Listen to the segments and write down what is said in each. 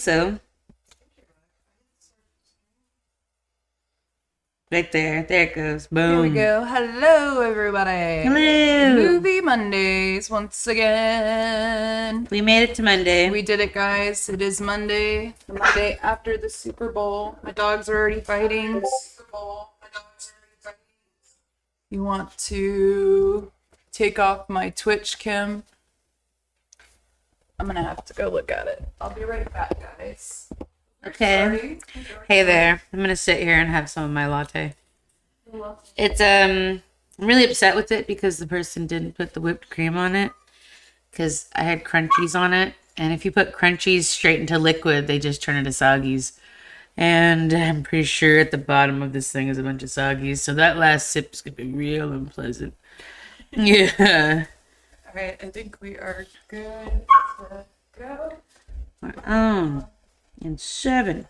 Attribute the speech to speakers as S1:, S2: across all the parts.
S1: So, right there. There it goes.
S2: Here we
S1: Boom.
S2: go. Hello, everybody.
S1: Hello.
S2: Movie Mondays once again.
S1: We made it to Monday.
S2: We did it, guys. It is Monday. The Monday after the Super Bowl. My dogs are already fighting. You want to take off my Twitch, Kim? I'm gonna have to go look at it. I'll be right back, guys.
S1: Okay. Hey there. I'm gonna sit here and have some of my latte. It's I'm really upset with it because the person didn't put the whipped cream on it. Because I had crunchies on it, and if you put crunchies straight into liquid, they just turn into soggies. And I'm pretty sure at the bottom of this thing is a bunch of soggies. So that last sip is gonna be real unpleasant. Yeah.
S2: All right, I think we are good to go.
S1: And 7,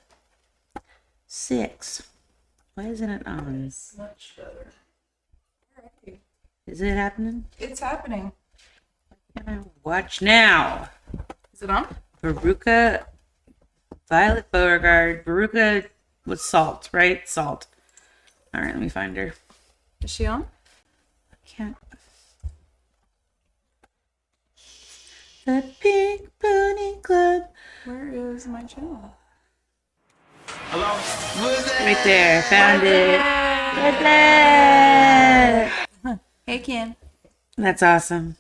S1: 6. Why isn't it on?
S2: Much better. All right.
S1: Is it happening?
S2: It's happening.
S1: Watch now.
S2: Is it on?
S1: Veruca, Violet Beauregard. Veruca with salt, right? Salt. All right, let me find her.
S2: Is she on?
S1: I can't. The Pink Pony Club.
S2: Where is my channel?
S3: Hello?
S1: Right there. Found it. Huh.
S2: Hey, Ken.
S1: That's awesome.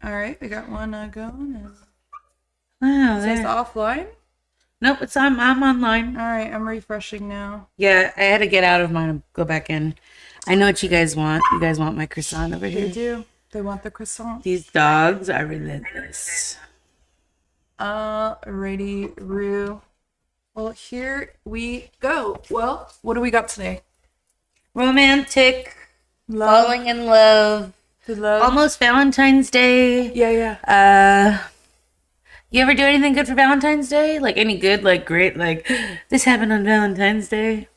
S2: All right, we got one going. And
S1: Wow.
S2: it says
S1: There.
S2: offline.
S1: Nope, it's I'm online.
S2: All right, I'm refreshing now.
S1: Yeah, I had to get out of mine and go back in. I know what you guys want. You guys want my croissant over
S2: They
S1: here.
S2: do. They want the croissant.
S1: These dogs are relentless.
S2: Alrighty, Rue. Well, here we go. Well, what do we got today?
S1: Romantic,
S2: Love.
S1: falling in love,
S2: The love.
S1: almost Valentine's Day.
S2: Yeah.
S1: You ever do anything good for Valentine's Day? Like any good, like great, like this happened on Valentine's Day?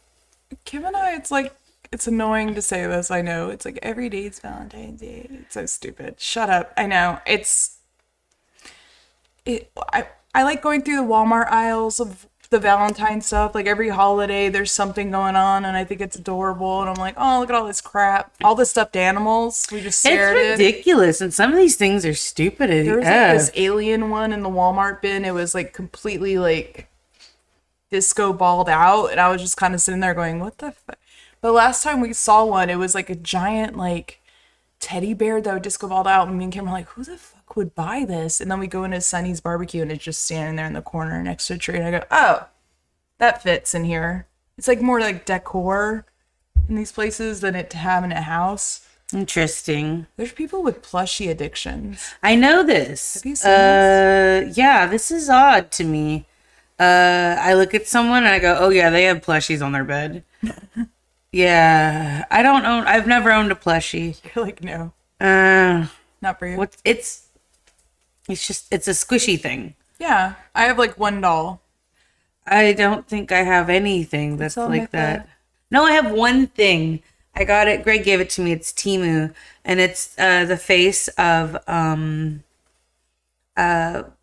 S2: Kim and I, it's annoying to say this, I know. It's like every day it's Valentine's Day. It's so stupid. Shut up. I know. I like going through the Walmart aisles of the Valentine stuff. Like every holiday there's something going on and I think it's adorable and I'm like, oh, look at all this crap. All the stuffed animals. We just stare
S1: It's
S2: at it.
S1: ridiculous, and some of these things are stupid as
S2: There was like
S1: F.
S2: this alien one in the Walmart bin. It was like completely like disco balled out and I was just kind of sitting there going, what the fuck? But last time we saw one, it was like a giant like teddy bear that would disco balled out, and me and Kim were like, who the fuck would buy this? And then we go into Sunny's barbecue and it's just standing there in the corner next to a tree and I go, oh, that fits in here. It's like more like decor in these places than it to have in a house.
S1: Interesting.
S2: There's people with plushie addictions.
S1: I know this.
S2: Have you seen this?
S1: Yeah, this is odd to me. I look at someone and I go, oh yeah, they have plushies on their bed. Yeah, I've never owned a plushie.
S2: You're like, no,
S1: Uh,
S2: not for you.
S1: what? It's a squishy thing.
S2: Yeah, I have like one doll.
S1: I don't think I have anything that's
S2: all my
S1: like that. No, I have one thing. I got it. Greg gave it to me. It's Timu, and it's the face of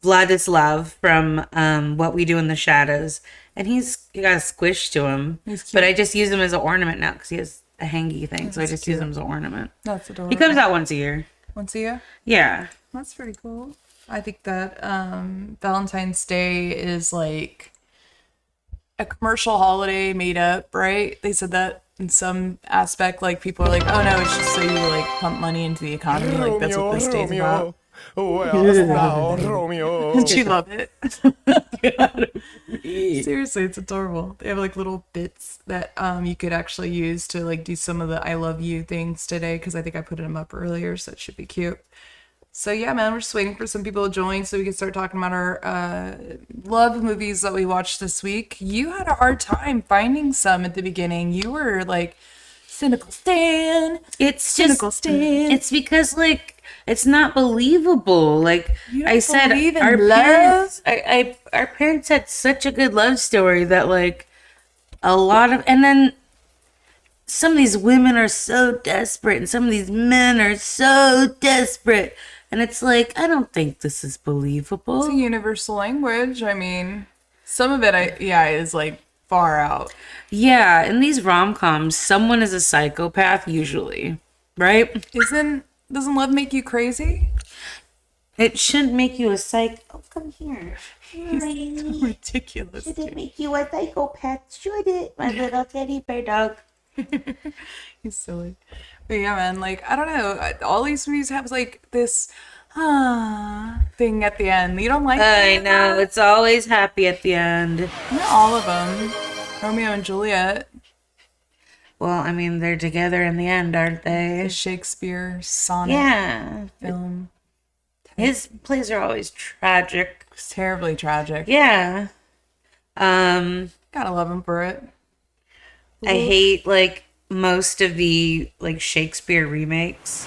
S1: Vladislav from What We Do in the Shadows, and he got a squish to him.
S2: He's cute.
S1: But I just use him as an ornament now because he has a hangy thing, so I just use him as an ornament.
S2: That's adorable.
S1: He comes out once a year.
S2: Once a year.
S1: Yeah.
S2: That's pretty cool. I think that Valentine's Day is like a commercial holiday made up, right? They said that in some aspect, like people are like, oh no, it's just so you like pump money into the economy. Like that's what this day's about.
S3: Where's thou, Romeo?
S2: Did you love it? Seriously, it's adorable. They have like little bits that you could actually use to like do some of the I love you things today because I think I put them up earlier, so it should be cute. So yeah, man, we're just waiting for some people to join so we can start talking about our love movies that we watched this week. You had a hard time finding some at the beginning. You were like, cynical Stan.
S1: It's
S2: Cynical
S1: just,
S2: Stan.
S1: it's because like it's not believable. Like
S2: You don't
S1: I said,
S2: believe in
S1: our
S2: love?
S1: parents, our parents had such a good love story that like a lot of, and then some of these women are so desperate, and some of these men are so desperate, and it's like I don't think this is believable.
S2: It's a universal language. I mean, Some of it, is like far out.
S1: Yeah, in these rom-coms, someone is a psychopath usually, right?
S2: Doesn't love make you crazy?
S1: It shouldn't make you a psych. Oh, come here.
S2: He's so ridiculous.
S1: Should it
S2: Dude.
S1: make you a psychopath? Should it, my little teddy bear dog?
S2: He's silly. But yeah, man, like, I don't know. All these movies have like this thing at the end. You don't like
S1: I
S2: that?
S1: know, it's always happy at the end.
S2: Not all of them. Romeo and Juliet,
S1: Well, I mean, they're together in the end, aren't
S2: the
S1: they?
S2: Shakespeare sonnet
S1: Yeah.
S2: film.
S1: His plays are always tragic.
S2: It's terribly tragic.
S1: Yeah.
S2: Gotta love him for it.
S1: I hate like most of the like Shakespeare remakes.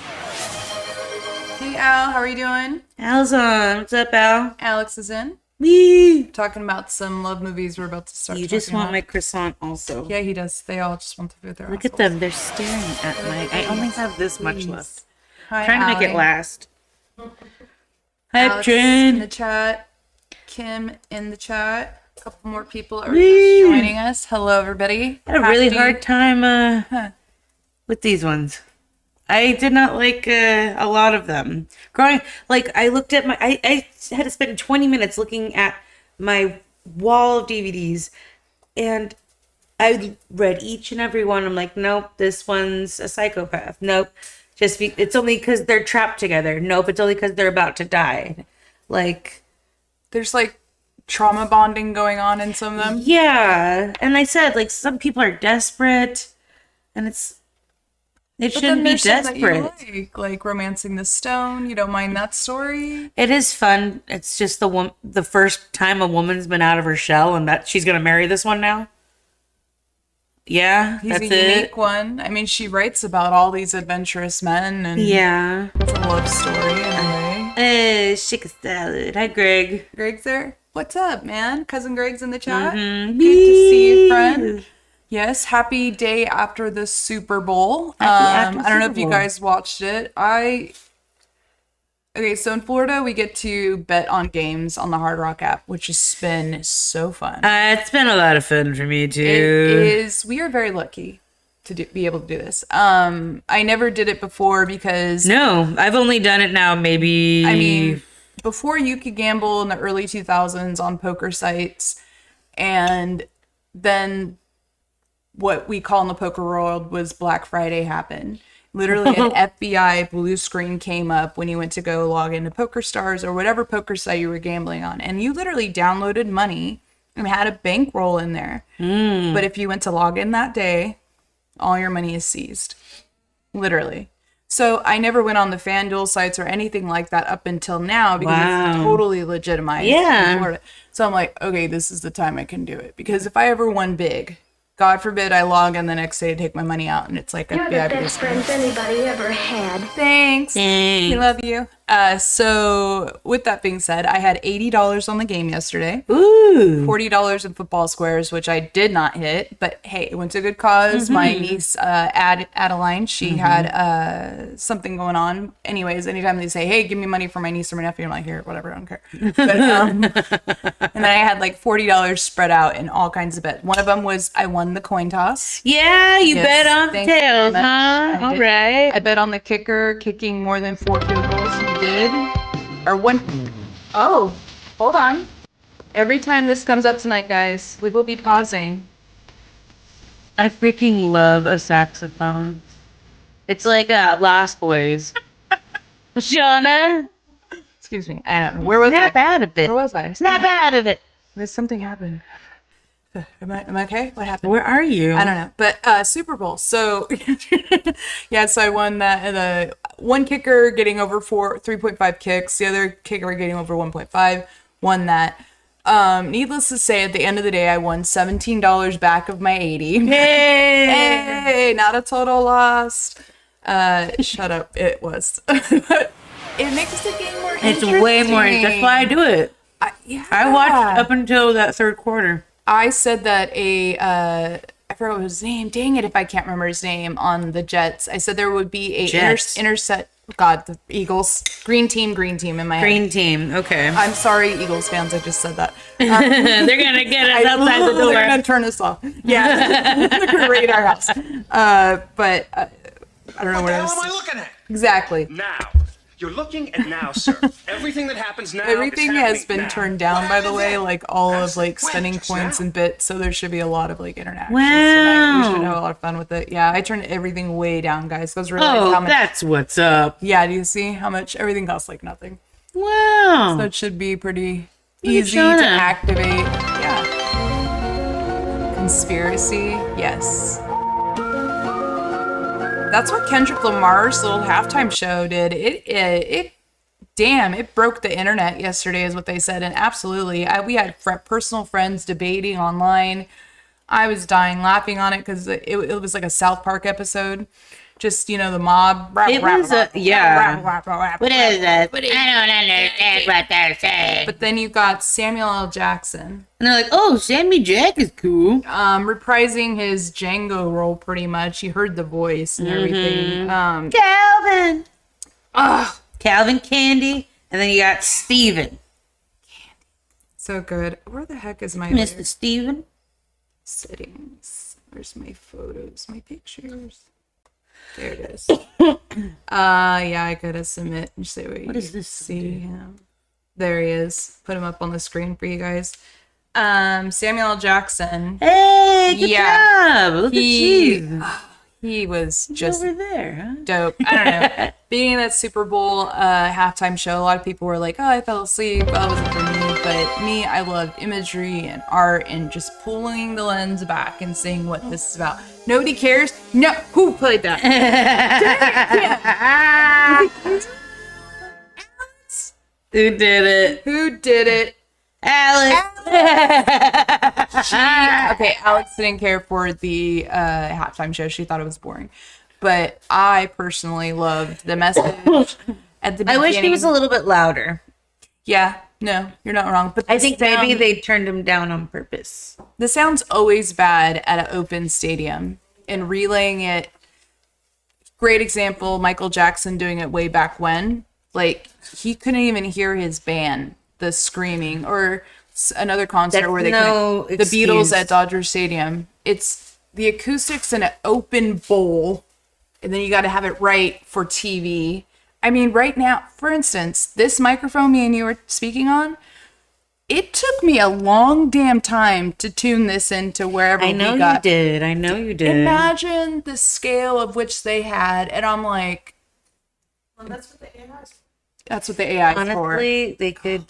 S2: Hey Al, how are you doing?
S1: Al's on. What's up, Al?
S2: Alex is in.
S1: Wee.
S2: Talking about some love movies we're about to start.
S1: You just
S2: talking
S1: want
S2: about.
S1: my croissant also.
S2: Yeah, he does. They all just want the food.
S1: Look at them. They're staring at my. I only have this much left.
S2: Hi,
S1: Trying to make it
S2: Allie.
S1: last. Hi,
S2: Alex in the
S1: Trin.
S2: chat. Kim in the chat. A couple more people are
S1: Woo.
S2: joining us. Hello, everybody.
S1: I had a really
S2: Happy-
S1: hard time with these ones. I did not like a lot of them. I looked at I had to spend 20 minutes looking at my wall of DVDs, and I read each and every one. I'm like, nope, this one's a psychopath. Nope, it's only because they're trapped together. Nope, it's only because they're about to die. Like,
S2: There's like trauma bonding going on in some of them.
S1: yeah, and I said like some people are desperate, and it
S2: But
S1: shouldn't
S2: then
S1: be
S2: there's some that you
S1: desperate.
S2: like Romancing the Stone. You don't mind that story?
S1: It is fun. It's just the first time a woman's been out of her shell, and that she's gonna marry this one now. Yeah,
S2: He's
S1: that's
S2: a
S1: it.
S2: unique one. I mean, she writes about all these adventurous men, and
S1: Yeah.
S2: it's a love story in a way.
S1: Chicken salad. Hi, Greg.
S2: Greg's there. What's up, man? Cousin Greg's in the chat.
S1: Mhm.
S2: Good to see you, friend. Yes, happy day after the Super Bowl.
S1: Happy after
S2: I don't know
S1: Super
S2: if you
S1: Bowl.
S2: guys watched it. Okay, so in Florida, we get to bet on games on the Hard Rock app, which has been so fun.
S1: It's been a lot of fun for me
S2: It
S1: too.
S2: is. We are very lucky to be able to do this. I never did it before because
S1: No, I've only done it now. Maybe.
S2: I mean, before you could gamble in the early 2000s on poker sites, and then what we call in the poker world was Black Friday happened. Literally, an FBI blue screen came up when you went to go log into PokerStars or whatever poker site you were gambling on, and you literally downloaded money and had a bankroll in there. But if you went to log in that day, all your money is seized. Literally. So I never went on the FanDuel sites or anything like that up until now because it's
S1: Wow.
S2: totally legitimized
S1: Yeah.
S2: in Florida. So I'm like, okay, this is the time I can do it. Because if I ever won big, God forbid I log in the next day to take my money out and it's like
S4: You're the
S2: FBI
S4: best friends anybody ever had.
S2: Thanks.
S1: Thanks.
S2: We love you. So with that being said, I had $80 on the game yesterday.
S1: Ooh.
S2: $40 in football squares, which I did not hit, but hey, it went to a good cause. My niece, Adeline, she had something going on. Anyways, anytime they say, hey, give me money for my niece or my nephew, I'm like, here, whatever, I don't care. But, and then I had like $40 spread out in all kinds of bets. One of them was I won the coin toss.
S1: Yeah, you
S2: Yes,
S1: bet on
S2: thank you
S1: tails,
S2: very much.
S1: huh?
S2: I
S1: All
S2: did.
S1: right.
S2: I bet on the kicker kicking more than 4 field goals. He did. Or one. Oh, hold on. Every time this comes up tonight, guys, we will be pausing.
S1: I freaking love a saxophone. It's like Lost Boys. Shauna,
S2: Excuse me. I don't know. Where was
S1: snap
S2: I?
S1: out of it.
S2: Where was I?
S1: Snap out of it.
S2: There's something happened. Am I okay? What happened?
S1: Where are you?
S2: I don't know, but Super Bowl. So yeah, so I won that. The one kicker getting over 3.5 kicks, the other kicker getting over 1.5. Won that. Needless to say, at the end of the day, I won $17 back of my 80.
S1: Hey.
S2: Hey, not a total loss. Shut up. It was. It makes the game more
S1: It's
S2: interesting.
S1: way more. That's why I do it.
S2: Yeah.
S1: I watched up until that third quarter.
S2: I said that I forgot what his name. Dang it, if I can't remember his name on the Jets. I said there would be a
S1: Jets.
S2: intercept. God, the Eagles. Green team in my head.
S1: Green team. Okay.
S2: I'm sorry, Eagles fans. I just said that.
S1: They're gonna get us outside the
S2: They're
S1: door.
S2: gonna turn us off. Yeah, they're gonna raid our house. But I don't know
S3: What the
S2: what I
S3: hell
S2: was.
S3: am I looking at?
S2: Exactly.
S3: Now. You're looking at now, sir. Everything that happens now.
S2: Everything
S3: is
S2: has
S3: happening
S2: been
S3: now.
S2: turned down,
S3: What
S2: by the
S3: happened
S2: way.
S3: then?
S2: Like all of
S3: That's
S2: like
S3: when,
S2: spending
S3: just
S2: points
S3: now.
S2: and bits. So there should be a lot of like interactions tonight. We should have a lot of fun with it. Yeah, I turned everything way down, guys. Those realize
S1: Oh,
S2: how much.
S1: that's what's up.
S2: Yeah, do you see how much everything costs like nothing?
S1: Wow.
S2: So it should be pretty
S1: at
S2: easy to
S1: Shauna.
S2: activate. Yeah. Conspiracy, yes. That's what Kendrick Lamar's little halftime show did. It damn, it broke the internet yesterday, is what they said. And absolutely, we had personal friends debating online. I was dying laughing on it because it was like a South Park episode. Just, you know, the mob.
S1: It was yeah. What is it? I don't understand what they're saying.
S2: But then you got Samuel L. Jackson
S1: And they're like, oh, Sammy Jack is cool.
S2: reprising his Django role pretty much. You heard the voice and everything.
S1: Calvin. Calvin Candy. And then you got Steven.
S2: So good. Where the heck is my
S1: Mr.
S2: lyric
S1: Steven.
S2: settings? Where's my photos, my pictures? There it is. Yeah, I gotta submit and say
S1: What is this?
S2: see him. There he is. Put him up on the screen for you guys. Samuel L. Jackson.
S1: Hey, good
S2: Yeah.
S1: job. Look
S2: He-
S1: at you.
S2: He was
S1: Just
S2: just
S1: over there, huh?
S2: dope. I don't know. Being in that Super Bowl halftime show, a lot of people were like, "Oh, I fell asleep. That wasn't for me." But me, I loved imagery and art and just pulling the lens back and seeing what this is about. Nobody cares. No, who played that?
S1: Who did it?
S2: Who did it?
S1: Alex.
S2: Okay, Alex didn't care for the halftime show. She thought it was boring. But I personally loved the message at the beginning.
S1: I wish he was a little bit louder.
S2: Yeah, no, you're not wrong. But
S1: I
S2: the
S1: think maybe
S2: sound-
S1: they turned him down on purpose.
S2: the sound's always bad at an open stadium, and relaying it. Great example, Michael Jackson doing it way back when. Like, he couldn't even hear his band, the screaming, or another concert
S1: That's
S2: where they
S1: no
S2: couldn't, the Beatles
S1: excuse.
S2: at Dodger Stadium. It's the acoustics in an open bowl, and then you got to have it right for TV. I mean, right now, for instance, this microphone me and you were speaking on, it took me a long damn time to tune this into wherever
S1: I know
S2: we got.
S1: you did. I know you did.
S2: Imagine the scale of which they had, and I'm like, that's what the AI is for.
S1: Honestly, they could.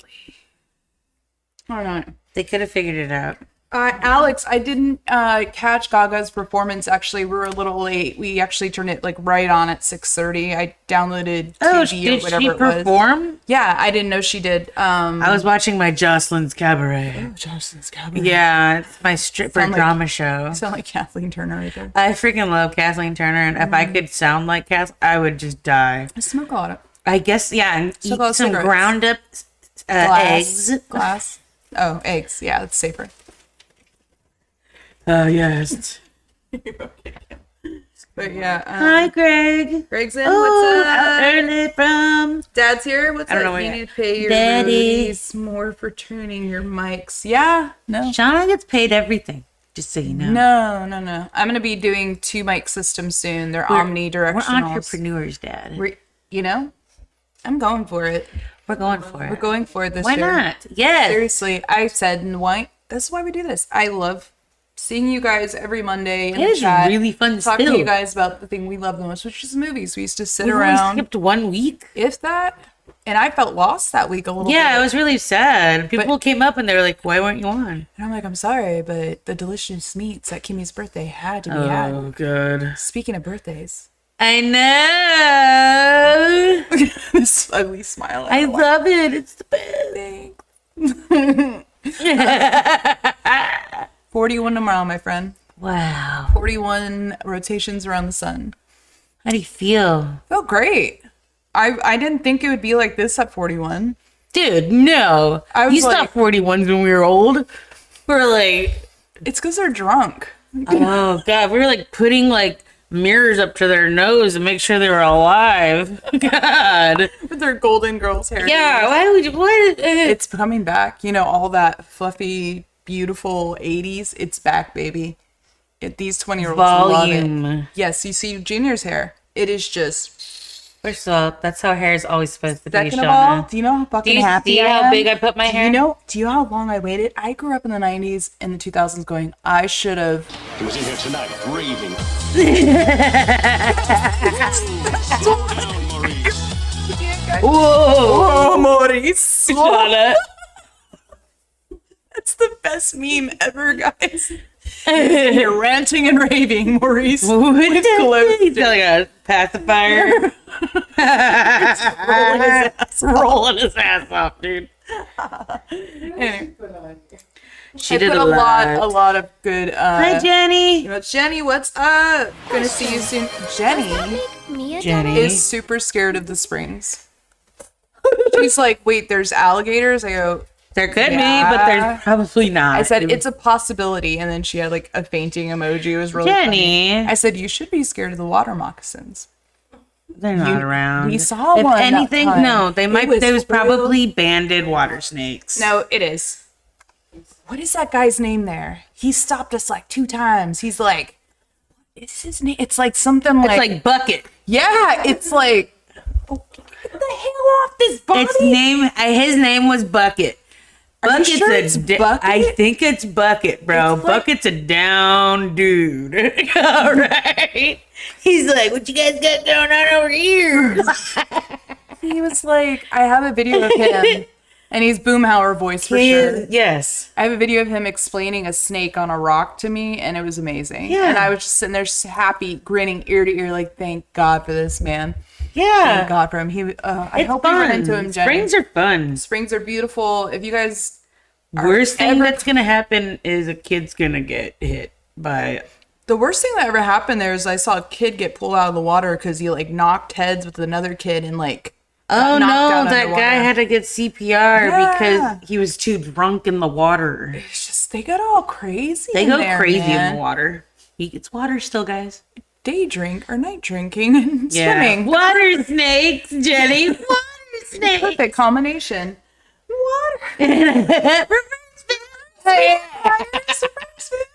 S2: I don't know.
S1: They could have figured it out.
S2: Alex, I didn't catch Gaga's performance. Actually, we were a little late. We actually turned it like right on at 6:30. I downloaded
S1: Oh,
S2: TV or
S1: did
S2: whatever
S1: she
S2: it was.
S1: perform?
S2: Yeah, I didn't know she did.
S1: I was watching my Jocelyn's Cabaret.
S2: Justin's Cabaret.
S1: Yeah, it's my stripper
S2: Sound like-
S1: drama show.
S2: You sound like Kathleen Turner right there.
S1: I freaking love Kathleen Turner, and if I could sound like Kath, I would just die.
S2: I smoke a lot of
S1: I guess, yeah, and
S2: So
S1: eat
S2: those
S1: some
S2: cigarettes.
S1: ground up eggs.
S2: Glass. Oh, eggs. Yeah, that's safer.
S1: Yes.
S2: But yeah.
S1: Hi, Greg.
S2: Greg's in.
S1: Oh,
S2: What's up?
S1: early from.
S2: Dad's here. What's
S1: I don't
S2: up?
S1: know what
S2: You
S1: yet.
S2: need to pay your
S1: Daddy.
S2: roadies more for tuning your mics. Yeah. No.
S1: Shauna gets paid everything, just so you know.
S2: No. I'm gonna be doing 2 mic systems soon. They're
S1: We're
S2: omnidirectional.
S1: entrepreneurs, Dad.
S2: You know, I'm going for it.
S1: We're going for it.
S2: We're going for it this
S1: Why
S2: year.
S1: not? Yes.
S2: Seriously, I said, and why? That's why we do this. I love seeing you guys every Monday in
S1: It
S2: the
S1: is
S2: chat.
S1: really fun
S2: talking
S1: still.
S2: to you guys about the thing we love the most, which is movies. We used to sit
S1: We've only
S2: around,
S1: skipped 1 week.
S2: if that, and I felt lost that week a little bit.
S1: Yeah, it was really sad. People came up and they were like, "Why weren't you on?"
S2: And I'm like, I'm sorry, but the delicious meats at Kimmy's birthday had to be
S1: Oh,
S2: had.
S1: good.
S2: Speaking of birthdays,
S1: I know.
S2: this ugly smile.
S1: I love it. It's the best.
S2: 41 tomorrow, my friend.
S1: Wow.
S2: 41 rotations around the sun.
S1: How do you feel?
S2: Felt great. I didn't think it would be like this at 41.
S1: Dude, no.
S2: I was
S1: you
S2: like-
S1: stopped 41s when we were old. We were like,
S2: It's because they're drunk.
S1: oh, God. We were like putting like mirrors up to their nose and make sure they were alive. God.
S2: With their Golden Girls hair.
S1: Yeah, why would you? What?
S2: It's coming back. You know, all that fluffy, beautiful 80s. It's back, baby. These 20-year-olds love it.
S1: Volume.
S2: Yes, you see Junior's hair. It is just.
S1: First of all, that's how hair is always supposed to be,
S2: Second of all,
S1: Shauna.
S2: do you know how
S1: Do
S2: fucking
S1: you
S2: happy
S1: see
S2: I
S1: how
S2: am?
S1: big I put my hair?
S2: Do you know how long I waited? I grew up in the 90s and the 2000s going, I should have.
S3: He was in here tonight, raving.
S1: Whoa!
S2: Oh, Maurice.
S1: Shauna.
S2: That's the best meme ever, guys. You're ranting and raving, Maurice.
S1: With
S2: clothes.
S1: He's got like a pacifier. Rolling his ass off, dude.
S2: Anyway,
S1: She
S2: I
S1: did
S2: put
S1: a
S2: a lot of good.
S1: Hi, Jenny.
S2: Jenny, what's up? Gonna see you soon. Jenny
S4: Me a
S1: Jenny.
S2: is super scared of the springs. She's like, wait, there's alligators? I go,
S1: There could
S2: Yeah.
S1: be, but there's probably not.
S2: I said, it's a possibility. And then she had like a fainting emoji. It was really
S1: Jenny.
S2: funny. I said, you should be scared of the water moccasins.
S1: They're not around.
S2: we saw
S1: if
S2: one that
S1: anything,
S2: time.
S1: no, they
S2: It
S1: might.
S2: was
S1: There was
S2: real-
S1: probably banded water snakes.
S2: No, it is. What is that guy's name there? He stopped us like 2 times. He's like, what is his name? It's like something
S1: it's
S2: like,
S1: like bucket.
S2: yeah, it's like, oh, get the hell off this body.
S1: His name was Bucket.
S2: Are you
S1: Bucket's
S2: sure it's Bucket?
S1: I think it's Bucket, bro.
S2: It's like-
S1: Bucket's a down dude. All right. He's like, what you guys got going on over here?
S2: He was like, I have a video of him, and he's Boomhauer voice for sure.
S1: Yes.
S2: I have a video of him explaining a snake on a rock to me, and it was amazing.
S1: Yeah.
S2: And I was just sitting there happy, grinning ear to ear, like, thank God for this man.
S1: Yeah.
S2: Thank God for him. I
S1: It's
S2: hope
S1: fun.
S2: we run into him, Jenny.
S1: Springs are fun.
S2: Springs are beautiful. If you guys
S1: Worst thing
S2: ever-
S1: that's gonna happen is a kid's gonna get hit by.
S2: The worst thing that ever happened there is I saw a kid get pulled out of the water because he like knocked heads with another kid and like.
S1: Oh
S2: got knocked out
S1: no! That
S2: underwater.
S1: guy had to get CPR
S2: Yeah.
S1: because he was too drunk in the water.
S2: It's just they got all crazy.
S1: They
S2: in
S1: go
S2: there,
S1: crazy
S2: man.
S1: in the water. It's water still, guys.
S2: Day drink or night drinking and swimming.
S1: Water snakes, Jenny. Water snakes.
S2: Perfect combination. Water.
S1: Reverse vampires.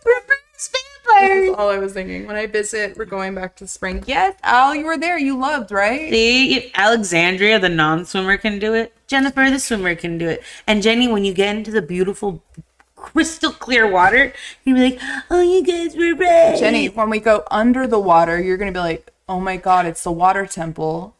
S1: Reverse vampires.
S2: That's all I was thinking. When I visit, we're going back to spring. Yes, Al, you were there. You loved, right?
S1: See, if Alexandria, the non-swimmer, can do it, Jennifer, the swimmer, can do it. And Jenny, when you get into the beautiful, crystal clear water, you'll be like, oh, you guys were right.
S2: Jenny, when we go under the water, you're going to be like, oh my God, it's the water temple.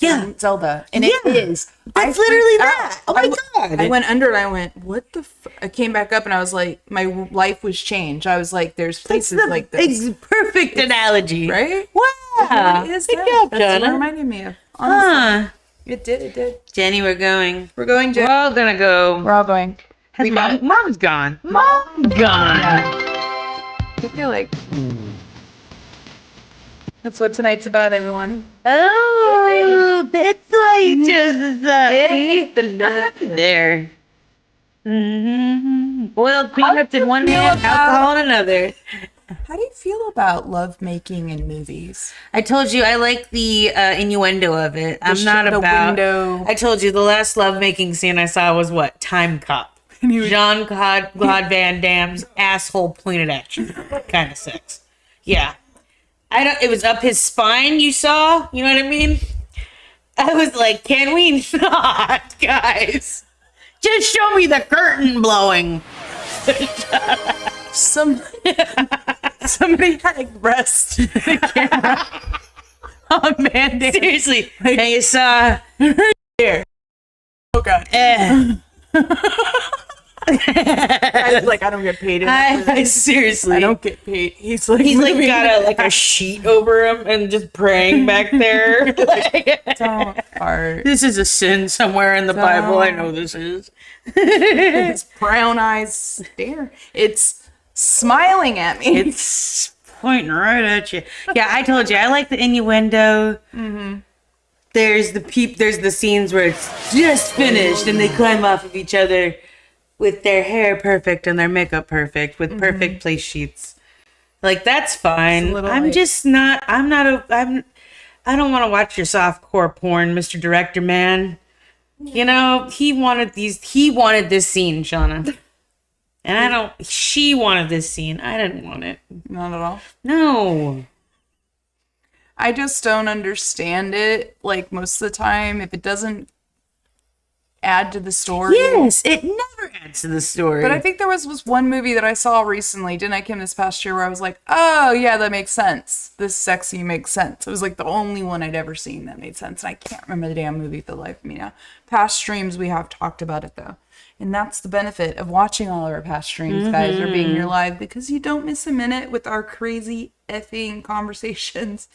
S1: Yeah.
S2: in Zelda. And it
S1: Yeah.
S2: is.
S1: That's
S2: I
S1: literally
S2: freaked
S1: that.
S2: out.
S1: Oh my God.
S2: I went under and I went, what the I came back up and I was like, my life was changed. I was like, there's places like this.
S1: Perfect analogy.
S2: Right?
S1: Wow.
S2: It is
S1: Good
S2: that.
S1: job,
S2: That's what it
S1: Jenna.
S2: reminded me of. Honestly.
S1: Huh.
S2: It did.
S1: Jenny, we're going.
S2: We're going, Jen.
S1: We're all gonna go.
S2: We're all going.
S1: We Mom's gone. Mom's gone.
S2: I feel like that's what tonight's about, everyone.
S1: Oh, that's why you chose the there. Mm-hmm. Boiled peanuts in one hand, alcohol in another.
S2: How do you feel about love making in movies?
S1: I told you I like the innuendo of it. I'm not
S2: the
S1: about.
S2: window.
S1: I told you the last lovemaking scene I saw was what? Time Cop. Jean-Claude Van Damme's asshole pointed at you kind of sex. Yeah. It was up his spine, you saw? You know what I mean? I was like, can we not, guys? Just show me the curtain blowing.
S2: Somebody had to rest the camera. Oh man,
S1: Seriously. And you saw
S2: here. Oh god. I was like, I don't get paid enough for
S1: I
S2: this.
S1: seriously.
S2: I don't get paid. He's like
S1: He's got a sheet over him and just praying back there. Like,
S2: don't fart.
S1: this is a sin somewhere in the Bible. I know this is.
S2: His brown eyes stare. It's smiling at me.
S1: It's pointing right at you. Yeah, I told you I like the innuendo. Mm-hmm. There's the scenes where it's just finished and they climb off of each other with their hair perfect and their makeup perfect with perfect place sheets. Like, that's fine.
S2: little,
S1: I'm
S2: like-
S1: just not. I don't want to watch your softcore porn, Mr. Director Man. You know, he wanted this scene, Shauna. And I don't. She wanted this scene. I didn't want it.
S2: Not at all.
S1: No.
S2: I just don't understand it. Like, most of the time, if it doesn't add to the story.
S1: Yes, it never adds to the story.
S2: But I think there was one movie that I saw recently, didn't I, Kim, this past year, where I was like, oh, yeah, that makes sense. This sexy makes sense. It was like the only one I'd ever seen that made sense. And I can't remember the damn movie for the life of me now. Past streams, we have talked about it, though. And that's the benefit of watching all of our past streams, guys, or being here live, because you don't miss a minute with our crazy effing conversations.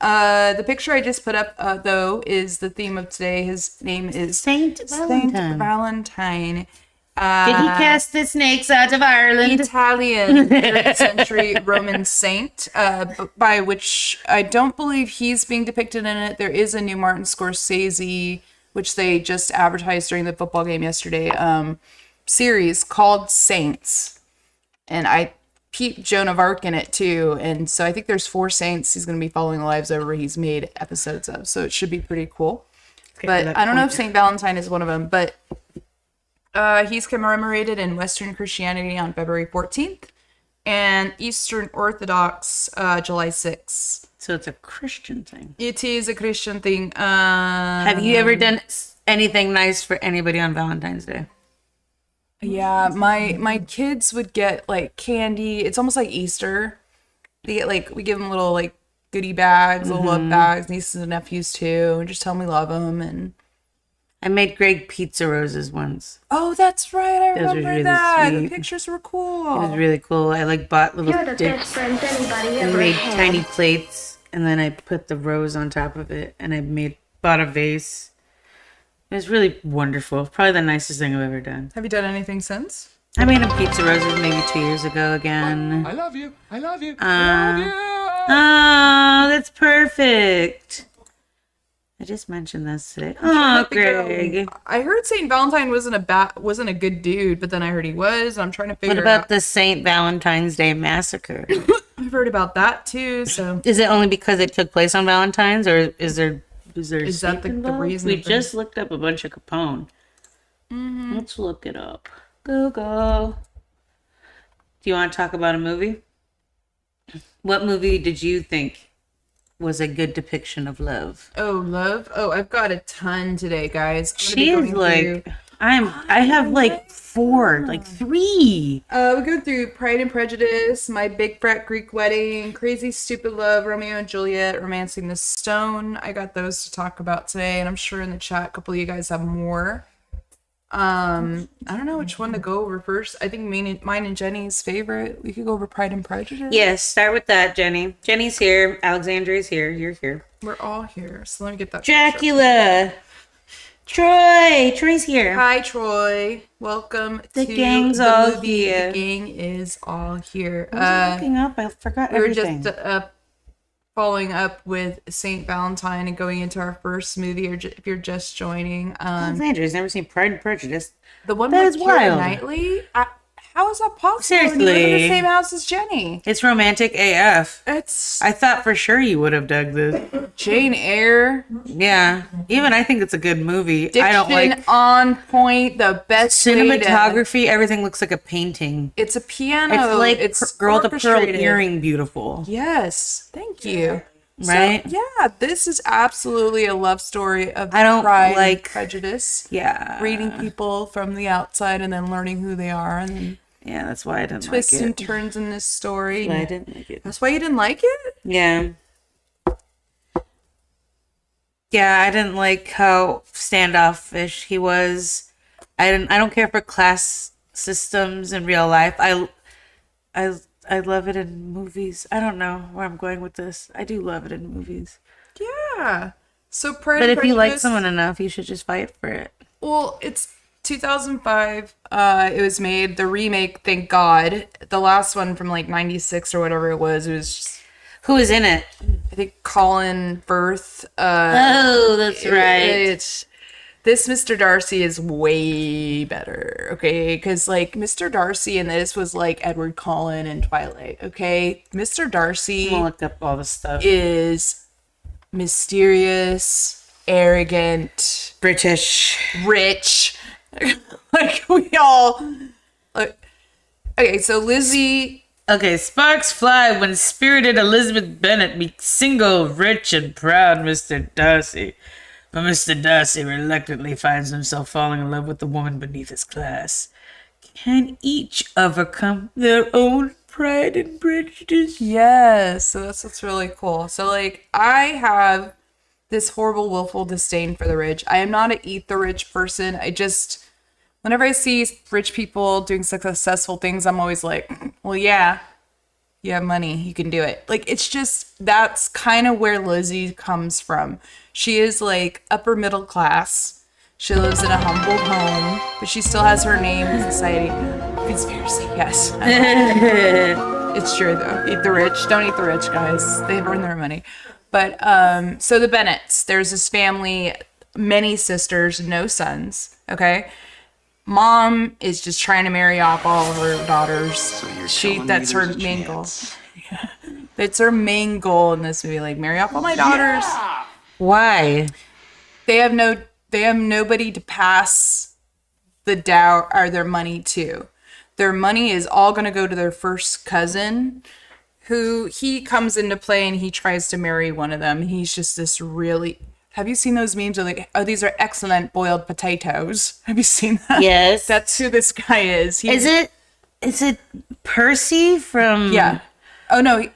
S2: The picture I just put up, though, is the theme of today. His name is
S1: Saint
S2: Valentine.
S1: Did he cast the snakes out of Ireland?
S2: Italian 3rd century Roman saint, by which I don't believe he's being depicted in it. There is a new Martin Scorsese, which they just advertised during the football game yesterday, series called Saints. And I peeped Joan of Arc in it too. And so I think there's 4 saints he's going to be following the lives over he's made episodes of. So it should be pretty cool. But I don't know if St. Valentine is one of them. But he's commemorated in Western Christianity on February 14th and Eastern Orthodox July 6th.
S1: So it's a Christian thing.
S2: It is a Christian thing.
S1: Have you ever done anything nice for anybody on Valentine's Day?
S2: Yeah, my kids would get like candy. It's almost like Easter. They get like, we give them little like goodie bags, little love bags, nieces and nephews too, and just tell them we love them. And
S1: I made Greg pizza roses once.
S2: oh, that's right, I
S1: Those were
S2: remember
S1: really
S2: that. The
S1: sweet.
S2: pictures were
S1: It
S2: cool.
S1: was really cool. I like bought little
S4: You're the best
S1: sticks
S4: friends anybody
S1: and
S4: ever
S1: made
S4: had.
S1: tiny plates, and then I put the rose on top of it, and I bought a vase. It was really wonderful. Probably the nicest thing I've ever done.
S2: Have you done anything since?
S1: I made him pizza roses maybe 2 years ago again.
S3: I love you. I love you. I love you.
S1: Oh, that's perfect. I just mentioned this today. Oh, Greg.
S2: I heard Saint Valentine wasn't a good dude, but then I heard he was. And I'm trying to figure
S1: What about
S2: out.
S1: the St. Valentine's Day Massacre?
S2: I've heard about that too. So
S1: Is it only because it took place on Valentine's, or is there
S2: Is that
S1: Saint
S2: the
S1: involved?
S2: reason
S1: We
S2: for-
S1: just looked up a bunch of Capone. Let's look it up. Google. Do you want to talk about a movie? What movie did you think was a good depiction of love?
S2: oh, love. Oh, I've got a ton today, guys. I'm gonna be
S1: She is
S2: going
S1: like,
S2: through-
S1: I have like 4, like 3.
S2: we go through Pride and Prejudice, My Big Fat Greek Wedding, Crazy Stupid Love, Romeo and Juliet, Romancing the Stone. I got those to talk about today, and I'm sure in the chat a couple of you guys have more. I don't know which one to go over first. I think mine and Jenny's favorite. We could go over Pride and Prejudice.
S1: Yes, start with that, Jenny. Jenny's here. Alexandria's here. You're here.
S2: We're all here, so let me get that.
S1: Dracula. Troy's here.
S2: Hi, Troy. Welcome
S1: The
S2: to
S1: gang's
S2: the
S1: all
S2: movie.
S1: here.
S2: The gang is all here.
S1: I was looking up. I forgot
S2: We were
S1: everything.
S2: just following up with Saint Valentine and going into our first movie, or if you're just joining,
S1: Alexandria's never seen Pride and Prejudice.
S2: the one
S1: That
S2: with
S1: is
S2: Keira
S1: wild.
S2: Knightley. How is that possible? When you live in
S1: Seriously.
S2: the same house as Jenny.
S1: It's romantic AF.
S2: It's
S1: I thought for sure you would have dug this.
S2: Jane Eyre.
S1: Yeah. Even I think it's a good movie.
S2: Diction
S1: I don't like
S2: on point. The best way to-
S1: cinematography. Everything looks like a painting.
S2: It's a piano.
S1: It's like
S2: it's
S1: girl to pearl
S2: orchestrated.
S1: earring beautiful.
S2: Yes, thank you.
S1: Right?
S2: So, yeah, this is absolutely a love story of
S1: I don't
S2: Pride and
S1: like-
S2: Prejudice.
S1: Yeah.
S2: Reading people from the outside and then learning who they are, and then
S1: Yeah, that's why I didn't
S2: twists
S1: like
S2: and
S1: it.
S2: turns in this story.
S1: Why I didn't like it.
S2: That's why you didn't like it?
S1: Yeah. Yeah, I didn't like how standoffish he was. I don't care for class systems in real life. I love it in movies. I don't know where I'm going with this. I do love it in movies.
S2: Yeah. So Pride
S1: But
S2: and
S1: if you like
S2: Prejudice-
S1: someone enough, you should just fight for it.
S2: Well, it's 2005. It was made, the remake, thank God. The last one from like 96 or whatever it was just,
S1: Who is in it?
S2: I think, Colin Firth.
S1: Oh, that's right.
S2: It's This Mr. Darcy is way better, okay? Because, like, Mr. Darcy in this was like Edward Cullen in Twilight, okay? Mr.
S1: I'm
S2: Darcy
S1: gonna look up all the stuff.
S2: is mysterious, arrogant,
S1: British.
S2: rich. Like, we all... Like, okay, so Lizzie...
S1: Okay, sparks fly when spirited Elizabeth Bennet meets single, rich, and proud Mr. Darcy. But Mr. Darcy reluctantly finds himself falling in love with the woman beneath his class. Can each overcome their own pride and prejudice?
S2: Yes, so that's what's really cool. So, like, I have this horrible, willful disdain for the rich. I am not an eat the rich person. I just, whenever I see rich people doing successful things, I'm always like, well, yeah, you have money, you can do it. Like, it's just, that's kind of where Lizzie comes from. She is, like, upper middle class. She lives in a humble home, but she still has her name in society. Conspiracy, yes. It's true, though. Eat the rich. Don't eat the rich, guys. They've earned their money. But, so the Bennets, there's this family, many sisters, no sons, okay? Mom is just trying to marry off all of her daughters. That's her main goal. That's her main goal in this movie, like, marry off all my daughters.
S1: Why?
S2: They have nobody to pass the dower or their money to. Their money is all going to go to their first cousin, who he comes into play and he tries to marry one of them. He's just this really... Have you seen those memes of like, oh, these are excellent boiled potatoes? Have you seen that?
S1: Yes.
S2: That's who this guy is.
S1: Is it Percy from...
S2: Yeah. Oh, no.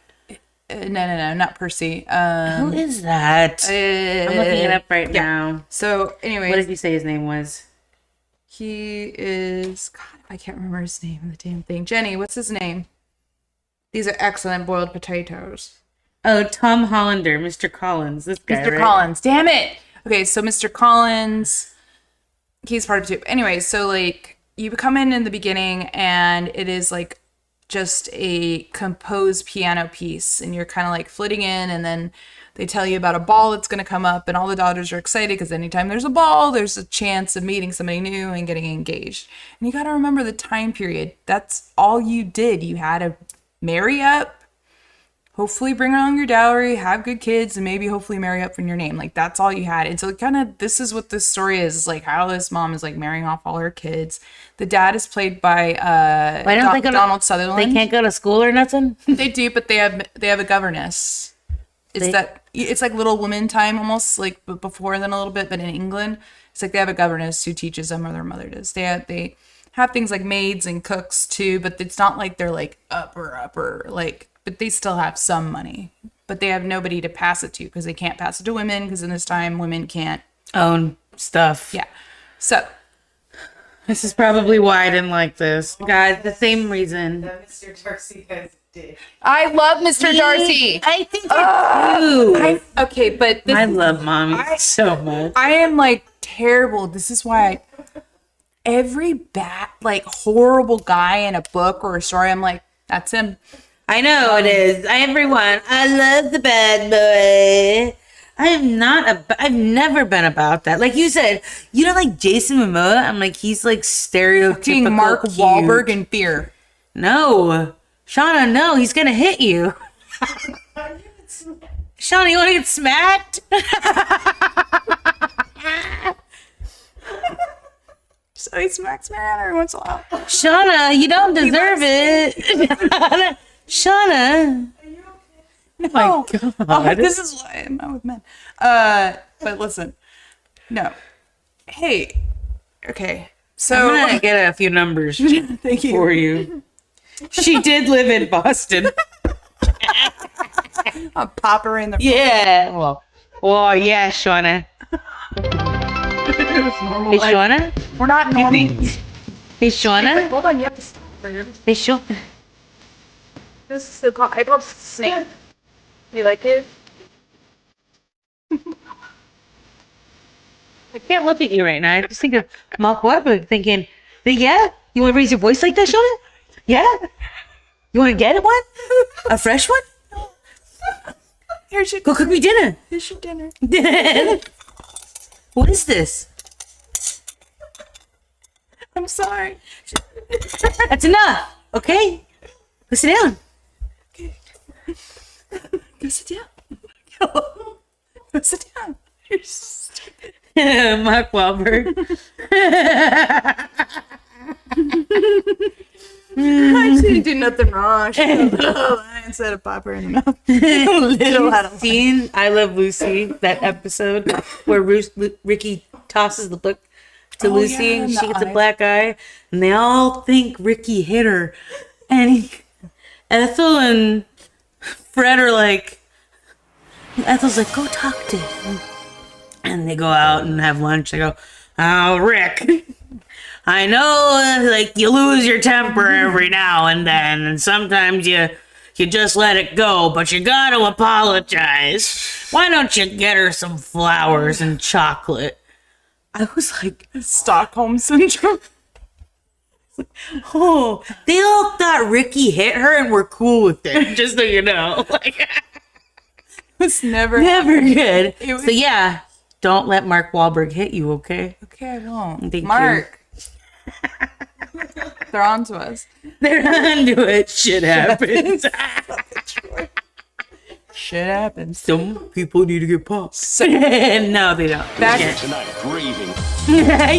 S2: No, not Percy.
S1: Who is that? I'm looking it up right now.
S2: So, anyway.
S1: What did you say his name was?
S2: He is... God, I can't remember his name of the damn thing. Jenny, what's his name? These are excellent boiled potatoes.
S1: Oh, Tom Hollander, Mr. Collins. This guy,
S2: Mr.
S1: right?
S2: Collins. Damn it! Okay, so Mr. Collins, he's part of it too. Anyway, so, like, you come in the beginning, and it is, like, just a composed piano piece, and you're kind of, like, flitting in, and then they tell you about a ball that's going to come up, and all the daughters are excited because anytime there's a ball, there's a chance of meeting somebody new and getting engaged. And you got to remember the time period. That's all you did. You had to marry up, hopefully bring along your dowry, have good kids, and maybe hopefully marry up in your name. Like, that's all you had. And so kind of this is what this story is, like, how this mom is, like, marrying off all her kids. The dad is played by
S1: Why don't they go to-
S2: Donald Sutherland.
S1: They can't go to school or nothing?
S2: They do, but they have a governess. It's like Little Women time almost, like, but before then a little bit, but in England it's like they have a governess who teaches them, or their mother does. They have things like maids and cooks too, but it's not like they're like upper like, but they still have some money, but they have nobody to pass it to because they can't pass it to women, because in this time women can't
S1: own stuff.
S2: Yeah. So
S1: this is probably why I didn't like this. Guys, the same reason.
S5: Mr. Darcy has dick.
S2: I love Mr. Darcy.
S1: I think I do.
S2: Okay, but
S1: I love Mommy so much.
S2: I am like terrible. This is why every like horrible guy in a book or a story, I'm like, that's him.
S1: I know it is. Everyone, I love the bad boy. I've never been about that. Like you said, you don't like Jason Momoa. I'm like, he's like stereotypical
S2: Fucking Mark
S1: cute.
S2: Wahlberg in Fear.
S1: No, Shauna, no, he's gonna hit you. Shauna, you want to get smacked?
S2: So he smacks me around every once in a while.
S1: Shauna, you don't deserve it. Shauna.
S2: No.
S1: Oh my God.
S2: Oh, this is why I'm not with men. But listen. No. Hey. Okay. So
S1: I'm gonna get a few numbers
S2: thank you.
S1: for you. She did live in Boston.
S2: I'll pop her in the
S1: Yeah. Well, yeah, Shauna. Hey, Shauna.
S2: We're not normal.
S1: Hey, Shauna.
S2: Hold on, you have to stop.
S1: Hey, Shauna.
S2: This is so called I call it snake. You like it?
S1: I can't look at you right now. I just think of Mark Wahlberg thinking, yeah, you want to raise your voice like that, Shauna? Yeah? You want to get one? A fresh one?
S2: Here's your
S1: Go cook me dinner.
S2: Here's your dinner.
S1: What is this?
S2: I'm sorry.
S1: That's enough. Okay, go sit down.
S2: Go sit down. Go sit down. You're stupid.
S1: Mark Wahlberg.
S2: I didn't do nothing wrong. She put a little line instead of pop her in the mouth. Little out of
S1: Seen I Love Lucy, that episode where Ricky tosses the book to Lucy
S2: yeah,
S1: and
S2: and
S1: she
S2: the
S1: gets a
S2: eye.
S1: black eye, and they all think Ricky hit her, and Ethel and Fred are like, Ethel's like, go talk to him, and they go out and have lunch. They go, oh, Rick, I know, like, you lose your temper every now and then, and sometimes you just let it go, but you gotta apologize. Why don't you get her some flowers and chocolate? I was like,
S2: Stockholm syndrome.
S1: oh, they all thought Ricky hit her and were cool with it, just so you know. Like,
S2: It's never
S1: good.
S2: It was-
S1: So yeah, don't let Mark Wahlberg hit you, okay?
S2: Okay, I won't.
S1: Thank you.
S2: Mark. They're on to us.
S1: They're onto it. Shit happens.
S2: Shit happens.
S1: Some people need to get popped.
S2: So,
S1: No, they don't.
S2: Back-
S1: Yeah.
S3: Tonight, raving.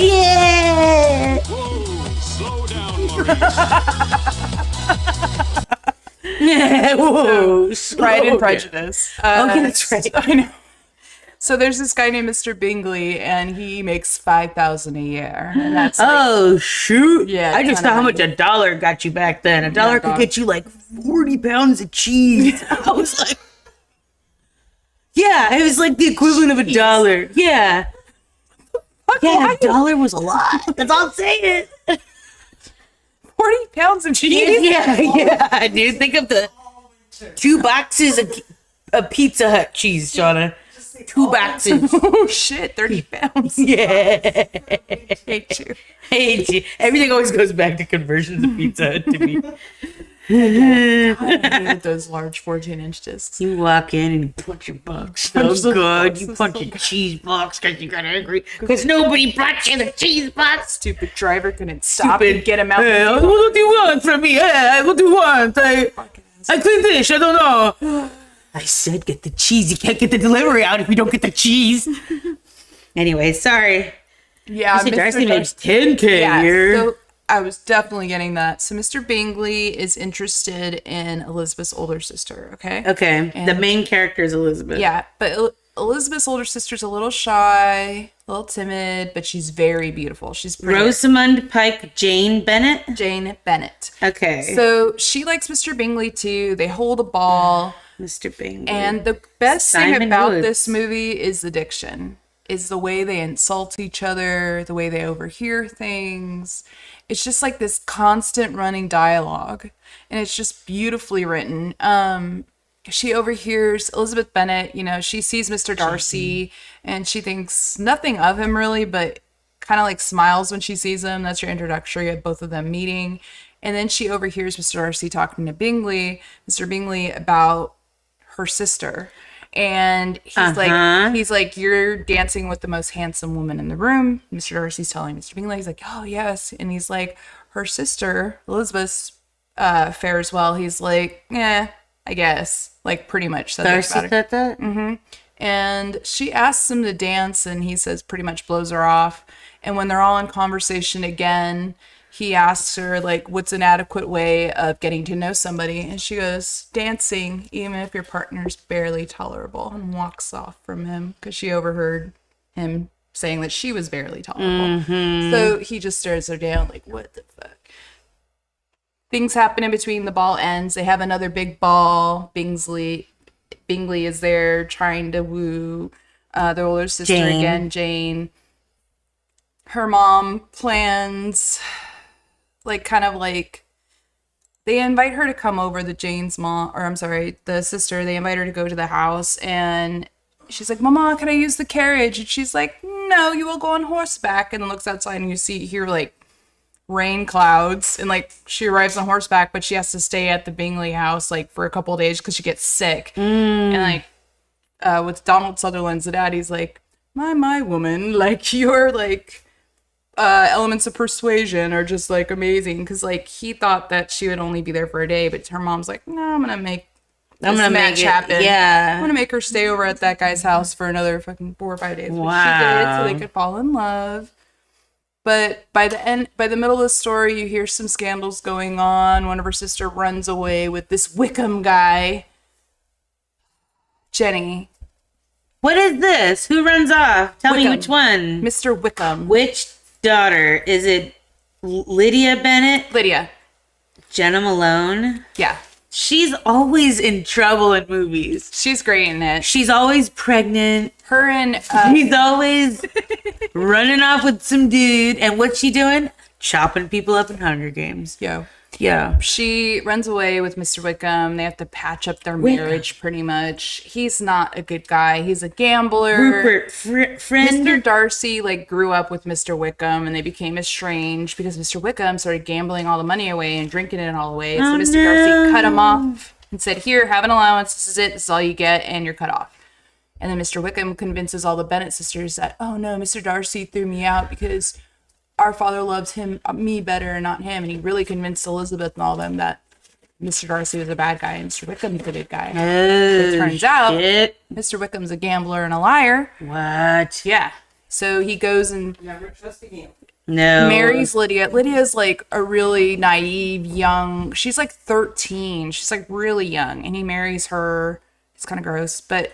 S1: Yeah.
S3: Whoa, slow down, Maurice.
S1: Whoa.
S2: Pride and
S1: Okay.
S2: Prejudice.
S1: Okay, that's right.
S2: I know. So there's this guy named Mr. Bingley, and he makes $5,000 a year, and that's like,
S1: Oh shoot!
S2: Yeah,
S1: I just
S2: kinda
S1: saw how much
S2: money.
S1: a dollar got you back then. A dollar could
S2: dog.
S1: get you like 40 pounds of cheese. I was like, yeah, it was like the equivalent of a dollar. Yeah, yeah, a dollar was a lot. That's all I'm saying.
S2: 40 pounds of cheese.
S1: Yeah, dude. Think of the 2 boxes of Pizza Hut cheese, Shauna. 2 boxes.
S2: Oh shit, 30 pounds.
S1: Yeah.
S2: Hate you.
S1: Hey, gee, everything always goes back to conversions of Pizza Hut to me.
S2: I hated those large 14-inch discs.
S1: You walk in and you punch your box so
S2: Punch the
S1: good.
S2: box
S1: You
S2: is
S1: punch
S2: so
S1: your cheese box because you got angry. Because nobody brought you the cheese box.
S2: Stupid driver couldn't stop and get him out.
S1: Hey, what do you want from me? Hey, what do you want? I clean fish. I don't know. I said get the cheese. You can't get the delivery out if you don't get the cheese. Anyway, sorry.
S2: Yeah,
S1: Mr. Darcy makes
S2: Darcy-
S1: 10K
S2: Yeah,
S1: here.
S2: so I was definitely getting that. So Mr. Bingley is interested in Elizabeth's older sister, okay?
S1: Okay, the
S2: And-
S1: main character is Elizabeth.
S2: Yeah, but Elizabeth's older sister's a little shy, a little timid, but she's very beautiful. She's pretty.
S1: Rosamund Pike Jane Bennett.
S2: Jane Bennett.
S1: Okay.
S2: So she likes Mr. Bingley too. They hold a ball.
S1: Mr. Bingley.
S2: And the best thing
S1: Simon
S2: about
S1: Woods.
S2: this movie is the diction, is the way they insult each other, the way they overhear things. It's just like this constant running dialogue, and it's just beautifully written. She overhears Elizabeth Bennet, she sees Mr. Darcy and she thinks nothing of him really, but kind of like smiles when she sees him. That's your introductory of both of them meeting. And then she overhears Mr. Darcy talking to Mr. Bingley about her sister. And he's like, you're dancing with the most handsome woman in the room. Mr. Darcy's telling Mr. Bingley, he's like, oh yes. And he's like, her sister, Elizabeth, fares well. He's like, yeah, I guess. Like pretty much.
S1: Darcy
S2: About her.
S1: said that?
S2: And she asks him to dance, and he says pretty much blows her off. And when they're all in conversation again, he asks her, like, what's an adequate way of getting to know somebody? And she goes, dancing, even if your partner's barely tolerable, and walks off from him because she overheard him saying that she was barely tolerable. So he just stares her down, like, what the fuck? Things happen in between. The ball ends. They have another big ball. Bingley is there trying to woo their older sister
S1: Jane.
S2: again, Jane. Her mom plans, like, kind of like, they invite her to come over, the sister, they invite her to go to the house, and she's like, Mama, can I use the carriage? And she's like, no, you will go on horseback. And then looks outside and you hear like rain clouds, and like she arrives on horseback, but she has to stay at the Bingley house like for a couple of days because she gets sick. And like with Donald Sutherland's dad, he's like, my woman, like you're like elements of persuasion are just like amazing because like he thought that she would only be there for a day, but her mom's like, no, I'm gonna make match happen.
S1: Yeah.
S2: I'm gonna make her stay over at that guy's house for another fucking 4 or 5 days.
S1: Wow.
S2: But she did it so they could fall in love. But by the middle of the story, you hear some scandals going on. One of her sister runs away with this Wickham guy. Jenny.
S1: What is this? Who runs off? Tell me
S2: Wickham.
S1: which one.
S2: Mr. Wickham.
S1: Which daughter? Is it Lydia Bennett?
S2: Lydia.
S1: Jenna Malone?
S2: Yeah.
S1: She's always in trouble in movies.
S2: She's great in it.
S1: She's always pregnant.
S2: Her and
S1: She's always running off with some dude. And what's she doing? Chopping people up in Hunger Games.
S2: yo.
S1: Yeah.
S2: She runs away with Mr. Wickham. They have to patch up their marriage pretty much. He's not a good guy. He's a gambler.
S1: Rupert, friend.
S2: Mr. Darcy like grew up with Mr. Wickham and they became estranged because Mr. Wickham started gambling all the money away and drinking it all away. So Mr. Darcy cut him off and said, here, have an allowance. This is it. This is all you get. And you're cut off. And then Mr. Wickham convinces all the Bennett sisters that, oh no, Mr. Darcy threw me out because our father loves me better and not him. And he really convinced Elizabeth and all them that Mr. Darcy was a bad guy and Mr. Wickham's a good guy. It turns out Mr. Wickham's a gambler and a liar.
S1: What?
S2: Yeah. So he goes and
S5: Never trust a gambler.
S1: No.
S2: marries Lydia. Lydia's like a really naive, young, she's like 13. She's like really young. And he marries her. It's kind of gross, but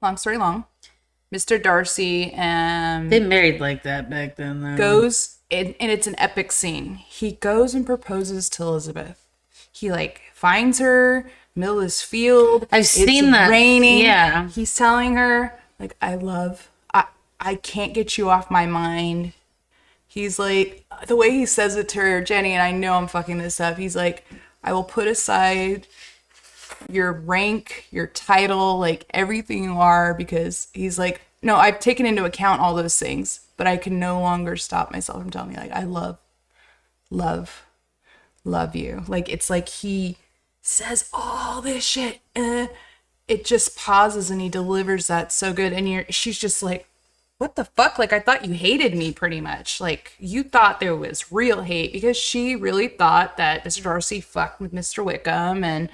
S2: long story long. Mr. Darcy
S1: They married like that back then, though.
S2: goes, and it's an epic scene. He goes and proposes to Elizabeth. He like finds her middle of this field.
S1: I've seen that.
S2: Raining.
S1: Yeah.
S2: He's telling her like, I can't get you off my mind. He's like, the way he says it to her, Jenny, and I know I'm fucking this up. He's like, I will put aside your rank, your title, like everything you are, because he's like, no, I've taken into account all those things, but I can no longer stop myself from telling you, like, I love you. Like, it's like he says all this shit, it just pauses and he delivers that so good, and she's just like, what the fuck? Like, I thought you hated me pretty much. Like, you thought there was real hate, because she really thought that Mr. Darcy fucked with Mr. Wickham and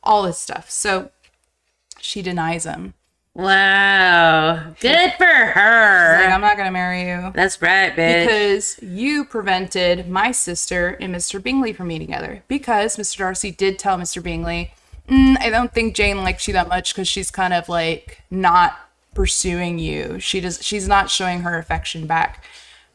S2: all this stuff. So she denies him.
S1: Wow. Good for
S2: She's
S1: her.
S2: like, I'm not gonna marry you
S1: That's right, bitch.
S2: because you prevented my sister and Mr. Bingley from meeting together. Because Mr. Darcy did tell Mr. Bingley, I don't think Jane likes you that much because she's kind of like not pursuing you. She's not showing her affection back.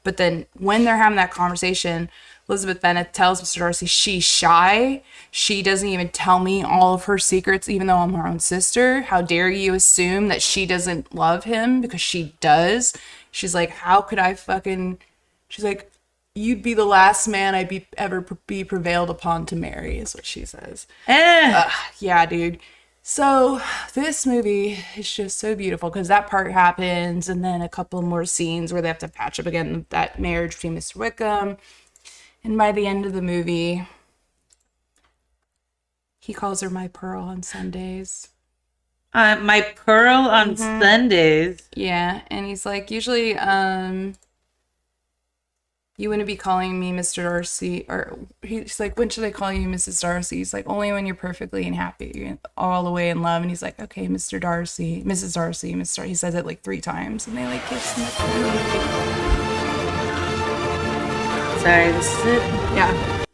S2: But then when they're having that conversation, Elizabeth Bennet tells Mr. Darcy she's shy. She doesn't even tell me all of her secrets, even though I'm her own sister. How dare you assume that she doesn't love him, because she does. She's like, how could I she's like, you'd be the last man I'd ever be prevailed upon to marry, is what she says. Yeah, dude. So this movie is just so beautiful because that part happens, and then a couple more scenes where they have to patch up again that marriage between Mr. Wickham. And by the end of the movie, he calls her my pearl on Sundays.
S1: My pearl on Sundays.
S2: Yeah, and he's like, usually, you wouldn't be calling me Mr. Darcy, or he's like, when should I call you Mrs. Darcy? He's like, only when you're perfectly and happy, you're all the way in love. And he's like, okay, Mr. Darcy, Mrs. Darcy, Mr. He says it like 3 times, and they like kiss.
S1: Sorry, this is it.
S2: Yeah.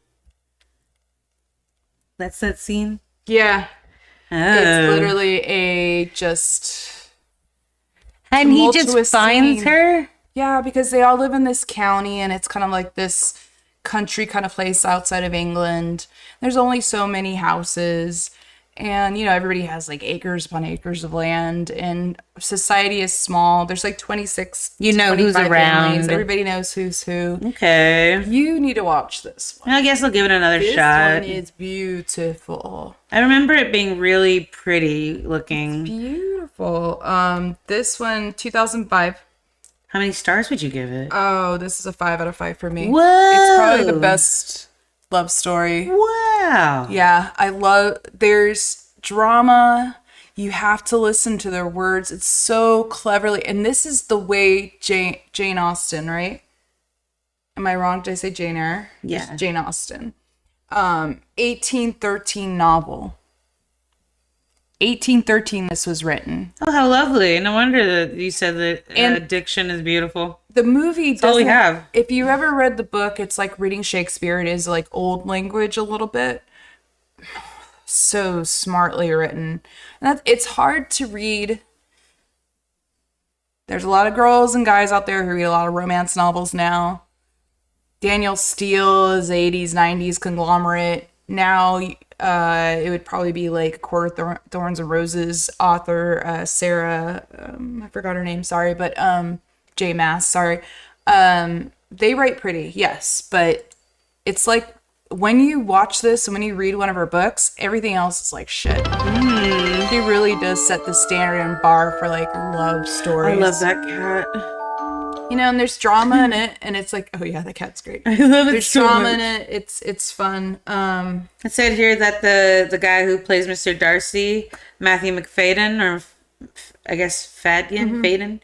S1: That's that scene.
S2: Yeah.
S1: Oh.
S2: It's literally a just...
S1: And he
S2: tumultuous
S1: just finds
S2: scene.
S1: her?
S2: Yeah, because they all live in this county, and it's kind of like this country kind of place outside of England. There's only so many houses, and, you know, everybody has like acres upon acres of land, and society is small. There's like 26,
S1: You know who's
S2: 25
S1: around.
S2: families. Everybody knows who's who.
S1: Okay.
S2: You need to watch this one.
S1: I guess I'll give it another
S2: This
S1: shot.
S2: one is beautiful.
S1: I remember it being really pretty looking.
S2: Beautiful. This one, 2005.
S1: How many stars would you give it?
S2: Oh, this is a 5 out of 5 for me.
S1: Whoa.
S2: It's probably the best love story.
S1: Wow.
S2: Yeah, there's drama. You have to listen to their words. It's so cleverly, and this is the way Jane Austen, right? Am I wrong? Did I say Jane Eyre?
S1: Yeah.
S2: It's Jane Austen. 1813 novel. 1813 this was written.
S1: Oh, how lovely. No wonder that you said that
S2: And-
S1: diction is beautiful.
S2: The movie
S1: all we
S2: doesn't
S1: have.
S2: If you ever read the book, it's like reading Shakespeare. It is like old language a little bit. So smartly written. And it's hard to read. There's a lot of girls and guys out there who read a lot of romance novels now. Daniel Steele is 80s, 90s conglomerate. Now it would probably be like Court of Thorns and Roses author Sarah, I forgot her name, sorry, but J. Maas, sorry. They write pretty, yes, but it's like when you watch this and when you read one of her books, everything else is like shit. She really does set the standard and bar for like love stories.
S1: I love that cat.
S2: You know, and there's drama in it, and it's like, oh yeah, the cat's great.
S1: I love it
S2: There's
S1: so
S2: drama
S1: much.
S2: in it. It's fun.
S1: It said here that the guy who plays Mr. Darcy, Matthew McFadden, or I guess Faden,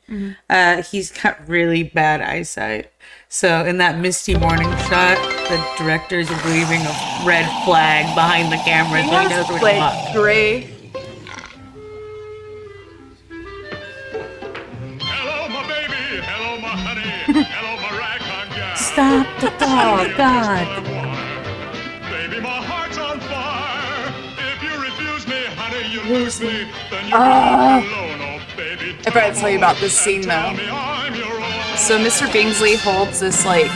S1: he's got really bad eyesight. So in that misty morning shot, the directors are waving a red flag behind the camera so he knows where to
S2: like
S1: look.
S2: gray.
S3: Hello, my baby. Hello, my honey. Hello, my ragtime gal.
S1: Stop the dog, God.
S3: Baby, my heart's on fire. If you refuse me, honey, you lose me. Then you're alone, oh baby.
S2: I forgot to tell you about this scene
S3: Tell
S2: though.
S3: me I'm your own.
S2: So Mr. Bingsley holds this like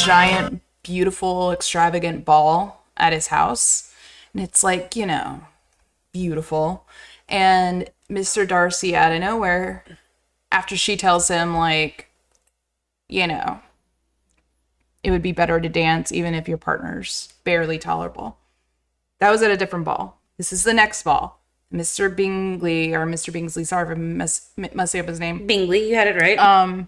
S2: giant, beautiful, extravagant ball at his house. And it's like, you know, beautiful. And Mr. Darcy out of nowhere, after she tells him like, you know, it would be better to dance even if your partner's barely tolerable. That was at a different ball. This is the next ball. Mr. Bingsley, sorry if I'm messing up his name,
S1: Bingley, you had it right.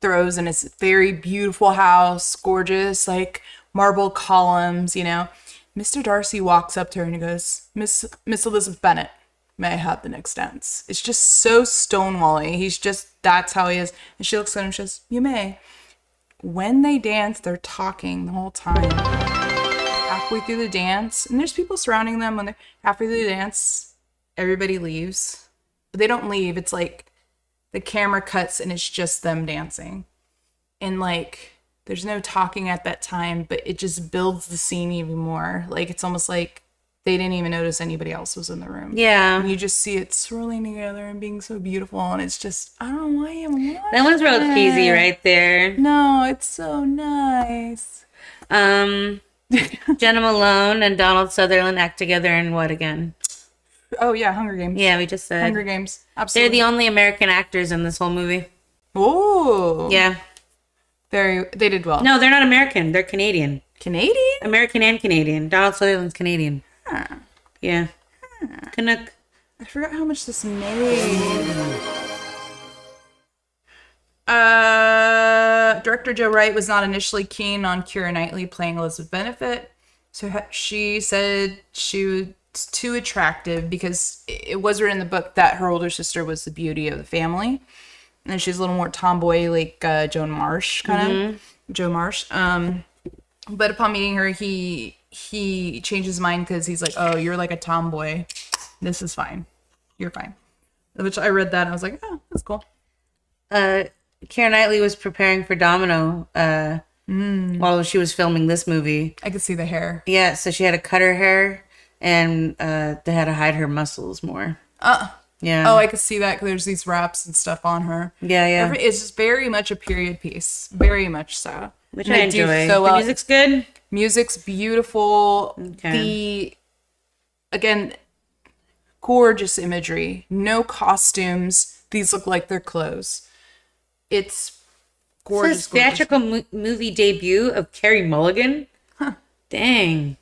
S2: throws in his very beautiful house, gorgeous, like marble columns, you know. Mr. Darcy walks up to her and he goes, Miss Elizabeth Bennet, may I have the next dance? It's just so stonewally. That's how he is. And she looks at him and she says, you may. When they dance, they're talking the whole time. Halfway through the dance, and there's people surrounding them when they're halfway through the dance, everybody leaves. But they don't leave. It's like the camera cuts and it's just them dancing. And like there's no talking at that time, but it just builds the scene even more. Like it's almost like they didn't even notice anybody else was in the room.
S1: Yeah.
S2: And you just see it swirling together and being so beautiful, and it's just, I don't know why I'm watching
S1: That one's real
S2: it.
S1: cheesy right there.
S2: No, it's so nice.
S1: Jenna Malone and Donald Sutherland act together in what again?
S2: Oh yeah, Hunger Games.
S1: Yeah, we just said.
S2: Hunger Games.
S1: They're
S2: Absolutely.
S1: the only American actors in this whole movie.
S2: Oh.
S1: Yeah.
S2: They did well.
S1: No, they're not American. They're Canadian.
S2: Canadian?
S1: American and Canadian. Donald Sutherland's Canadian. Yeah. Canuck.
S2: I forgot how much this made. Director Joe Wright was not initially keen on Keira Knightley playing Elizabeth Bennet, so she said she was too attractive because it was written in the book that her older sister was the beauty of the family, and she's a little more tomboy, like Joan Marsh kind of. Joe Marsh. But upon meeting her, he changed his mind because he's like, "Oh, you're like a tomboy. This is fine. You're fine." Which I read that and I was like, "Oh, that's cool."
S1: Keira Knightley was preparing for Domino while she was filming this movie.
S2: I could see the hair.
S1: Yeah, so she had to cut her hair and they had to hide her muscles more. Yeah.
S2: Oh, I could see that because there's these wraps and stuff on her.
S1: Yeah.
S2: It's just very much a period piece. Very much so.
S1: Which
S2: And
S1: I
S2: they do
S1: enjoy.
S2: so
S1: The
S2: well.
S1: music's good.
S2: Music's beautiful.
S1: Okay.
S2: Again, gorgeous imagery. No costumes. These look like their clothes. It's gorgeous.
S1: This theatrical movie debut of Carey Mulligan. Dang.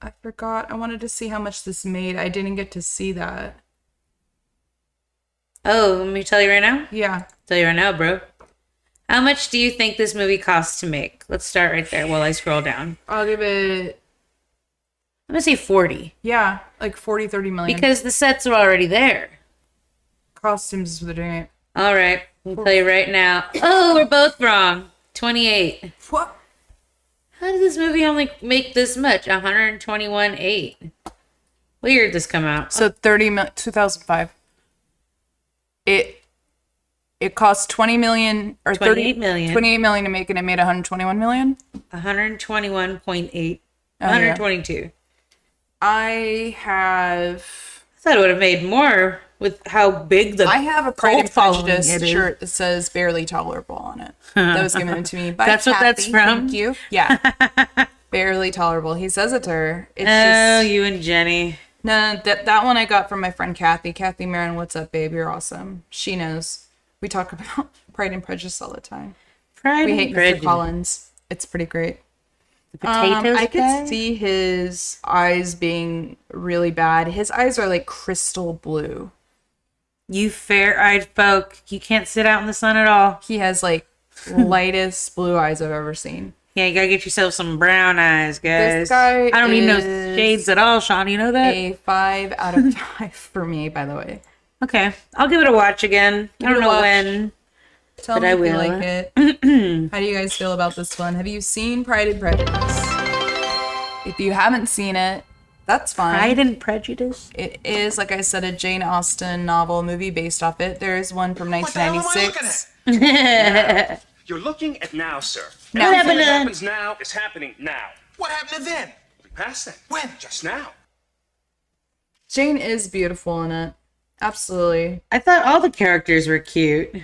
S2: I forgot. I wanted to see how much this made. I didn't get to see that.
S1: Oh, let me tell you right now.
S2: Yeah.
S1: Tell you right now, bro. How much do you think this movie costs to make? Let's start right there while I scroll down.
S2: I'll give it,
S1: I'm gonna say 40
S2: yeah, like 40, 30 million.
S1: because the sets are already there.
S2: Costumes is what they're doing it.
S1: All right, I'll tell you right now. Oh, we're both wrong. 28.
S2: What?
S1: How did this movie only make this much? 121.8. What year did this come out?
S2: So 2005. It cost 20 million or
S1: 28 million.
S2: 28 million to make, and it made 121 million.
S1: 121.8.
S2: Oh,
S1: 122.
S2: I have
S1: I thought it would have made more with how big the
S2: I have a Pride and
S1: following
S2: Prejudice
S1: it is.
S2: shirt that says "barely tolerable" on it. That was given to me by
S1: That's what that's
S2: Kathy.
S1: from?
S2: Thank you. Yeah, barely tolerable. He says it to her. It's
S1: Oh,
S2: just
S1: you and Jenny.
S2: no. That one I got from my friend Kathy. Kathy Marin, what's up, babe? You're awesome. She knows. We talk about Pride and Prejudice all the time.
S1: Pride
S2: We
S1: and
S2: hate
S1: Prejudice.
S2: Mr. Collins. It's pretty great.
S1: The potatoes
S2: I
S1: guy?
S2: could see his eyes being really bad. His eyes are like crystal blue.
S1: You fair-eyed folk. You can't sit out in the sun at all.
S2: He has like lightest blue eyes I've ever seen.
S1: Yeah, you gotta get yourself some brown eyes, guys.
S2: This guy
S1: I don't need no
S2: is
S1: shades at all, Sean. You know that?
S2: A 5 out of 5 for me, by the way.
S1: Okay, I'll give it a watch again. I
S2: it
S1: don't
S2: a
S1: know
S2: watch.
S1: when.
S2: Tell
S1: But
S2: me
S1: I
S2: if you
S1: will.
S2: like it. How do you guys feel about this one? Have you seen Pride and Prejudice? If you haven't seen it, that's fine.
S1: Pride and Prejudice?
S2: It is, like I said, a Jane Austen novel movie based off it. There is one from
S3: What the hell am I looking
S2: 1996.
S3: at?
S6: You're looking at now, sir.
S2: Now.
S1: What
S6: Everything
S1: happened
S6: that
S1: to-
S6: happens now is happening now.
S3: What happened to then?
S6: We passed that.
S3: When?
S6: Just now.
S2: Jane is beautiful in it. Absolutely.
S1: I thought all the characters were cute.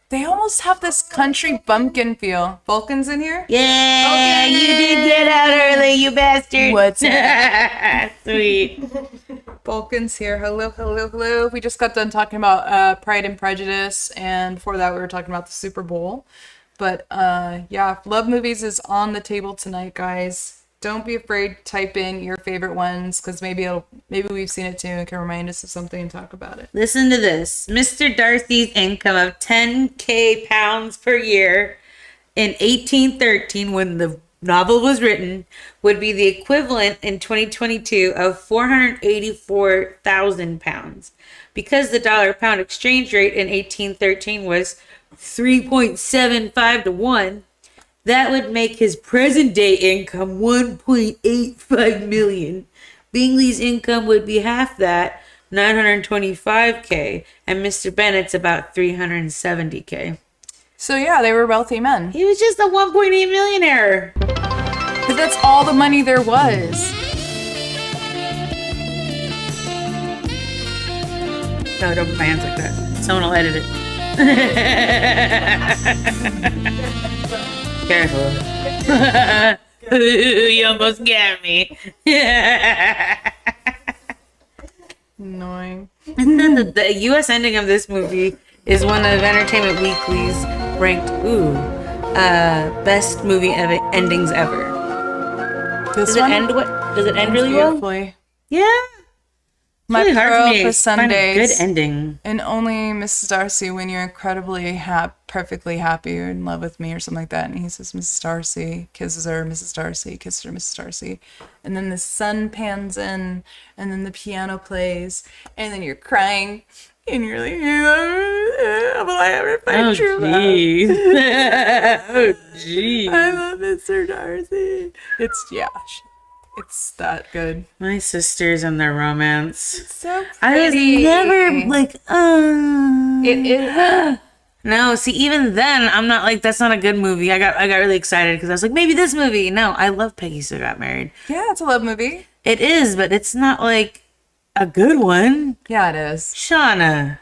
S2: They almost have this country bumpkin feel. Vulcan's in here?
S1: Yeah, you did get out early, you bastard.
S2: What's
S1: Sweet.
S2: Vulcan's here. Hello, hello, hello. We just got done talking about Pride and Prejudice, and before that we were talking about the Super Bowl. But yeah, Love Movies is on the table tonight, guys. Don't be afraid to type in your favorite ones, because maybe we've seen it too and can remind us of something and talk about it.
S1: Listen to this. Mr. Darcy's income of 10K pounds per year in 1813, when the novel was written, would be the equivalent in 2022 of 484,000 pounds. Because the dollar pound exchange rate in 1813 was 3.75 to 1, that would make his present day income 1.85 million. Bingley's income would be half that, 925K, and Mr. Bennett's about 370K.
S2: So yeah, they were wealthy men.
S1: He was just a 1.8 millionaire.
S2: But that's all the money there was.
S1: No, don't put my hands like that. Someone will edit it. Careful. You almost got me.
S2: Annoying.
S1: The U.S. ending of this movie is one of Entertainment Weekly's ranked best movie endings ever.
S2: This
S1: Does it
S2: one
S1: end what? Does it end really well?
S2: beautifully.
S1: Yeah.
S2: My
S1: Really hard
S2: Pearl
S1: me
S2: for
S1: to find a
S2: Sundays.
S1: good ending.
S2: And only Mrs. Darcy, when you're incredibly perfectly happy or in love with me or something like that. And he says, Mrs. Darcy, kisses her, Mrs. Darcy, kisses her, Mrs. Darcy. And then the sun pans in, and then the piano plays, and then you're crying, and you're like, will I ever find
S1: Oh
S2: true love?
S1: jeez. Oh jeez.
S2: I love Mr. Darcy. It's that good.
S1: My sisters and their romance.
S2: So
S1: I was
S2: pretty.
S1: never like,
S2: It is.
S1: No, see, even then, I'm not like, that's not a good movie. I got really excited because I was like, maybe this movie. No, I love Peggy Sue Got Married.
S2: Yeah, it's a love movie.
S1: It is, but it's not like a good one.
S2: Yeah, it is.
S1: Shauna.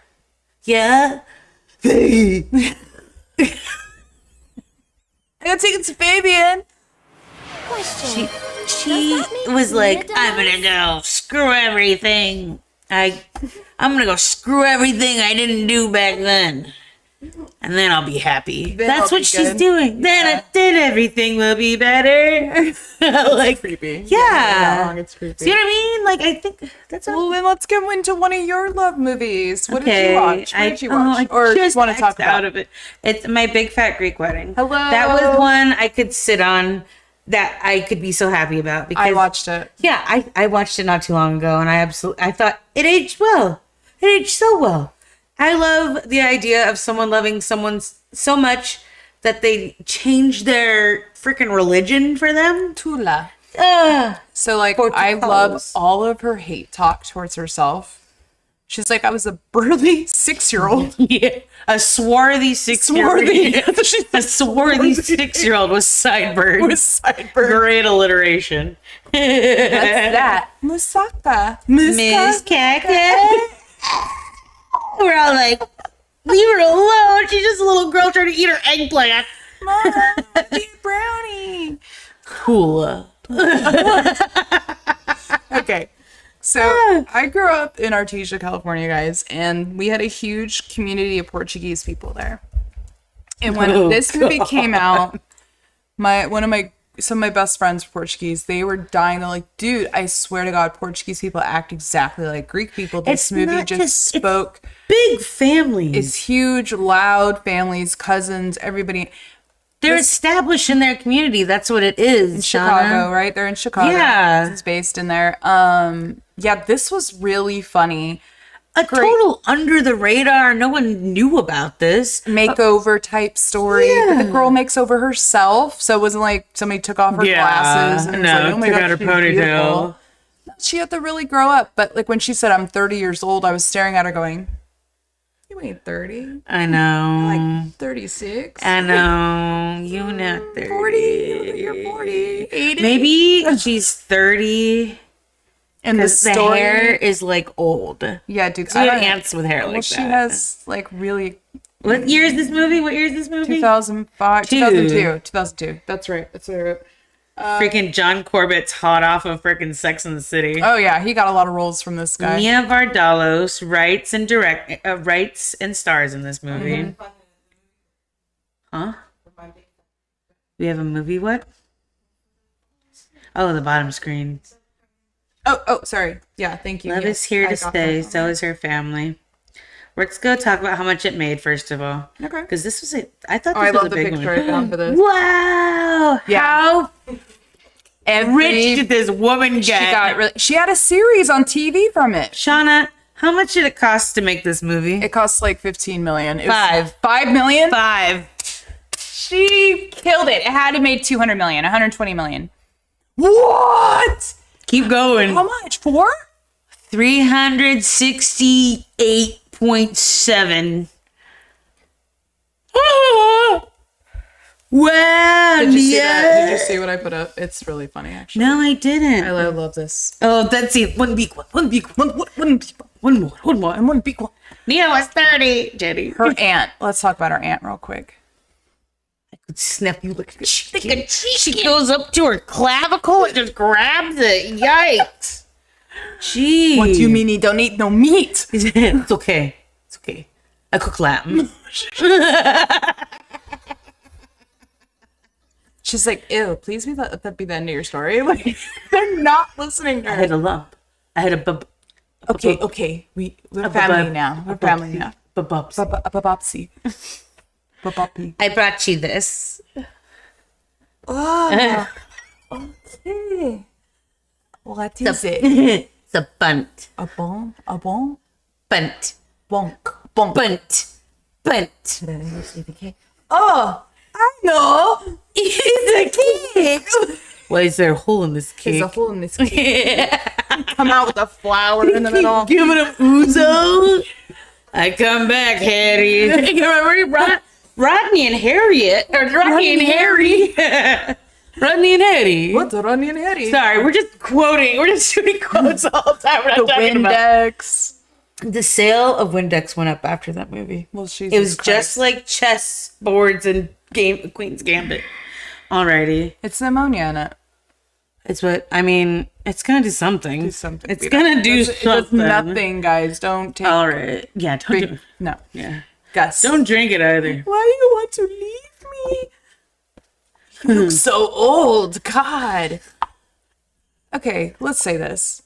S1: Yeah? Peggy.
S2: I gotta take it to Fabian.
S4: Question.
S1: She was like, I'm gonna go screw everything. I'm gonna go screw everything I didn't do back then. And then I'll be happy.
S2: Then
S1: That's
S2: I'll
S1: what
S2: be
S1: she's
S2: good.
S1: doing. Then everything will be better. Like,
S2: Creepy.
S1: yeah.
S2: It's creepy.
S1: See what I mean? Like, I think that's
S2: Well, then let's go into one of your love movies. What did
S1: okay.
S2: you watch? What did you watch?
S1: I
S2: Or
S1: just
S2: want to talk
S1: X'd
S2: about
S1: out of it. It's My Big Fat Greek Wedding.
S2: Hello.
S1: That was one I could sit on that I could be so happy about because
S2: I watched it.
S1: Yeah, I watched it not too long ago, and I thought it aged well. It aged so well. I love the idea of someone loving someone so much that they changed their freaking religion for them.
S2: Tula.
S1: Ugh.
S2: So like
S1: Portals.
S2: I love all of her hate talk towards herself. She's like, I was a burly 6-year-old.
S1: Yeah, a swarthy 6-year-old. A swarthy 6-year-old with sideburns.
S2: With sideburns.
S1: Great alliteration.
S2: What's that? Musaka.
S1: Miss Cactus. We're all like, leave her alone. She's just a little girl trying to eat her eggplant.
S2: Mom, eat brownie.
S1: Cool.
S2: Okay. So I grew up in Artesia, California, guys, and we had a huge community of Portuguese people there. And when this movie came out, some of my best friends were Portuguese. They were dying. They're like, dude, I swear to God, Portuguese people act exactly like Greek people. This movie just spoke.
S1: Big families.
S2: It's huge, loud families, cousins, everybody.
S1: They're established in their community. That's what it is.
S2: In Chicago, right? They're in Chicago.
S1: Yeah.
S2: It's based in there. Yeah, this was really funny.
S1: Total under the radar. No one knew about this.
S2: Makeover type story.
S1: Yeah.
S2: But the girl makes over herself. So it wasn't like somebody took off her glasses and was like, oh my
S1: took
S2: God,
S1: out her
S2: she's
S1: ponytail.
S2: beautiful. She had to really grow up. But like when she said, I'm 30 years old, I was staring at her going, you ain't 30.
S1: I know.
S2: Like 36.
S1: I know. You're not 30.
S2: 40. You're 40. 80.
S1: Maybe she's 30.
S2: And the
S1: The
S2: story.
S1: hair is like old.
S2: Yeah, dude.
S1: So you have ants with hair like that.
S2: She has like really
S1: What year is this movie? What year is this movie?
S2: 2005,
S1: Two.
S2: 2002. That's right. That's what I wrote.
S1: Freaking John Corbett's hot off of freaking Sex and the City.
S2: Oh yeah, he got a lot of roles from this guy.
S1: Mia Vardalos writes and stars in this movie. Huh? We have a movie. What? Oh, the bottom screen.
S2: Oh, sorry. Yeah, thank you.
S1: Love
S2: Yes,
S1: is here
S2: I
S1: to
S2: got
S1: stay.
S2: that.
S1: So is her family. Let's go talk about how much it made first of all.
S2: Okay.
S1: Because this was I thought
S2: Oh,
S1: this
S2: I
S1: was
S2: love
S1: a
S2: the
S1: big
S2: picture
S1: one.
S2: I found for this.
S1: Wow!
S2: Yeah.
S1: How
S2: Every,
S1: rich did this woman get?
S2: she had a series on TV from it.
S1: Shauna, how much did it cost to make this movie?
S2: It cost like 15 million. It was
S1: Five.
S2: 5 million?
S1: 5.
S2: She killed it. It had to make 200 million, 120 million. What?
S1: Keep going.
S2: How much? 4?
S1: 368.7. Wow,
S2: Did you see
S1: Nia.
S2: that? Did you see what I put up? It's really funny, actually.
S1: No, I didn't.
S2: I love this.
S1: Oh, that's it. One big one. One big one. One more.
S2: And one big one.
S1: Nia was 30, Jenny.
S2: Her aunt. Let's talk about her aunt real quick.
S1: Could snap you like a chicken. She goes up to her clavicle and just grabs it. Yikes. Gee.
S2: What do you mean you don't eat no meat?
S1: It's okay. It's okay. I cook lamb.
S2: She's like, ew, please let that be the end of your story. Like, they're not listening to
S1: I
S2: her.
S1: had a lump. I had a
S2: Okay. We're family now. We're family now.
S1: Bubs.
S2: Babopsy. Babopy.
S1: I brought you this.
S2: Oh, okay. What is it?
S1: It's a bunt.
S2: A bon? A bon?
S1: Bunt.
S2: Bonk. Bonk.
S1: Bunt.
S2: Oh, I know.
S1: It's a cake. Why is there a hole in this cake?
S2: There's a hole in this cake. Come out with a flower in the middle.
S1: Giving him Uzo. I come back, Harry. Remember Rodney and Harriet, or Rodney and Harry. Rodney and Harry.
S2: What's Ronnie and Harry?
S1: Sorry, we're just quoting. We're just shooting quotes all the time. We're not
S2: The
S1: talking about.
S2: Windex.
S1: The sale of Windex went up after that movie.
S2: Well,
S1: It was just like chess boards and Queen's Gambit. Alrighty.
S2: It's pneumonia in it.
S1: It's what, I mean, it's gonna do something.
S2: Do something.
S1: It's gonna do
S2: It does
S1: something.
S2: nothing, guys. Don't take.
S1: Alright. Yeah, don't do
S2: No.
S1: Yeah.
S2: Gus.
S1: Don't drink it either.
S2: Why you want to leave me? You look so old. God. Okay, let's say this.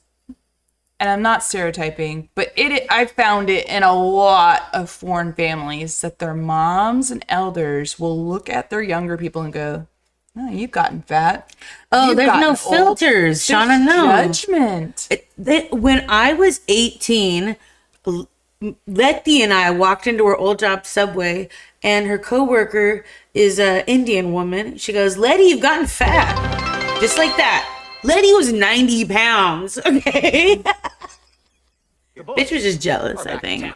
S2: And I'm not stereotyping, but I found it in a lot of foreign families that their moms and elders will look at their younger people and go, "Oh, you've gotten fat."
S1: Oh,
S2: You've
S1: there's no
S2: gotten old."
S1: filters,
S2: There's
S1: Shauna, no.
S2: judgment.
S1: When I was 18, Letty and I walked into her old job Subway, and her coworker is an Indian woman. She goes, Letty, you've gotten fat. Just like that. Letty was 90 pounds, okay? Bitch was just jealous, I think.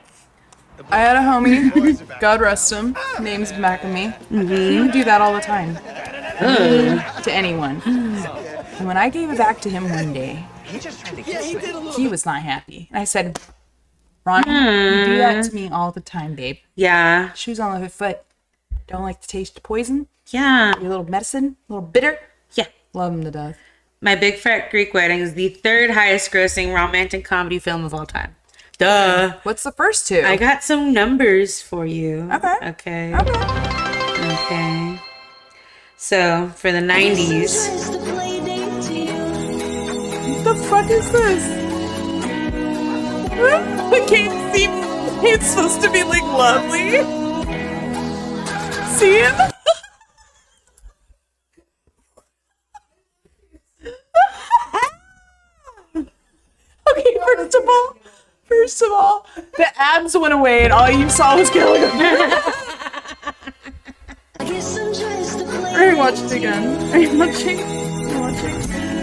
S2: I had a homie, God rest him, name's Macamee. He would do that all the time. To anyone. And when I gave it back to him one day, he was not happy. And I said, Ronnie, you do that to me all the time, babe.
S1: Yeah.
S2: Shoes on the foot. Don't like to taste poison.
S1: Yeah.
S2: Your little medicine, a little bitter.
S1: Yeah.
S2: Love him to death.
S1: My Big Fat Greek Wedding is the third highest grossing romantic comedy film of all time. Duh.
S2: What's the first two?
S1: I got some numbers for you.
S2: Okay.
S1: Okay. So, for the 90s.
S2: What the fuck is this? I can't see. It's supposed to be like lovely. See him? Okay, first of all, the abs went away and all you saw was Gallagher. Are you watching it again? Are you watching?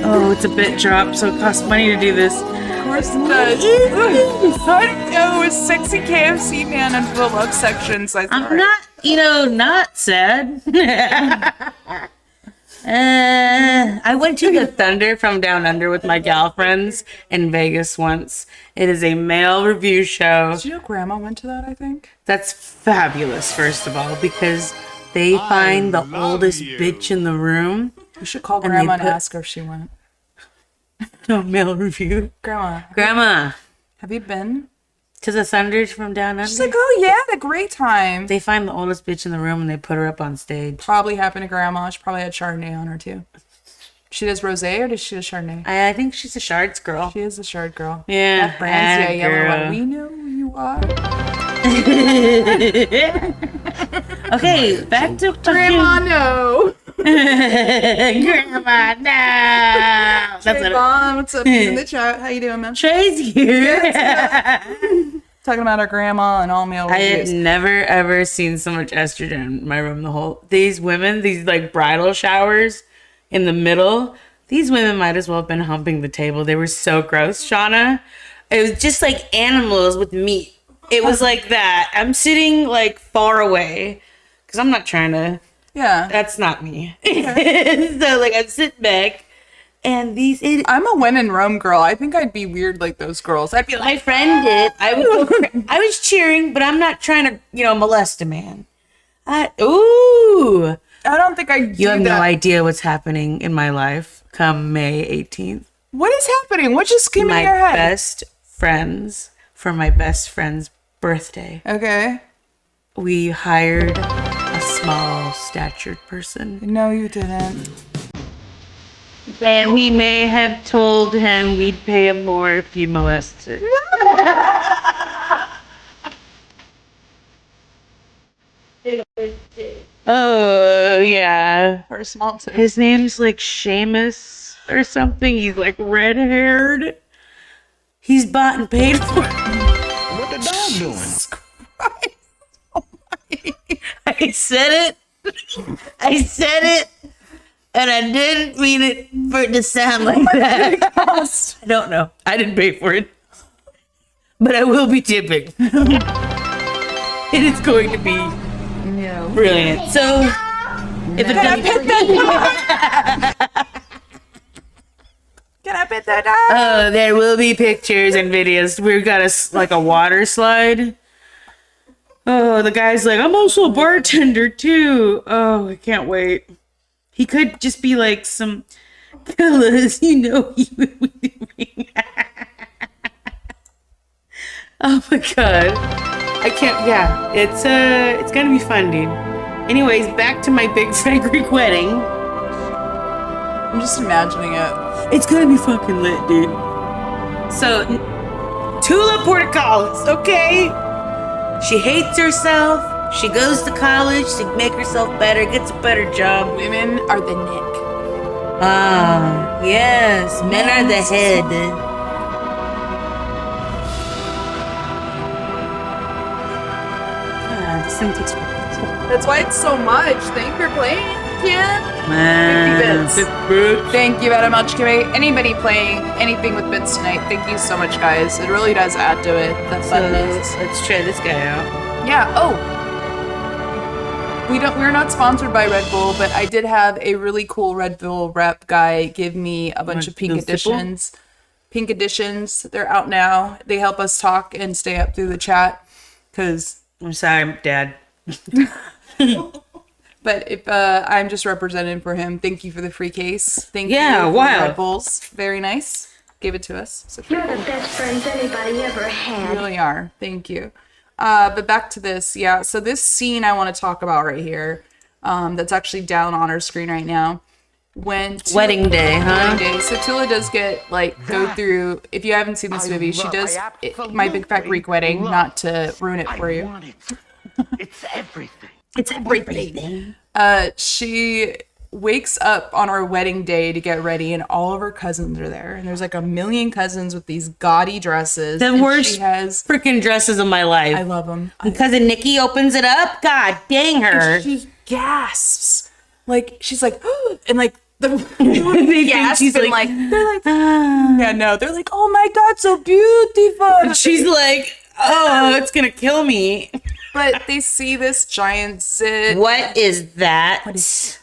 S1: Oh, it's a bit drop, so it costs money to do this.
S2: Of course it does. I didn't know it was sexy KFC man and the love section. So
S1: I'm not sad. I went to the Thunder from Down Under with my gal friends in Vegas once. It is a male review show.
S2: Did you know Grandma went to that, I think?
S1: That's fabulous, first of all, because they find the oldest bitch in the room.
S2: We should call
S1: And
S2: Grandma
S1: they
S2: and
S1: put-
S2: ask her if she went.
S1: No, male review. Grandma,
S2: Have you been?
S1: to the Thunders from Down Under.
S2: She's like, oh yeah, had a great time.
S1: They find the oldest bitch in the room and they put her up on stage.
S2: Probably happened to Grandma. She probably had Chardonnay on her too. She does rosé or does she do Chardonnay?
S1: I think she's a Shards girl.
S2: She is a Chard girl.
S1: Yeah,
S2: That brand's
S1: that
S2: yellow.
S1: girl.
S2: Like, we know who you are.
S1: Okay, back to
S2: Grandma, no.
S1: Grandma, no. That's what
S2: Trayvon, what's up? He's in the chat. How you doing, man?
S1: Trey's here.
S2: Talking about our grandma and all male
S1: I had
S2: reviews.
S1: never ever seen so much estrogen in my room. These women, these like bridal showers in the middle. These women might as well have been humping the table. They were so gross, Shauna. It was just like animals with meat. It was like that. I'm sitting like far away because I'm not trying to.
S2: Yeah.
S1: That's not me. So like I sit back, and these.
S2: I'm a when in Rome girl. I think I'd be weird like those girls. I'd be like,
S1: My friend did. I was cheering, but I'm not trying to, molest a man. Ooh.
S2: I don't think I do
S1: You have
S2: that.
S1: no idea what's happening in my life come May 18th.
S2: What is happening? What just came
S1: My
S2: in your head?
S1: best friends, for my best friend's birthday,
S2: Okay.
S1: we hired a small statured person.
S2: No, you didn't.
S1: And we may have told him we'd pay him more if he molested. Oh, yeah.
S2: For a small tip.
S1: His name's like Seamus or something. He's like red haired. He's bought and paid for.
S6: What the dog doing?
S1: I said it. I said it. And I didn't mean it for it to sound like that. I don't know. I didn't pay for it. But I will be tipping. It is going to be brilliant. So, if it doesn't.
S2: Can I pet that dog?
S1: Oh, there will be pictures and videos. We've got a water slide. Oh, the guy's like, I'm also a bartender too. Oh, I can't wait. He could just be like some fellas, he would be doing. Oh my god. I can't, yeah. It's gonna be fun, dude. Anyways, back to my big fat Greek wedding.
S2: I'm just imagining it.
S1: It's gonna be fucking lit, dude. So, Tula Portocalis, okay? She hates herself. She goes to college to make herself better, gets a better job.
S2: Women are the Nick.
S1: Ah, yes. Men are the head. listening to.
S2: That's why it's so much. Thank you for playing, Kim. 50 bits.
S1: 50 bits.
S2: Thank you very much, Kimmy. Anybody playing anything with bits tonight, thank you so much, guys. It really does add to it. The
S1: So
S2: funness.
S1: let's try this guy out.
S2: Yeah. Oh. We're not sponsored by Red Bull, but I did have a really cool Red Bull rep guy give me a bunch of pink
S1: Those
S2: editions. Pink editions. They're out now. They help us talk and stay up through the chat.
S1: I'm sorry, Dad.
S2: But if I'm just representing for him, thank you for the free case. Thank you.
S1: Yeah,
S2: for
S1: wow.
S2: Red Bulls. Very nice. Give it to us. So
S4: You're the best friends anybody ever
S2: you
S4: had.
S2: really are. Thank you. But back to this. Yeah. So this scene I want to talk about right here. That's actually down on our screen right now. When
S1: Wedding day, huh?
S2: Wedding day. So Tula does get go through. If you haven't seen this movie, she does My Big Fat Greek Wedding. Not to ruin it for you.
S6: It's everything.
S1: It's everything.
S2: She wakes up on her wedding day to get ready, and all of her cousins are there. And there's like a million cousins with these gaudy dresses.
S1: The
S2: and
S1: worst
S2: she has.
S1: freaking dresses of my life.
S2: I love them.
S1: Cousin Nikki opens it up. God dang her.
S2: She gasps. Like she's like, and like the
S1: They think
S2: gasp
S1: she's
S2: and
S1: like,
S2: they're like, yeah, no, they're like, oh my god, so beautiful.
S1: she's like, oh, it's gonna kill me.
S2: But they see this giant zit.
S1: What is that?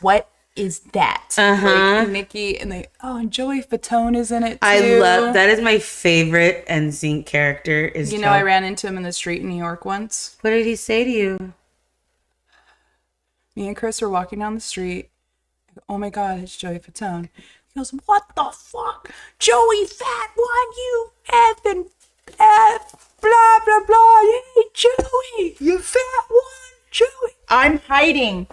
S2: What is that?
S1: Uh-huh.
S2: Like, Nikki and and Joey Fatone is in it too.
S1: I love that. Is my favorite NSYNC character. Is
S2: You know, I ran into him in the street in New York once.
S1: What did he say to you?
S2: Me and Chris were walking down the street. I go, oh my god, it's Joey Fatone. He goes, what the fuck? Joey Fat One, you effing F, blah, blah, blah. Hey, Joey, you fat one, Joey. I'm hiding.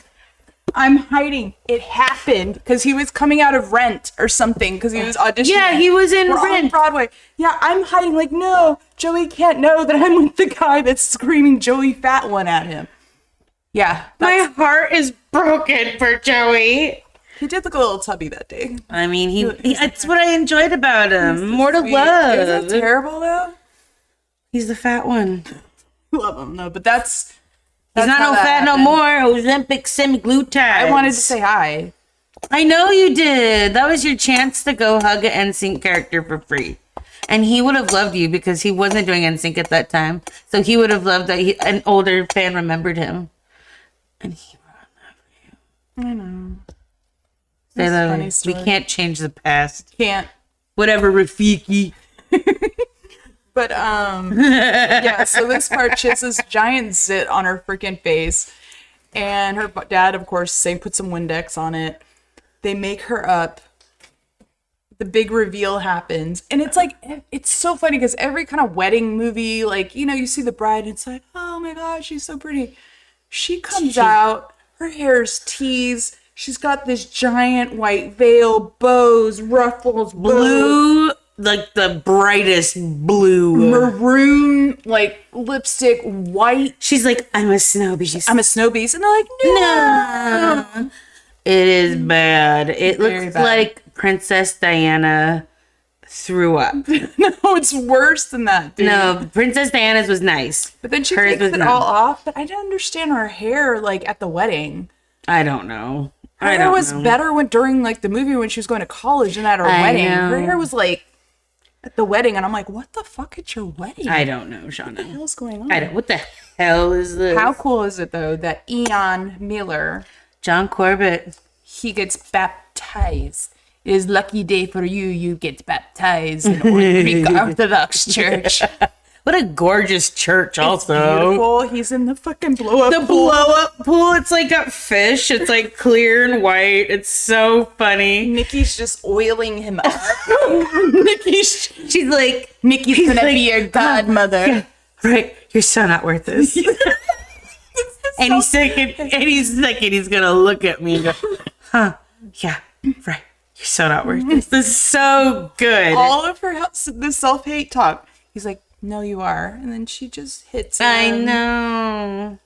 S2: It happened because he was coming out of Rent or something because he was auditioning.
S1: Yeah, he was in
S2: We're on
S1: Rent.
S2: Broadway. Yeah, I'm hiding. Like, no, Joey can't know that I'm with the guy that's screaming Joey Fat One at him. Yeah.
S1: My heart is broken for Joey.
S2: He did look a little tubby that day.
S1: I mean, it's what I enjoyed about him. More to
S2: Sweet.
S1: love.
S2: Isn't that terrible though?
S1: He's the fat one.
S2: Love him, no, but that's
S1: He's not
S2: how
S1: no
S2: that
S1: fat no
S2: happened.
S1: more. Ozempic semaglutide.
S2: I wanted to say hi.
S1: I know you did. That was your chance to go hug an NSYNC character for free. And he would have loved you because he wasn't doing NSYNC at that time. So he would have loved that an older fan remembered him. And he would have loved you.
S2: I know.
S1: Say
S2: That's a
S1: that
S2: funny
S1: we
S2: story.
S1: can't change the past.
S2: Can't.
S1: Whatever, Rafiki.
S2: But yeah, so this part, she has this giant zit on her freaking face. And her dad, of course, put some Windex on it. They make her up. The big reveal happens. And it's like, it's so funny because every kind of wedding movie, like, you know, you see the bride and it's like, oh my God, she's so pretty. She comes out, her hair's teased. She's got this giant white veil, bows, ruffles,
S1: Blue, like the brightest blue.
S2: maroon, like lipstick, white.
S1: She's like, I'm a snow beast.
S2: I'm a snow beast. And they're like, no.
S1: It is bad. It
S2: Very
S1: looks
S2: bad.
S1: like Princess Diana threw up.
S2: No, it's worse than that, dude.
S1: No, Princess Diana's was nice.
S2: But then she
S1: Hers
S2: takes
S1: was
S2: it
S1: not.
S2: all off. But I didn't understand her hair, like, at the wedding.
S1: I don't know.
S2: Her
S1: I
S2: hair
S1: don't
S2: was
S1: know.
S2: better during, like, the movie when she was going to college than at her
S1: I
S2: wedding.
S1: know.
S2: Her hair was, like, at the wedding. And I'm like, what the fuck at your wedding?
S1: I don't know,
S2: What the
S1: Shauna.
S2: hell's going on?
S1: I don't. What the hell is this?
S2: How cool is it, though, that Ian Miller,
S1: John Corbett.
S2: he gets baptized. It is lucky day for you. You get baptized in Greek Orthodox Church.
S1: What a gorgeous church, also.
S2: Beautiful. He's in the fucking blow up.
S1: The blow up pool, it's like got fish. It's like clear and white. It's so funny.
S2: Nikki's just oiling him up.
S1: She's like,
S2: Nikki's gonna
S1: like,
S2: be your godmother.
S1: right, you're so not worth this. And he's thinking, he's gonna look at me and go, huh, yeah, right. You're so not worth this. This is so good.
S2: All of her the self-hate talk. He's like, no, you are. And then she just hits him.
S1: I know.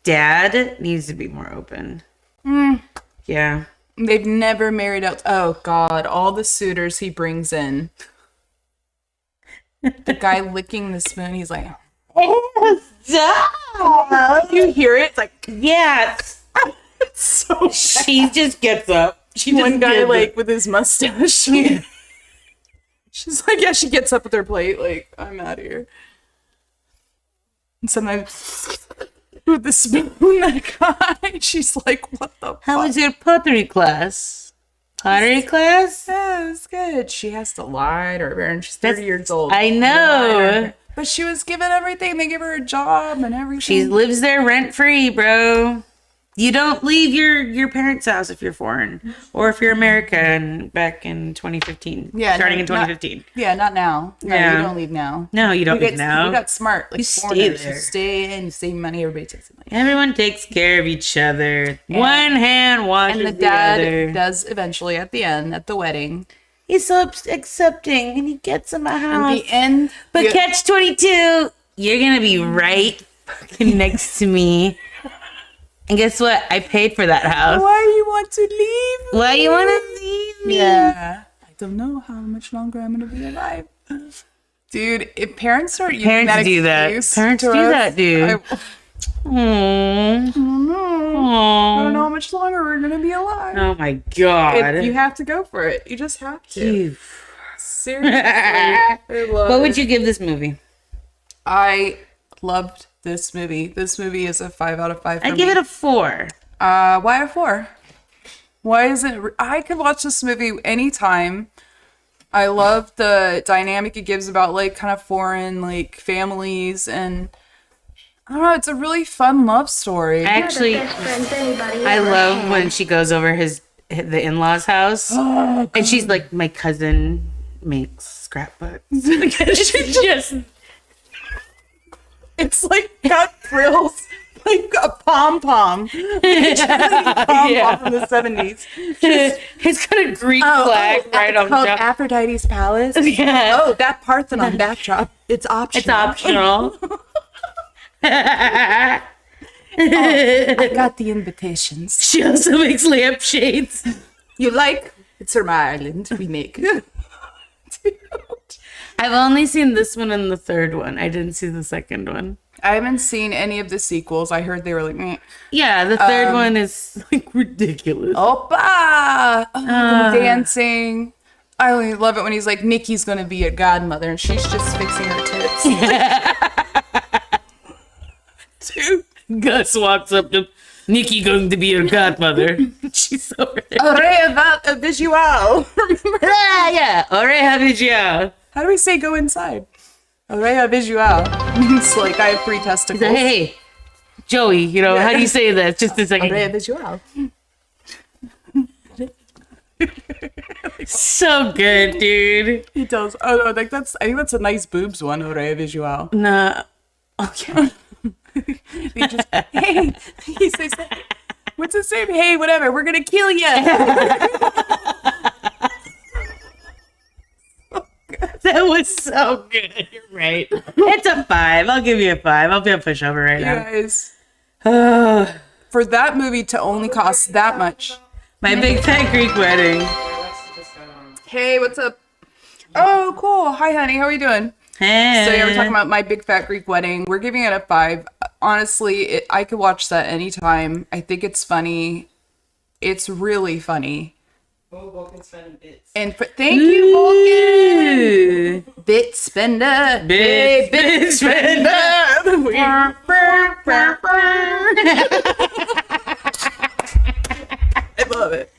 S1: Dad needs to be more open. Yeah.
S2: They've never married out. Oh, God. All the suitors he brings in. The guy licking the spoon, he's like,
S1: Stop.
S2: You hear it? It's like,
S1: Yes.
S2: so
S1: She just gets up. She
S2: one
S1: just
S2: guy
S1: gets
S2: like
S1: up.
S2: with his mustache. She's like, yeah, she gets up with her plate, like, I'm out of here. And sometimes with the spoon, that guy, she's like, what the
S1: How
S2: fuck?
S1: was your pottery class? Pottery class?
S2: Yeah, it was good. She has to lie to her parents. She's 30 years old.
S1: I know.
S2: But she was given everything. They give her a job and everything.
S1: She lives there rent free, bro. You don't leave your parents' house if you're foreign or if you're American back in 2015. Starting in 2015.
S2: Not now. No,
S1: Yeah.
S2: you don't leave now.
S1: No, you don't
S2: We
S1: leave now.
S2: We got smart. Like
S1: You stay
S2: foreigners.
S1: there.
S2: You stay in, you save money, everybody takes money.
S1: Everyone takes care of each other. One hand washes
S2: And the dad
S1: other.
S2: does eventually at the end, at the wedding.
S1: He's so accepting and he gets him a
S2: At
S1: house.
S2: the end.
S1: But
S2: you-
S1: catch 22, you're gonna be right fucking next to me. And guess what? I paid for that house.
S2: Why you want to leave?
S1: Why you wanna leave me?
S2: Yeah. I don't know how much longer I'm gonna be alive. Dude, if parents start using
S1: Parents
S2: that
S1: do that.
S2: excuse
S1: Parents
S2: to
S1: do
S2: us,
S1: that, dude.
S2: I
S1: Aww.
S2: don't know how much longer we're gonna be alive.
S1: Oh my god.
S2: You have to go for it. You just have to.
S1: You-
S2: Seriously. I love
S1: What
S2: it.
S1: would you give this movie?
S2: I loved this movie. This movie is a 5 out of 5 for
S1: I
S2: me.
S1: give it a 4.
S2: Why a 4? Why is it? I could watch this movie anytime. I love the dynamic it gives about like kind of foreign like families, and I don't know. It's a really fun love story.
S1: Actually,
S4: Best friends anybody
S1: I
S4: ever
S1: love
S4: had.
S1: when she goes over the in-laws' house, and she's like, "My cousin makes scrapbooks." She's just
S2: It's like got frills, like a pom pom. From the 70s.
S1: it's got a Greek flag right on
S2: called
S1: top.
S2: Aphrodite's Palace.
S1: Yeah.
S2: Oh, that Parthenon backdrop. It's optional.
S1: It's optional.
S2: I got the invitations.
S1: She also makes lampshades.
S2: You like? It's from Ireland. We make.
S1: I've only seen this one and the third one. I didn't see the second one.
S2: I haven't seen any of the sequels. I heard they were like, meh.
S1: Yeah, the third one is like ridiculous.
S2: Opa! Oh, dancing. I only love it when he's like, Nikki's gonna be your godmother, and she's just fixing her tits. Dude.
S1: Gus walks up to Nikki going to be your godmother. She's over there.
S2: Aurea visual. Remember?
S1: Yeah. Oreja visual.
S2: How do we say go inside? Aurea visual means like I have 3 testicles.
S1: Hey, Joey, how do you say that? Just a second.
S2: Aurea visual.
S1: So good, dude.
S2: He does. Oh no, like I think that's a nice boobs one. Aurea visual.
S1: Nah. Okay.
S2: He just, hey, he says, what's his name? Hey, whatever, we're gonna kill you.
S1: That was so good. You're right. It's a 5. I'll give you a 5. I'll be a pushover right now.
S2: Guys, for that movie to only cost that much.
S1: My big fat Greek wedding.
S2: Hey, what's up? Oh, cool. Hi, honey. How are you doing?
S1: Hey.
S2: So yeah, we're talking about My Big Fat Greek Wedding. We're giving it a 5. Honestly, I could watch that anytime. I think it's funny. It's really funny.
S5: Oh, Vulcan's spending bits.
S2: And thank you, Vulcan.
S1: Ooh.
S2: Bit spender.
S1: Bit spender.
S2: I love it.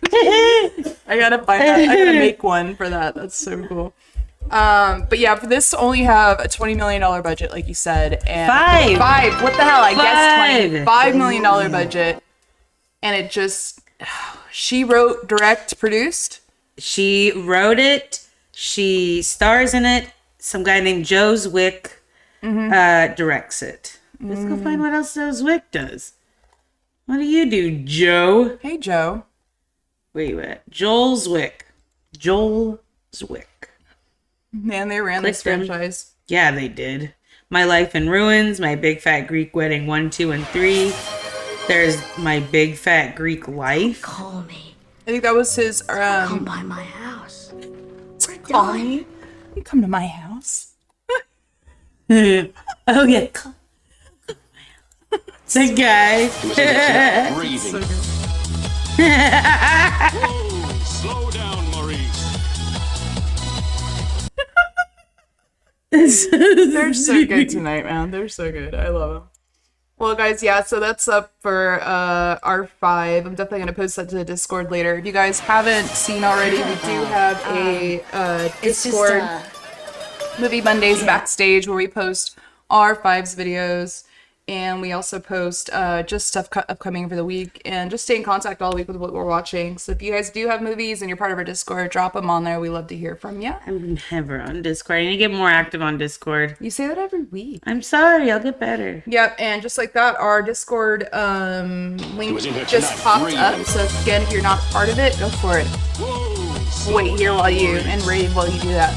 S2: I gotta find that. I gotta make one for that. That's so cool. But yeah, for this to only have a $20 million budget, like you said, and
S1: 5.
S2: What the hell? I guess
S1: 5.
S2: $5 million budget, and it just she wrote, direct, produced.
S1: She wrote it. She stars in it. Some guy named Joe Zwick directs it. Let's go find what else Joe Zwick does. What do you do, Joe?
S2: Hey Joe.
S1: Wait. Joel Zwick. Joel Zwick.
S2: Man, they ran this
S1: Clicked him.
S2: franchise.
S1: Yeah, they did. My Life in Ruins, My Big Fat Greek Wedding 1, 2, and 3. There's My Big Fat Greek Life.
S4: Call me.
S2: I think that was his.
S4: Come by my house. We're
S2: Call
S4: done.
S2: me. You come to my house.
S1: Oh yeah. That guy.
S6: Breathing.
S3: Slow down, Maurice.
S2: They're so good tonight, man. They're so good. I love them. Well, guys, yeah, so that's up for our 5. I'm definitely going to post that to the Discord later. If you guys haven't seen already, we do have a Discord Movie Mondays backstage where we post our 5s videos. And we also post just stuff upcoming for the week and just stay in contact all week with what we're watching. So if you guys do have movies and you're part of our Discord, drop them on there. We love to hear from you.
S1: I'm never on Discord. I need to get more active on Discord.
S2: You say that every week.
S1: I'm sorry. I'll get better.
S2: Yep, and just like that, our Discord link
S6: was in here
S2: just
S6: tonight,
S2: popped
S6: breathing.
S2: up. So again, if you're not part of it, go for it.
S3: Whoa.
S2: Wait here while you and rave while you do that.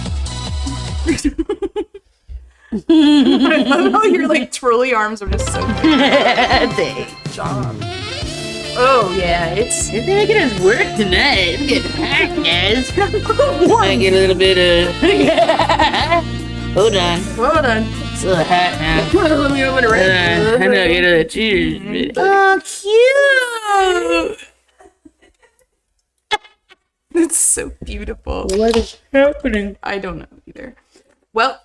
S2: I love how your like twirly arms are just so good.
S1: Thanks.
S2: Job. Oh yeah, it's
S1: They're making us work tonight. I'm getting packed, guys. I get a little bit of. Hold on.
S2: well done.
S1: It's a little hot now.
S2: Let me open it right.
S1: I know, get a cheers. Oh, cute.
S2: It's so beautiful.
S1: What is happening?
S2: I don't know either. Well,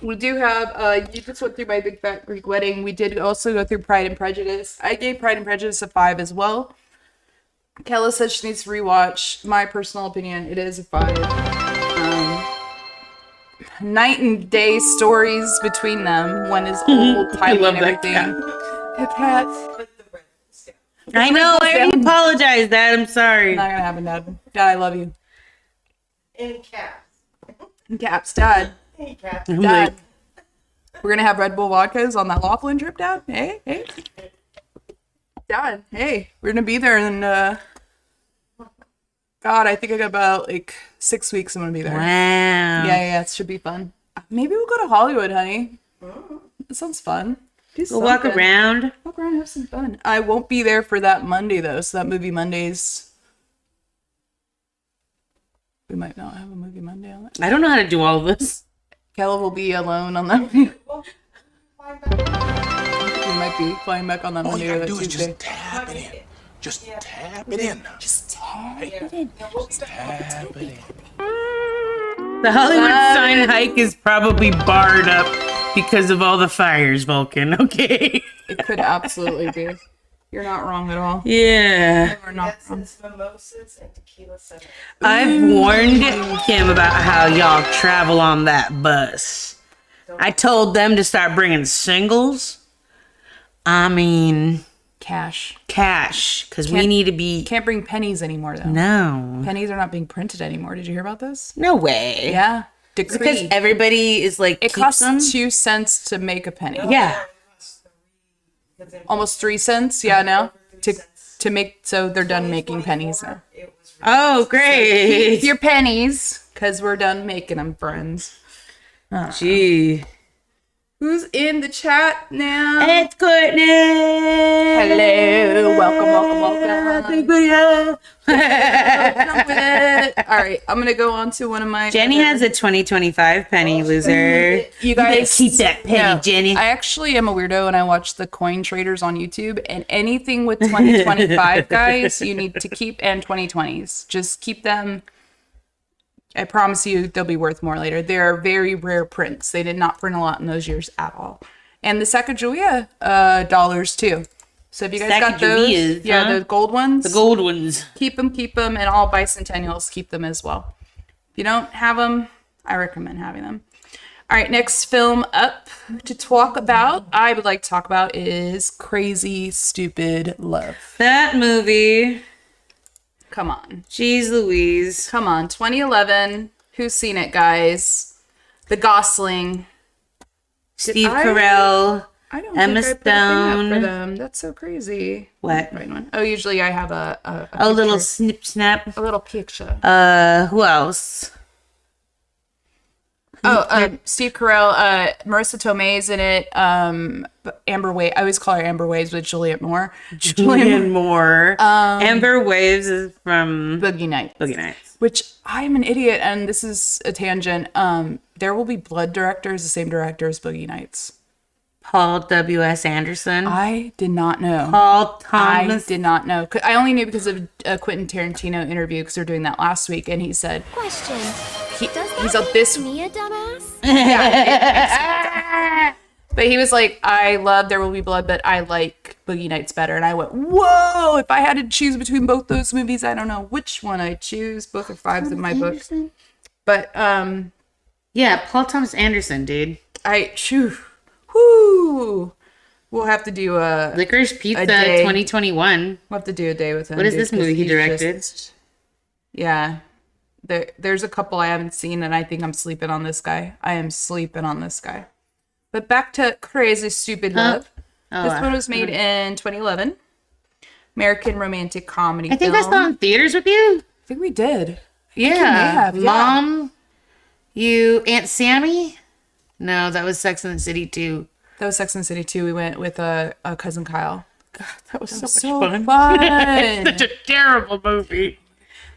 S2: we do have, you just went through My Big Fat Greek Wedding. We did also go through Pride and Prejudice. I gave Pride and Prejudice a 5 as well. Kella says she needs to rewatch. My personal opinion, it is a 5. Night and day stories between them. One is old, time
S1: love
S2: and
S1: that
S2: everything.
S1: cat.
S2: The cat.
S1: I know. I already apologized, Dad. I'm sorry.
S2: Not gonna happen, Dad. Dad, I love you.
S5: In caps.
S2: Caps, Dad.
S5: In caps.
S1: I'm
S2: Dad.
S1: like,
S2: We're gonna have Red Bull vodkas on that Laughlin trip, Dad. Hey. Dad, hey. We're gonna be there in God, I think I got about like 6 weeks I'm gonna be there.
S1: wow.
S2: Yeah, it should be fun. Maybe we'll go to Hollywood, honey. That sounds fun. Do
S1: We'll walk
S2: something.
S1: around.
S2: Walk around and have some fun. I won't be there for that Monday though, so that Movie Mondays. We might not have a Movie Monday on that.
S1: I don't know how to do all of this.
S2: Kella will be alone on that. We might be flying back on that
S6: All
S2: Monday
S6: you
S2: or
S6: gotta
S2: that
S6: do is
S2: Tuesday.
S6: just tap it in. Just tap it in. Just tap it in. Tap it in.
S1: The Hollywood sign hike is probably barred up because of all the fires, Vulcan. Okay.
S2: It could absolutely be. You're not wrong at all.
S1: Yeah.
S2: You're not
S5: That's
S2: wrong.
S5: his mimosas and tequila center.
S1: I've warned Kim about how y'all travel on that bus. I told them to start bringing singles. I mean,
S2: Cash.
S1: cash, because we
S2: Can't-
S1: need to be.
S2: Can't bring pennies anymore though.
S1: No.
S2: Pennies are not being printed anymore. Did you hear about this?
S1: No way.
S2: Yeah.
S1: Because
S2: Decree.
S1: everybody is like,
S2: It
S1: keeps
S2: costs
S1: them.
S2: 2 cents to make a penny.
S1: Yeah.
S2: Almost 3 cents. Yeah, now to make so they're done making pennies now.
S5: It was
S1: Oh, great.
S2: Keep your pennies, cause we're done making them, friends.
S1: Gee.
S2: Who's in the chat now?
S1: It's Courtney.
S2: Hello, welcome.
S1: Big video.
S2: All right, I'm gonna go on to one of my.
S1: Jenny has a 2025 penny, loser.
S2: You guys
S1: keep that penny,
S2: Yeah,
S1: Jenny.
S2: I actually am a weirdo and I watch the coin traders on YouTube, and anything with 2025 guys, you need to keep, and 2020s. Just keep them. I promise you they'll be worth more later. They're very rare prints. They did not print a lot in those years at all. And the Sacagawea dollars too. So if you guys got those,
S1: Sacagaweas,
S2: yeah,
S1: huh?
S2: the gold ones,
S1: The gold ones.
S2: keep them, and all bicentennials, keep them as well. If you don't have them, I recommend having them. All right, next film up to talk about, I would like to talk about is Crazy Stupid Love.
S1: That movie.
S2: Come on.
S1: Jeez Louise.
S2: Come on. 2011. Who's seen it, guys? The Gosling.
S1: Steve
S2: I-
S1: Carell.
S2: I don't
S1: Emma
S2: think I put a thing up
S1: Stone.
S2: for them. That's so crazy.
S1: What?
S2: Right one. Oh, usually I have a
S1: A little
S2: picture.
S1: snip snap.
S2: A little picture.
S1: Who else?
S2: Steve Carell, Marissa Tomei's in it. Amber Waves. I always call her Amber Waves with Juliette Moore.
S1: Julianne Moore. Amber Waves is from
S2: Boogie Nights.
S1: Boogie Nights.
S2: Which I'm an idiot, and this is a tangent. There Will Be Blood director is the same director as Boogie Nights.
S1: Paul W.S. Anderson.
S2: I did not know.
S1: Paul
S2: I
S1: Thomas.
S2: did not know. I only knew because of a Quentin Tarantino interview because they're doing that last week, and he said
S7: Question.
S2: he's
S7: Does
S2: up
S7: that
S2: this.
S7: make me a dumbass?
S2: But he was like, I love There Will Be Blood, but I like Boogie Nights better. And I went, whoa! If I had to choose between both those movies, I don't know which one I'd choose. Both are fives in my book. But
S1: Yeah, Paul Thomas Anderson, dude.
S2: Whoo! We'll have to do a
S1: Licorice Pizza
S2: day.
S1: 2021.
S2: We'll have to do a day with him.
S1: What is
S2: dude,
S1: this movie
S2: 'cause
S1: he
S2: he's
S1: directed?
S2: Yeah. There's a couple I haven't seen, and I think I'm sleeping on this guy. I am sleeping on this guy. But back to Crazy Stupid Love. This one was made in 2011. American romantic comedy
S1: I think
S2: film.
S1: I saw it in theaters with you.
S2: I think we did.
S1: Yeah.
S2: have, yeah.
S1: Mom, you, Aunt Sammy? No, that was Sex and the City too.
S2: That was Sex and the City 2. We went with a cousin Kyle.
S1: That was so much
S2: So
S1: fun.
S2: fun.
S1: Such a terrible movie.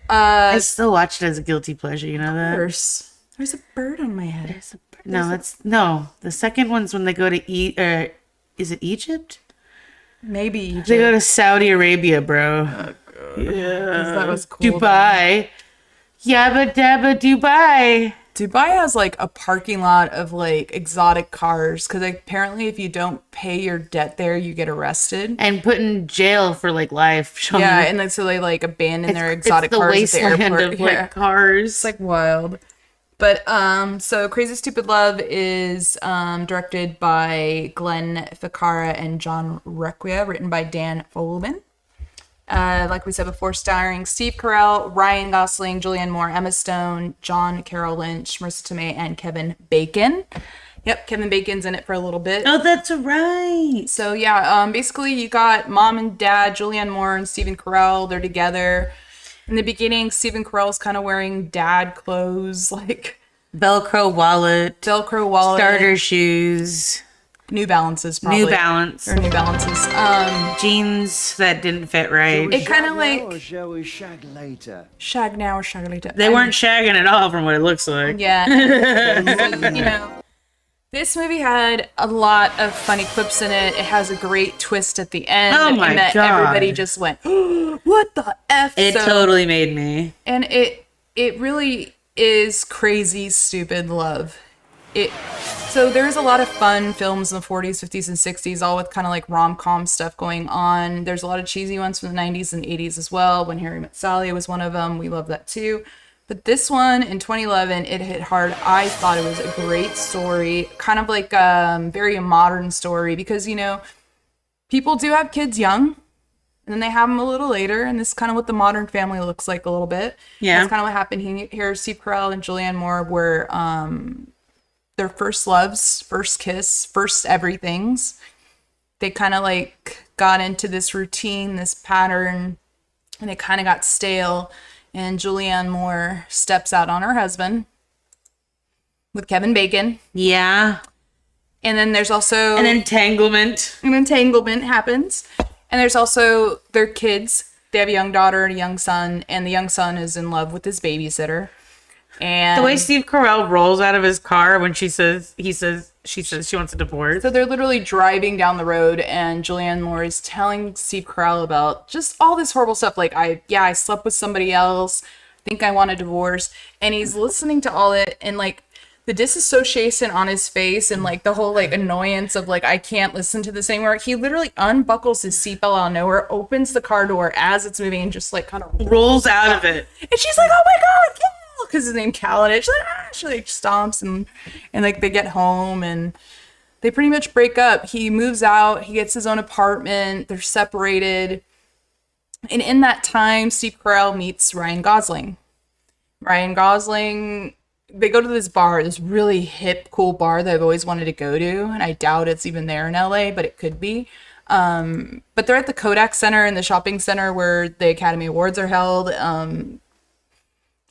S1: I still watch it as a guilty pleasure, you know that?
S2: There's a bird on my head.
S1: No, the second one's when they go to is it Egypt?
S2: Maybe
S1: They go to Saudi Arabia, bro.
S2: that was cool.
S1: Dubai. Yabba dabba Dubai.
S2: Dubai has like a parking lot of like exotic cars because apparently if you don't pay your debt there, you get arrested.
S1: And put in jail for like life. Sean.
S2: Yeah, and then so they like abandon their exotic
S1: it's the
S2: cars at the
S1: wasteland
S2: airport.
S1: of like
S2: Yeah.
S1: cars.
S2: It's like wild. But so Crazy Stupid Love is directed by Glenn Ficarra and John Requia, written by Dan Fogelman. Like we said before, starring Steve Carell, Ryan Gosling, Julianne Moore, Emma Stone, John Carroll Lynch, Marissa Tomei, and Kevin Bacon. Yep, Kevin Bacon's in it for a little bit.
S1: Oh, that's right.
S2: So yeah, basically you got mom and dad, Julianne Moore and Stephen Carell. They're together. In the beginning, Stephen Carell's kind of wearing dad clothes, like
S1: Velcro wallet,
S2: Velcro wallet,
S1: starter shoes,
S2: New Balances, probably.
S1: New Balance,
S2: Or New Balances.
S1: jeans that didn't fit right.
S2: It kind of like
S8: Or shall we shag later?
S2: shag now or shag later.
S1: They weren't shagging at all from what it looks like.
S2: Yeah. So, you know, this movie had a lot of funny clips in it. It has a great twist at the end.
S1: Oh my
S2: and that
S1: God.
S2: everybody just went, what the F?
S1: It totally made me.
S2: And it really is crazy, stupid love. So there's a lot of fun films in the 40s, 50s, and 60s, all with kind of like rom-com stuff going on. There's a lot of cheesy ones from the 90s and 80s as well. When Harry Met Sally was one of them. We love that too. But this one in 2011, it hit hard. I thought it was a great story, kind of like very modern story because, you know, people do have kids young and then they have them a little later. And this is kind of what the modern family looks like a little bit.
S1: Yeah.
S2: That's kind of what happened here. Steve Carell and Julianne Moore were their first loves, first kiss, first everythings. They kind of like got into this routine, this pattern, and it kind of got stale. And Julianne Moore steps out on her husband with Kevin Bacon.
S1: Yeah.
S2: And then there's also
S1: An entanglement.
S2: an entanglement happens. And there's also their kids. They have a young daughter and a young son, and the young son is in love with his babysitter. And
S1: The way Steve Carell rolls out of his car when she says she wants a divorce.
S2: so they're literally driving down the road, and Julianne Moore is telling Steve Carell about just all this horrible stuff. Like, I slept with somebody else. I think I want a divorce. And he's listening to all it, and like the disassociation on his face, and like the whole like annoyance of like I can't listen to this anymore. He literally unbuckles his seatbelt out of nowhere, opens the car door as it's moving, and just like kind of
S1: Rolls out of it.
S2: And she's like, "Oh my God, Cal!" Because his name Cal, and she's like, she like stomps, and like they get home, and they pretty much break up. He moves out. He gets his own apartment. They're separated. And in that time, Steve Carell meets Ryan Gosling. Ryan Gosling, they go to this bar, this really hip, cool bar that I've always wanted to go to, and I doubt it's even there in LA, but it could be. But they're at the Kodak Center in the shopping center where the Academy Awards are held.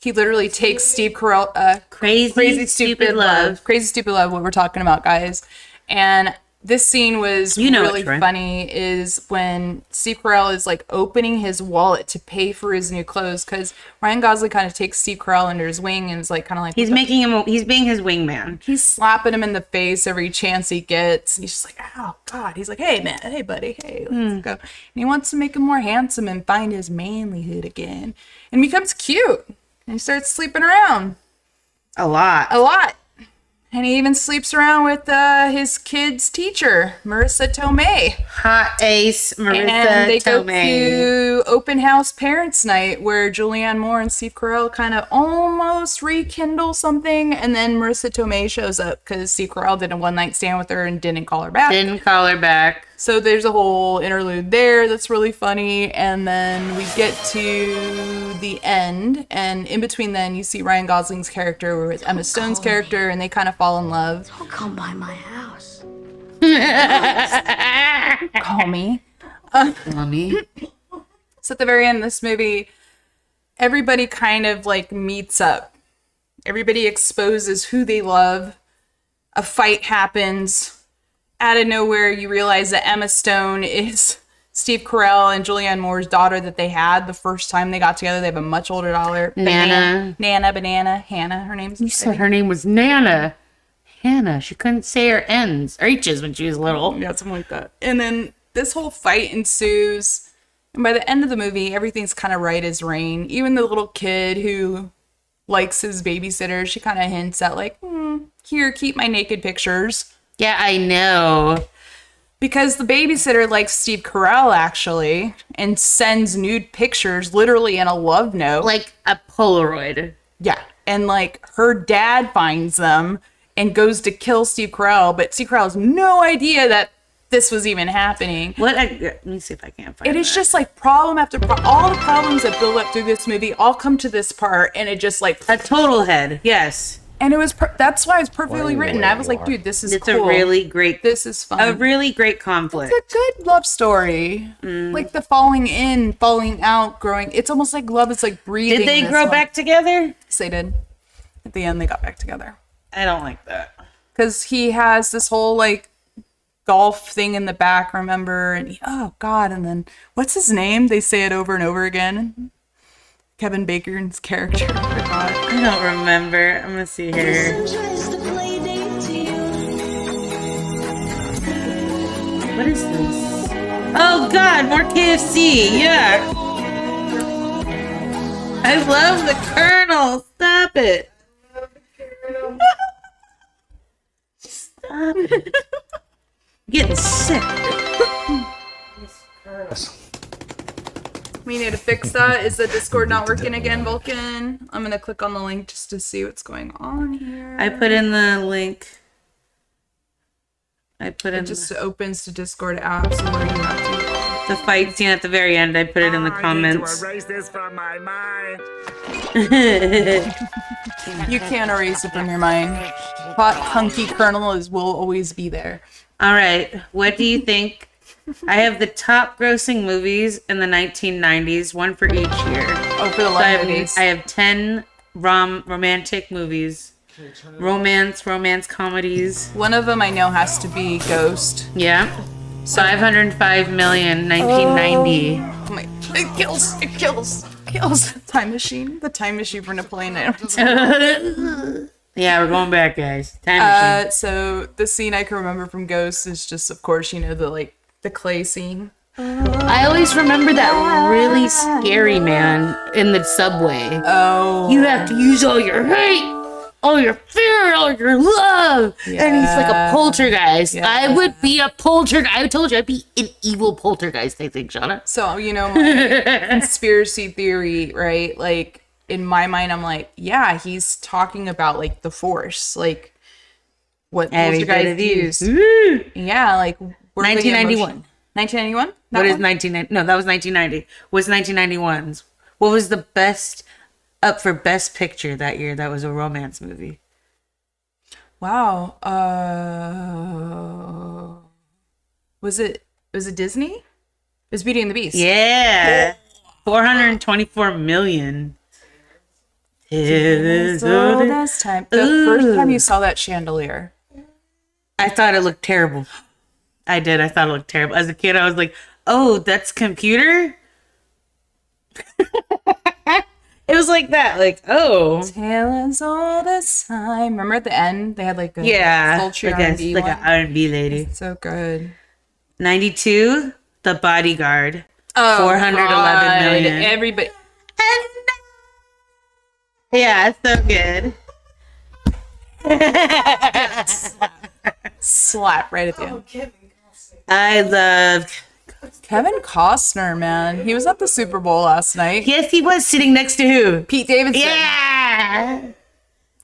S2: He literally takes Steve Carell,
S1: Crazy Stupid Love.
S2: Crazy Stupid Love, what we're talking about, guys. And this scene was
S1: You know
S2: really
S1: it's right.
S2: funny is when Steve Carell is like opening his wallet to pay for his new clothes because Ryan Gosling kind of takes Steve Carell under his wing and is like kind of like
S1: He's making him. He's being his wingman.
S2: he's slapping him in the face every chance he gets. He's just like, oh God. He's like, hey man, hey buddy, hey, let's go. And he wants to make him more handsome and find his manlyhood again. And becomes cute. And he starts sleeping around
S1: A lot.
S2: a lot. And he even sleeps around with his kid's teacher, Marissa Tomei.
S1: Hot ace, Marissa
S2: And they go
S1: Tomei.
S2: to open house parents night where Julianne Moore and Steve Carell kind of almost rekindle something. And then Marissa Tomei shows up because Steve Carell did a one night stand with her and didn't call her back.
S1: Didn't call her back.
S2: So there's a whole interlude there that's really funny. And then we get to the end. And in between then, you see Ryan Gosling's character with Emma Stone's character, and they kind of fall in love.
S4: Don't come by my house.
S2: Call me.
S1: Mommy.
S2: So at the very end of this movie, everybody kind of like meets up. Everybody exposes who they love. A fight happens. Out of nowhere, you realize that Emma Stone is Steve Carell and Julianne Moore's daughter that they had the first time they got together. They have a much older daughter.
S1: Nana.
S2: Hannah, her name's.
S1: You said her name was Nana. Hannah. She couldn't say her N's or H's when she was little.
S2: Yeah, something like that. And then this whole fight ensues. And by the end of the movie, everything's kind of right as rain. Even the little kid who likes his babysitter, she kind of hints at like, here, keep my naked pictures.
S1: Yeah, I know.
S2: Because the babysitter likes Steve Carell, actually, and sends nude pictures literally in a love note.
S1: Like a Polaroid.
S2: Yeah. And, like, her dad finds them and goes to kill Steve Carell, but Steve Carell has no idea that this was even happening.
S1: Let me see if I can find
S2: It is
S1: that.
S2: just, like, problem after problem. All the problems that build up through this movie all come to this part, and it just, like...
S1: A total head. Yes.
S2: And it was that's why it's perfectly written. I was like, dude, this is
S1: It's
S2: cool.
S1: a really great...
S2: This is fun.
S1: A really great conflict.
S2: It's a good love story. Like the falling in, falling out, growing. It's almost like love is like breathing.
S1: Did they
S2: this
S1: grow
S2: one.
S1: back together?
S2: Yes, they did. At the end, they got back together.
S1: I don't like that.
S2: Because he has this whole like golf thing in the back, remember? And oh God, and then what's his name? They say it over and over again. Kevin Bacon's character. I forgot.
S1: I don't remember. I'm gonna see here. What is this? Oh God, more KFC. Yeah. I love the Colonel. Stop it. Stop it. I'm getting sick.
S2: We need to fix that. Is the Discord not working again, Vulcan? I'm gonna click on the link just to see what's going on here.
S1: I put in the link. I put in
S2: It just opens to Discord apps and where you have
S1: the fight scene at the very end. I put it in the comments.
S6: Erase this from my mind.
S2: to. You can't erase it from your mind. Hot hunky Colonel will always be there.
S1: All right. What do you think? I have the top grossing movies in the 1990s, one for each year.
S2: Oh, for the
S1: So
S2: love movies.
S1: I have 10 romantic movies. Romance comedies.
S2: One of them I know has to be Ghost.
S1: Yeah. 505 million, 1990.
S2: Oh my! It kills! It kills! Kills! Time machine. The time machine for Napoleon Dynamite.
S1: Yeah, we're going back, guys. Time machine.
S2: So the scene I can remember from Ghost is just, of course, you know, the clay scene.
S1: I always remember that really scary man in the subway.
S2: Oh.
S1: You have to use all your hate, all your fear, all your love. And he's like a poltergeist.
S2: Yeah.
S1: I would be a poltergeist. I told you I'd be an evil poltergeist, I think, Shauna.
S2: So, you know, my conspiracy theory, right? Like, in my mind, I'm like, yeah, he's talking about, like, the Force. Like, what poltergeist use. Yeah, like...
S1: 1991.
S2: 1991?
S1: What is 1990? No, that was 1990. What's 1991's? What was the best up for best picture that year that was a romance movie?
S2: Wow. Was it Disney? It was Beauty and the Beast.
S1: Yeah. 424 million.
S2: So that's time. The first time you saw that chandelier.
S1: I thought it looked terrible. I did. I thought it looked terrible. As a kid, I was like, oh, that's computer? It was like that. Like, oh.
S2: Tell us all this time. Remember at the end, they had like a
S1: Yeah.
S2: sultry
S1: Like, a,
S2: R&B
S1: like
S2: one?
S1: an R&B lady.
S2: So good.
S1: 92, The Bodyguard.
S2: Oh,
S1: 411 million.
S2: Everybody.
S1: Yeah, it's so good.
S2: Slap right at the end.
S1: I loved.
S2: Kevin Costner, man. He was at the Super Bowl last night.
S1: Yes, he was sitting next to who?
S2: Pete Davidson.
S1: Yeah.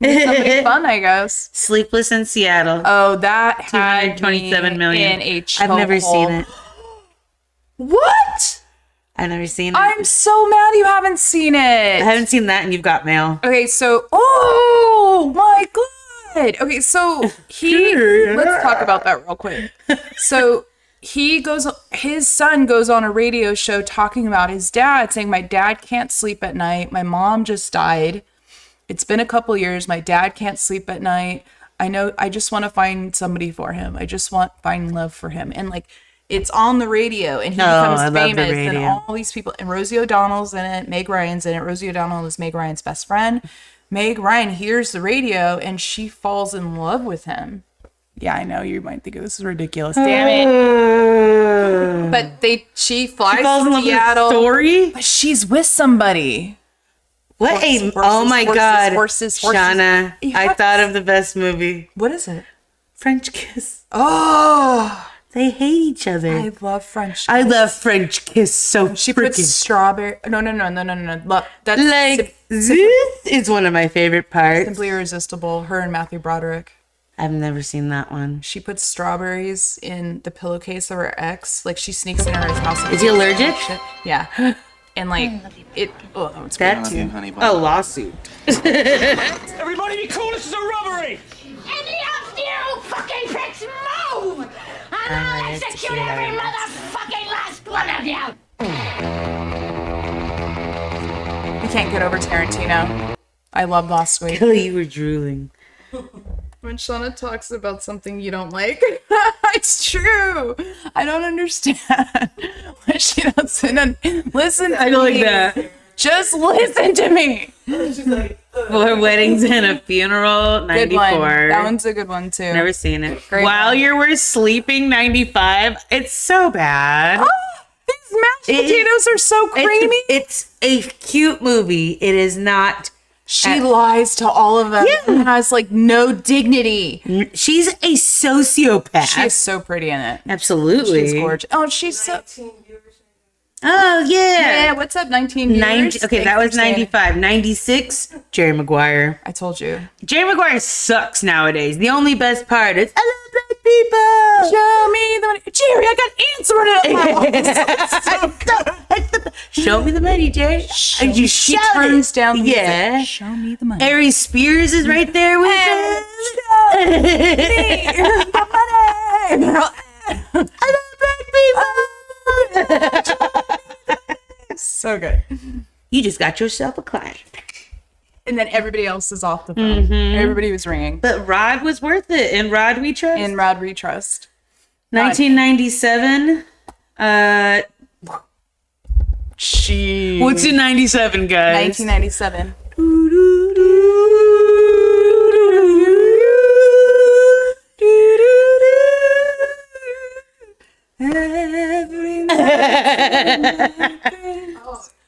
S2: Somebody fun, I guess.
S1: Sleepless in Seattle.
S2: Oh, that had
S1: 227 million.
S2: in a
S1: I've never
S2: chokehold.
S1: seen it.
S2: What?
S1: I've never seen it.
S2: I'm so mad you haven't seen
S1: I
S2: it.
S1: haven't seen that, and you've got mail.
S2: Okay, so oh my god. Okay, so let's talk about that real quick. So his son goes on a radio show talking about his dad, saying, my dad can't sleep at night. My mom just died. It's been a couple years. My dad can't sleep at night. I just want to find somebody for him. I just want find love for him. And like, it's on the radio and he becomes
S1: I love the
S2: famous and
S1: radio.
S2: all these people, and Rosie O'Donnell's in it, Meg Ryan's in it. Rosie O'Donnell is Meg Ryan's best friend. Meg Ryan hears the radio and she falls in love with him. Yeah, I know you might think this is ridiculous. Damn it. But she flies
S1: Falls in
S2: to
S1: love with
S2: Seattle.
S1: the story?
S2: But she's with somebody.
S1: What a...
S2: Horses,
S1: oh my
S2: horses,
S1: God.
S2: horses.
S1: Shauna,
S2: You
S1: I
S2: have
S1: thought
S2: to-
S1: of the best movie.
S2: What is it?
S1: French Kiss.
S2: Oh,
S1: They hate each other.
S2: I love French.
S1: I love French Kiss so
S2: She puts
S1: freaking...
S2: strawberry. No. Look, that's
S1: Like, this is one of my favorite parts.
S2: Simply Irresistible. Her and Matthew Broderick.
S1: I've never seen that one.
S2: She puts strawberries in the pillowcase of her ex. Like she sneaks in her house. And
S1: Is he allergic?
S2: shit. Yeah. And like it. Oh, it's
S1: That
S2: great.
S1: too. Oh, lawsuit.
S6: Everybody be cool, this is a robbery!
S4: Any of you fucking pricks move! And I'll execute every motherfucking last one of you!
S2: We can't get over Tarantino. I loved last week.
S1: Oh, you were drooling.
S2: When Shauna talks about something you don't like, it's true. I don't understand why she doesn't listen to
S1: I go
S2: me.
S1: like that.
S2: Just listen to me.
S1: Four Weddings and a Funeral,
S2: Good
S1: 94.
S2: one. That one's a good one too.
S1: Never seen it.
S2: Great
S1: While
S2: one.
S1: you were sleeping, 95. It's so bad.
S2: These mashed potatoes are so creamy.
S1: It's a cute movie. It is not.
S2: She lies to all of them and has like no dignity.
S1: She's a sociopath.
S2: She is so pretty in it.
S1: Absolutely.
S2: She's gorgeous. Oh, she's so.
S1: Oh, yeah.
S2: Yeah, what's up, 19 years?
S1: 90, okay,
S2: Thanks
S1: that
S2: for
S1: was
S2: saying it.
S1: 95. 96, Jerry Maguire.
S2: I told you.
S1: Jerry Maguire sucks nowadays. The only best part is, I love black people.
S2: Show me the money. Jerry, I got answer in it.
S1: Show me the money, Jerry. And you
S2: She
S1: shout
S2: turns
S1: it.
S2: down the music.
S1: Yeah.
S2: Show me the money.
S1: Aries Spears is right there with
S2: Hey,
S1: it. I love black people.
S2: so good.
S1: You just got yourself a client.
S2: And then everybody else is off the phone. Everybody was ringing.
S1: But Rod was worth it. And Rod we trust.
S2: In Rod We Trust.
S1: 1997.
S2: She.
S1: What's in 97, guys?
S2: 1997.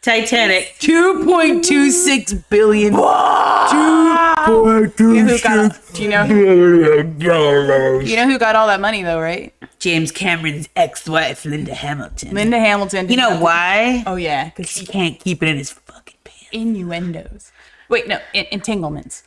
S1: Titanic, 2.26 billion.
S2: Do you know who got all that money though, right?
S1: James Cameron's ex-wife, Linda Hamilton.
S2: Linda Hamilton.
S1: You know why?
S2: Oh yeah, because
S1: He can't keep it in his fucking pants.
S2: innuendos. Wait, no, entanglements.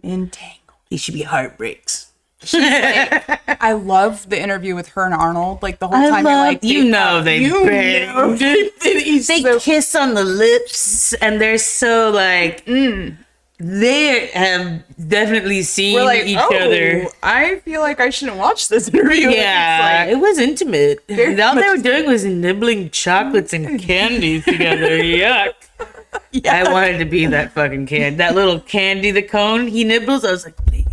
S1: He should be heartbreaks.
S2: I love the interview with her and Arnold. Like the whole
S1: I
S2: time,
S1: love,
S2: you're like,
S1: you know they
S2: know.
S1: banged.
S2: He's
S1: They
S2: so-
S1: kiss on the lips, and they're so like, they have definitely seen
S2: we're like,
S1: each
S2: oh,
S1: other.
S2: I feel like I shouldn't watch this interview.
S1: Yeah,
S2: It's
S1: it was intimate.
S2: Very
S1: All they
S2: much
S1: were doing was nibbling chocolates and candies together. Yuck.
S2: like,
S1: I wanted to be that fucking candy. That little candy, the cone he nibbles. I was like, please.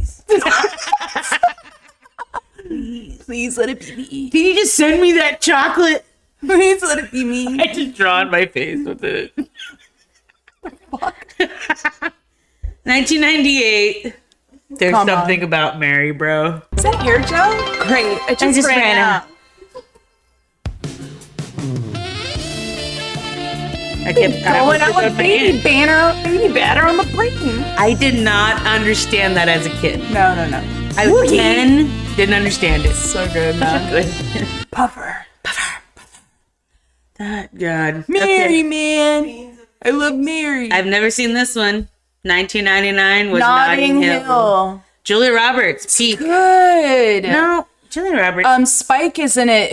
S1: Please
S2: Please let it be me.
S1: Can you just send me that chocolate?
S2: Please let it be me.
S1: I just drawn my face with it. 1998. There's
S2: Come
S1: something about Mary, bro.
S2: Is that hair gel? Great. I just ran out.
S1: I kept
S2: Going out like baby batter on the brain.
S1: I did not understand that as a kid.
S2: No.
S1: I was 10, didn't understand it.
S2: So good, man.
S1: Good.
S2: Puffer.
S1: That God.
S2: Mary,
S1: Okay.
S2: man. I love Mary.
S1: I've never seen this one. 1999 was
S2: Notting
S1: Notting Hill.
S2: Hill.
S1: Julia Roberts, peak.
S2: Good.
S1: No, Julia Roberts.
S2: Spike is in it.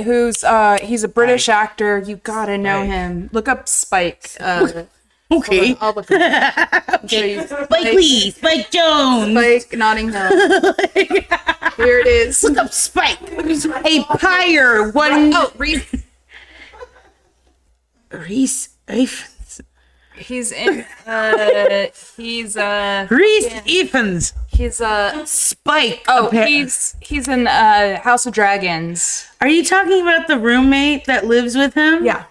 S2: He's a British actor. You gotta know him. Look up Spike.
S1: Okay.
S2: I'll look him up. Show you.
S1: Spike Lee, Spike Jones.
S2: Spike Notting Hill. Here it is.
S1: Look up Spike. A pyre. One.
S2: Oh, Reese.
S1: Reese Ifans.
S2: He's in.
S1: Reese Ifans.
S2: He's
S1: Spike.
S2: Oh,
S1: appa-
S2: he's in House of Dragons.
S1: Are you talking about the roommate that lives with him?
S2: Yeah.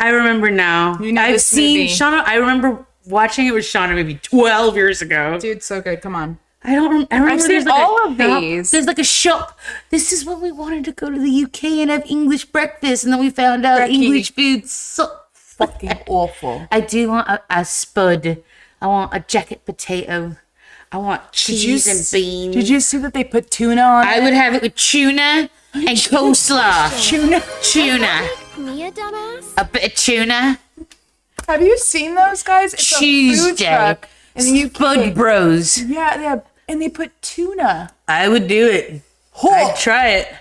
S1: I remember now.
S2: You know
S1: I've
S2: this
S1: seen
S2: movie.
S1: Shauna. I remember watching it with Shauna maybe 12 years ago.
S2: Dude, so good. Come on.
S1: I don't remember. I remember
S2: I've
S1: there's
S2: seen
S1: like
S2: all
S1: a
S2: of
S1: shop-
S2: these.
S1: There's like a shop. This is when we wanted to go to the UK and have English breakfast, and then we found out
S2: Becky.
S1: English food's so
S2: Fucking awful.
S1: I do want a spud. I want a jacket potato. I want cheese and beans.
S2: Did you see that they put tuna on
S1: I
S2: it?
S1: would have it with tuna and coleslaw. Tuna.
S7: Me a dumbass?
S1: A bit of tuna.
S2: Have you seen those guys? It's a food
S1: Tuesday.
S2: truck. And you
S1: Spud Bros.
S2: yeah, and they put tuna.
S1: I would do it. I'd try it.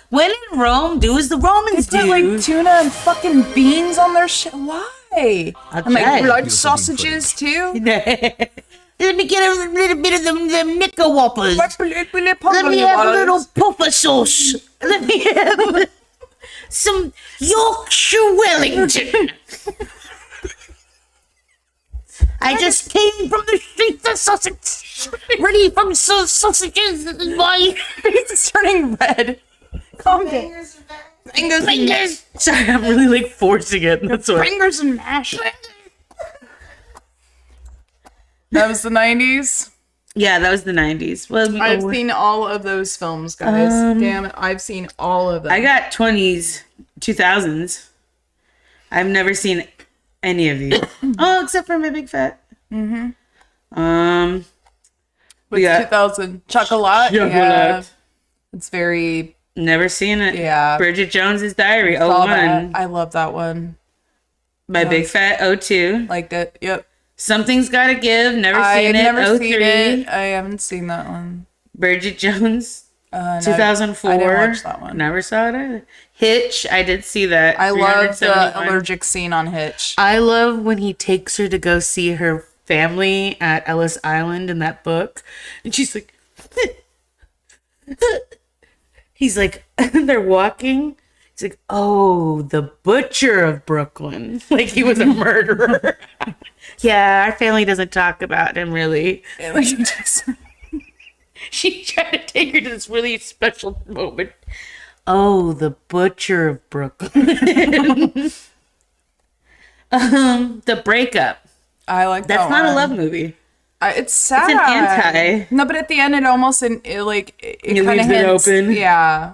S1: When in Rome, do as the Romans
S2: They put
S1: do.
S2: like tuna and fucking beans on their shit. Why?
S1: I'll
S2: And like
S1: try it.
S2: blood sausages too.
S1: Let me get a little bit of the knicker whoppers. Let me have a
S2: Let
S1: little puffer sauce. Let me have some Yorkshire Wellington. I just came from the streets of Sussex, ready from sausages. My
S2: face is turning red. Calm down.
S1: fingers. Sorry, I'm really like forcing it. That's why.
S2: Fingers and mash. That was the 90s.
S1: Yeah, that was the 90s. Well,
S2: I've seen all of those films, guys. Damn it, I've seen all of them.
S1: I got 20s, 2000s. I've never seen any of these. Oh, except for My Big Fat.
S2: What's
S1: we got
S2: 2000 Chocolat? Yeah,
S1: Chocolat.
S2: it's very.
S1: Never seen it.
S2: Yeah.
S1: Bridget Jones's Diary.
S2: Saw
S1: 01.
S2: that. I love that one.
S1: My Big Fat 02.
S2: Liked it. Yep.
S1: Something's Gotta Give. Never
S2: I've
S1: seen it.
S2: never
S1: 03.
S2: seen it. I haven't seen that one.
S1: Bridget Jones.
S2: No,
S1: 2004.
S2: I didn't watch that one.
S1: Never saw it either. Hitch. I did see that.
S2: I love the
S1: 371.
S2: allergic scene on Hitch.
S1: I love when he takes her to go see her family at Ellis Island in that book. And she's like, he's like, they're walking. He's like, oh, the butcher of Brooklyn. Like he was a murderer. Yeah, our family doesn't talk about him really. She tried to take her to this really special moment. Oh, the butcher of Brooklyn. The Breakup.
S2: I like that
S1: That's not a
S2: one.
S1: love movie.
S2: It's sad.
S1: It's an anti.
S2: No, but at the end, it almost it
S1: It
S2: kind of
S1: leaves it
S2: hints.
S1: open.
S2: Yeah,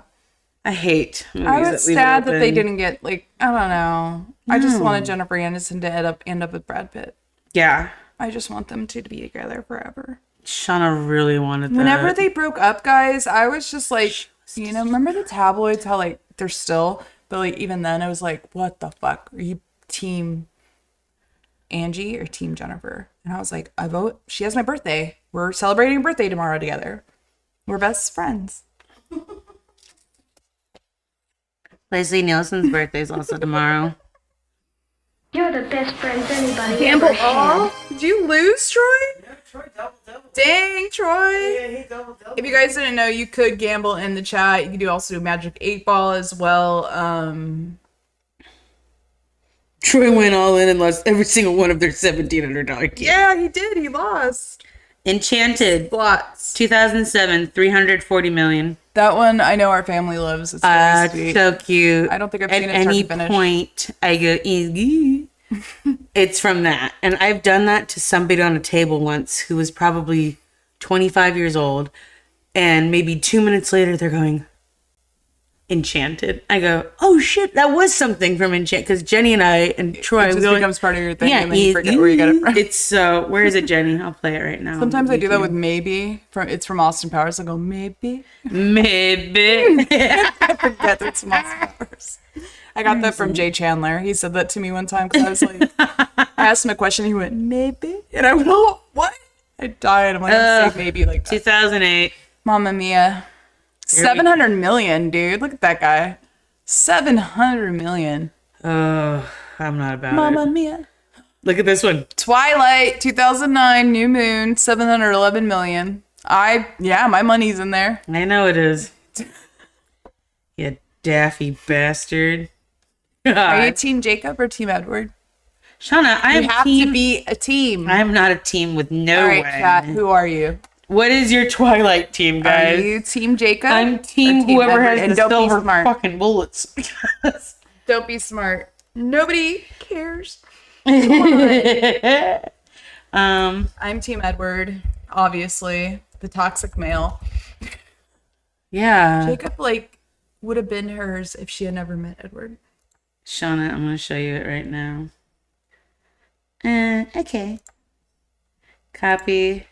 S1: I hate movies
S2: I was
S1: that leave it
S2: sad that they
S1: open.
S2: didn't get like I don't know. I just wanted Jennifer Aniston to end up with Brad Pitt.
S1: Yeah.
S2: I just want them two to be together forever.
S1: Shauna really wanted that.
S2: Whenever they broke up, guys, I was just like, remember the tabloids? How like they're still, but like even then, I was like, what the fuck? Are you team Angie or team Jennifer? And I was like, I vote. She has my birthday. We're celebrating a birthday tomorrow together. We're best friends.
S1: Leslie Nielsen's birthday is also tomorrow.
S7: You're the best friends anybody ever had.
S2: Oh, did you lose, Troy?
S5: Yeah, Troy double.
S2: Dang, Troy.
S5: Yeah, he double.
S2: If you guys didn't know, you could gamble in the chat. You could also do Magic 8 Ball as well.
S1: Troy went all in and lost every single one of their $1,700 games.
S2: Yeah, he did. He lost.
S1: Enchanted.
S2: Lots.
S1: 2007, 340 million.
S2: That one I know our family loves. It's very sweet.
S1: So cute.
S2: I don't think I've
S1: At
S2: seen it start
S1: any
S2: to finish.
S1: point I go, "Eee." It's from that. And I've done that to somebody on a table once who was probably 25 years old. And maybe 2 minutes later, they're going, Enchanted. I go, oh shit, that was something from Enchanted. Because Jenny and I and Troy.
S2: It just becomes part of your thing,
S1: Yeah,
S2: and then you forget where you got it from.
S1: It's so, where is it, Jenny? I'll play it right now.
S2: Sometimes I do that with Maybe. It's from Austin Powers. I go, Maybe.
S1: Maybe.
S2: I forget it's from Austin Powers. I got that from Jay Chandler. He said that to me one time because I was like, I asked him a question. He went, Maybe. And I went, oh, what? I died. I'm like, I'm saying Maybe like that.
S1: 2008.
S2: Mamma Mia. 700 million, dude. Look at that guy. 700 million.
S1: Oh, I'm not about
S2: Mamma
S1: it.
S2: Mia.
S1: Look at this one.
S2: Twilight, 2009, New Moon, 711 million. My money's in there.
S1: I know it is. You daffy bastard.
S2: Are you Team Jacob or Team Edward?
S1: Shauna, I
S2: You
S1: am
S2: have
S1: team.
S2: to be a team.
S1: I'm not a team with no
S2: All right,
S1: way.
S2: chat. Who are you?
S1: What is your Twilight team,
S2: Are
S1: guys?
S2: you Team Jacob?
S1: I'm
S2: or
S1: team whoever
S2: Edward?
S1: has
S2: And
S1: the
S2: don't be
S1: silver
S2: smart.
S1: fucking bullets.
S2: Don't be smart. Nobody cares. I'm Team Edward, obviously. The toxic male.
S1: Yeah.
S2: Jacob, would have been hers if she had never met Edward.
S1: Shauna, I'm gonna show you it right now. Okay. Copy.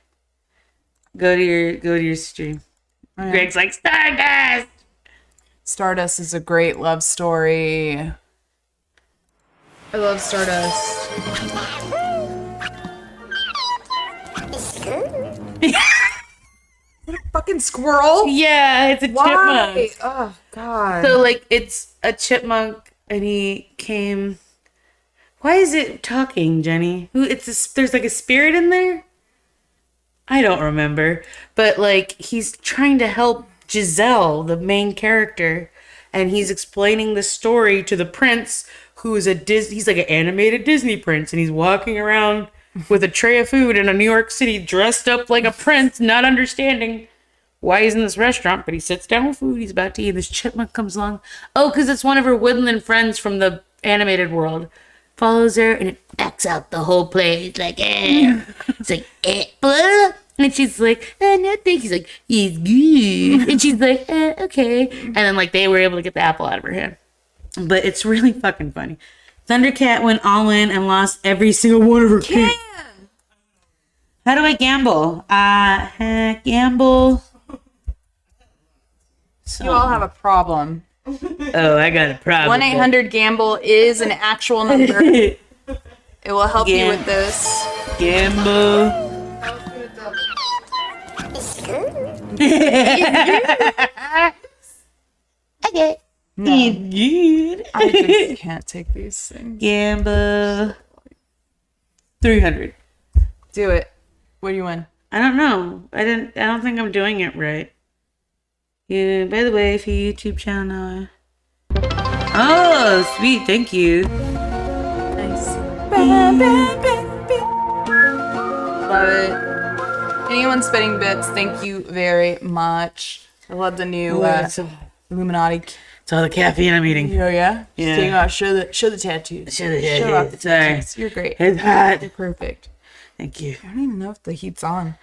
S1: Go to your stream.
S2: Right.
S1: Greg's like Stardust.
S2: Stardust is a great love story. I love Stardust. What a fucking squirrel!
S1: Yeah, it's a
S2: Why?
S1: chipmunk.
S2: Oh god.
S1: So it's a chipmunk, and he came. Why is it talking, Jenny? There's a spirit in there. I don't remember, but he's trying to help Giselle, the main character, and he's explaining the story to the prince, who is he's like an animated Disney prince, and he's walking around with a tray of food in a New York City, dressed up like a prince, not understanding why he's in this restaurant, but he sits down with food, he's about to eat, this chipmunk comes along. Oh, because it's one of her woodland friends from the animated world. Follows her, and it backs out the whole place, like, eh. It's like, eh, blah. And she's like, no, thank you. He's like, he's good. And she's like, okay. And then, they were able to get the apple out of her hand. But it's really fucking funny. Thundercat went all in and lost every single one of her kids. How do I gamble? Gamble.
S2: You all have a problem.
S1: Oh, I got a problem.
S2: 1-800-GAMBLE is an actual number. It will help you with this.
S1: Gamble. Okay.
S2: No.
S1: Good.
S2: I just can't take these things.
S1: Gamble. 300.
S2: Do it. What do you win?
S1: I don't know. I don't think I'm doing it right. Yeah, by the way, for your YouTube channel. Oh, sweet. Thank you.
S2: Nice. Love it. Anyone spitting bits, thank you very much. I love the new Illuminati.
S1: It's all the caffeine I'm eating.
S2: Oh yeah?
S1: Yeah.
S2: Taking off, show the tattoos.
S1: Show the
S2: Show off the
S1: Sorry.
S2: tattoos. You're great.
S1: It's hot.
S2: You're perfect.
S1: Thank you.
S2: I don't even know if the heat's on.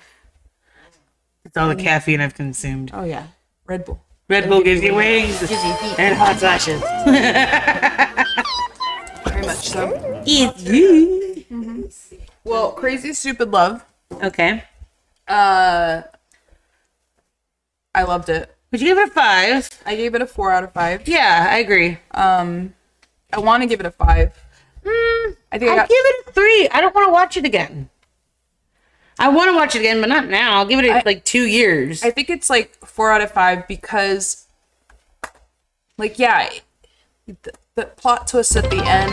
S1: It's all the caffeine I've consumed.
S2: Oh yeah. Red Bull.
S1: Red Bull gives you wings and hot flashes.
S2: Very much so.
S1: It's good.
S2: Well, Crazy Stupid Love.
S1: Okay.
S2: I loved it.
S1: Would you give it a 5?
S2: I gave it a 4 out of 5.
S1: Yeah, I agree.
S2: I want to give it a 5. I think
S1: I'll give it a 3. I don't want to watch it again. I want to watch it again, but not now. I'll give it 2 years.
S2: I think it's 4 out of 5 because, the plot twist at the end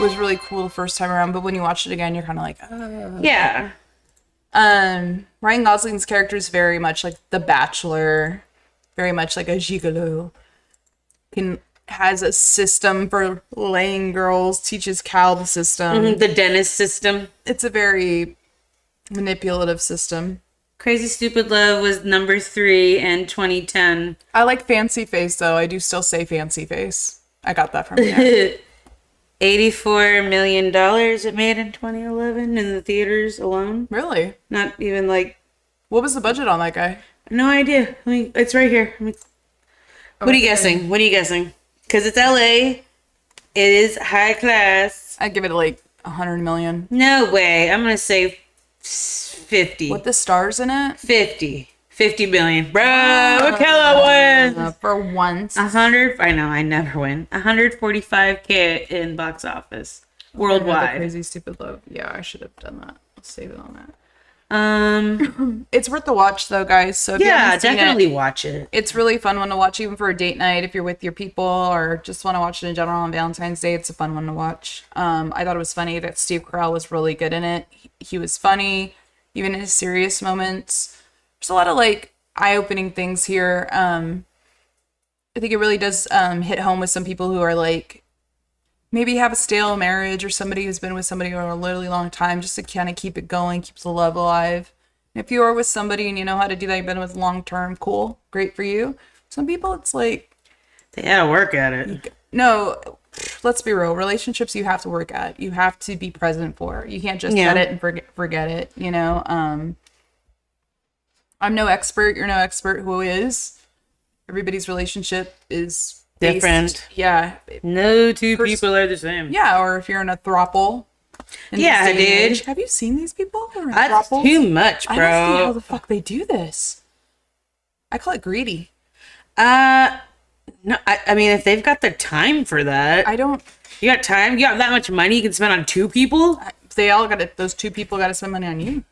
S2: was really cool the first time around, but when you watch it again, you're kind of like, oh.
S1: Yeah.
S2: Ryan Gosling's character is very much like the Bachelor, very much like a gigolo. Has a system for laying girls, teaches Cal the system.
S1: The dentist system.
S2: It's a very Manipulative system.
S1: Crazy Stupid Love was number 3 in 2010.
S2: I like Fancy Face, though. I do still say Fancy Face. I got that from there.
S1: $84 million it made in 2011 in the theaters alone.
S2: Really?
S1: Not even like,
S2: What was the budget on that guy?
S1: no idea. It's right here. What are you guessing? What are you guessing? Because it's LA. It is high class.
S2: I'd give it like 100 million.
S1: No way. I'm going to say 50.
S2: With the stars in it?
S1: 50. 50 billion. Bro, look how I win.
S2: For once.
S1: 100. I know, I never win. 145K in box office
S2: Another
S1: worldwide.
S2: Crazy Stupid Love. Yeah, I should have done that. I'll save it on that.
S1: Um,
S2: It's worth the watch, though, guys. So if you
S1: yeah,
S2: haven't seen
S1: definitely
S2: it,
S1: watch it.
S2: it's really fun one to watch, even for a date night if you're with your people or just want to watch it in general on Valentine's Day. It's a fun one to watch. I thought it was funny that Steve Carell was really good in it. He was funny, even in his serious moments. There's a lot of like eye-opening things here. I think it really does hit home with some people who are like maybe have a stale marriage or somebody who's been with somebody for a really long time just to kind of keep it going, keeps the love alive. And if you are with somebody and you know how to do that, you've been with long term, cool, great for you. Some people, it's like,
S1: They gotta work at it.
S2: no, let's be real. Relationships you have to work at. You have to be present for. You can't just
S1: Yeah.
S2: get it and forget it. You know. I'm no expert. You're no expert. Who is? Everybody's relationship is based-
S1: Different.
S2: Yeah.
S1: No two people are the same.
S2: Yeah. Or if you're in a throuple. in this
S1: Yeah,
S2: day and age.
S1: dude.
S2: Have you seen these people? Who are in
S1: That's
S2: throuples?
S1: too much,
S2: I don't see how
S1: bro.
S2: the fuck they do this. I call it greedy.
S1: No, I mean, if they've got the time for that,
S2: I don't.
S1: you got time, you got that much money you can spend on 2 people?
S2: They all got it. Those two people got to spend money on you.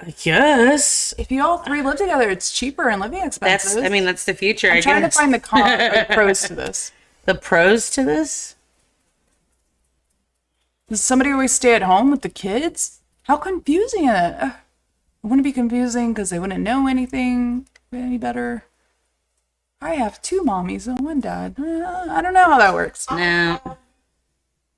S1: I guess.
S2: If you all 3 live together, it's cheaper and living expenses.
S1: That's the future,
S2: I'm
S1: I
S2: trying
S1: guess.
S2: to find the pros to this.
S1: The pros to this?
S2: Does somebody always stay at home with the kids? How confusing is it? It wouldn't be confusing because they wouldn't know anything any better. I have 2 mommies and 1 dad. I don't know how that works.
S1: No.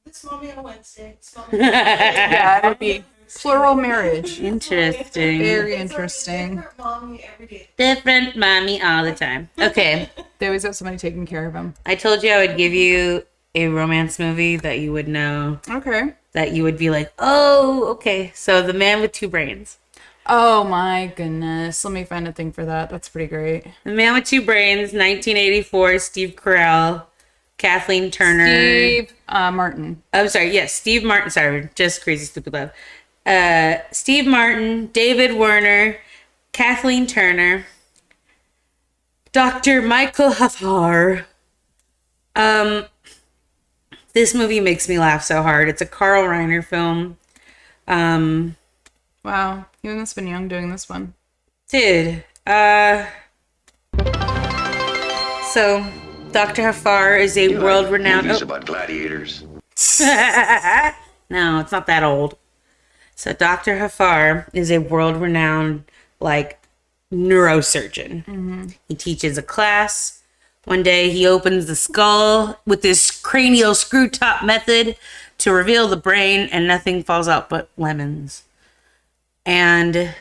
S5: This mommy on Wednesday. This mommy
S2: Yeah, it would be plural marriage.
S1: Interesting.
S2: Very interesting.
S5: different mommy every day.
S1: Different mommy all the time. Okay.
S2: They always have somebody taking care of them.
S1: I told you I would give you a romance movie that you would know,
S2: Okay.
S1: that you would be like, oh, okay. So The Man with Two Brains.
S2: Oh my goodness. Let me find a thing for that. That's pretty great.
S1: The Man with Two Brains, 1984, Steve Carell, Kathleen Turner.
S2: Steve Martin.
S1: I'm sorry, yes, Steve Martin. Sorry, just Crazy Stupid Love. Steve Martin, David Werner, Kathleen Turner, Dr. Michael Hafar. This movie makes me laugh so hard. It's a Carl Reiner film.
S2: Wow. You must have been young doing this one.
S1: Dude, so Dr. Hafar is a world-renowned...
S9: Movies about gladiators.
S1: No, it's not that old. So Dr. Hafar is a world-renowned, like, neurosurgeon.
S2: Mm-hmm.
S1: He teaches a class. One day he opens the skull with this cranial screw top method to reveal the brain, and nothing falls out but lemons. And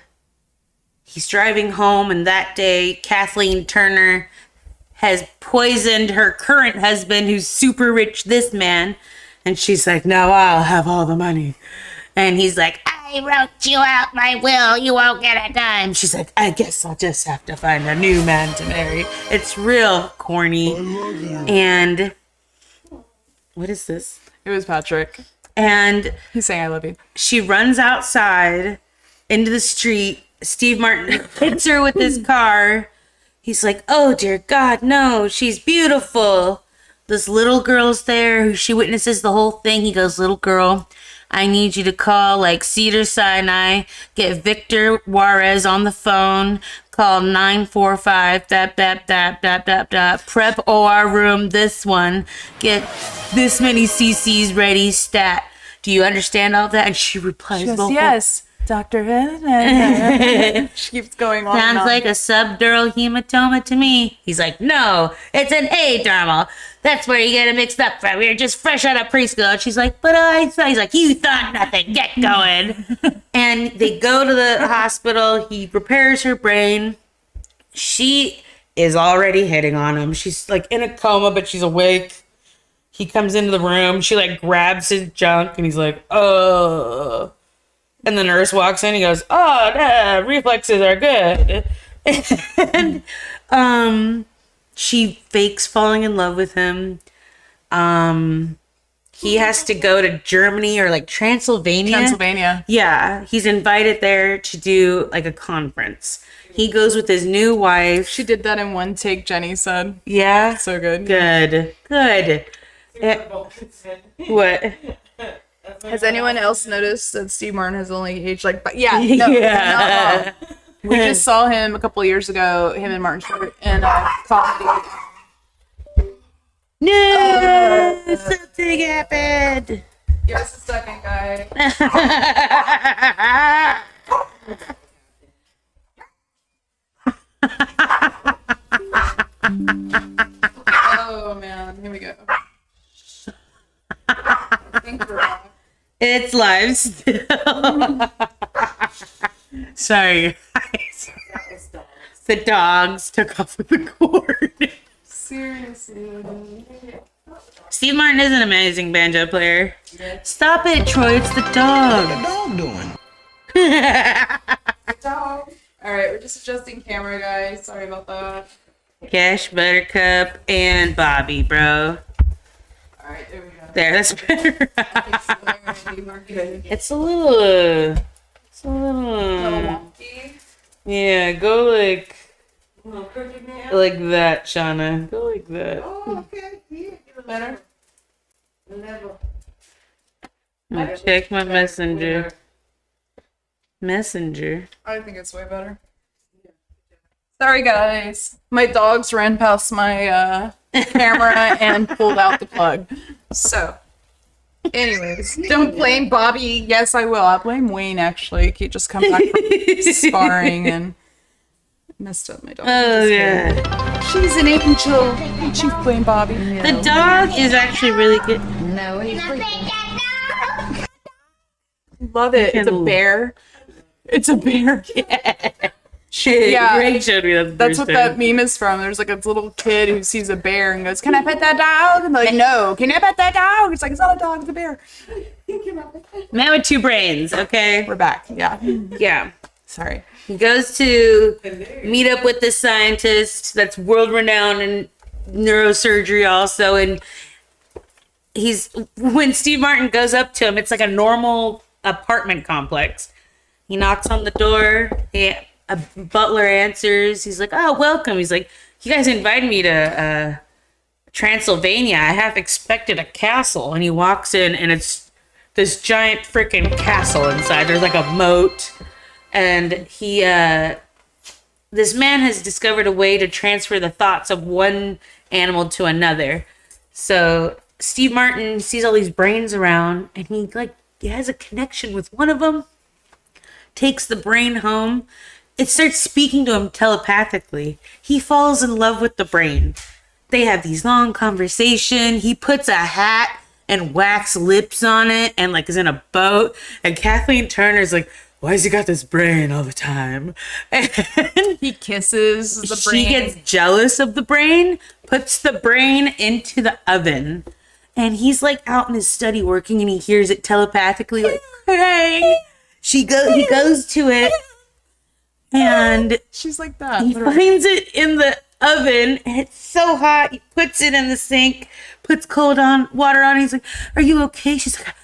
S1: he's driving home, and that day Kathleen Turner has poisoned her current husband, who's super rich, this man. And she's like, no, I'll have all the money. And he's like, I wrote you out my will. You won't get a dime. She's like, I guess I'll just have to find a new man to marry. It's real corny. And what is this?
S2: It was Patrick.
S1: And
S2: He's saying I love you.
S1: she runs outside into the street. Steve Martin hits her with his car. He's like, oh dear God, no, she's beautiful. This little girl's there who she witnesses the whole thing. He goes, little girl, I need you to call like Cedar Sinai, get Victor Juarez on the phone, call 945, prep OR room, this one, get this many CCs ready, stat. Do you understand all that? And she replies,
S2: She goes,
S1: "Well,
S2: yes. Dr. She keeps going on.
S1: Sounds like a subdural hematoma to me. He's like, no, it's an adermal. That's where you get it mixed up from. You're just fresh out of preschool. And she's like, but I thought. He's like, you thought nothing. Get going. And they go to the hospital. He repairs her brain. She is already hitting on him. She's like in a coma, but she's awake. He comes into the room. She like grabs his junk and he's like, oh. And the nurse walks in. He goes, oh, nah, reflexes are good. And she fakes falling in love with him. He has to go to Germany or like Transylvania. Yeah, he's invited there to do like a conference. He goes with his new wife.
S2: She did that in one take, Jenny said.
S1: Yeah.
S2: So good.
S1: Good. What?
S2: Has anyone else noticed that Steve Martin has only aged like... But yeah, no,
S1: Yeah.
S2: no. We just saw him a couple of years ago, him and Martin Short, in comedy.
S1: No! Something happened!
S2: Give us a second, guys. Oh, man. Here we go. I think we're off.
S1: It's live still. Sorry, guys. The dogs took off with the cord.
S2: Seriously.
S1: Steve Martin is an amazing banjo player. Stop it, Troy. It's the dog.
S6: What the dog doing?
S2: Alright, we're just adjusting camera, guys. Sorry about that.
S1: Cash, Buttercup, and Bobby, bro.
S2: Alright, there we go.
S1: There, that's better. It's a little,
S2: wonky.
S1: yeah, go like that, Shauna. Go like that.
S5: Oh, okay. Yeah,
S2: Better?
S1: I'll check my messenger.
S2: I think it's way better. Sorry, guys. My dogs ran past my camera and pulled out the plug. So, anyways, don't blame Bobby. Yes, I will. I'll blame Wayne, actually. He just come back from sparring and messed up my dog.
S1: Oh, yeah.
S2: She's an angel. Don't you blame Bobby.
S1: The dog is actually really good.
S2: Love it. It's a bear. It's a bear.
S1: Shit,
S2: Yeah.
S1: Greg showed me that the
S2: That's
S1: first
S2: what
S1: time.
S2: that meme is from. There's like a little kid who sees a bear and goes, "Can I pet that dog?" And they're like, "No." "Can I pet that dog?" It's like, "It's not a dog, it's a bear."
S1: Man with two brains, okay?
S2: We're back. Yeah.
S1: Yeah.
S2: Sorry.
S1: He goes to meet up with this scientist that's world renowned in neurosurgery also, and when Steve Martin goes up to him, it's like a normal apartment complex. He knocks on the door, a butler answers. He's like, "Oh, welcome." He's like, "You guys invited me to Transylvania. I half expected a castle." And he walks in, and it's this giant freaking castle inside. There's like a moat. And this man has discovered a way to transfer the thoughts of one animal to another. So Steve Martin sees all these brains around, and he has a connection with one of them, takes the brain home. It starts speaking to him telepathically. He falls in love with the brain. They have these long conversations. He puts a hat and wax lips on it and is in a boat. And Kathleen Turner's like, "Why has he got this brain all the time?" And
S2: He kisses the brain.
S1: she gets jealous of the brain, puts the brain into the oven. And he's out in his study working, and he hears it telepathically "Hey." He goes to it, and
S2: She's like that.
S1: he finds it in the oven, and it's so hot. He puts it in the sink, puts cold water on. He's like, "Are you okay?" She's like,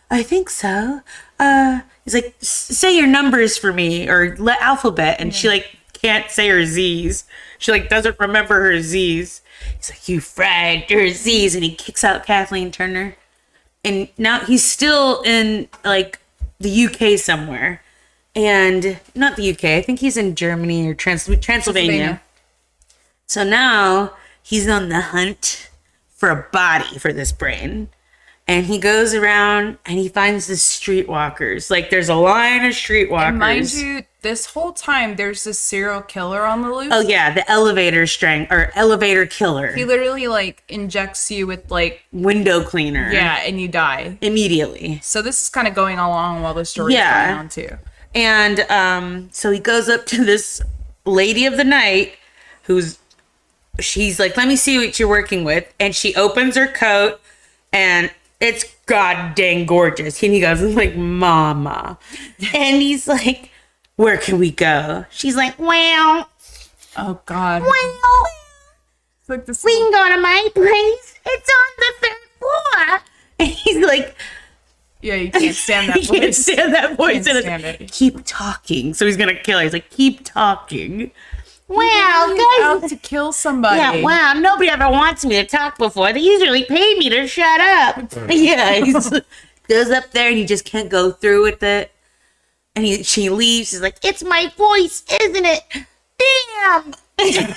S1: I think so. He's like, "Say your numbers for me," or alphabet. And she can't say her Z's. She doesn't remember her Z's. He's like, "You fried your Z's," and he kicks out Kathleen Turner. And now he's still in the UK somewhere. And not the UK, I think he's in Germany or Transylvania. So now he's on the hunt for a body for this brain. And he goes around and he finds the streetwalkers. Like, there's a line of streetwalkers.
S2: And mind you, this whole time there's this serial killer on the loose.
S1: Oh yeah, the elevator killer.
S2: He literally like injects you with like
S1: Window cleaner.
S2: yeah, and you die
S1: Immediately.
S2: So this is kind of going along while the story's going on too.
S1: And so he goes up to this lady of the night she's like, let me see what you're working with. And she opens her coat and it's god dang gorgeous. And he goes, like, mama. And he's like, where can we go? She's like, well,
S2: Oh god.
S1: it's
S2: like this
S1: we can go to my place. It's on the 3rd floor. And he's like,
S2: yeah, you can't stand that
S1: he can't
S2: voice.
S1: stand that voice.
S2: Can't
S1: And
S2: stand
S1: it's,
S2: it.
S1: keep talking. So he's gonna kill her. He's like, keep talking. Wow,
S2: He's
S1: guys.
S2: out to kill somebody.
S1: Yeah, wow, nobody ever wants me to talk before. They usually pay me to shut up. Yeah, he goes up there and he just can't go through with it. And she leaves. He's like, it's my voice, isn't it? Damn.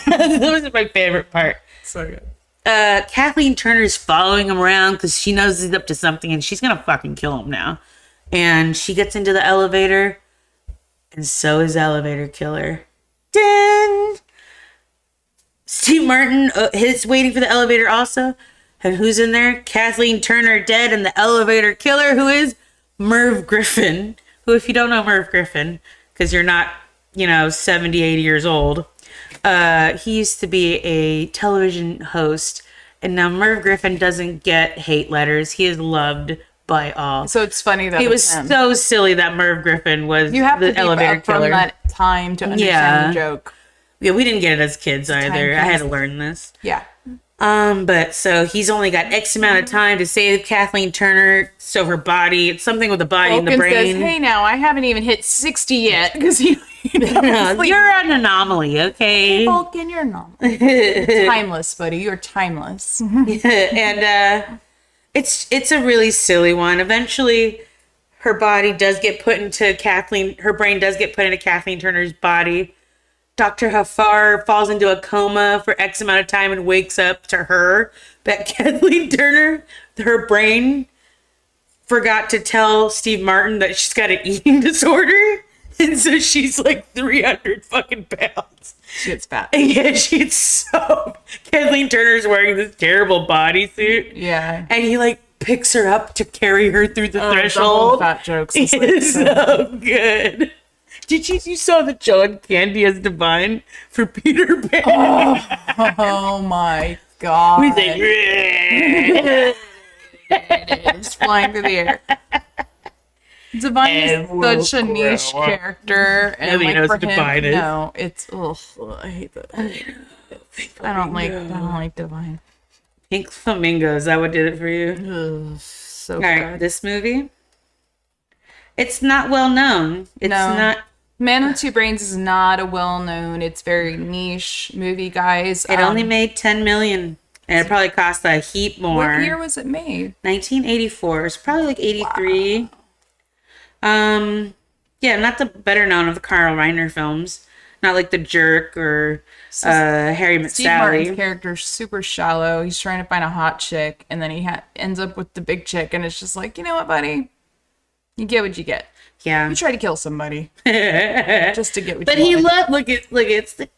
S1: That was my favorite part.
S2: So good.
S1: Kathleen Turner's following him around because she knows he's up to something and she's going to fucking kill him now. And she gets into the elevator and so is elevator killer. Dun! Steve Martin is waiting for the elevator also. And who's in there? Kathleen Turner dead and the elevator killer, who is Merv Griffin. Who, if you don't know Merv Griffin, because you're not, 70, 80 years old, he used to be a television host. And now Merv Griffin doesn't get hate letters. He is loved by all.
S2: So it's funny that
S1: It was
S2: it's him.
S1: so silly that Merv Griffin was
S2: You have
S1: the
S2: to be
S1: elevator
S2: up from
S1: killer.
S2: that time to understand
S1: Yeah.
S2: the joke.
S1: Yeah, we didn't get it as kids either. I had to
S2: passes.
S1: learn this.
S2: Yeah.
S1: But so he's only got X amount of time to save Kathleen Turner. So her body, it's something with the body and the
S2: Vulcan says,
S1: brain.
S2: hey now, I haven't even hit 60 yet. Because he
S1: No, you're an anomaly, okay?
S2: Vulcan, you're not. You're timeless, buddy. You're timeless.
S1: And it's a really silly one. Eventually, her body does get put into her brain does get put into Kathleen Turner's body. Dr. Hafar falls into a coma for X amount of time and wakes up to her. But Kathleen Turner, her brain forgot to tell Steve Martin that she's got an eating disorder. And so she's like 300 fucking pounds.
S2: She gets fat.
S1: Yeah, she's so... Kathleen Turner's wearing this terrible bodysuit.
S2: Yeah.
S1: And he like picks her up to carry her through the
S2: The whole
S1: threshold.
S2: fat jokes.
S1: It's
S2: Is like,
S1: so good. Did you saw the John Candy as Divine for Peter Pan?
S2: oh my god.
S1: He's like,
S2: It's flying through the air. Divine is such a niche character, and
S1: Nobody
S2: like
S1: knows
S2: for
S1: who Divine
S2: him,
S1: is.
S2: no, it's I hate that. I don't like Divine.
S1: Pink Flamingo, is that what did it for you?
S2: So
S1: All right,
S2: good.
S1: this movie. It's not well known. It's
S2: No.
S1: not.
S2: Man with Two Brains is not a well-known. It's very niche movie, guys.
S1: It only made 10 million, and it probably cost a heap more.
S2: What year was it made?
S1: 1984. It's probably like 83. Yeah, not the better known of the Carl Reiner films. Not like The Jerk or Harry Met
S2: Steve Martin's
S1: Sally.
S2: character's super shallow. He's trying to find a hot chick, and then he ends up with the big chick, and it's just like, you know what, buddy? You get what you get.
S1: Yeah.
S2: You try to kill somebody just to get what
S1: But
S2: you
S1: he
S2: want.
S1: look at it's the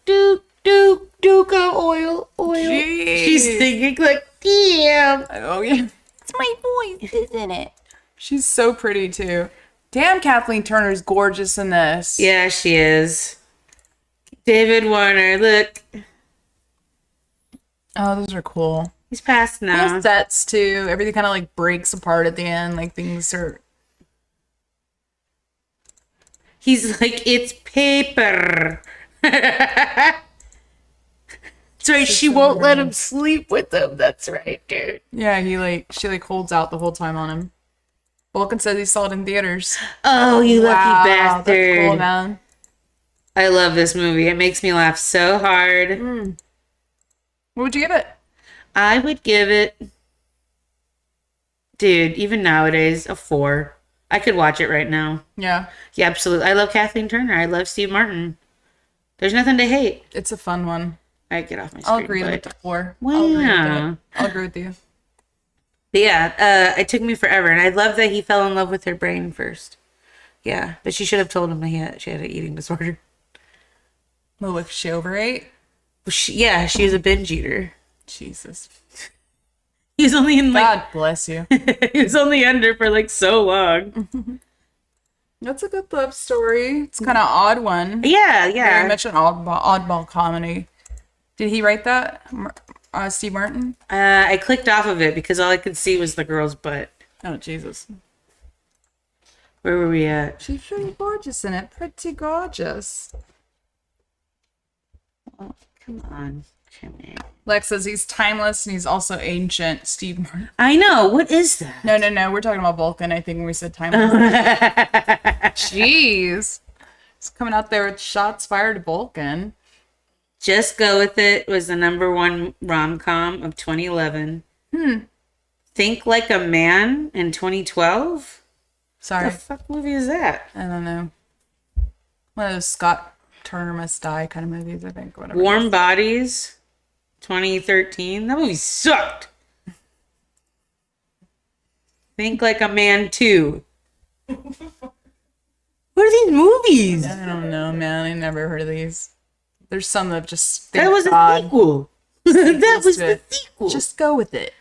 S1: Duke of oil.
S2: Jeez.
S1: She's singing like, damn.
S2: Oh yeah,
S4: It's my voice, isn't it?
S2: she's so pretty too. Damn, Kathleen Turner's gorgeous in this.
S1: Yeah, she is. David Warner, look.
S2: Oh, those are cool.
S1: He's passed now.
S2: Cool sets too. Everything kind of like breaks apart at the end. Like things are.
S1: He's like, it's paper. That's right. She won't let him sleep with him. That's right, dude.
S2: Yeah, she holds out the whole time on him. Vulcan says he saw it in theaters.
S1: Oh, you lucky
S2: Wow,
S1: bastard.
S2: that's cool, man.
S1: I love this movie. It makes me laugh so hard.
S2: What would you give it?
S1: I would give it, dude, even nowadays, a 4. I could watch it right now.
S2: Yeah,
S1: Yeah, absolutely. I love Kathleen Turner. I love Steve Martin. There's nothing to hate.
S2: it's a fun one.
S1: I get off my screen.
S2: I'll agree with
S1: but
S2: the 4.
S1: Wow.
S2: I'll agree with you.
S1: But yeah, it took me forever, and I love that he fell in love with her brain first. Yeah, but she should have told him that she had an eating disorder.
S2: Well, was she overate?
S1: Well, she was a binge eater.
S2: Jesus.
S1: He was only in
S2: God bless you.
S1: he was only under for like so long.
S2: That's a good love story. It's kind of odd one.
S1: Yeah.
S2: Very much an oddball comedy. Did he write that? Steve Martin?
S1: I clicked off of it because all I could see was the girl's butt.
S2: Oh, Jesus.
S1: Where were we at?
S2: She's pretty gorgeous in it. Pretty gorgeous.
S1: Oh, come on.
S2: Lex says he's timeless and he's also ancient. Steve Martin.
S1: I know. What is that?
S2: No. We're talking about Vulcan, I think, when we said timeless. Jeez. He's coming out there with shots fired at Vulcan.
S1: Just Go With It was the #1 rom-com of 2011. Think Like a Man in 2012?
S2: Sorry.
S1: What the fuck movie is that?
S2: I don't know. One of those Scott Turner Must Die kind of movies, I think. Whatever.
S1: Warm Bodies, 2013. That movie sucked. Think Like a Man 2. What are these movies?
S2: I don't know, man. I never heard of these. There's some that just...
S1: That was a sequel. That was the sequel.
S2: Just go with it.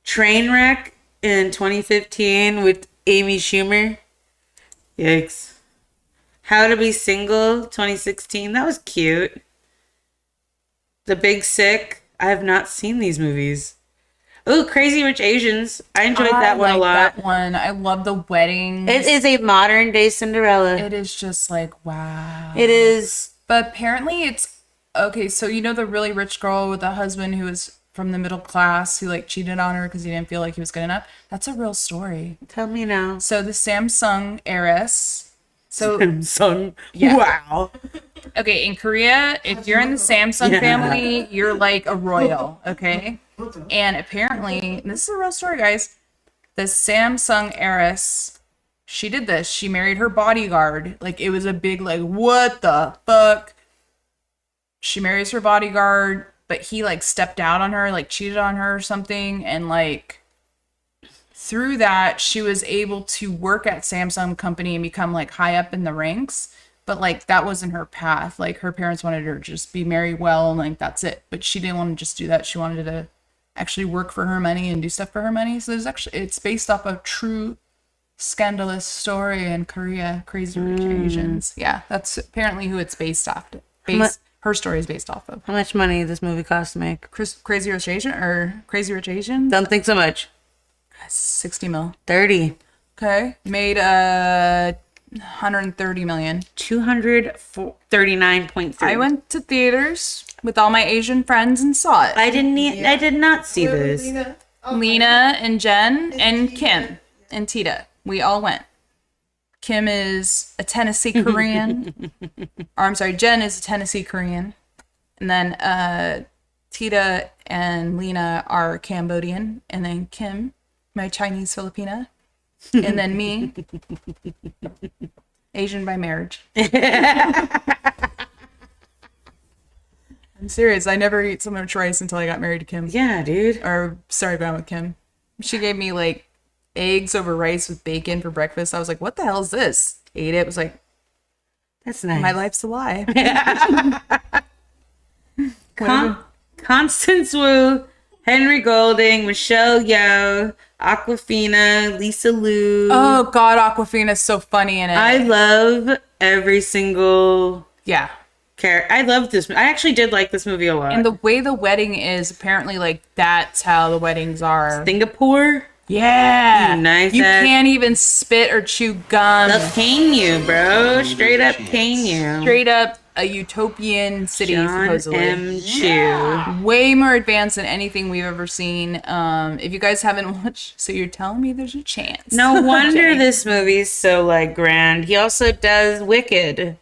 S1: Trainwreck in 2015 with Amy Schumer. Yikes. How to Be Single 2016. That was cute. The Big Sick. I have not seen these movies. Oh, Crazy Rich Asians. I enjoyed that one a lot.
S2: That one. I love the wedding.
S1: It is a modern day Cinderella.
S2: It is just like, wow.
S1: It is.
S2: But apparently it's... Okay, so you know the really rich girl with a husband who was from the middle class who like cheated on her because he didn't feel like he was good enough? That's a real story.
S1: Tell me now.
S2: So the Samsung heiress... So
S1: Samsung.
S2: Yeah.
S1: Wow.
S2: Okay, in Korea, if you're in the Samsung family, you're like a royal, okay? And apparently, this is a real story, guys. The Samsung heiress, she did this. She married her bodyguard. Like, it was a big, like, what the fuck? She marries her bodyguard, but he, like, stepped out on her, like, cheated on her or something. And, like, through that, she was able to work at Samsung company and become, like, high up in the ranks. But, like, that wasn't her path. Like, her parents wanted her to just be married well, and, like, that's it. But she didn't want to just do that. She wanted to actually work for her money and do stuff for her money. So it's based off a true scandalous story in Korea, Crazy Rich Asians. Yeah, that's apparently who it's based off. Her story is based off of.
S1: How much money did this movie cost to make?
S2: Crazy Rich Asian or Crazy Rich Asian?
S1: Don't think so much.
S2: 60 mil.
S1: 30.
S2: Okay. Made 130 million.
S1: 239.3.
S2: I went to theaters with all my Asian friends and saw it.
S1: I did not see this.
S2: Lena and Jen and Kim and Tita. We all went. Kim is a Tennessee Korean. Or I'm sorry, Jen is a Tennessee Korean. And then Tita and Lena are Cambodian. And then Kim, my Chinese Filipina. And then me, Asian by marriage. I'm serious. I never ate so much rice until I got married to Kim.
S1: Yeah, dude.
S2: Or started going with Kim. She gave me like eggs over rice with bacon for breakfast. I was like, what the hell is this? Ate it. Was like,
S1: that's nice.
S2: My life's a lie.
S1: Constance Wu, Henry Golding, Michelle Yeoh, Awkwafina, Lisa Liu.
S2: Oh God, Awkwafina's so funny in it.
S1: I love every single character. I love this. I actually did like this movie a lot.
S2: And the way the wedding is, apparently, like that's how the weddings are.
S1: Singapore.
S2: Yeah.
S1: Nice.
S2: You can't even spit or chew gum.
S1: They'll cane you, bro. Straight up cane you.
S2: Straight up a utopian city,
S1: John
S2: supposedly.
S1: M. Chu.
S2: Way more advanced than anything we've ever seen. If you guys haven't watched, so you're telling me there's a chance.
S1: No wonder this movie's so like grand. He also does Wicked.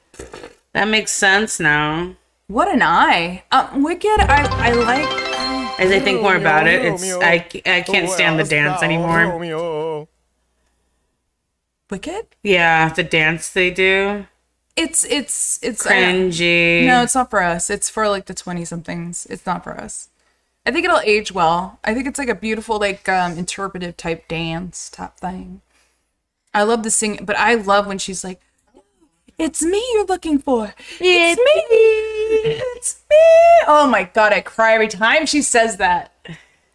S1: That makes sense now.
S2: What an eye. Wicked, I like.
S1: As I think more about it, I can't stand the dance anymore.
S2: Wicked?
S1: Yeah, the dance they do.
S2: It's
S1: cringy.
S2: No, it's not for us. It's for like the 20-somethings. It's not for us. I think it'll age well. I think it's like a beautiful, like, interpretive type dance type thing. I love the sing, but I love when she's like, "It's me you're looking for. It's me. It's me." Oh my god, I cry every time she says that.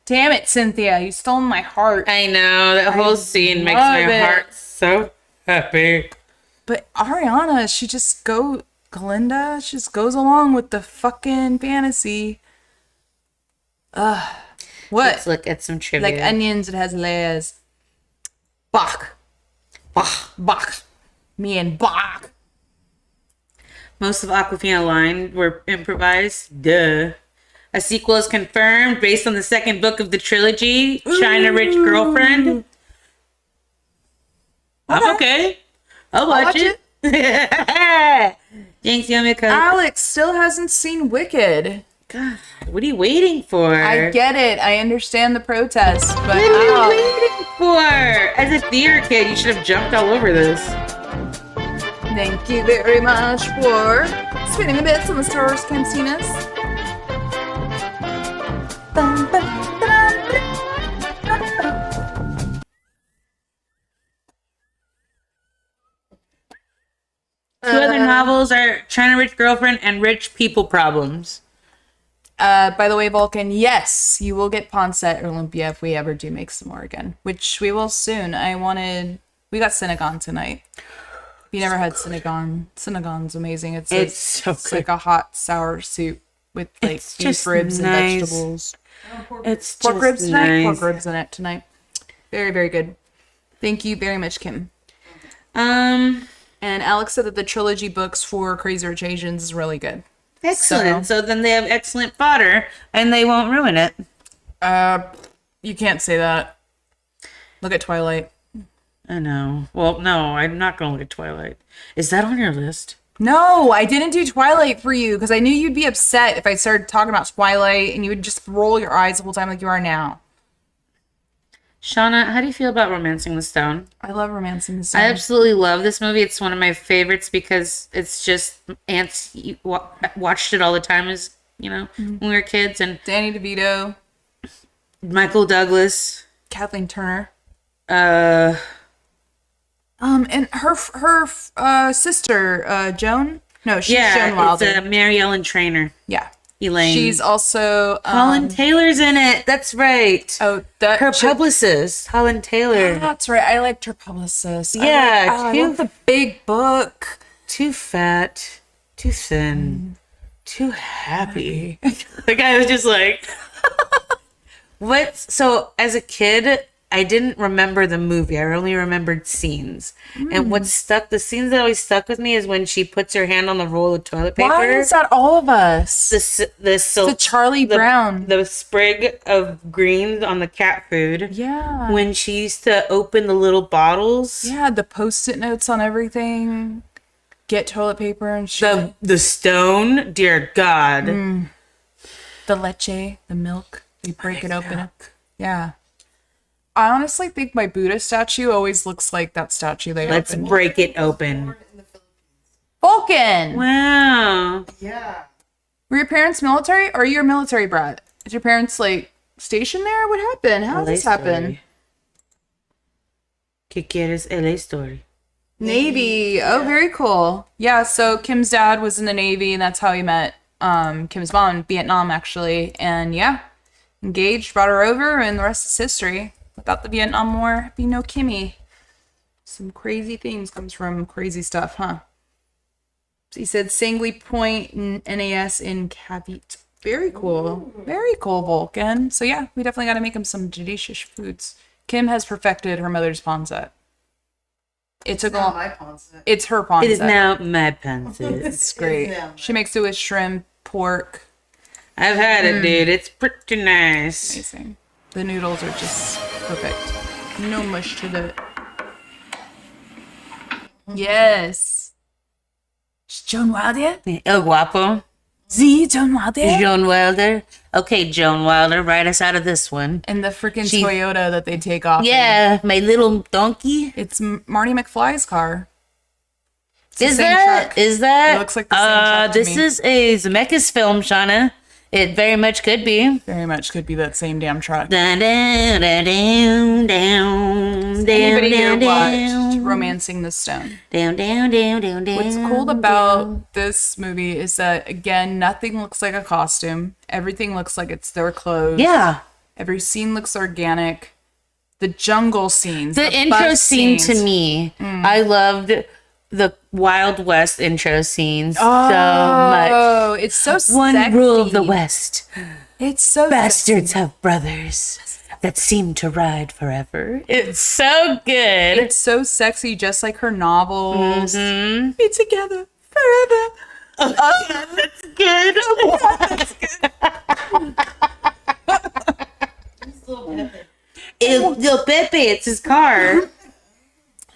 S2: Damn it, Cynthia, you stole my heart.
S1: I know, that whole scene makes my heart so happy.
S2: But Ariana, Glinda, she just goes along with the fucking fantasy. What?
S1: Let's look at some trivia.
S2: Like onions, it has layers. Bach. Bach. Me and Bach.
S1: Most of Aquafina line were improvised. Duh. A sequel is confirmed based on the second book of the trilogy, China Rich Girlfriend. I'm okay. I'll watch it. Jinx, you want me to come?
S2: Alex still hasn't seen Wicked.
S1: God, what are you waiting for?
S2: I get it. I understand the protest, but
S1: What are you waiting for? As a theater kid, you should have jumped all over this.
S2: thank you very much for spinning the bits on the Star Wars Cantinas. Bum, bum,
S1: Two other novels are China Rich Girlfriend and Rich People Problems.
S2: By the way, Vulcan, yes, you will get Ponce at Olympia if we ever do make some more again, which we will soon. We got Cinnabon tonight. If you never had Cinnabon's amazing. It's
S1: so good.
S2: like a hot sour soup with like
S1: It's
S2: beef
S1: just
S2: ribs
S1: nice.
S2: and vegetables.
S1: It's
S2: Pork
S1: just
S2: ribs tonight?
S1: nice.
S2: Pork ribs in it tonight. Very, very good. Thank you very much, Kim. And Alex said that the trilogy books for Crazy Rich Asians is really good.
S1: Excellent. So then they have excellent fodder, and they won't ruin it.
S2: You can't say that. Look at Twilight.
S1: I know. Well, no, I'm not going to look at Twilight. Is that on your list?
S2: No, I didn't do Twilight for you because I knew you'd be upset if I started talking about Twilight and you would just roll your eyes the whole time like you are now.
S1: Shauna, how do you feel about Romancing the Stone?
S2: I love Romancing the Stone.
S1: I absolutely love this movie. It's one of my favorites because it's just ants watched it all the time as, when we were kids. And
S2: Danny DeVito,
S1: Michael Douglas.
S2: Kathleen Turner.
S1: Uh,
S2: And her sister, Joan? No, she's Joan Wilder.
S1: it's Mary Ellen Trainor.
S2: Yeah.
S1: Elaine.
S2: She's also...
S1: Holland Taylor's in it. That's right.
S2: Oh,
S1: Her publicist, Holland Taylor.
S2: That's right. I liked her publicist.
S1: Yeah,
S2: I love the big book.
S1: Too fat, too thin, too happy. The guy was just like, what? So as a kid, I didn't remember the movie. I only remembered scenes. And the scenes that always stuck with me is when she puts her hand on the roll of toilet paper.
S2: Why is that all of us?
S1: The
S2: Charlie Brown.
S1: The sprig of greens on the cat food.
S2: Yeah.
S1: When she used to open the little bottles.
S2: Yeah, the post-it notes on everything. Get toilet paper and shit.
S1: The stone, dear God.
S2: The leche, the milk. You break it open. Yeah. I honestly think my Buddha statue always looks like that statue they
S1: Let's
S2: opened.
S1: break it open.
S2: Vulcan!
S1: Wow.
S5: Yeah.
S2: Were your parents military? Or are you a military brat? Is your parents, stationed there? What happened? How did this happen?
S1: ¿Qué quieres LA story?
S2: Navy. Oh, very cool. Yeah, so Kim's dad was in the Navy, and that's how he met Kim's mom in Vietnam, actually. And yeah, engaged, brought her over, and the rest is history. Without the Vietnam War, be no Kimmy. Some crazy things comes from crazy stuff, huh? So he said Sangley Point and NAS in Cavite. Very cool. Very cool, Vulcan. So yeah, we definitely got to make him some delicious foods. Kim has perfected her mother's pancit. It took
S5: Not
S2: a
S5: my pancit.
S2: It's her pancit.
S1: It is now my pancit.
S2: It's great.
S5: now
S2: She makes it with shrimp, pork.
S1: I've had it, dude. It's pretty nice.
S2: Amazing. The noodles are just perfect. No mush to it. Yes. Is Joan Wilder?
S1: El Guapo.
S2: Z Joan Wilder?
S1: Joan Wilder. Okay, Joan Wilder, write us out of this one.
S2: And the freaking
S1: She-
S2: Toyota that they take off.
S1: Yeah, my little donkey.
S2: It's Marty McFly's car. It's the
S1: Is
S2: same
S1: that?
S2: truck.
S1: Is that?
S2: It looks like the same truck to
S1: This
S2: me.
S1: is a Zemeckis film, Shauna. It very much could be.
S2: Very much could be that same damn truck.
S1: Dun, dun, dun, dun, dun,
S2: Anybody here
S1: dun,
S2: watched
S1: dun,
S2: Romancing the Stone?
S1: down, down, down, down, down.
S2: What's cool about this movie is that, again, nothing looks like a costume. Everything looks like it's their clothes.
S1: Yeah.
S2: Every scene looks organic. The jungle scenes.
S1: The intro
S2: bus
S1: scene
S2: scenes.
S1: to me, I loved the Wild West intro scenes so much.
S2: Oh, it's so
S1: One
S2: sexy.
S1: rule of the West.
S2: It's so
S1: Bastards have brothers that seem to ride forever. It's so good.
S2: It's so sexy, just like her novels.
S1: Mm-hmm.
S2: Be together forever.
S1: That's good. Little Pepe, it's his car.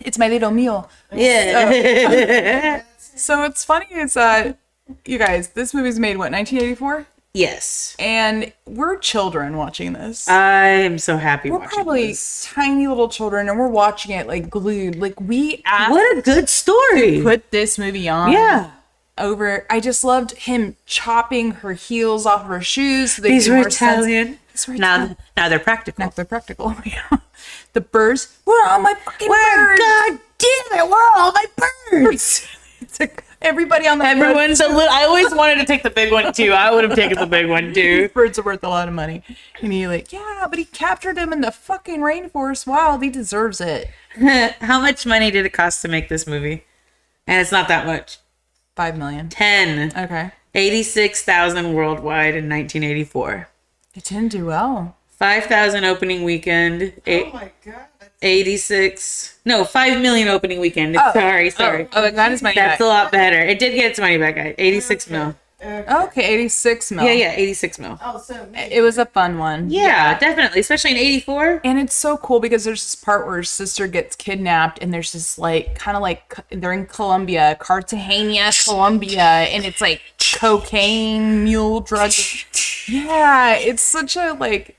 S2: It's my little meal.
S1: Yeah.
S2: So what's funny is that, you guys, this movie's made, what, 1984?
S1: Yes.
S2: And we're children watching this.
S1: I'm so happy
S2: We're
S1: watching
S2: probably
S1: this.
S2: tiny little children, and we're watching it like glued. Like, we asked
S1: What a good story.
S2: put this movie on.
S1: Yeah.
S2: Over. I just loved him chopping her heels off her shoes. So they
S1: These
S2: made
S1: were
S2: more sense.
S1: Italian.
S2: These were Italian.
S1: Now they're practical.
S2: Now they're practical. The birds. Where are all my fucking birds?
S1: God damn it, where are all my birds?
S2: It's like everybody on the
S1: Everyone's a little. I always wanted to take the big one too. I would have taken the big one too.
S2: birds are worth a lot of money. And he like, yeah, but he captured him in the fucking rainforest wild. He deserves it.
S1: How much money did it cost to make this movie? And it's not that much.
S2: 5 million.
S1: 10.
S2: Okay.
S1: 86,000 worldwide in 1984.
S2: It didn't do well.
S1: 5,000 opening weekend.
S5: Oh my god.
S1: 86. No, 5 million opening weekend. Sorry.
S2: Oh, it got his money
S1: That's
S2: back.
S1: a lot better. It did get its money back, guys. 86 mil.
S2: Okay, 86 mil.
S1: Yeah, 86 mil.
S5: Oh, so
S2: It was a fun one.
S1: Yeah, definitely. Especially in 84.
S2: And it's so cool because there's this part where his sister gets kidnapped, and there's this like kind of like they're in Colombia, Cartagena, Colombia, and it's like cocaine, mule drugs. Yeah, it's such a like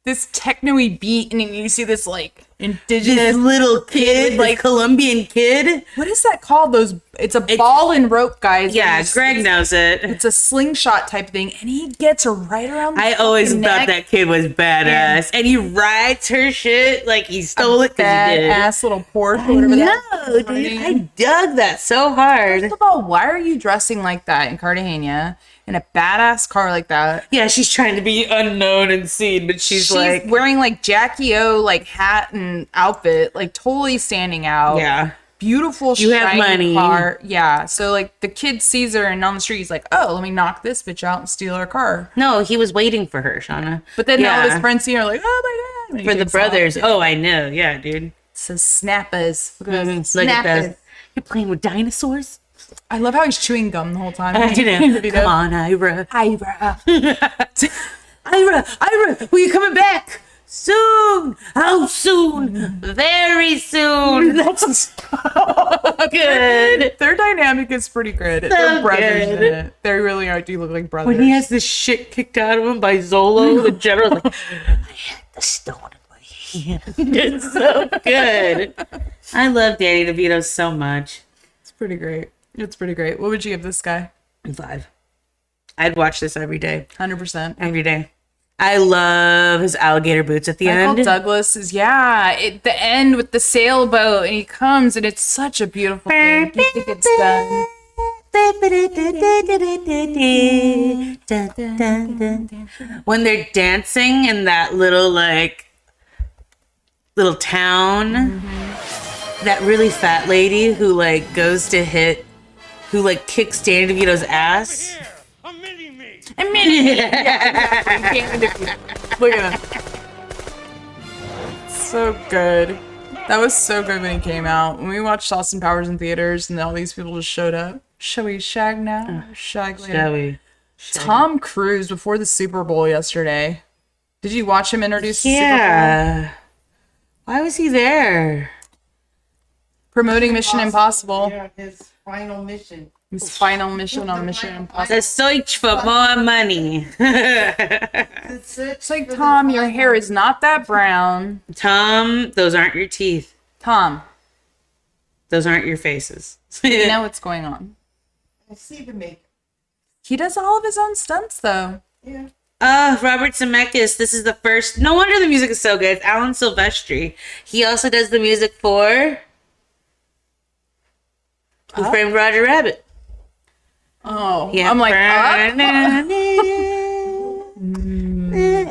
S2: this techno-y beat, and then you see this like indigenous
S1: This little kid, like Colombian kid.
S2: what is that called? It's a ball and rope, guys.
S1: Yeah,
S2: It's-
S1: Greg knows it.
S2: It's a slingshot type thing, and he gets her right around the
S1: I always
S2: fucking
S1: thought
S2: neck.
S1: that kid was badass. And he rides her shit like he stole it because he did.
S2: Badass little Porsche or whatever that
S1: No, dude. I dug that so hard.
S2: First of all, why are you dressing like that in Cartagena in a badass car like that?
S1: Yeah, she's trying to be unknown and seen, but she's like,
S2: wearing like Jackie O like hat and outfit, like totally standing out.
S1: yeah.
S2: Beautiful
S1: You have
S2: shiny
S1: money.
S2: car. Yeah. So like the kid sees her and on the street he's like, oh, let me knock this bitch out and steal her car.
S1: No, he was waiting for her, Shauna.
S2: But then all
S1: Yeah.
S2: his friends see her like, oh my god. And he
S1: For the
S2: takes
S1: brothers.
S2: off.
S1: Oh, I know. Yeah, dude.
S2: So snappers. Look at those
S1: Look at
S2: snappers.
S1: those. You're playing with dinosaurs?
S2: I love how he's chewing gum the whole time.
S1: I know. Come on, Ira.
S2: Ira.
S1: Ira, will you coming back? Soon. How soon? Very soon. That's so good.
S2: Their dynamic is pretty good. They're brothers in
S1: good.
S2: it. They really are. Do look like brothers.
S1: When he has this shit kicked out of him by Zolo, the general, like, I had the stone in my hand. It's so good. I love Danny DeVito so much.
S2: It's pretty great. It's pretty great. What would you give this guy?
S1: 5. I'd watch this every day.
S2: 100%.
S1: Every day. I love his alligator boots at the
S2: Michael
S1: end.
S2: Douglas is, at the end with the sailboat, and he comes, and it's such a beautiful thing. You think it's done.
S1: When they're dancing in that little town, that really fat lady who kicks Danny DeVito's ass.
S2: A minute. Look at him. So good. That was so good when he came out. When we watched Austin Powers in theaters and all these people just showed up. Shall we shag now? Shag later.
S1: Shall we?
S2: Tom Cruise before the Super Bowl yesterday. Did you watch him introduce the Super Bowl?
S1: Yeah. Why was he there?
S2: Promoting Mission Impossible.
S5: Yeah, his final mission.
S2: His final mission on Mission Impossible.
S1: The search for more money.
S2: It's like, Tom, your hair is not that brown.
S1: Tom, those aren't your teeth.
S2: Tom,
S1: Those aren't your faces.
S2: you know what's going on.
S5: I see the makeup.
S2: He does all of his own stunts, though.
S5: Yeah.
S1: Robert Zemeckis. This is the first. No wonder the music is so good. It's Alan Silvestri. He also does the music for Who Framed Roger Rabbit.
S2: Oh,
S1: Yeah.
S2: I'm like,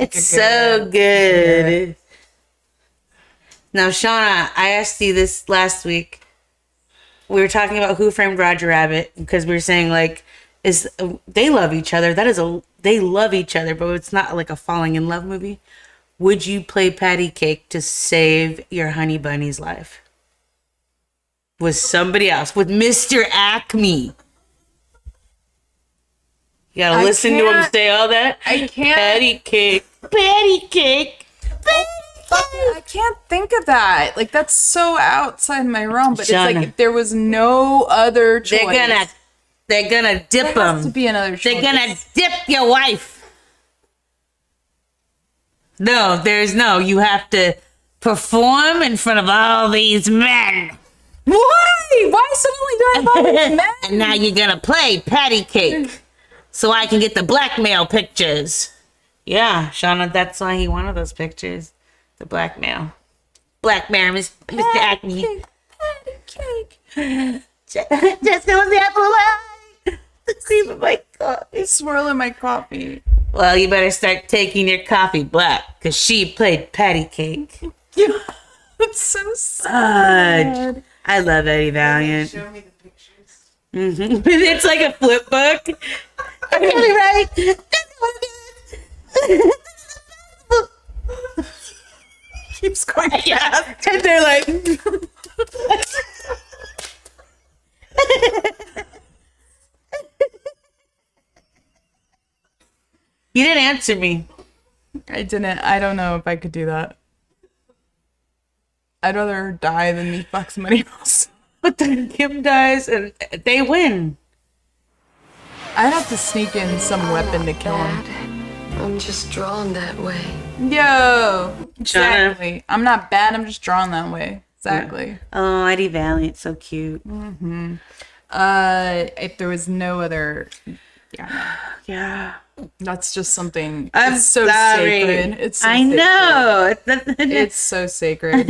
S1: It's so good. Now, Shauna, I asked you this last week. We were talking about Who Framed Roger Rabbit because we were saying like, they love each other. They love each other, but it's not like a falling in love movie. Would you play patty cake to save your honey bunny's life? With somebody else, with Mr. Acme. You gotta listen to him say all that.
S2: I can't.
S1: Patty cake. Patty cake.
S2: I can't think of that. Like, that's so outside my realm. But
S1: Shauna.
S2: it's like if there was no other choice.
S1: They're gonna dip
S2: there has to
S1: them.
S2: be another choice.
S1: They're gonna dip your wife. No, there's no. You have to perform in front of all these men.
S2: Why? Why suddenly do I have all these men?
S1: And now you're gonna play patty cake. So I can get the blackmail pictures. Yeah, Shauna, that's why he wanted those pictures. The blackmail. Blackmail, Mr. Acme.
S2: Patty cake.
S1: Just goes the apple pie. The cream of my coffee.
S2: Swirling my coffee.
S1: Well, you better start taking your coffee black, because she played patty cake.
S2: It's so sad.
S1: I love Eddie Valiant.
S5: Show me the pictures.
S1: It's like a flip book. I got it right.
S2: Keeps going fast.
S1: And they're like, you didn't answer me.
S2: I didn't. I don't know if I could do that. I'd rather die than me fuck somebody else.
S1: But then Kim dies and they win.
S2: I'd have to sneak in some weapon to kill him.
S9: I'm just drawn that way.
S2: Yo, exactly. I'm not bad. I'm just drawn that way. Exactly.
S1: Oh, Eddie Valiant, so cute.
S2: If there was no other,
S1: Yeah.
S2: that's just something.
S1: I'm
S2: it's so
S1: sorry.
S2: sacred. It's so
S1: I
S2: sacred.
S1: know.
S2: It's so sacred.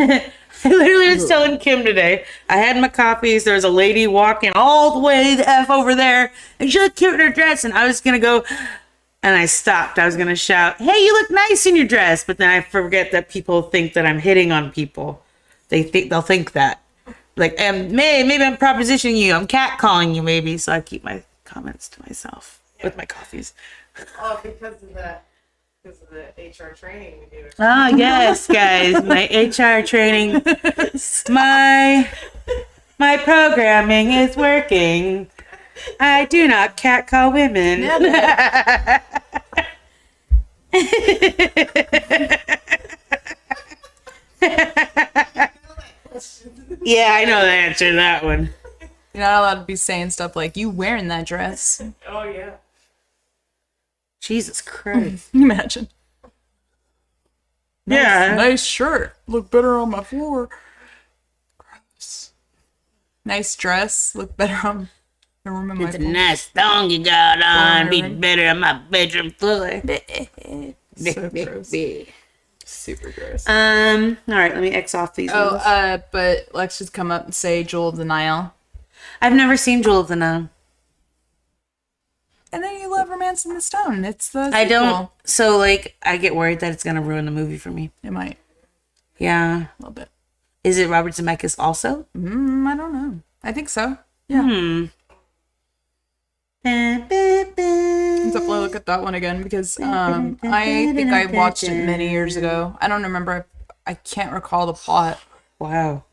S1: I literally was telling Kim today, I had my coffees, there was a lady walking all the way the F over there, and she looked cute in her dress, and I was going to go, and I stopped. I was going to shout, hey, you look nice in your dress, but then I forget that people think that I'm hitting on people. They'll think that. Like, maybe I'm propositioning you, I'm catcalling you maybe, so I keep my comments to myself with my coffees.
S5: Oh, because of that. Because of the HR training we do.
S1: Oh, yes, guys. My HR training. My programming is working. I do not catcall women. Yeah, I know the answer to that one.
S2: You're not allowed to be saying stuff like, you wearing that dress.
S5: Oh, yeah.
S1: Jesus Christ.
S2: Can you imagine?
S1: Yeah.
S2: Nice shirt. Look better on my floor. Gross. Nice dress. Look better on the room in my
S1: It's a
S2: floor.
S1: nice thong you got on. Be better on my bedroom floor.
S2: So gross. Super gross.
S1: All right, let me X off these ones.
S2: But let's just come up and say Jewel of the Nile.
S1: I've never seen Jewel of the Nile.
S2: And then you love Romance in the Stone. It's the
S1: I don't.
S2: sequel.
S1: So, like, I get worried that it's going to ruin the movie for me.
S2: It might.
S1: Yeah.
S2: A little bit.
S1: Is it Robert Zemeckis also?
S2: I don't know. I think so. Yeah. Let's definitely look at that one again because I think I watched it many years ago. I don't remember. I can't recall the plot.
S1: Wow.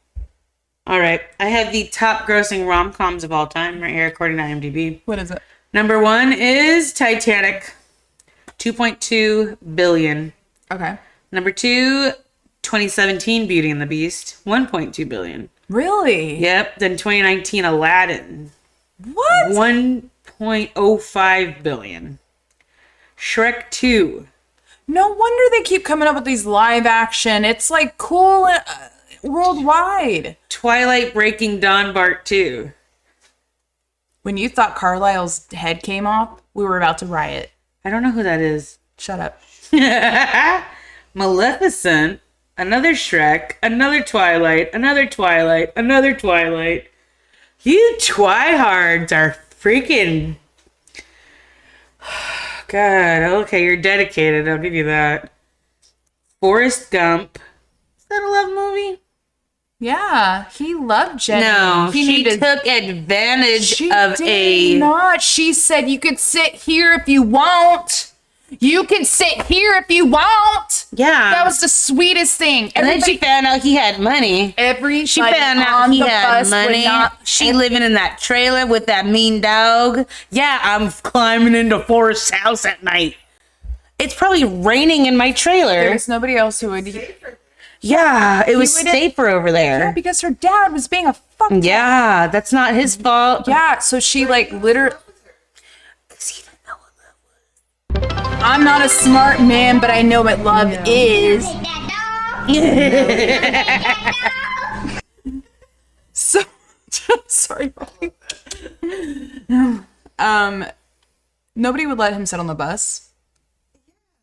S1: All right. I have the top grossing rom-coms of all time right here according to IMDb.
S2: What is it?
S1: Number 1 is Titanic. 2.2 billion.
S2: Okay.
S1: Number 2, 2017 Beauty and the Beast. 1.2 billion.
S2: Really?
S1: Yep. Then 2019 Aladdin.
S2: What?
S1: 1.05 billion. Shrek 2.
S2: No wonder they keep coming up with these live action. It's like cool worldwide.
S1: Twilight Breaking Dawn Part 2.
S2: When you thought Carlisle's head came off, we were about to riot.
S1: I don't know who that is.
S2: Shut up.
S1: Maleficent, another Shrek, another Twilight, another Twilight, another Twilight. You twihards are freaking... God, okay, you're dedicated. I'll give you that. Forrest Gump. Is that a love movie?
S2: Yeah, he loved Jenny.
S1: No,
S2: he
S1: she took advantage
S2: She
S1: of
S2: did not. She said, "You could sit here if you want. You can sit here if you want."
S1: Yeah.
S2: That was the sweetest thing.
S1: And then she found out he had money. She found out he had money. She living in that trailer with that mean dog. Yeah, I'm climbing into Forrest's house at night. It's probably raining in my trailer.
S2: There was nobody else who would.
S1: Yeah, it was
S2: wouldn't-
S1: safer over there.
S2: Yeah, because her dad was being a fuck.
S1: Yeah, that's not his fault.
S2: Yeah, so she like literally. I'm not a smart man, but I know what love is. So, sorry. Nobody would let him sit on the bus.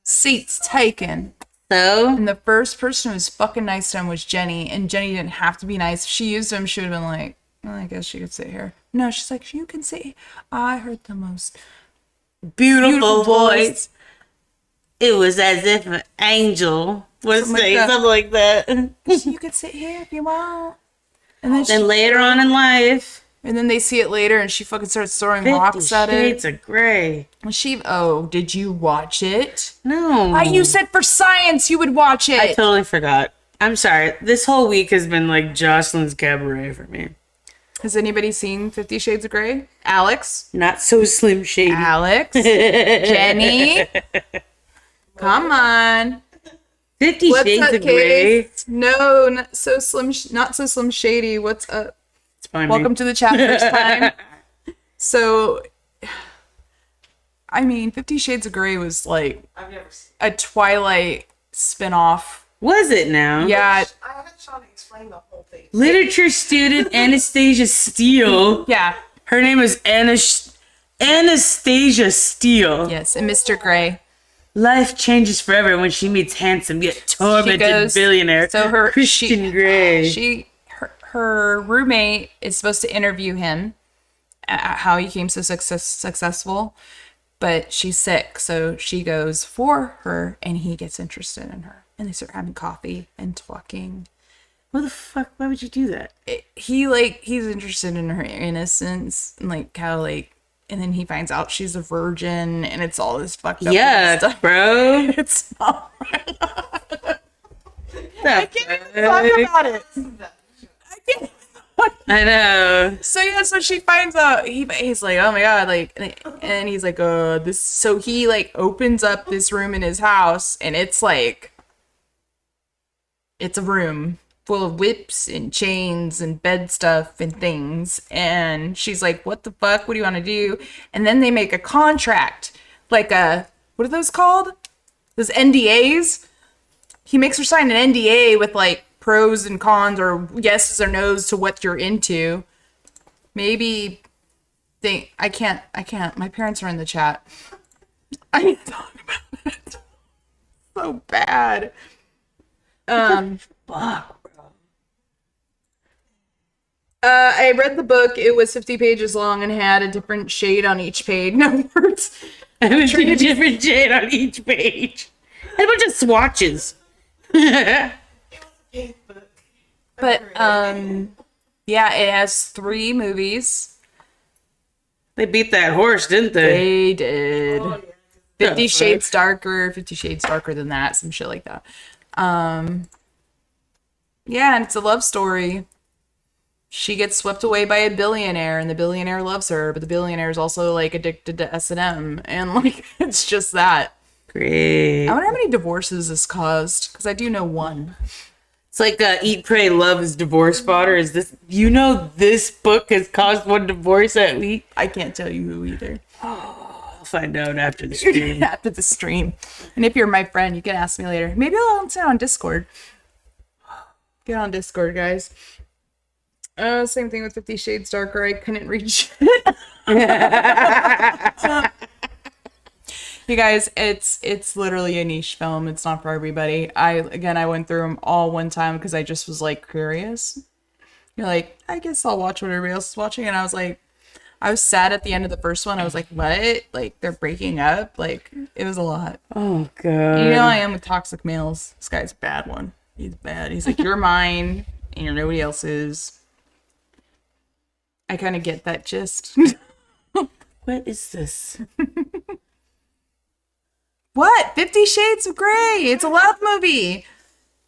S2: Seats taken.
S1: So?
S2: And the first person who was fucking nice to him was Jenny, and Jenny didn't have to be nice. If she used him, she would have been like, well, I guess she could sit here. No, she's like, you can sit. I heard the most
S1: Beautiful voice. It was as if an angel would say something like that.
S2: You could sit here if you want. And
S1: then later on in life.
S2: And then they see it later, and she fucking starts throwing
S1: 50
S2: rocks at it.
S1: Shades of Grey.
S2: Did you watch it?
S1: No.
S2: You said for science you would watch it.
S1: I totally forgot. I'm sorry. This whole week has been like Jocelyn's Cabaret for me.
S2: Has anybody seen 50 Shades of Grey? Alex?
S1: Not so Slim Shady.
S2: Alex? Jenny? Come on.
S1: 50
S2: What's
S1: Shades
S2: up,
S1: of Grey.
S2: Katie? No, not so Slim Shady. What's up? Welcome to the chat first time. So, I mean, 50 Shades of Grey was like a Twilight spinoff.
S1: Was it now?
S2: Yeah.
S5: I had Sean explain the whole thing.
S1: Literature student Anastasia Steele.
S2: Yeah.
S1: Her name is Anastasia Steele.
S2: Yes, and Mr. Grey.
S1: Life changes forever when she meets handsome yet tormented billionaire Christian Grey.
S2: Her roommate is supposed to interview him at how he became so successful, but she's sick, so she goes for her, and he gets interested in her, and they start having coffee and talking.
S1: What the fuck? Why would you do that?
S2: He's interested in her innocence, and like how like, and then he finds out she's a virgin, and it's all this fucked up stuff,
S1: bro.
S2: It's not. I can't even talk about it.
S1: I know.
S2: So yeah, so she finds out he's like, oh my god, like, and he's like, this. So he like opens up this room in his house, and it's like, it's a room full of whips and chains and bed stuff and things. And she's like, what the fuck? What do you want to do? And then they make a contract, like what are those called? Those NDAs. He makes her sign an NDA with like pros and cons or yeses or nos to what you're into. Maybe I can't. My parents are in the chat. I need to talk about it. So bad.
S1: Fuck, bro.
S2: I read the book. It was 50 pages long and had a different shade on each page. No words.
S1: A different shade on each page. And a bunch of swatches.
S2: But yeah, it has 3 movies.
S1: They beat that horse, didn't they?
S2: They did. 50 Shades Darker, 50 Shades Darker than that, some shit like that. Yeah, and it's a love story. She gets swept away by a billionaire, and the billionaire loves her, but the billionaire is also like addicted to S&M, and like it's just that.
S1: Great.
S2: I wonder how many divorces this caused, because I do know one.
S1: It's like Eat, Pray, Love is divorce fodder. Is this? You know, this book has caused one divorce at least.
S2: I can't tell you who either.
S1: I'll find out after the stream.
S2: After the stream. And if you're my friend, you can ask me later. Maybe I'll answer on Discord. Get on Discord, guys. Same thing with 50 Shades Darker. I couldn't read shit. You guys, it's literally a niche film. It's not for everybody. I went through them all one time because I just was like curious. You're like, I guess I'll watch what everybody else is watching, and I was like, I was sad at the end of the first one. I was like, what? Like they're breaking up? Like it was a lot.
S1: Oh god.
S2: You know I am with toxic males. This guy's a bad one. He's bad. He's like, you're mine, and you're nobody else's. I kind of get that gist.
S1: What is this?
S2: What? 50 Shades of Grey. It's a love movie.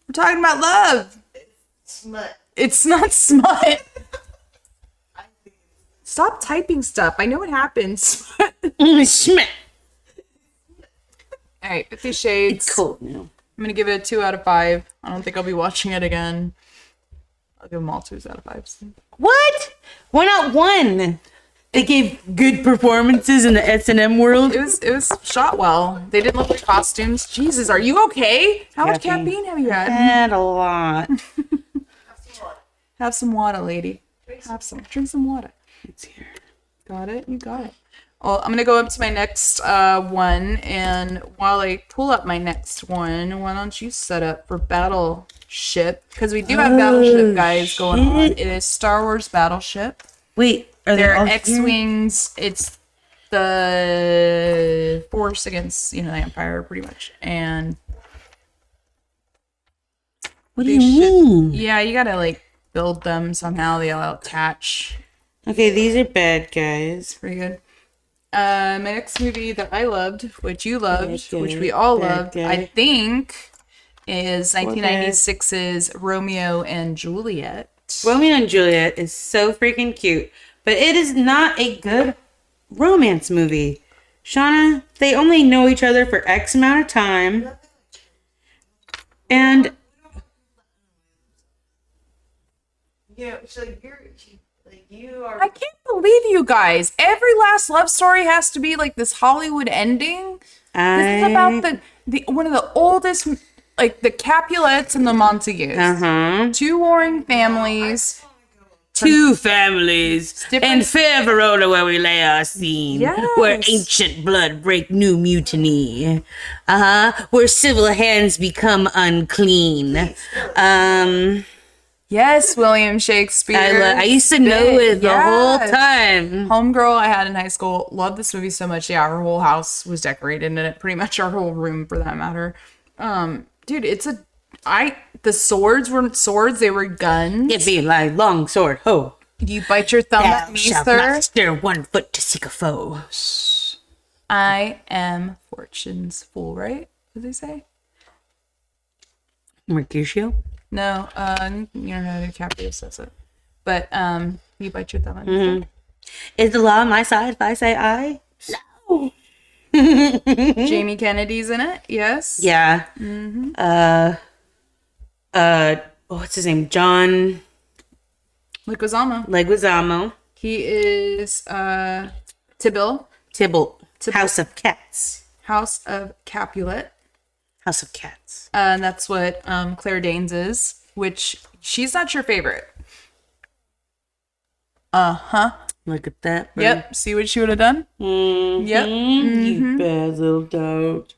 S2: We're talking about love.
S5: Smut.
S2: It's not smut. Stop typing stuff. I know what happens.
S1: Schmeh.
S2: All right, 50 Shades.
S1: It's cold now.
S2: I'm going to give it a 2 out of 5. I don't think I'll be watching it again. I'll give them all 2s out of 5s.
S1: What? Why not 1? They gave good performances in the S&M world.
S2: It was shot well. They didn't look like costumes. Jesus, are you okay? How much caffeine have you had?
S1: Had a lot.
S2: Have some water, lady. Drink some water.
S1: It's here.
S2: Got it? You got it. Well, I'm going to go up to my next one. And while I pull up my next one, why don't you set up for Battleship? Because we do have Battleship, guys, going on. It is Star Wars Battleship.
S1: Wait, are
S2: They're
S1: all
S2: X-Wings. It's the Force against, the Empire, pretty much. And
S1: what do you mean?
S2: yeah, you got to, build them somehow. They all attach.
S1: Okay, these are bad guys.
S2: Pretty good. My next movie that I loved, which you loved, which we all loved, I think, is 1996's Romeo and Juliet.
S1: Romeo and Juliet is so freaking cute, but it is not a good romance movie. Shauna, they only know each other for X amount of time. And
S5: So you are.
S2: I can't believe you guys. Every last love story has to be like this Hollywood ending. This is about the one of the oldest, the Capulets and the Montagues. 2 warring families.
S1: 2 families. And fair Verona where we lay our scene.
S2: Yes.
S1: Where ancient blood break new mutiny. Where civil hands become unclean.
S2: Yes, William Shakespeare.
S1: I used to know it the whole time.
S2: Homegirl I had in high school loved this movie so much. Yeah, her whole house was decorated in it. Pretty much our whole room, for that matter. Dude, the swords weren't swords; they were guns.
S1: It be like long sword, ho.
S2: You bite your thumb at me, sir.
S1: Not stir 1 foot to seek a foe.
S2: I am fortune's fool, right? What did they say?
S1: Mercutio?
S2: No, Leonardo DiCaprio says it. But you bite your thumb at me.
S1: Is the law on my side if I say I? No.
S2: Jamie Kennedy's in it. Yes.
S1: Yeah. What's his name? John
S2: Leguizamo. He is Tybalt.
S1: House of Cats.
S2: House of Capulet.
S1: House of Cats.
S2: And that's what Claire Danes is, which she's not your favorite.
S1: Look at that. Bro.
S2: Yep. See what she would have done? Yep.
S1: You bad little dog.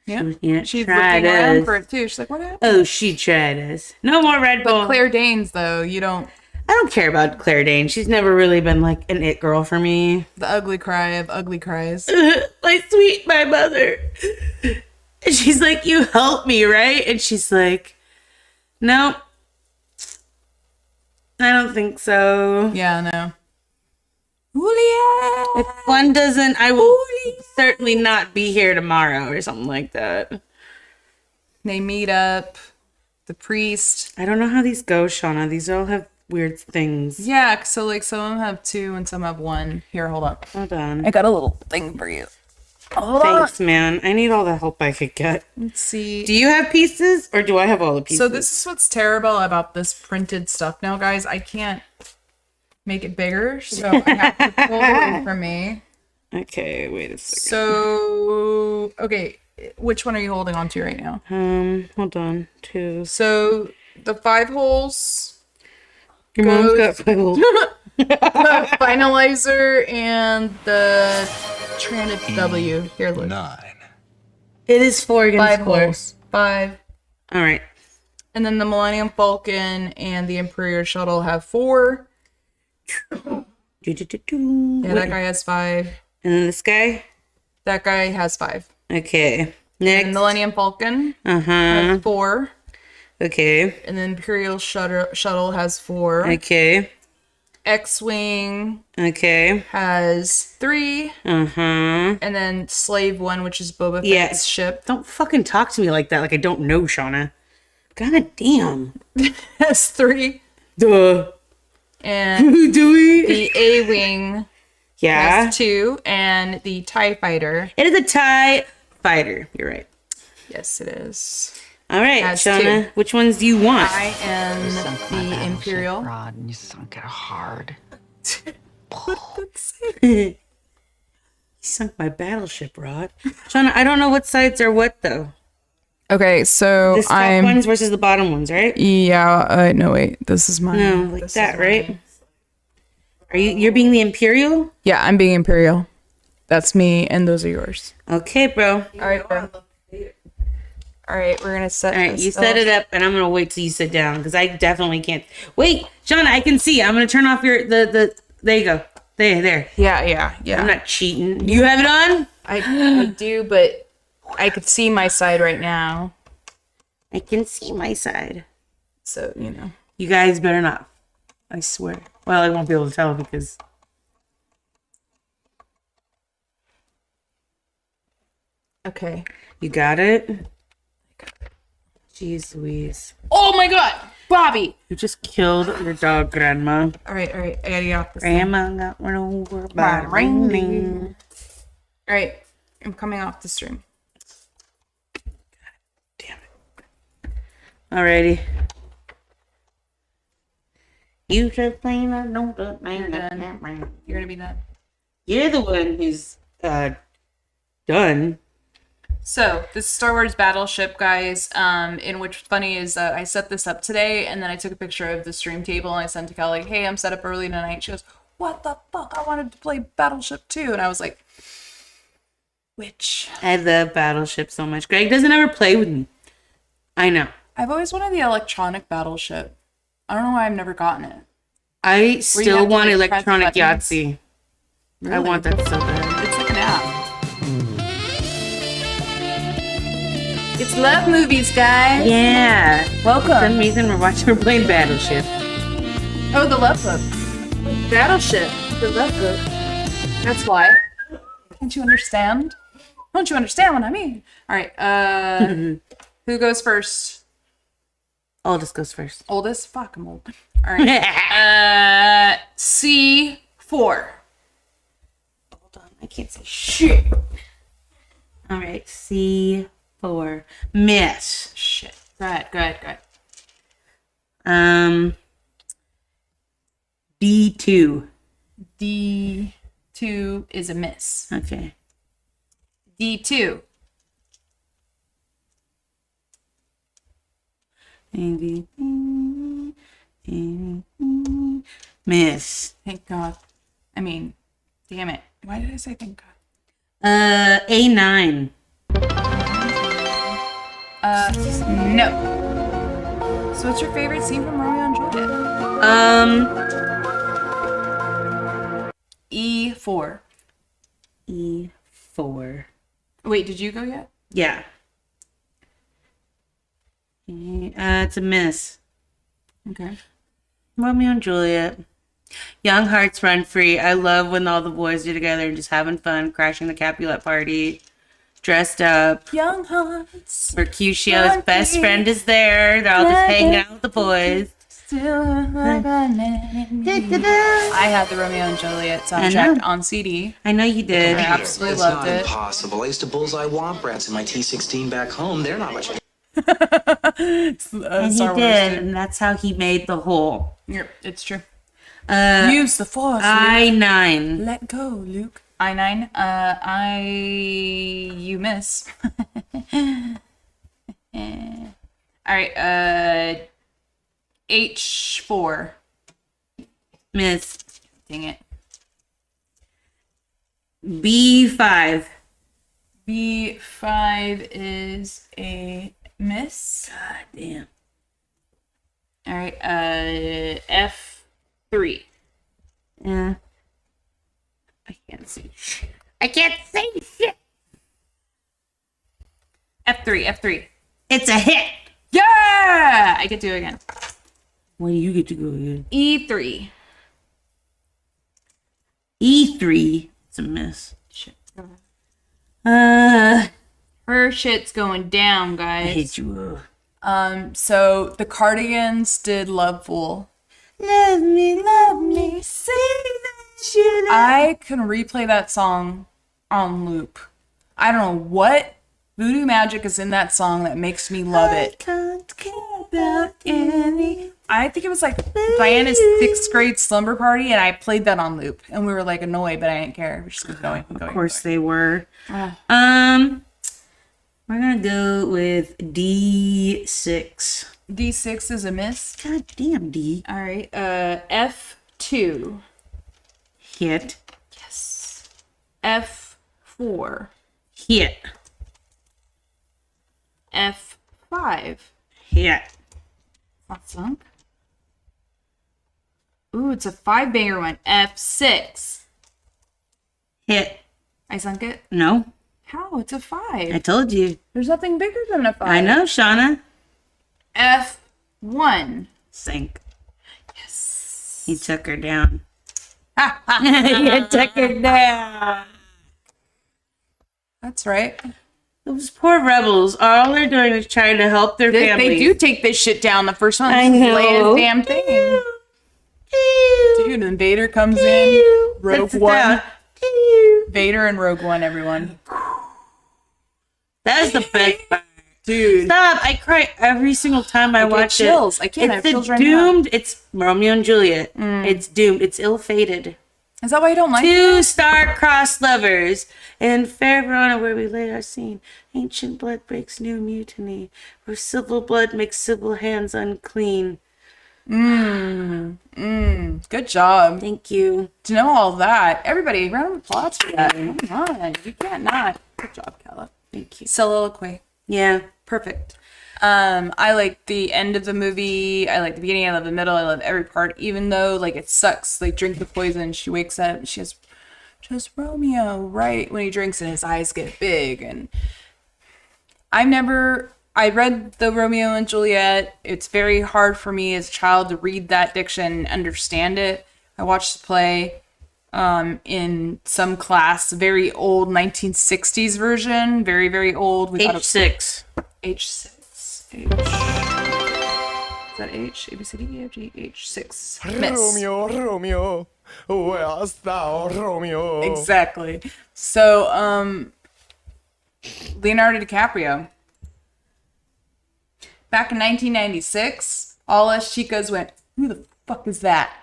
S2: Yep. She's looking around for it too. She's like, what happened?
S1: Oh, she tried us. No more Red Bull.
S2: But Claire Danes, though, you don't.
S1: I don't care about Claire Danes. She's never really been like an it girl for me.
S2: The ugly cry of ugly cries.
S1: Like, sweet, my mother. And she's like, you help me, right? And she's like, nope. I don't think so.
S2: Yeah, no. Juliet!
S1: If one doesn't, I will certainly not be here tomorrow or something like that.
S2: They meet up. The priest.
S1: I don't know how these go, Shauna. These all have weird things.
S2: Yeah, so some of them have 2 and some have 1. Here, hold up.
S1: Hold on.
S2: I got a little thing for you.
S1: Thanks, man. I need all the help I could get.
S2: Let's see.
S1: Do you have pieces or do I have all the pieces?
S2: So this is what's terrible about this printed stuff now, guys. I can't make it bigger, so I have to pull it away from me.
S1: Okay, wait a second.
S2: So, okay, which one are you holding on to right now?
S1: Hold on. 2.
S2: So the 5 holes.
S1: Your mom's got 5 holes.
S2: Finalizer and the Transit W. Here, look.
S6: 9.
S1: It is 4 against
S2: 5
S1: 4.
S2: holes. 5.
S1: All right.
S2: And then the Millennium Falcon and the Imperial Shuttle have 4. Yeah, that guy has 5.
S1: And then this guy?
S2: That guy has 5.
S1: Okay. Next.
S2: And Millennium Falcon
S1: Uh-huh.
S2: has 4.
S1: Okay.
S2: And then Imperial Shuttle has 4.
S1: Okay.
S2: X-Wing
S1: Okay.
S2: has 3.
S1: Uh-huh.
S2: And then Slave One, which is Boba Fett's
S1: Yes.
S2: ship,
S1: Don't fucking talk to me like that, like I don't know, Shauna. God damn.
S2: has 3.
S1: Duh.
S2: And
S1: Do we?
S2: the A-Wing
S1: Yeah.
S2: has 2. And the TIE Fighter,
S1: It is a TIE fighter. You're right.
S2: yes, it is.
S1: All right,
S2: Has
S1: Shauna.
S2: 2.
S1: Which ones do you want?
S2: I am the Imperial.
S9: Rod, and you sunk it hard.
S1: You sunk my battleship, Rod. Shauna, I don't know what sides are what though.
S2: Okay, so
S1: The top
S2: I'm.
S1: ones versus the bottom ones, right?
S2: Yeah. No, wait. This is mine.
S1: No, like
S2: This
S1: that,
S2: is
S1: right?
S2: mine.
S1: Are you're being the Imperial?
S2: Yeah, I'm being Imperial. That's me, and those are yours.
S1: Okay, bro.
S2: All right, bro. All right, we're gonna set.
S1: All right, you set it up, and I'm gonna wait till you sit down because I definitely can't. Wait, Shauna, I can see. I'm gonna turn off your the. There you go. There.
S2: Yeah.
S1: I'm not cheating. You have it on?
S2: I do, but I could see my side right now,
S1: I can see my side.
S2: so you know.
S1: You guys better not. I swear. Well, I won't be able to tell because.
S2: Okay.
S1: You got it? Jeez Louise.
S2: Oh my God, Bobby!
S1: You just killed your dog, Grandma.
S2: All right. I gotta get off this. Thing.
S1: Grandma got run over by a ring.
S2: All right, I'm coming off the stream.
S1: Damn it. Alrighty. You should play that note.
S2: You're gonna be done.
S1: You're the one who's done.
S2: So this Star Wars battleship, guys. In which funny is that I set this up today, and then I took a picture of the stream table and I sent to Kelly, "Hey, I'm set up early tonight." She goes, "What the fuck? I wanted to play Battleship too," and I was like, "Which?"
S1: I love Battleship so much. Greg doesn't ever play with me. I know.
S2: I've always wanted the electronic Battleship. I don't know why I've never gotten it.
S1: I still
S2: have to,
S1: want
S2: like, press
S1: electronic
S2: buttons?
S1: Yahtzee. I
S2: Really?
S1: want that so bad.
S2: It's like an app. It's love movies, guys.
S1: Yeah. For some
S2: Welcome.
S1: reason we're playing Battleship.
S2: Oh, the love book. Battleship. The love book. That's why. Can't you understand? Don't you understand what I mean? All right. Who goes first?
S1: Oldest goes first.
S2: Oldest? Fuck, I'm old. All right. C4.
S1: Hold on, I can't say shit. All right, C4. Miss.
S2: Shit. Go ahead.
S1: D2.
S2: D2 is a miss.
S1: Okay.
S2: D2.
S1: Miss.
S2: Thank God. I mean, damn it. Why did I say thank God?
S1: A9.
S2: No. So what's your favorite scene from Romeo and Juliet? E4.
S1: E4.
S2: Wait, did you go yet?
S1: Yeah. It's a miss.
S2: Okay.
S1: Romeo and Juliet. Young hearts run free. I love when all the boys are together and just having fun, crashing the Capulet party, dressed up.
S2: Young hearts.
S1: Mercutio's best friend is there. They're all just hanging out with the boys.
S2: I had the Romeo and Juliet soundtrack on CD.
S1: I know you did.
S2: I absolutely
S10: It's
S2: loved
S10: not
S2: it.
S10: impossible. I used to bullseye womp rats in my T16 back home. They're not much.
S1: And he did, and that's how he made the hole.
S2: Yep, it's true. Use the force.
S1: I9.
S2: Let go, Luke. I9. You miss. All right. H4.
S1: Miss.
S2: Dang it.
S1: B5.
S2: B5 is a miss.
S1: God damn.
S2: All right. F3.
S1: Yeah. I can't see shit. I can't see shit.
S2: F3.
S1: It's a hit.
S2: Yeah! I get to do it again.
S1: When do you get to go again?
S2: E3.
S1: E3. It's a miss.
S2: Shit.
S1: Her
S2: shit's going down,
S1: I
S2: guys.
S1: hate you.
S2: So the Cardigans did Loveful.
S1: Love me, say that you love.
S2: I can replay that song on loop. I don't know what voodoo magic is in that song that makes me love it.
S1: Can't care about any.
S2: I think it was like Diana's 6th grade slumber party, and I played that on loop, and we were like annoyed, but I didn't care. We just kept going.
S1: Of course they were.
S2: Ah.
S1: We're gonna go with D6.
S2: D6 is a miss.
S1: God damn, D.
S2: All right. F2.
S1: Hit.
S2: Yes. F4.
S1: Hit.
S2: F5.
S1: Hit.
S2: Not sunk. Ooh, it's a 5-banger one. F6.
S1: Hit.
S2: I sunk it.
S1: No.
S2: How? It's a 5.
S1: I told you.
S2: There's nothing bigger than a 5.
S1: I know, Shauna.
S2: F1.
S1: Sink.
S2: Yes.
S1: He took her down. He took her down.
S2: That's right.
S1: Those poor rebels. All they're doing is trying to help their family.
S2: They do take this shit down. The first one,
S1: I know.
S2: lay his damn thing. Dude, and Vader comes in. Rogue One. Vader and Rogue One, everyone.
S1: That was the best part.
S2: Dude.
S1: Stop! I cry every single time I watch
S2: chills.
S1: it.
S2: I can't. I
S1: It's
S2: have chills
S1: the
S2: right
S1: doomed. It's Romeo and Juliet. It's doomed. It's ill-fated.
S2: Is that why you don't like it?
S1: Two star-crossed lovers in fair Verona, where we lay our scene. Ancient blood breaks new mutiny, where civil blood makes civil hands unclean.
S2: Good job.
S1: Thank you.
S2: To know all that. Everybody, round of applause for that. Come on. You can't not. Good job, Calla.
S1: Thank you.
S2: Soliloquy.
S1: Yeah.
S2: Perfect. I like the end of the movie. I like the beginning. I love the middle. I love every part, even though like it sucks. Like drink the poison. She wakes up and she has just Romeo right when he drinks and his eyes get big. And I read the Romeo and Juliet. It's very hard for me as a child to read that diction and understand it. I watched the play in some class, very old 1960s version, very, very old. We
S1: H6.
S2: H6. H. Is that H? A, B, C, D, E, F, G, H6. Miss.
S6: Romeo, where art thou, Romeo?
S2: Exactly. So, Leonardo DiCaprio. Back in 1996, all us chicas went, who the fuck is that?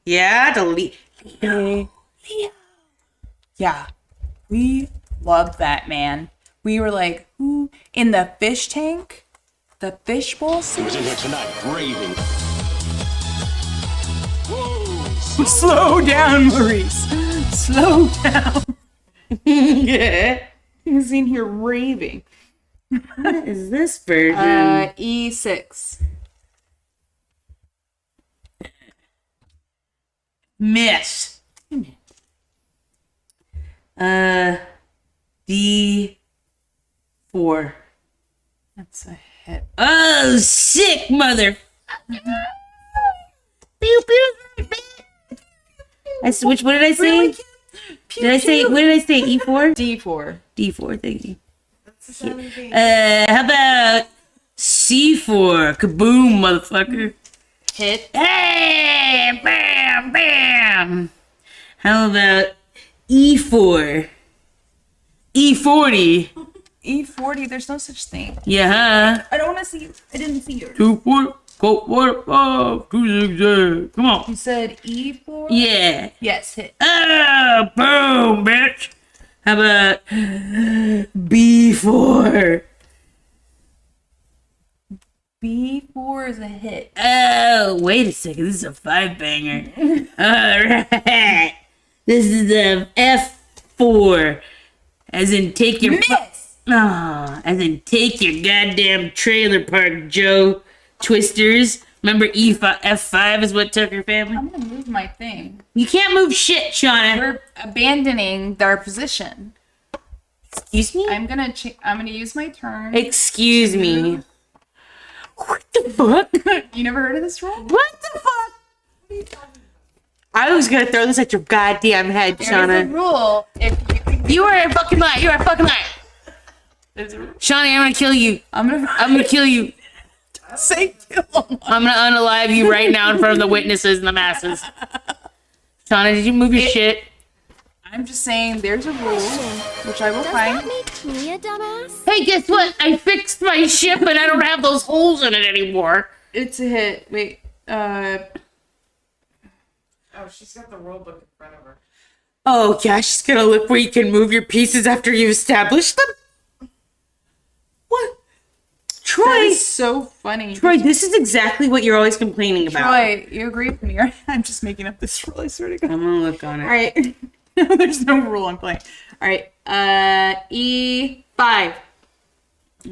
S1: Yeah, delete.
S2: Leo. Yeah. We loved that, man. We were like, who? In the fish tank? The fishbowl scene?
S6: Who's in here tonight, raving?
S2: Slow down, Maurice. Slow down.
S1: Yeah.
S2: He's in here raving.
S1: What is this version?
S2: E6.
S1: Miss. D4.
S2: That's a hit.
S1: Oh, sick mother. Pew, pew. What did I say?
S2: Really?
S1: Did I say? What did I say? E4.
S2: D4.
S1: D4. Thank you.
S5: That's the 17.
S1: How about C4? Kaboom, motherfucker.
S2: Hit.
S1: Hey, bam, bam. How about E4? E40.
S2: E40. There's no such thing.
S1: Yeah.
S2: I don't want to see you. I didn't see yours.
S1: 2 4 go 4 5 2 6 Come on.
S2: You said E4?
S1: Yeah.
S2: Yes, hit.
S1: Oh, boom, bitch. How about B4?
S2: B4 is a hit.
S1: Oh, wait a second. This is a 5-banger. All right. This is a F4. As in take your...
S2: Miss!
S1: As in take your goddamn trailer park, Joe Twisters. Remember F5 is what took her family?
S2: I'm gonna move my thing.
S1: You can't move shit, Shauna.
S2: We're abandoning our position.
S1: Excuse me?
S2: I'm gonna use my turn.
S1: Excuse me. What the fuck?
S2: You never heard of this rule?
S1: What the fuck? I was gonna throw this at your goddamn head,
S2: There's a
S1: Shauna.
S2: rule. If
S1: You are a fucking liar. You are a fucking liar. Shauna, I'm gonna kill you. I'm gonna kill you.
S2: say kill him.
S1: I'm gonna unalive you right now in front of the witnesses and the masses. Shauna, did you move your shit?
S2: I'm just saying there's a rule, which I will find.
S4: Make me a dumbass?
S1: Hey, guess what? I fixed my ship and I don't have those holes in it anymore.
S2: It's a hit. Wait,
S5: Oh, she's got the rule book in front of her.
S1: Oh, yeah, she's gonna look where you can move your pieces after you've established them. What? Troy!
S2: that is so funny.
S1: Troy, this is exactly what you're always complaining about.
S2: Troy, you agree with me, right? I'm just making up this rule, I swear to God.
S1: I'm gonna look on it.
S2: All right. There's no rule I'm playing. All right. E5.
S1: I'm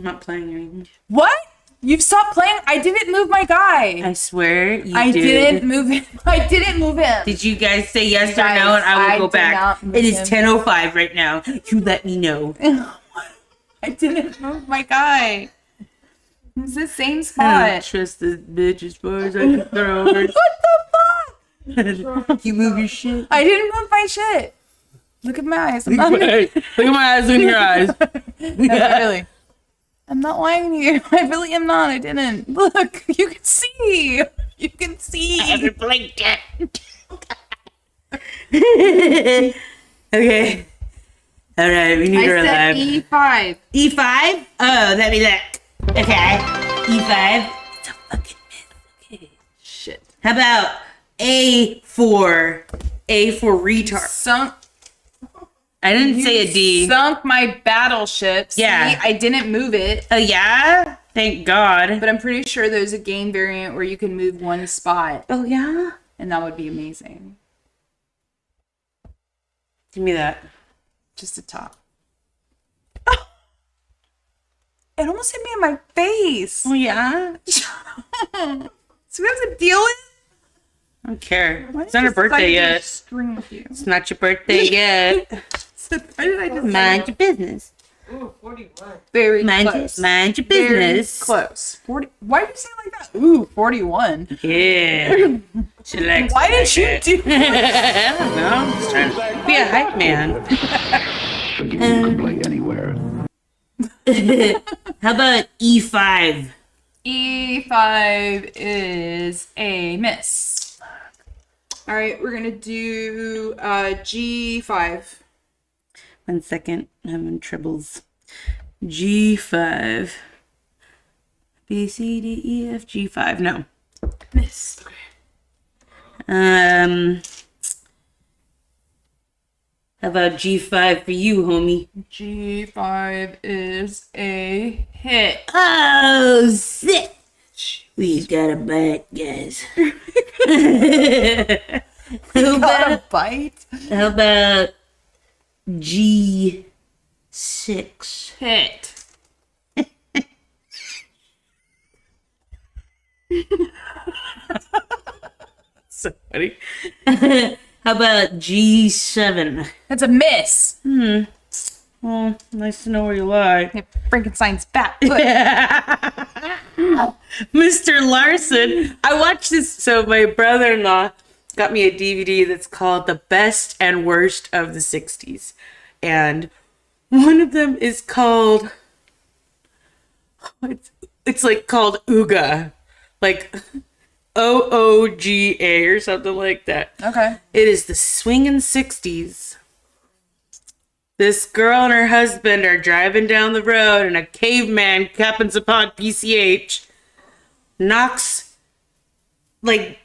S1: not playing anymore.
S2: What? You've stopped playing? I didn't move my guy.
S1: I swear you
S2: I
S1: did.
S2: didn't move him. I didn't move him.
S1: Did you guys say yes
S2: You
S1: or no? And I
S2: guys,
S1: will
S2: I
S1: go
S2: did
S1: back.
S2: not move
S1: It is
S2: him.
S1: 10:05 right now. You let me know.
S2: I didn't move my guy. It's the same
S1: I don't
S2: spot.
S1: trust this bitch as far as I can throw her.
S2: What the fuck?
S1: You move your shit.
S2: I didn't move my shit. Look at my eyes. I'm not,
S1: Look at my eyes in your eyes.
S2: really. I'm not lying to you. I really am not. I didn't. Look, you can see. You can see.
S1: I haven't blinked yet. Okay. All right, we need her
S2: I said
S1: alive.
S2: E5.
S1: E5? Oh, let me look. Okay. E5. It's a fucking myth. Okay.
S2: Shit.
S1: How about A4? A for retard.
S2: Sunk.
S1: I didn't say a D.
S2: Sunk my battleship. See,
S1: Yeah.
S2: I didn't move it,
S1: Oh, yeah? Thank God.
S2: but I'm pretty sure there's a game variant where you can move one spot,
S1: Oh, yeah?
S2: and that would be amazing.
S1: Give me that.
S2: Just a top. It almost hit me in my face.
S1: Oh, yeah?
S2: So we have to deal with.
S1: I don't care.
S2: Why
S1: It's
S2: did
S1: not her
S2: I decide
S1: birthday
S2: to
S1: yet.
S2: String with you.
S1: It's not your birthday yet.
S2: Why did I just
S1: Mind your business.
S5: Ooh, 41.
S2: very
S1: Mind
S2: close?
S1: your
S2: Very
S1: business.
S2: close. 40. Why did you say it like that? Ooh, 41.
S1: Yeah. She likes
S2: Why
S1: it
S2: did
S1: like
S2: you
S1: that.
S2: do?
S1: I don't know. I'm just trying to be a hype man.
S8: You can play anywhere.
S1: How about E5?
S2: E5 is a miss. All right, we're gonna do G5.
S1: 1 second. I'm having troubles. G5. B, C, D, E, F, G5. No.
S2: Miss.
S1: How about G5 for you, homie?
S2: G5 is a hit.
S1: Oh, sick. We got a bite, guys.
S2: Got a bite.
S1: How about G6?
S2: Hit.
S1: So funny. How about G7?
S2: That's a miss.
S1: Well, nice to know where you lie.
S2: Frankenstein's fat foot.
S1: Mr. Larson. I watched this. So my brother-in-law got me a DVD that's called The Best and Worst of the 60s. And one of them is called, it's like called Ooga. Like OOGA or something like that.
S2: Okay.
S1: It is the swinging 60s. This girl and her husband are driving down the road and a caveman happens upon PCH, knocks, like,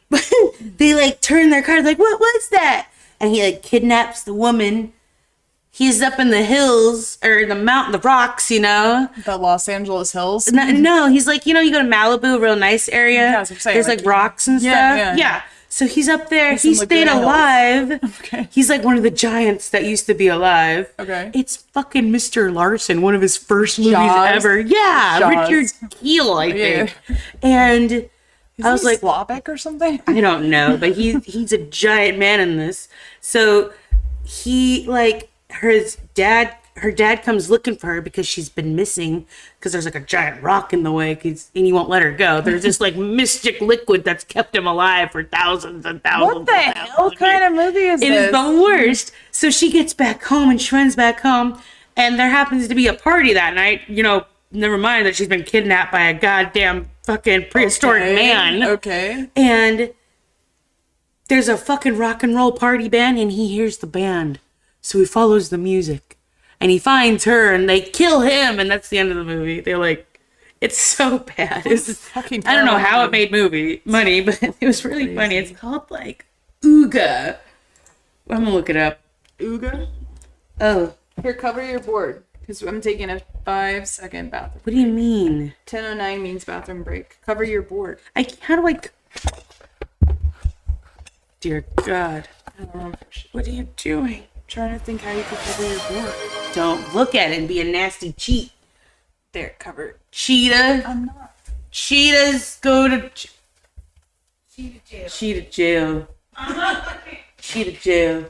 S1: they like turn their car, like, what was that? And he like kidnaps the woman. he's up in the hills or the rocks, you know.
S2: The Los Angeles hills.
S1: No, he's like, you know, you go to Malibu, real nice area.
S2: Yeah, that's what I'm saying,
S1: There's like rocks and stuff. Yeah. So he's up there. He stayed alive.
S2: Okay.
S1: He's like one of the giants that used to be alive.
S2: Okay.
S1: It's fucking Mr. Larson, one of his first movies
S2: Jaws?
S1: ever. Yeah,
S2: Jaws.
S1: Richard Keel, I think.
S2: Yeah.
S1: And I was
S2: Isn't he
S1: like,
S2: Slavic or something?
S1: I don't know, but he's a giant man in this. So he like her dad comes looking for her because she's been missing because there's like a giant rock in the way and he won't let her go. There's this like mystic liquid that's kept him alive for thousands and thousands.
S2: What the hell kind of movie is
S1: It
S2: this?
S1: is the worst. So she gets back home and she runs back home and there happens to be a party that night. You know, never mind that she's been kidnapped by a goddamn fucking prehistoric man.
S2: Okay.
S1: And there's a fucking rock and roll party band and he hears the band. So he follows the music and he finds her and they kill him and that's the end of the movie. They're like, it's so bad. I don't know how it made money, but it was really funny. It's called like Ooga. I'm gonna look it up.
S2: Ooga?
S1: Oh.
S2: Here, cover your board. Because I'm taking a 5-second bathroom.
S1: What do you mean?
S2: 10:09 means bathroom break. Cover your board.
S1: How do I... Dear God. What are you doing?
S2: I'm trying to think how you could cover your board.
S1: Don't look at it and be a nasty cheat.
S2: There, cover.
S1: Cheetah.
S2: I'm not.
S1: Cheetahs go to... Cheetah jail. Cheetah jail.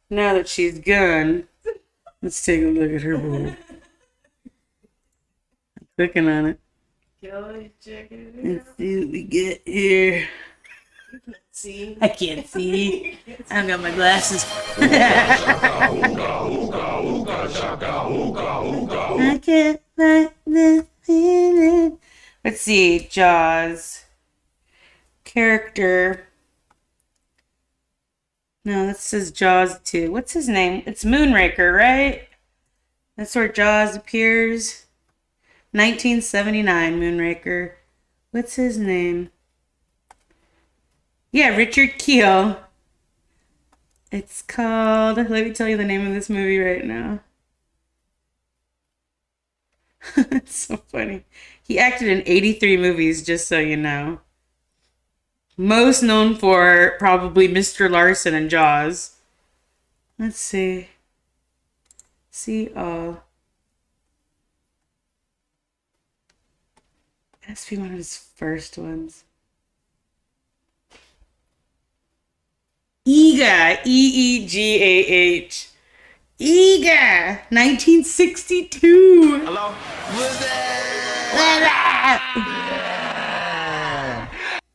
S1: Now that she's gone, let's take a look at her board. I'm clicking on it. Let's see what we get here.
S5: See?
S1: I can't see. I haven't got my glasses. I can't find the feeling. Let's see. Jaws. Character. No, that says Jaws 2. What's his name? It's Moonraker, right? That's where Jaws appears. 1979, Moonraker. What's his name? Yeah, Richard Keel. It's called... Let me tell you the name of this movie right now. It's so funny. He acted in 83 movies, just so you know. Most known for probably Mr. Larson and Jaws. Let's see. See all. It has to be one of his first ones. Eega. E-E-G-A-H. Eega. 1962.
S6: Hello?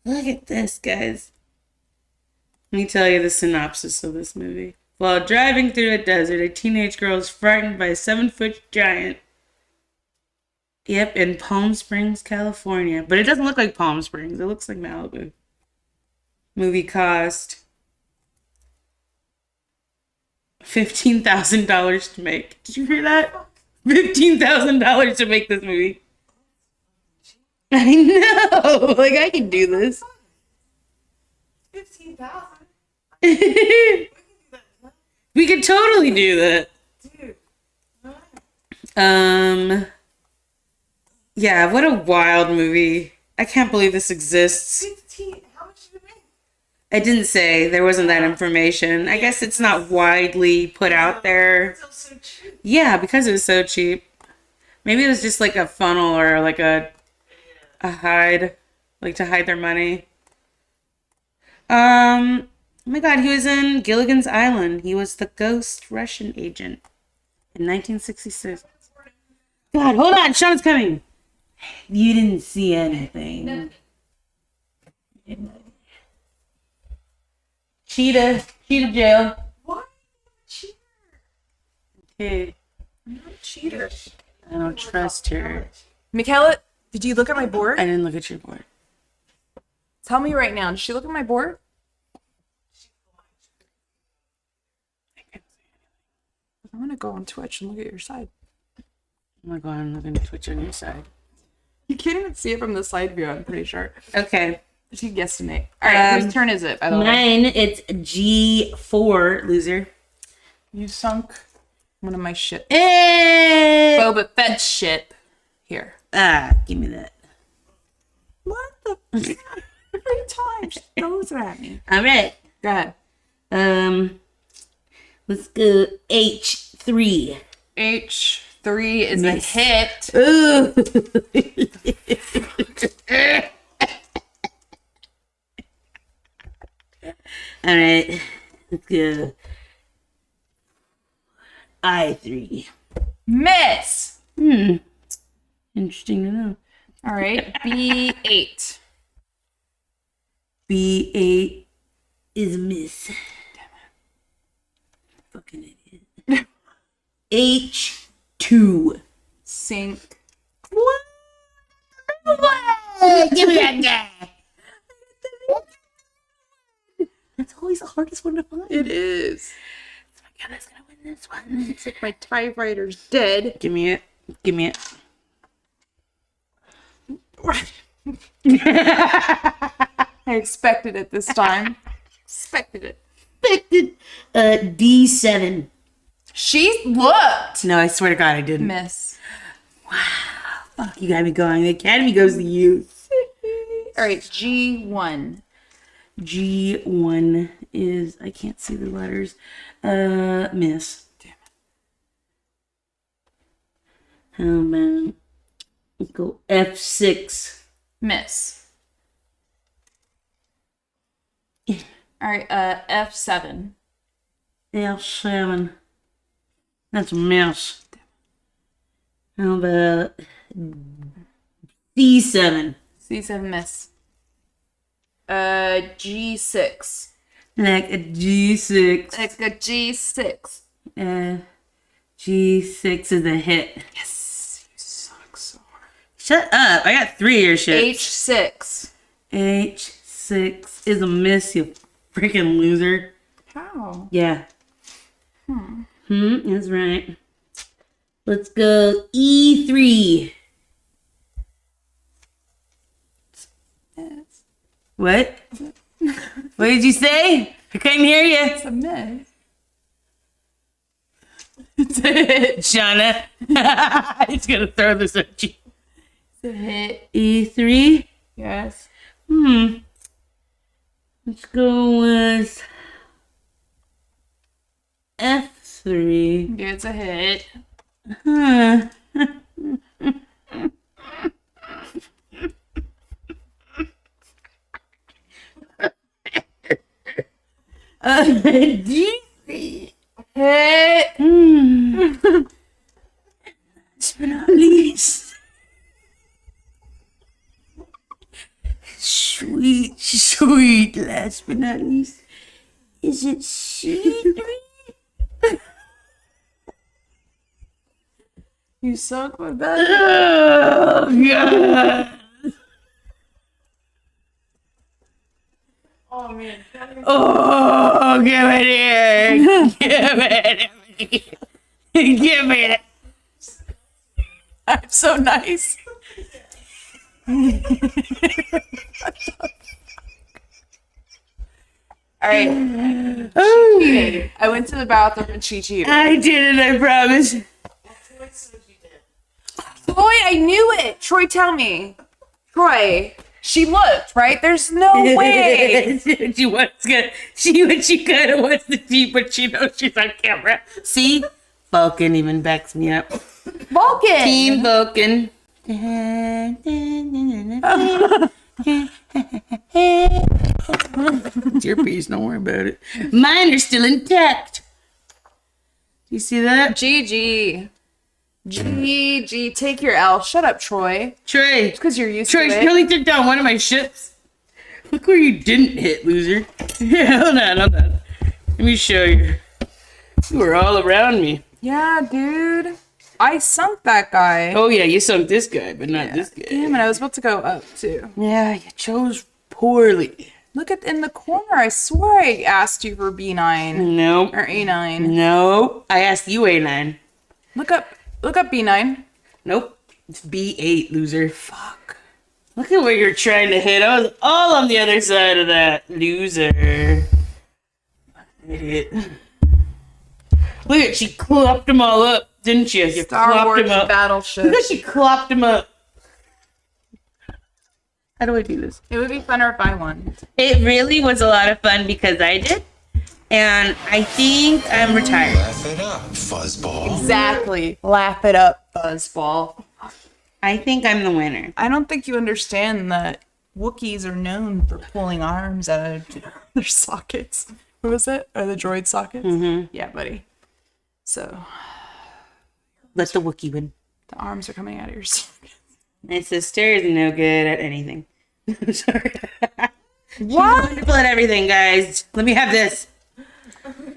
S1: Look at this, guys. Let me tell you the synopsis of this movie. While driving through a desert, a teenage girl is frightened by a 7-foot giant. Yep, in Palm Springs, California. But it doesn't look like Palm Springs. It looks like Malibu. Movie cost $15,000 to make. Did you hear that? $15,000 to make this movie. I know. Like, I can do this.
S5: 15,000.
S1: We could totally do that.
S5: Dude.
S1: Yeah, what a wild movie. I can't believe this exists.
S5: 15. How much did it make?
S1: It didn't say. There wasn't that information. I guess it's not widely put out there.
S5: It's so cheap.
S1: Yeah, because it was so cheap. Maybe it was just like a funnel or like a hide, like to hide their money. Oh my God, he was in Gilligan's Island. He was the ghost Russian agent in 1966. God, hold on, Sean's coming. You didn't see anything. Cheetah jail.
S5: What? Cheater.
S1: Okay,
S2: I'm not a cheater.
S1: I don't trust her.
S2: Michaela, did you look at my board?
S1: I didn't look at your board.
S2: Tell me right now. Did she look at my board? I'm gonna go on Twitch and look at your side.
S1: I'm gonna go on and look at Twitch on your side.
S2: You can't even see it from the side view, I'm pretty sure.
S1: Okay.
S2: She guesstimate. Alright, whose turn is it, by the way?
S1: Mine, it's G4, loser.
S2: You sunk one of my ships.
S1: Hey!
S2: Boba Fett ship. Here.
S1: Give me that.
S2: What the? Every time she throws it at me.
S1: All right.
S2: Go ahead.
S1: Let's go H3.
S2: H3 is a hit.
S1: Ooh. All right. Let's go I3.
S2: Miss.
S1: Interesting to know.
S2: All right. B8.
S1: B8 is a miss. Fucking idiot. H2.
S2: Sink.
S1: What? Give me that guy. That's always the hardest one to find.
S2: It is.
S1: Oh my god, that's gonna win this one.
S2: It's like my TIE fighter's dead.
S1: Give me it. Give me it.
S2: I expected it this time. Expected it.
S1: Expected. D7.
S2: She looked.
S1: No, I swear to God, I didn't.
S2: Miss.
S1: Fuck, you got me going. The Academy goes to you.
S2: All right, G1.
S1: G1 is, I can't see the letters. Miss. Damn it. How about, let's go F6.
S2: Miss. All right, F7.
S1: F7. That's a miss. How about D7?
S2: C7 miss. G6.
S1: Like a G6.
S2: Like a G6.
S1: G6 is a hit.
S2: Yes. You suck so hard.
S1: Shut up. I got 3 of your shit.
S2: H6.
S1: H6 is a miss, you freaking loser.
S2: How?
S1: Yeah. That's right. Let's go E3.
S2: Miss.
S1: What? What did you say? I couldn't hear you.
S2: It's a miss. It's a hit.
S1: Shauna. He's gonna throw this at you.
S2: It's a hit.
S1: E3.
S2: Yes.
S1: Let's go with F3.
S2: Yeah, it's a hit.
S1: Huh. D3.
S2: Hit.
S1: Last but not least. Sweet, last but not least. Is it C3?
S2: You suck with that.
S1: Oh, God.
S5: Oh man.
S1: Oh, give it here. Give it. Give me it.
S2: I'm so nice. All right. Cheated. I went to the bathroom and she cheated.
S1: I did it, I promise.
S2: Boy, I knew it. Troy, tell me. Troy, she looked, right? There's no way.
S1: She kind of wants to cheat, but she knows she's on camera. See? Vulcan even backs me up.
S2: Vulcan.
S1: Team Vulcan. It's your piece, don't worry about it. Mine are still intact. Do you see that?
S2: GG. GG. Take your L. Shut up, Troy.
S1: Trey.
S2: Because you're used
S1: Troy,
S2: to it.
S1: really took down one of my ships. Look where you didn't hit, loser. Yeah, hold on. Let me show you. You were all around me.
S2: Yeah, dude. I sunk that guy.
S1: Oh, yeah, you sunk this guy, but not this guy.
S2: Damn it, I was about to go up, too.
S1: Yeah, you chose poorly.
S2: Look at in the corner. I swore I asked you for B9.
S1: Nope.
S2: Or A9.
S1: Nope. I asked you A9.
S2: Look up B9.
S1: Nope. It's B8, loser. Fuck. Look at where you're trying to hit. I was all on the other side of that, loser. Idiot. Look at, she clopped them all up, didn't you? You
S2: Star
S1: clopped
S2: Wars
S1: them up.
S2: battleship.
S1: Look at, she clopped them up. How do I do this?
S2: It would be funner if I won.
S1: It really was a lot of fun because I did. And I think I'm retired.
S6: Laugh it up, fuzzball.
S2: Exactly. Laugh it up, fuzzball.
S1: I think I'm the winner.
S2: I don't think you understand that Wookiees are known for pulling arms out of their sockets. What was it? Are the droid sockets?
S1: Mm-hmm.
S2: Yeah, buddy. So
S1: Let the Wookiee win.
S2: the arms are coming out of your sockets.
S1: My sister is no good at anything. Sorry. She's
S2: What?
S1: wonderful at everything, guys. Let me have this.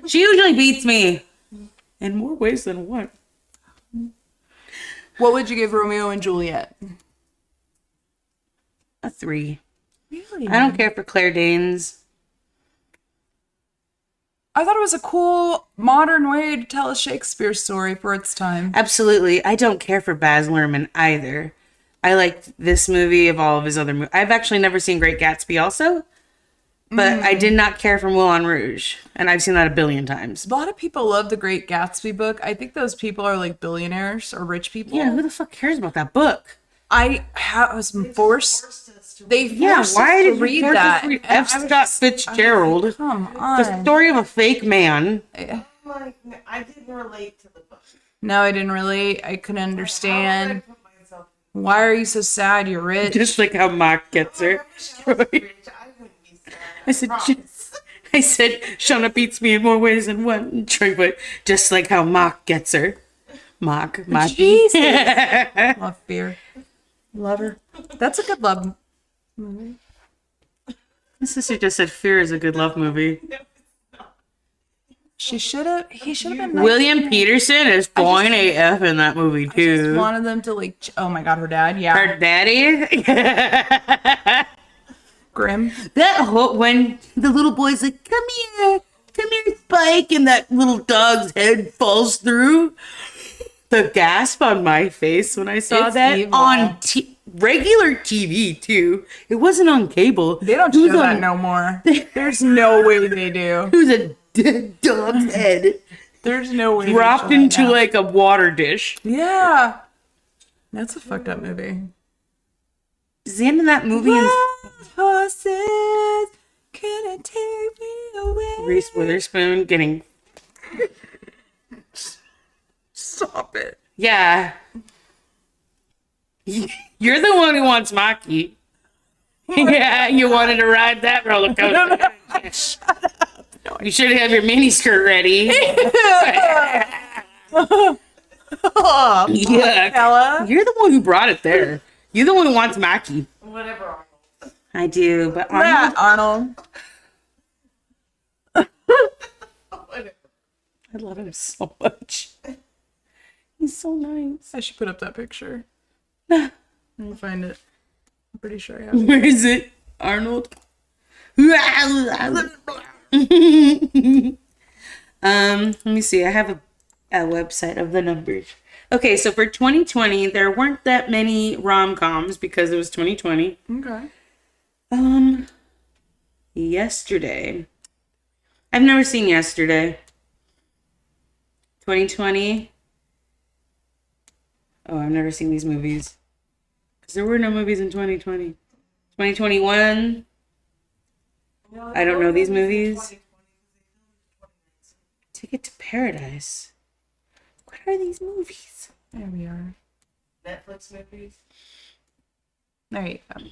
S1: She usually beats me in more ways than one.
S2: What would you give Romeo and Juliet?
S1: A 3.
S2: Really?
S1: I don't care for Claire Danes.
S2: I thought it was a cool modern way to tell a Shakespeare story for its time.
S1: Absolutely. I don't care for Baz Luhrmann either. I liked this movie of all of his other movies. I've actually never seen Great Gatsby also, but I did not care for Moulin Rouge, and I've seen that a billion times.
S2: A lot of people love the Great Gatsby book. I think those people are like billionaires or rich people.
S1: Yeah, who the fuck cares about that book?
S2: I was forced. They
S1: Yeah,
S2: forced
S1: why
S2: us to
S1: did you
S2: read
S1: force us
S2: that?
S1: to read
S2: And
S1: F.
S2: I was
S1: Scott
S2: just-
S1: Fitzgerald?
S2: Come
S1: The
S2: on.
S1: story of a fake man.
S5: Like, I didn't relate to the book.
S2: No, I didn't really. I couldn't understand.
S5: How would I put myself
S2: Why are you so sad? You're rich.
S1: Just like how Mark gets her.
S5: I wouldn't be sad.
S1: I said, I said, Shauna beats me in more ways than one. And Troy put, just like how Mark gets her. Mark.
S2: Jesus. Love beer. Love her. That's a good love movie.
S1: My sister just said Fear is a good love movie.
S2: He should have been.
S1: William Peterson is fine AF in that movie
S2: Just
S1: too.
S2: wanted them to like. Oh my god, her dad. Yeah.
S1: Her daddy.
S2: Grim.
S1: That whole, when the little boy's like, come here, Spike, and that little dog's head falls through. The gasp on my face when I saw
S2: It's
S1: that
S2: evil.
S1: on regular TV too. It wasn't on cable.
S2: They don't
S1: It was
S2: show that
S1: on-
S2: no more. There's no way they do.
S1: It was a dead dog's head
S2: There's no way. they
S1: dropped
S2: show that
S1: into
S2: now.
S1: like a water dish.
S2: Yeah. That's a fucked up movie.
S1: Is the end of that movie?
S2: Horses couldn't take me away.
S1: Reese Witherspoon getting
S2: Stop it.
S1: yeah. You're the one who wants Maki. Yeah, you wanted to ride that roller coaster. You should have your mini skirt ready.
S2: Oh,
S1: Yeah.
S2: Ella.
S1: You're the one who brought it there. You're the one who wants Maki.
S5: Whatever.
S1: I do, but
S2: Yeah,
S1: Arnold,
S2: Arnold.
S1: I love him so much. He's so nice.
S2: I should put up that picture. I'll find it. I'm pretty sure I have it.
S1: Where is it? Arnold? Let me see. I have a website of the numbers. Okay, so for 2020, there weren't that many rom-coms because it was 2020.
S2: Okay.
S1: Yesterday. I've never seen Yesterday. 2020. Oh, I've never seen these movies. Because there were no movies in 2020. 2021. I don't know these movies. Ticket to Paradise. What are these movies?
S2: There we are.
S5: Netflix movies.
S2: There you go.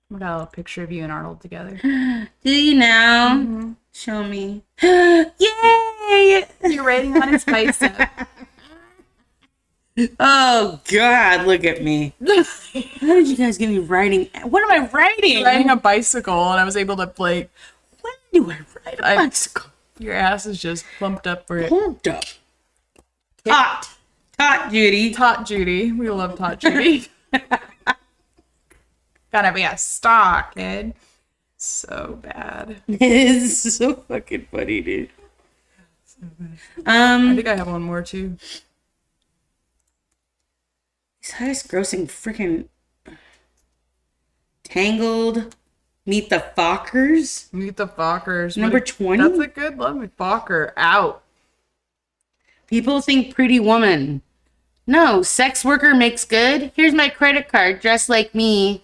S2: We got a little picture of you and Arnold together.
S1: Do you now? Show me. Yay!
S2: You're rating on his bicep.
S1: Oh God, look at me. How did you guys get me writing? What am I writing?
S2: Riding a bicycle, and I was able to like.
S1: When do I ride a bicycle?
S2: Your ass is just pumped up for it.
S1: Pumped up. Tot Judy.
S2: Tot Judy. We love Tot Judy. Gotta be a star, kid. So bad.
S1: It is so fucking funny, dude.
S2: I think I have one more too.
S1: His highest grossing freaking Tangled. Meet the Fockers.
S2: Meet the Fockers.
S1: Number 20?
S2: That's a good love with Focker. Out.
S1: People think Pretty Woman. No, sex worker makes good. Here's my credit card, dress like me.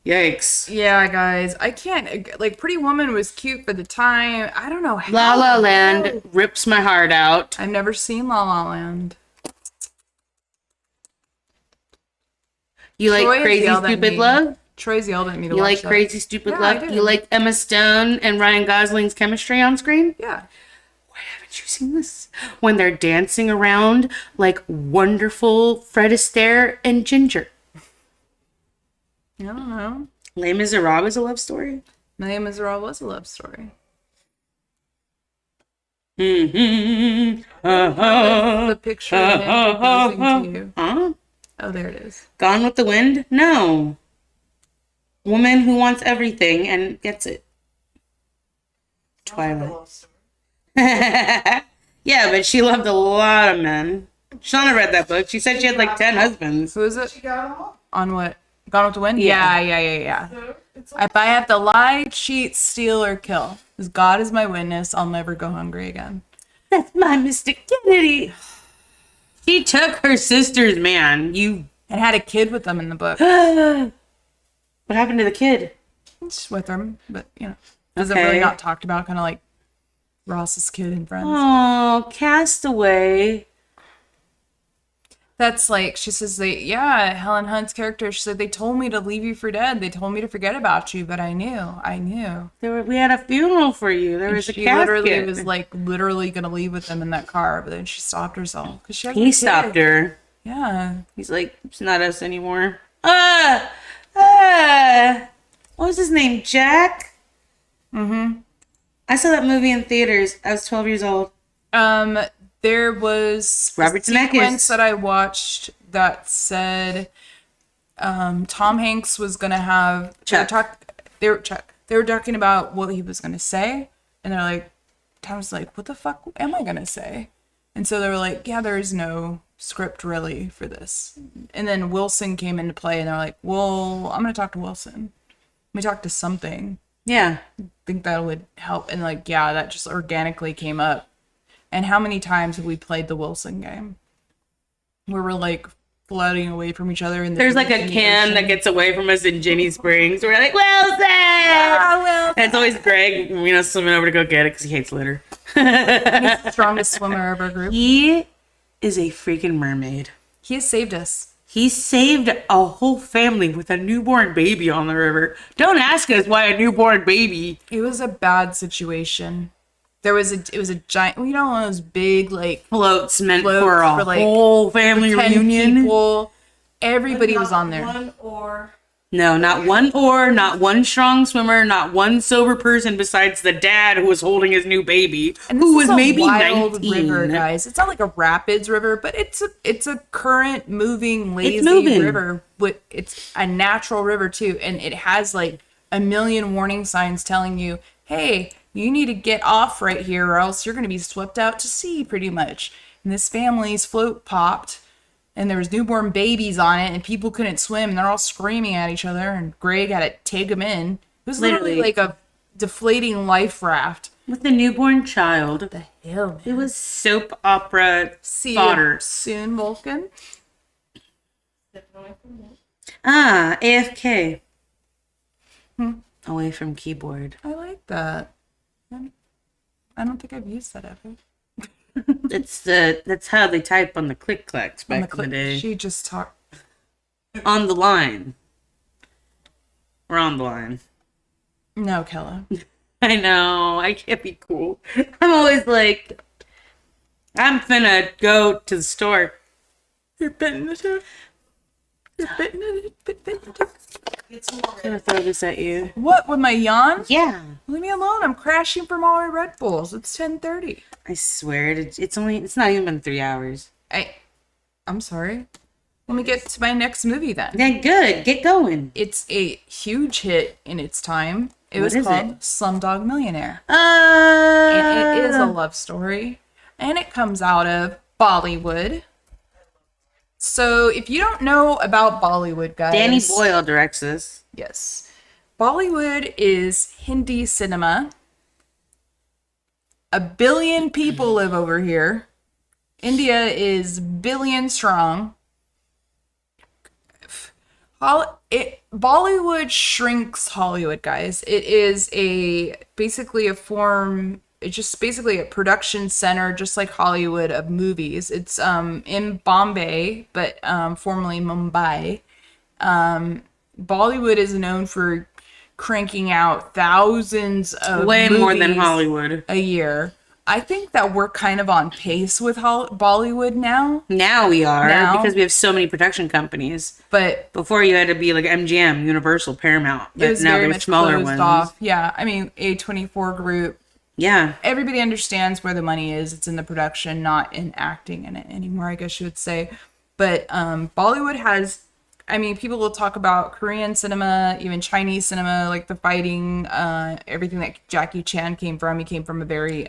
S1: Yikes.
S2: Yeah, guys, I can't. Like, Pretty Woman was cute for the time. I don't know how.
S1: La La Land rips my heart out.
S2: I've never seen La La Land.
S1: You like
S2: Troy
S1: Crazy
S2: yelled at
S1: Stupid
S2: me.
S1: Love?
S2: Troy's yelled at me to
S1: You
S2: watch
S1: like
S2: that.
S1: Crazy Stupid
S2: Yeah, I
S1: Love?
S2: do.
S1: You like Emma Stone and Ryan Gosling's chemistry on screen?
S2: Yeah.
S1: Why haven't you seen this? When they're dancing around like wonderful Fred Astaire and Ginger.
S2: I don't know.
S1: Les Miserables is a love story?
S2: Les Miserables was a love story.
S1: Mm-hmm.
S2: The picture of him proposing to you.
S1: Huh?
S2: Oh, there it is.
S1: Gone with the Wind? No. Woman who wants everything and gets it. Twilight. Yeah, but she loved a lot of men. Shauna read that book. She said she had like 10 husbands.
S2: Who is it?
S5: She got them all.
S2: On what? Gone with the Wind?
S1: Yeah.
S2: Yeah.
S5: So it's
S2: If I have to lie, cheat, steal, or kill, as God is my witness, I'll never go hungry again.
S1: That's my Mr. Kennedy. She took her sister's man. You.
S2: And had a kid with them in the book.
S1: What happened to the kid?
S2: Just with them, but you know, is it
S1: Okay.
S2: really not talked about? Kind of like Ross's kid and Friends.
S1: Oh, Castaway.
S2: That's like she says. Helen Hunt's character. She said they told me to leave you for dead. They told me to forget about you, but I knew.
S1: We had a funeral for you. There
S2: And
S1: was a
S2: she
S1: casket.
S2: literally was like literally gonna leave with them in that car, but then she stopped herself because she.
S1: He stopped her.
S2: Yeah.
S1: He's like, it's not us anymore. What was his name? Jack?
S2: Mm-hmm.
S1: I saw that movie in theaters. I was 12 years old.
S2: There was
S1: Robert
S2: a sequence
S1: Zemeckis.
S2: that I watched that said Tom Hanks was gonna have
S1: Chuck.
S2: They were talking about what he was gonna say, and they're like, Tom's like, what the fuck am I gonna say? And so they were like, yeah, there is no script really for this. And then Wilson came into play, and they're like, well, I'm gonna talk to Wilson. Let me talk to something.
S1: Yeah.
S2: I think that would help. And like, yeah, that just organically came up. And how many times have we played the Wilson game? Where we're like floating away from each other. And
S1: There's like a can that gets away from us in Jenny Springs. We're like, Wilson!
S2: Wilson!
S1: And it's always Greg, swimming over to go get it because he hates litter.
S2: He's the strongest swimmer of our group.
S1: He is a freaking mermaid.
S2: He has saved us.
S1: He saved a whole family with a newborn baby on the river. Don't ask us why a newborn baby.
S2: It was a bad situation. It was a giant, one of those big like
S1: Floats meant
S2: floats
S1: for a
S2: like,
S1: whole family
S2: 10
S1: reunion.
S2: people. Everybody was on there.
S5: One or
S1: No, not one oar, not one strong swimmer, not one sober person besides the dad who was holding his new baby,
S2: And this
S1: who
S2: is
S1: was
S2: a
S1: maybe
S2: wild
S1: 19.
S2: river, guys. It's not like a rapids river, but it's a current moving lazy
S1: moving.
S2: river. But it's a natural river too, and it has like a million warning signs telling you, hey, you need to get off right here or else you're going to be swept out to sea pretty much. And this family's float popped and there was newborn babies on it and people couldn't swim and they're all screaming at each other and Greg had to take them in. It was literally like a deflating life raft.
S1: With a newborn child.
S2: What the hell?
S1: It was soap opera
S2: See
S1: fodder.
S2: you soon, Vulcan.
S1: AFK. Away from keyboard.
S2: I like that. I don't think I've used that ever.
S1: That's how they type on the click clacks
S2: On
S1: back
S2: the
S1: in the day.
S2: She just talked.
S1: On the line. We're on the line.
S2: No, Kella.
S1: I know. I can't be cool. I'm always like, I'm finna go to the store.
S2: You're bitten the tooth. You're bitten the tooth.
S1: I'm gonna throw this at you.
S2: What, with my yawn?
S1: Yeah.
S2: Leave me alone. I'm crashing from all my Red Bulls. It's 10:30.
S1: I swear it's not even been 3 hours.
S2: I'm sorry. Let me get to my next movie then.
S1: Yeah, good. Get going.
S2: It's a huge hit in its time. It
S1: What
S2: was
S1: is
S2: called
S1: it?
S2: Slumdog Millionaire. And it is a love story. And it comes out of Bollywood. So if you don't know about Bollywood, guys.
S1: Danny Boyle directs this.
S2: Yes. Bollywood is Hindi cinema. 1 billion people live over here. India is billion strong. Bollywood shrinks Hollywood, guys. It is basically a form. It's just basically a production center, just like Hollywood, of movies. It's in Bombay, but formerly Mumbai. Bollywood is known for cranking out thousands of
S1: Way more than
S2: movies
S1: Hollywood
S2: a year. I think that we're kind of on pace with Bollywood now.
S1: Now we are,
S2: Now.
S1: because we have so many production companies.
S2: But
S1: Before you had to be like MGM, Universal, Paramount.
S2: it
S1: But
S2: was
S1: now
S2: very
S1: there's
S2: much
S1: smaller
S2: closed
S1: ones.
S2: off. Yeah, I mean, A24 Group.
S1: Yeah.
S2: Everybody understands where the money is. It's in the production, not in acting in it anymore, I guess you would say. But Bollywood has, I mean, people will talk about Korean cinema, even Chinese cinema, like the fighting, everything that Jackie Chan came from. He came from a very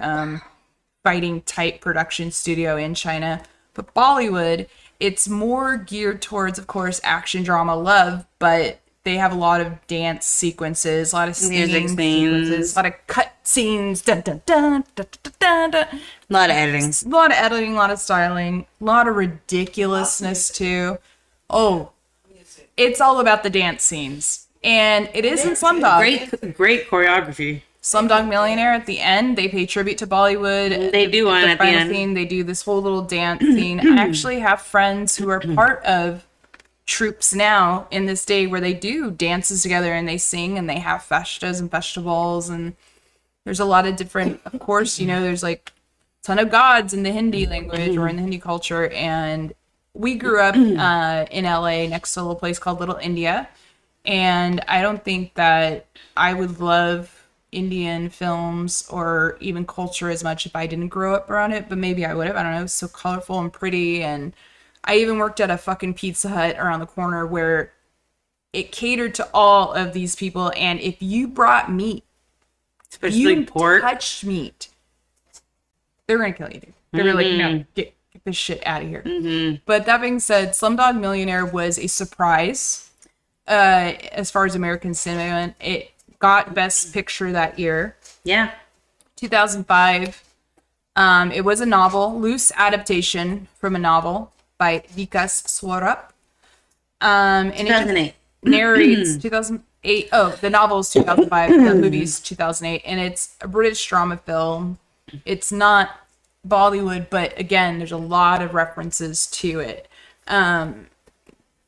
S2: fighting type production studio in China. But Bollywood, it's more geared towards, of course, action, drama, love, but they have a lot of dance sequences, a lot of singing sequences, a lot of cut scenes, dun, dun, dun, dun, dun, dun, dun.
S1: A lot of editing.
S2: A lot of editing, a lot of styling, a lot of ridiculousness too. Oh, it's all about the dance scenes. And it is in Slumdog.
S1: Great choreography.
S2: Slumdog Millionaire, at the end, they pay tribute to Bollywood.
S1: They do one at the
S2: final
S1: end.
S2: scene, they do this whole little dance scene. I actually have friends who are part of troops now in this day where they do dances together and they sing and they have festas and festivals, and there's a lot of different, of course, you know, there's like a ton of gods in the Hindi language or in the Hindi culture. And we grew up in LA next to a little place called Little India, and I don't think that I would love Indian films or even culture as much if I didn't grow up around it, but maybe I would have. I don't know. It's so colorful and pretty. And I even worked at a fucking Pizza Hut around the corner where it catered to all of these people. And if you brought meat,
S1: Especially
S2: you
S1: pork.
S2: touched meat, they were gonna kill you, dude. They were like, no, get this shit out of here. But that being said, Slumdog Millionaire was a surprise as far as American cinema went. It got Best Picture that year,
S1: Yeah.
S2: 2005. It was a novel, loose adaptation from a novel by Vikas Swarup. And it
S1: 2008.
S2: narrates 2008. Oh, the novel is 2005. The movie's 2008, and it's a British drama film. It's not Bollywood, but again, there's a lot of references to it.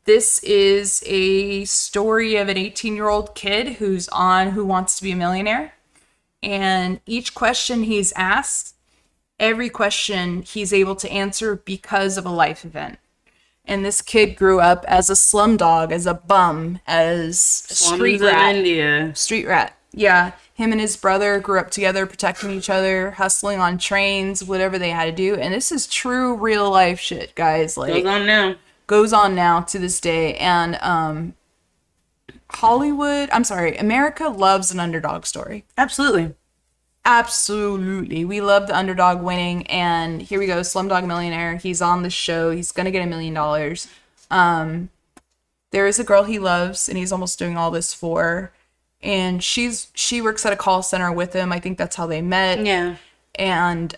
S2: This is a story of an 18-year-old kid who's on Who Wants to Be a Millionaire. And each question he's asked, every question he's able to answer because of a life event. And this kid grew up as a slumdog, as a bum, as a street
S1: Slums of
S2: rat.
S1: India.
S2: Street rat. Yeah. Him and his brother grew up together, protecting each other, hustling on trains, whatever they had to do. And this is true real life shit, guys. Like,
S1: Goes on now.
S2: goes on now to this day. And America loves an underdog story.
S1: Absolutely.
S2: Absolutely. We love the underdog winning. And here we go, Slumdog Millionaire. He's on the show. He's going to get $1 million. There is a girl he loves and he's almost doing all this for. And she works at a call center with him. I think that's how they met.
S1: Yeah.
S2: And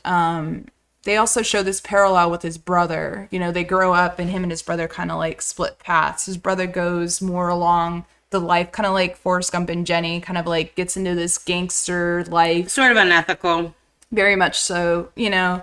S2: they also show this parallel with his brother. You know, they grow up and him and his brother kind of like split paths. His brother goes more along the life, kind of like Forrest Gump and Jenny, kind of like gets into this gangster life.
S1: Sort of unethical.
S2: Very much so, you know.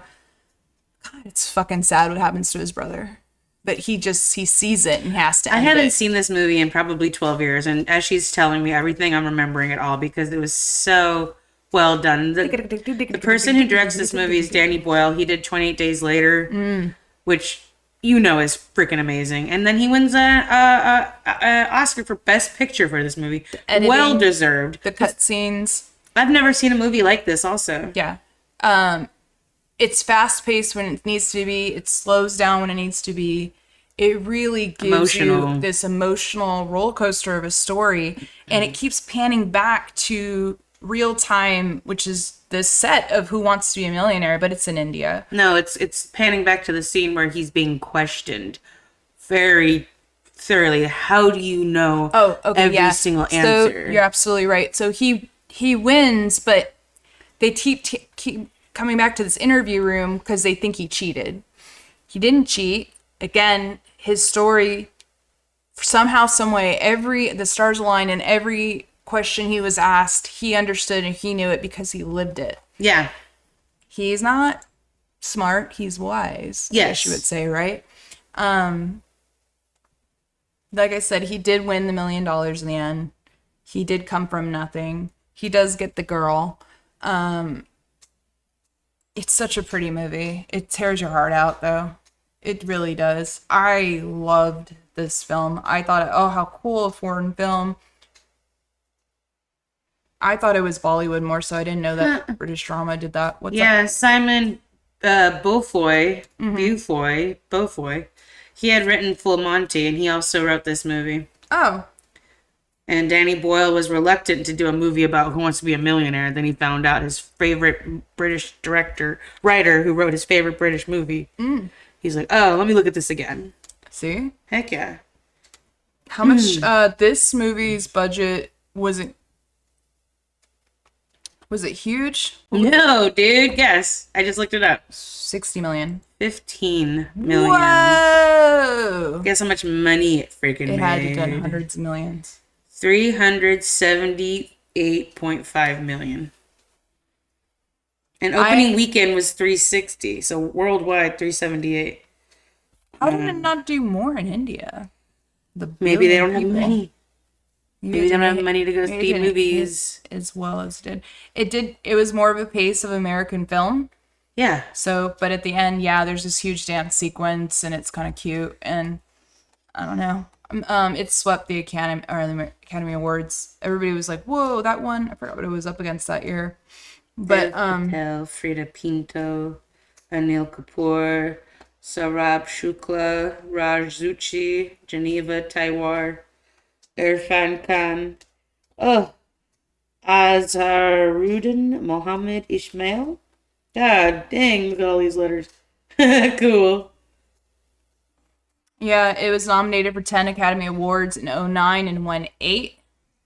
S2: God, it's fucking sad what happens to his brother. But he sees it and has to
S1: I
S2: end
S1: haven't
S2: it.
S1: seen this movie in probably 12 years, and as she's telling me everything, I'm remembering it all because it was so well done. The person who directs this movie is Danny Boyle. He did 28 Days Later, which you know is freaking amazing. And then he wins a Oscar for Best Picture for this movie.
S2: Editing,
S1: Well deserved.
S2: The cutscenes.
S1: I've never seen a movie like this also.
S2: Yeah. It's fast paced when it needs to be. It slows down when it needs to be. It really gives you this emotional roller coaster of a story. And it keeps panning back to real time, which is the set of Who Wants to Be a Millionaire, but it's in India.
S1: No, it's panning back to the scene where he's being questioned very thoroughly. How do you know every single answer?
S2: So you're absolutely right. So he wins, but they keep coming back to this interview room because they think he cheated. He didn't cheat. Again, his story, somehow, some way, the stars aligned, and every question he was asked, he understood and he knew it because he lived it.
S1: Yeah.
S2: He's not smart, he's wise.
S1: Yes.
S2: I guess you would say, right? Like I said, he did win the $1 million in the end. He did come from nothing. He does get the girl. It's such a pretty movie. It tears your heart out, though. It really does. I loved this film. I thought, oh, how cool, a foreign film. I thought it was Bollywood more so. I didn't know that British drama did that. What's up?
S1: Simon Beaufoy. He had written Full Monty, and he also wrote this movie.
S2: Oh.
S1: And Danny Boyle was reluctant to do a movie about Who Wants to Be a Millionaire. Then he found out his favorite British writer who wrote his favorite British movie. He's like, oh, let me look at this again.
S2: See?
S1: Heck yeah.
S2: How much this movie's budget was it huge?
S1: No, dude. Guess. I just looked it up.
S2: 60 million.
S1: 15 million.
S2: Whoa!
S1: Guess how much money it freaking made?
S2: It had to have done hundreds of millions.
S1: 378.5 million. And opening weekend was 360, so worldwide 378.
S2: How did it not do more in India?
S1: Maybe they don't have money. Maybe they don't have money to go
S2: Maybe
S1: see
S2: it
S1: movies
S2: as well as it did. It was more of a pace of American film.
S1: Yeah.
S2: So, but at the end, there's this huge dance sequence, and it's kind of cute, and I don't know. It swept the Academy Awards. Everybody was like, "Whoa, that one!" I forgot what it was up against that year. But
S1: Patel, Frida Pinto, Anil Kapoor, Saurabh Shukla, Raj Zuchi, Geneva Taiwar, Irfan Khan, Azharuddin Mohammed Ismail. God dang, look at all these letters. Cool.
S2: Yeah, it was nominated for 10 Academy Awards in 2009 and won 8.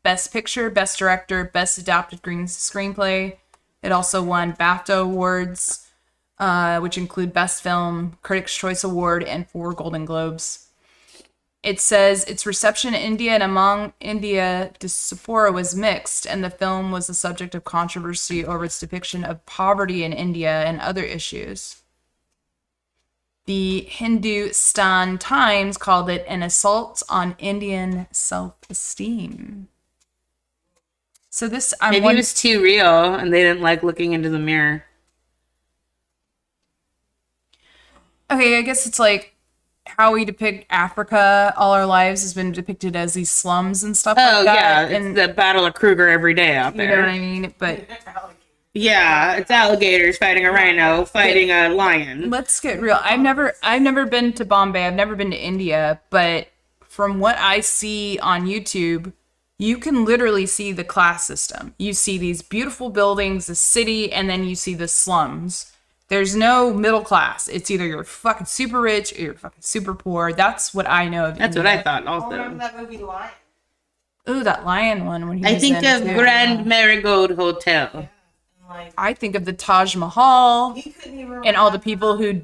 S2: Best Picture, Best Director, Best Adapted Screenplay. It also won BAFTA Awards, which include Best Film, Critics' Choice Award, and 4 Golden Globes. It says its reception in India and among India diaspora was mixed, and the film was the subject of controversy over its depiction of poverty in India and other issues. The Hindustan Times called it an assault on Indian self-esteem. So this,
S1: maybe it was too real, and they didn't like looking into the mirror.
S2: Okay, I guess it's like how we depict Africa all our lives has been depicted as these slums and stuff like that.
S1: It's the Battle of Kruger every day out there.
S2: You know what I mean? But
S1: yeah, it's alligators fighting a rhino, fighting a lion.
S2: Let's get real. I've never been to Bombay. I've never been to India, but from what I see on YouTube, you can literally see the class system. You see these beautiful buildings, the city, and then you see the slums. There's no middle class. It's either you're fucking super rich or you're fucking super poor. That's what I know of
S1: That's
S2: India.
S1: what I thought also.
S5: Remember that movie Lion?
S2: Ooh, that lion one. When he
S1: I
S2: was
S1: think
S2: in
S1: of
S2: too.
S1: Grand Marigold Hotel.
S5: Like,
S2: I think of the Taj Mahal
S5: he couldn't even
S2: and all the people who...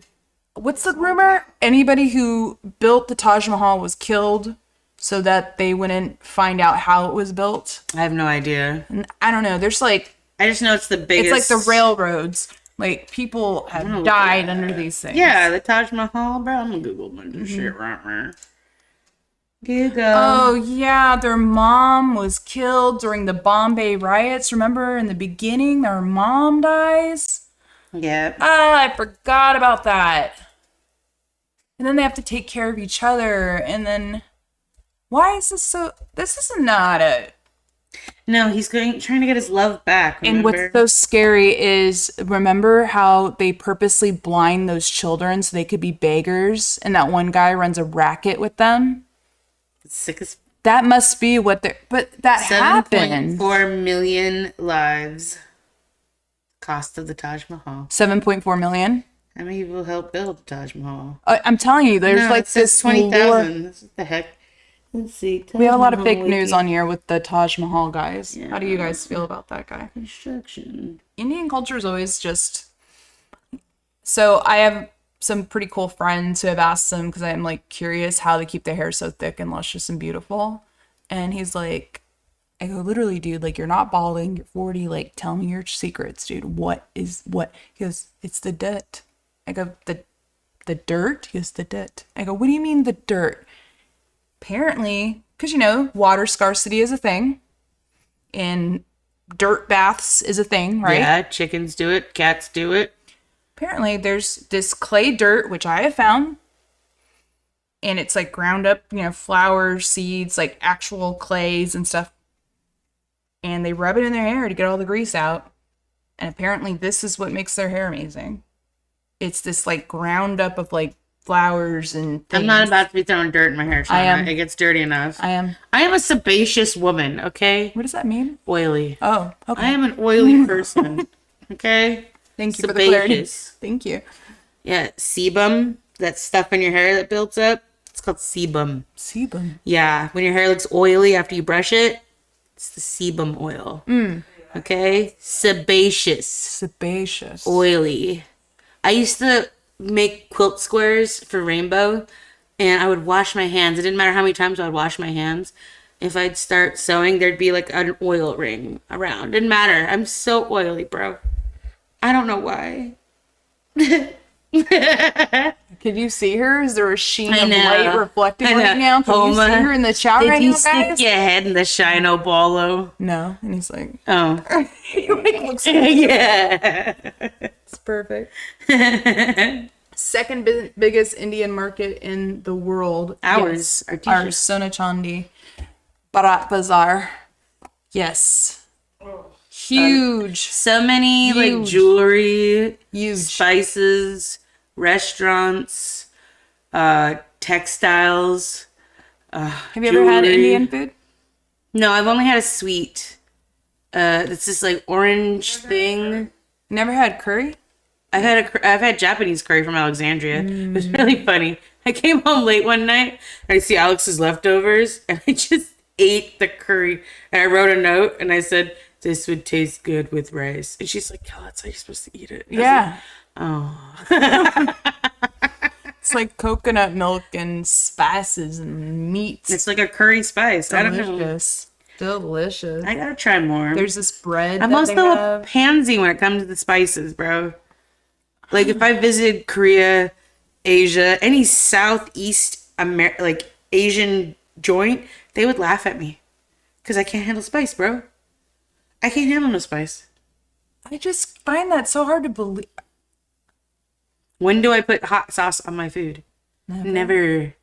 S2: What's the rumor? Anybody who built the Taj Mahal was killed so that they wouldn't find out how it was built.
S1: I have no idea.
S2: And I don't know. There's like...
S1: I just know it's the biggest.
S2: It's like the railroads. Like, people have died under these things.
S1: Yeah, the Taj Mahal, bro. I'm gonna Google a bunch of shit right now. Google.
S2: Oh, yeah. Their mom was killed during the Bombay riots. Remember in the beginning, their mom dies?
S1: Yep.
S2: Ah, I forgot about that. And then they have to take care of each other. And then, why is this so... This is not a...
S1: No, he's trying to get his love back. Remember?
S2: And what's so scary is, remember how they purposely blind those children so they could be beggars? And that one guy runs a racket with them?
S1: Sick as...
S2: That must be what they're... But that happened.
S1: 7.4 million lives. Cost of the Taj Mahal.
S2: 7.4 million?
S1: How many people helped build the Taj Mahal?
S2: I'm telling you, there's like this
S1: 20,000. What the heck? Let's see. Taj
S2: We have a lot of
S1: Mahal
S2: fake news
S1: wiki.
S2: on here with the Taj Mahal guys.
S1: Yeah.
S2: How do you guys feel about that guy?
S1: Construction.
S2: Indian culture is always just... So I have some pretty cool friends who have asked them, because I'm like curious how they keep their hair so thick and luscious and beautiful. And he's like, I go, literally, dude, like, you're not balding, you're 40, like, tell me your secrets, dude. What? He goes, it's the dirt. I go, the dirt? He goes, the dirt. I go, what do you mean the dirt? Apparently, because, you know, water scarcity is a thing, and dirt baths is a thing, right?
S1: Yeah, chickens do it, cats do it.
S2: Apparently, there's this clay dirt, which I have found, and it's like ground up, you know, flowers, seeds, like actual clays and stuff. And they rub it in their hair to get all the grease out. And apparently this is what makes their hair amazing. It's this like ground up of like flowers and things.
S1: I'm not about to be throwing dirt in my hair, Shauna.
S2: I am.
S1: It gets dirty enough.
S2: I am.
S1: I am a sebaceous woman, okay?
S2: What does that mean?
S1: Oily.
S2: Oh, okay.
S1: I am an oily person, okay?
S2: Thank you for the clarity.
S1: Sebaceous.
S2: Thank you.
S1: Yeah, sebum, that stuff in your hair that builds up, it's called sebum.
S2: Sebum.
S1: Yeah, when your hair looks oily after you brush it, it's the sebum oil. Okay? Sebaceous.
S2: Sebaceous.
S1: Oily. I used to make quilt squares for Rainbow, and I would wash my hands. It didn't matter how many times I would wash my hands. If I'd start sewing, there'd be like an oil ring around. Didn't matter. I'm so oily, bro. I don't know why.
S2: Could you see her? Is there a sheen
S1: I
S2: of
S1: know.
S2: light reflecting
S1: I know.
S2: right now? Can you
S1: Homa,
S2: see her in the chat
S1: did
S2: right
S1: you
S2: now,
S1: stick
S2: guys?
S1: your head in the Shino Bolo?
S2: No. And he's like,
S1: Oh.
S2: he like looks
S1: Yeah.
S2: It's perfect. Second biggest Indian market in the world.
S1: Ours.
S2: Yes.
S1: Our
S2: Our Sonachandi Bharat Bazaar. Yes. Huge.
S1: So many like
S2: Huge.
S1: jewelry,
S2: Huge.
S1: spices, restaurants, textiles.
S2: Have you ever had
S1: jewelry.
S2: Indian food?
S1: No, I've only had a sweet. It's this like orange thing.
S2: Never had curry?
S1: I've had Japanese curry from Alexandria. It was really funny. I came home late one night and I see Alex's leftovers and I just ate the curry and I wrote a note and I said, this would taste good with rice. And she's like, oh, that's how you're supposed to eat it. I was
S2: Yeah.
S1: like, oh.
S2: It's like coconut milk and spices and meats.
S1: It's like a curry spice. I don't know.
S2: delicious. Delicious.
S1: I gotta try more.
S2: There's this bread
S1: I'm
S2: that
S1: also
S2: they
S1: a
S2: have.
S1: pansy when it comes to the spices, bro. Like if I visited Korea, Asia, any Southeast like Asian joint, they would laugh at me because I can't handle spice, bro. I can't handle no spice.
S2: I just find that so hard to believe.
S1: When do I put hot sauce on my food? Never.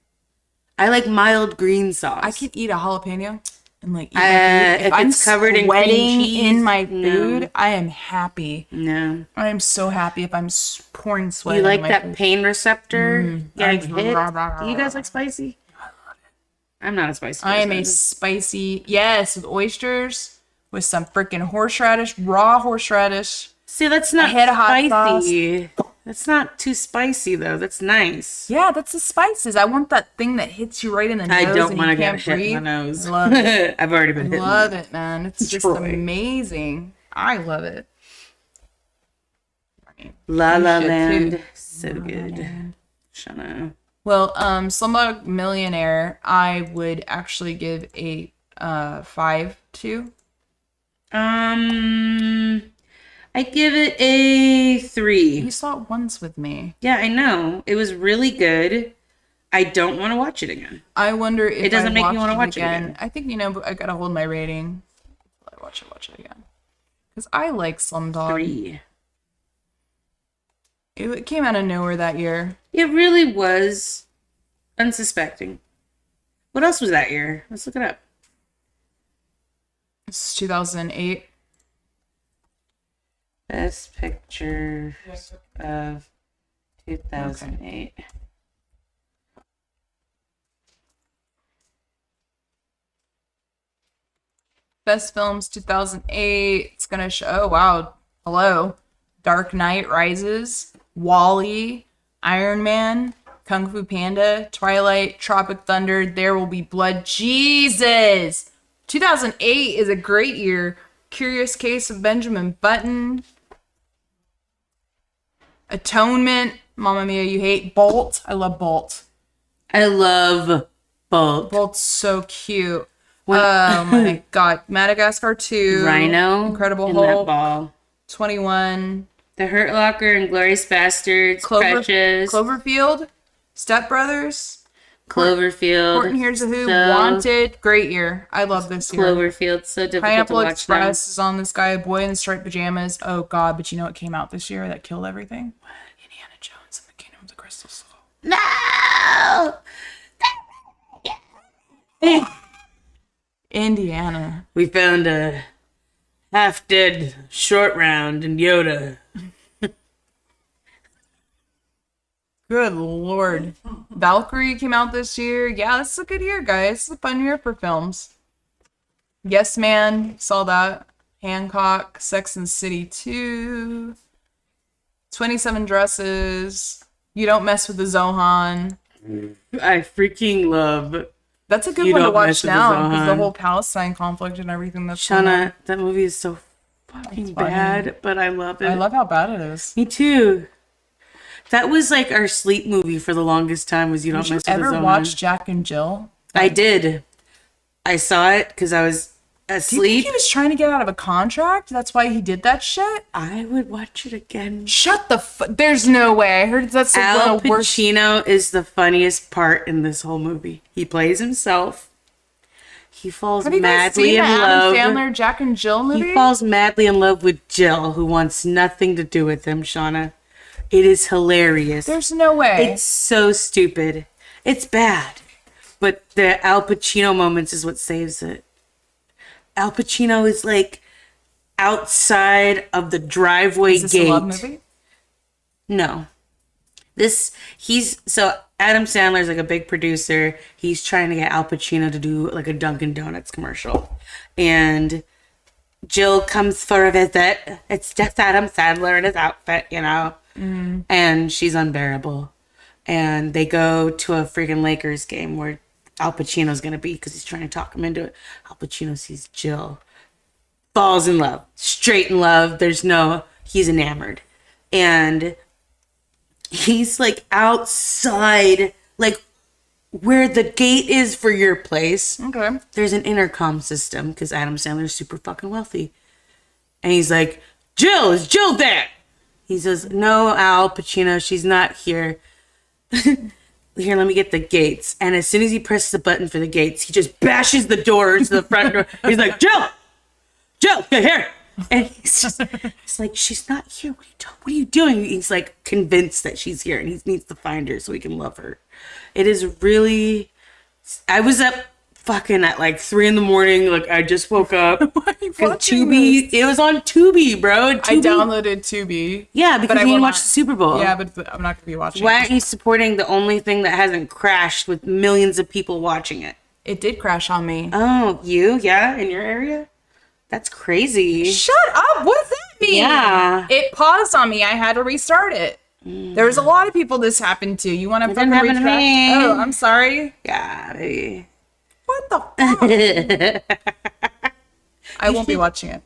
S1: I like mild green sauce.
S2: I could eat a jalapeno and like eat my food.
S1: if
S2: I'm
S1: it's covered in cream
S2: sweating
S1: cheese,
S2: in my
S1: no.
S2: food, I am happy.
S1: No.
S2: I am so happy if I'm pouring sweat.
S1: You
S2: into
S1: like
S2: my
S1: that
S2: food.
S1: pain receptor getting
S2: I-
S1: hit? Do you guys like spicy? I'm not a spicy
S2: I am a
S1: person.
S2: spicy, yes, with oysters, with some freaking horseradish, raw horseradish.
S1: See, that's not
S2: hit a hot
S1: spicy. That's not too spicy though. That's nice.
S2: Yeah, that's the spices. I want that thing that hits you right in the nose.
S1: I don't
S2: and
S1: want to
S2: you
S1: get
S2: can't
S1: hit
S2: breathe.
S1: in my nose.
S2: Love it.
S1: I've already been hit.
S2: Love it, man. It's just
S1: Troy.
S2: amazing. I love it.
S1: La La
S2: Shit,
S1: Land,
S2: too.
S1: so good. Shana.
S2: Well, Slumdog Millionaire, I would actually give a 5 to.
S1: I give it a 3.
S2: You saw it once with me.
S1: Yeah, I know. It was really good. I don't want to watch it again.
S2: I wonder if
S1: It doesn't
S2: I
S1: make me
S2: watched
S1: wanna watch it again.
S2: I think, I gotta hold my rating. I watch it again. Because I like Slumdog.
S1: 3.
S2: It came out of nowhere that year.
S1: It really was unsuspecting. What else was that year? Let's look it up.
S2: This is 2008.
S1: Best Picture of 2008.
S2: Best Films 2008. It's gonna show. Oh wow. Hello. Dark Knight Rises, Wall-E, Iron Man, Kung Fu Panda, Twilight, Tropic Thunder, There Will Be Blood. Jesus! 2008 is a great year. Curious Case of Benjamin Button, Atonement, Mamma Mia, you hate. Bolt. I love Bolt.
S1: I love Bolt.
S2: Bolt's so cute. Oh my god. Madagascar 2.
S1: Rhino.
S2: Incredible
S1: in
S2: Hulk.
S1: that ball.
S2: 21.
S1: The Hurt Locker and Glorious Bastards. Precious.
S2: Cloverfield. Step Brothers.
S1: Cloverfield.
S2: Horton Hears a Who.
S1: So-
S2: Wanted. Great year. I love this year.
S1: Cloverfield. So difficult
S2: Pineapple
S1: to watch
S2: Express is on this guy. Boy in Striped Pajamas. Oh god, but you know what came out this year that killed everything? Indiana Jones and the Kingdom of the Crystal Skull.
S1: now. No!
S2: Indiana.
S1: We found a half-dead short round in Yoda.
S2: Good lord. Valkyrie came out this year. Yeah, this is a good year, guys. It's a fun year for films. Yes Man, saw that. Hancock, Sex and City 2. 27 Dresses. You Don't Mess with the Zohan.
S1: I freaking love
S2: That's a good
S1: You
S2: one to
S1: Don't
S2: watch
S1: Mess with the
S2: now because the
S1: Zohan.
S2: whole Palestine conflict and everything that's going on.
S1: Shauna. That movie is so fucking
S2: It's funny.
S1: bad, but I love it.
S2: I love how bad it is.
S1: Me too. That was like our sleep movie for the longest time. Was You Don't
S2: Did you
S1: Mess with the
S2: ever
S1: Zohan.
S2: watch Jack and Jill?
S1: I did. I saw it because I was
S2: Do you
S1: asleep.
S2: think he was trying to get out of a contract? That's why he did that shit?
S1: I would watch it again.
S2: Shut the There's no way. I heard that's one
S1: Al
S2: of the worst.
S1: Pacino is the funniest part in this whole movie. He plays himself. He falls
S2: Have you guys
S1: madly
S2: seen
S1: in
S2: the
S1: love.
S2: Adam Sandler Jack and Jill movie?
S1: He falls madly in love with Jill, who wants nothing to do with him, Shauna. It is hilarious.
S2: There's no way.
S1: It's so stupid. It's bad. But the Al Pacino moments is what saves it. Al Pacino is like outside of the driveway
S2: Is this
S1: gate.
S2: a love movie?
S1: No. So Adam Sandler's like a big producer. He's trying to get Al Pacino to do like a Dunkin' Donuts commercial. And Jill comes for a visit. It's just Adam Sandler in his outfit, you know? And she's unbearable. And they go to a freaking Lakers game where Al Pacino's going to be because he's trying to talk him into it. Al Pacino sees Jill. Falls in love. Straight in love. He's enamored. And he's like outside, like where the gate is for your place.
S2: Okay.
S1: There's an intercom system because Adam Sandler's super fucking wealthy. And he's like, Jill, is Jill there? He says, no, Al Pacino, she's not here. Here, let me get the gates. And as soon as he presses the button for the gates, he just bashes the door to the front door. He's like, Jill, get here. And it's like, she's not here. What are you doing? He's like convinced that she's here and he needs to find her so he can love her. It is really, I was up fucking at like 3 a.m. Like I just woke up.
S2: Why are you
S1: 'Cause
S2: watching
S1: Tubi,
S2: this?
S1: it was on Tubi, bro.
S2: I
S1: Tubi.
S2: downloaded Tubi.
S1: Yeah, because
S2: but I
S1: you need
S2: will
S1: to watch
S2: not-
S1: the Super Bowl.
S2: Yeah, but I'm not going to be watching
S1: Why
S2: it.
S1: aren't you supporting the only thing that hasn't crashed with millions of people watching it?
S2: It did crash on me.
S1: Oh, yeah, in your area? That's crazy.
S2: Shut up! What does that mean?
S1: Yeah.
S2: It paused on me. I had to restart it. There was a lot of people this happened to. You want to fucking
S1: didn't happen to
S2: retract?
S1: me.
S2: Oh, I'm sorry.
S1: Yeah, baby.
S2: What the fuck? I won't be watching it.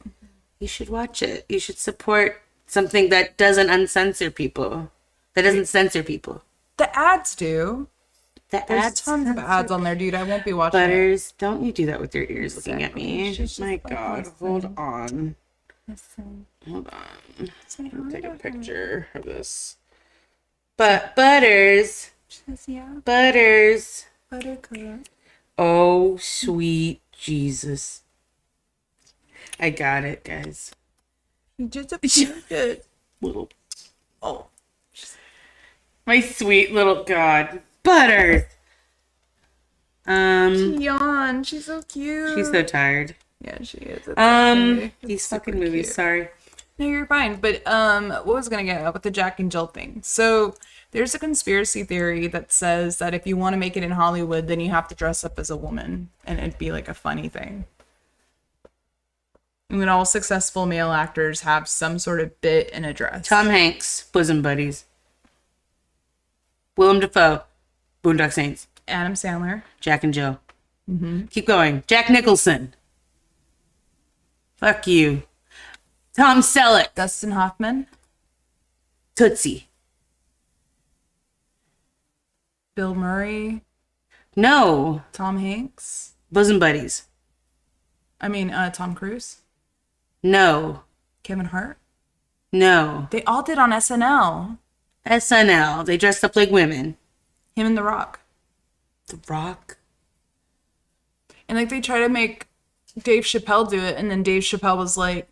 S1: You should watch it. You should support something that doesn't uncensor people. That doesn't censor people.
S2: The ads do.
S1: The
S2: There's
S1: ads
S2: tons of ads on there, dude. I won't be watching it.
S1: Butters, don't you do that with your ears looking at me.
S2: She's just
S1: My
S2: like,
S1: God,
S2: listen.
S1: hold on.
S2: Listen.
S1: Hold on.
S2: Say
S1: I'll
S2: hi
S1: take a
S2: to her.
S1: picture of this. But Butters,
S2: She says, yeah,
S1: Butters.
S2: buttercup.
S1: Oh, sweet Jesus. I got it, guys.
S2: You just appeared it.
S1: Little, oh. My sweet little God. Butters.
S2: She yawned. She's so cute.
S1: She's so tired.
S2: Yeah, she is. It's okay. It's
S1: These
S2: super
S1: fucking movies,
S2: cute.
S1: sorry.
S2: No, you're fine. But what was I gonna get at with the Jack and Jill thing? So there's a conspiracy theory that says that if you want to make it in Hollywood, then you have to dress up as a woman, and it'd be like a funny thing. And then all successful male actors have some sort of bit and a dress.
S1: Tom Hanks, Bosom Buddies. Willem Dafoe, Boondock Saints.
S2: Adam Sandler.
S1: Jack and Jill. Keep going. Jack Nicholson. Fuck you. Tom Selleck.
S2: Dustin Hoffman.
S1: Tootsie.
S2: Bill Murray,
S1: No.
S2: Tom Hanks.
S1: Bosom buddies.
S2: I mean, Tom Cruise,
S1: No.
S2: Kevin Hart.
S1: No.
S2: They all did on SNL.
S1: SNL. They dressed up like women.
S2: Him and The Rock.
S1: The Rock.
S2: And like they try to make Dave Chappelle do it, and then Dave Chappelle was like,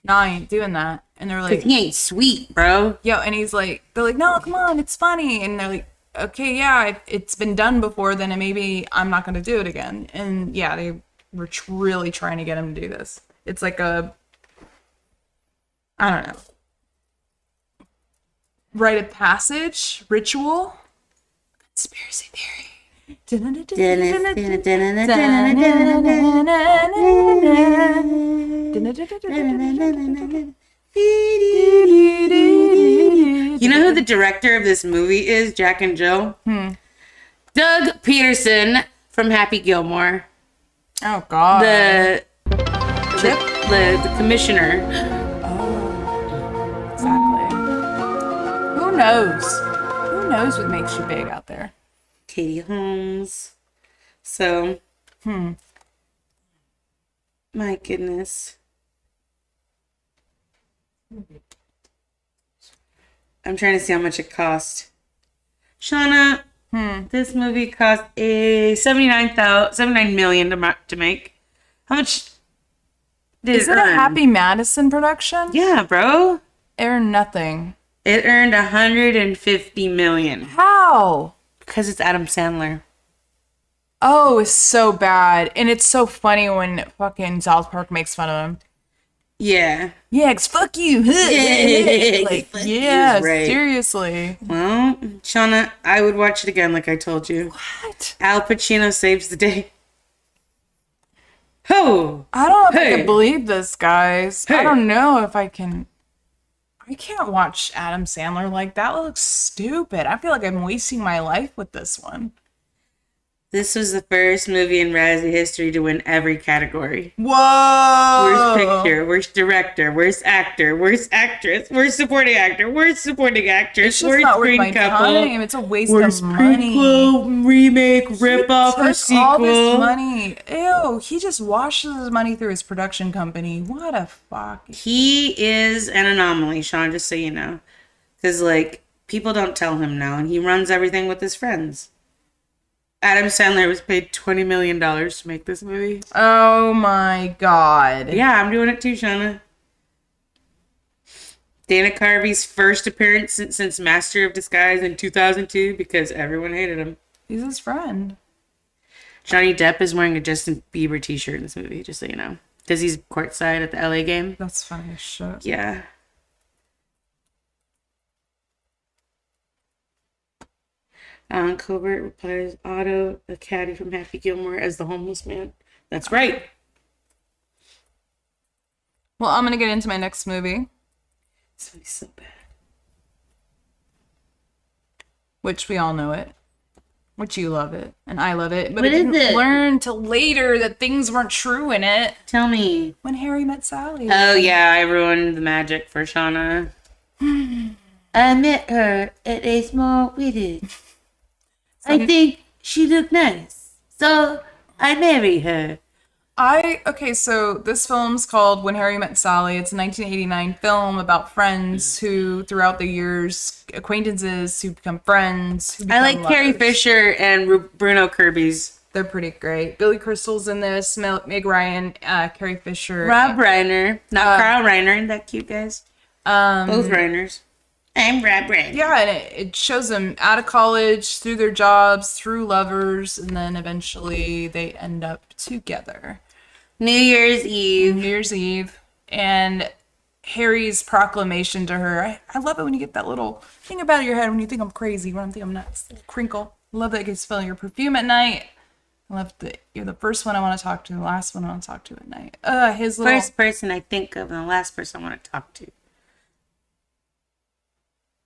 S2: "Nah, I ain't doing that." And they're like,
S1: He ain't sweet, bro.
S2: "Yo," and he's like, "They're like, no, come on, it's funny." And they're like, "Okay, yeah, it's been done before, then maybe I'm not gonna do it again." And yeah, they were really trying to get him to do this. It's like a, I don't know, rite of passage, ritual, conspiracy theory.
S1: You know who the director of this movie is, Jack and Jill? Doug Peterson from Happy Gilmore.
S2: Oh God.
S1: The commissioner.
S2: Exactly. Who knows? Who knows what makes you big out there?
S1: Katie Holmes. So, my goodness. I'm trying to see how much it cost. Shauna, this movie cost $79 million to make. How much did
S2: Is
S1: it
S2: it a
S1: earn?
S2: Happy Madison production?
S1: Yeah, bro.
S2: Earned nothing.
S1: It earned $150 million
S2: How?
S1: because it's Adam Sandler.
S2: Oh, it's so bad. And it's so funny when fucking South Park makes fun of him.
S1: Yeah.
S2: Yeah, 'cause fuck you. Like,
S1: Fuck
S2: yeah,
S1: you's right.
S2: seriously.
S1: Well, Shauna, I would watch it again like I told you.
S2: What?
S1: Al Pacino saves the day. Oh!
S2: I don't know if I
S1: Hey.
S2: can believe this, guys.
S1: Hey.
S2: I don't know if I can. I can't watch Adam Sandler like that. Looks stupid. I feel like I'm wasting my life with this one.
S1: This was the first movie in Razzie history to win every category.
S2: Whoa!
S1: Worst picture, worst director, worst actor, worst actress, worst supporting actor, worst supporting actress,
S2: It's just
S1: worst
S2: not worth
S1: screen
S2: my
S1: couple,
S2: time. It's a waste
S1: worst
S2: of money.
S1: prequel, remake, ripoff, or
S2: Took all this
S1: sequel.
S2: money. Ew, he just washes his money through his production company. What a fuck.
S1: He is an anomaly, Sean, just so you know. Because, like, people don't tell him no, and he runs everything with his friends. Adam Sandler was paid $20 million to make this movie.
S2: Oh my god.
S1: Yeah, I'm doing it too, Shauna. Dana Carvey's first appearance since Master of Disguise in 2002 because everyone hated him.
S2: He's his friend.
S1: Johnny Depp is wearing a Justin Bieber t-shirt in this movie, just so you know. Because he's courtside at the LA game.
S2: That's funny as shit.
S1: Yeah. Alan Colbert replies Otto, a caddy from Happy Gilmore, as the homeless man. That's right.
S2: Well, I'm gonna get into my next movie,
S1: This movie's so bad.
S2: which we all know it. Which you love it, and I love it. But
S1: What
S2: I
S1: is
S2: didn't
S1: it?
S2: learn till later that things weren't true in it.
S1: Tell me.
S2: When Harry Met Sally.
S1: Oh, yeah, I ruined the magic for Shauna. I met her at a small wedding. I think she looked nice, so I married her.
S2: Okay, so this film's called When Harry Met Sally. It's a 1989 film about friends who, throughout the years, acquaintances who become friends. Who
S1: I like
S2: become
S1: Carrie
S2: lovers.
S1: Fisher and Bruno Kirby's.
S2: They're pretty great. Billy Crystal's in this, Meg Ryan, Carrie Fisher.
S1: Rob Reiner, not Carl Reiner. Isn't that cute, guys? Both Reiners. I'm Rob Reiner.
S2: Yeah, and it shows them out of college, through their jobs, through lovers, and then eventually they end up together.
S1: New Year's Eve.
S2: New Year's Eve. And Harry's proclamation to her. I love it when you get that little thing about your head when you think I'm crazy, when I think I'm nuts. Crinkle. I love that it gets smelling your perfume at night. I love that you're the first one I want to talk to, the last one I want to talk to at night. His little...
S1: First person I think of and the last person I want to talk to.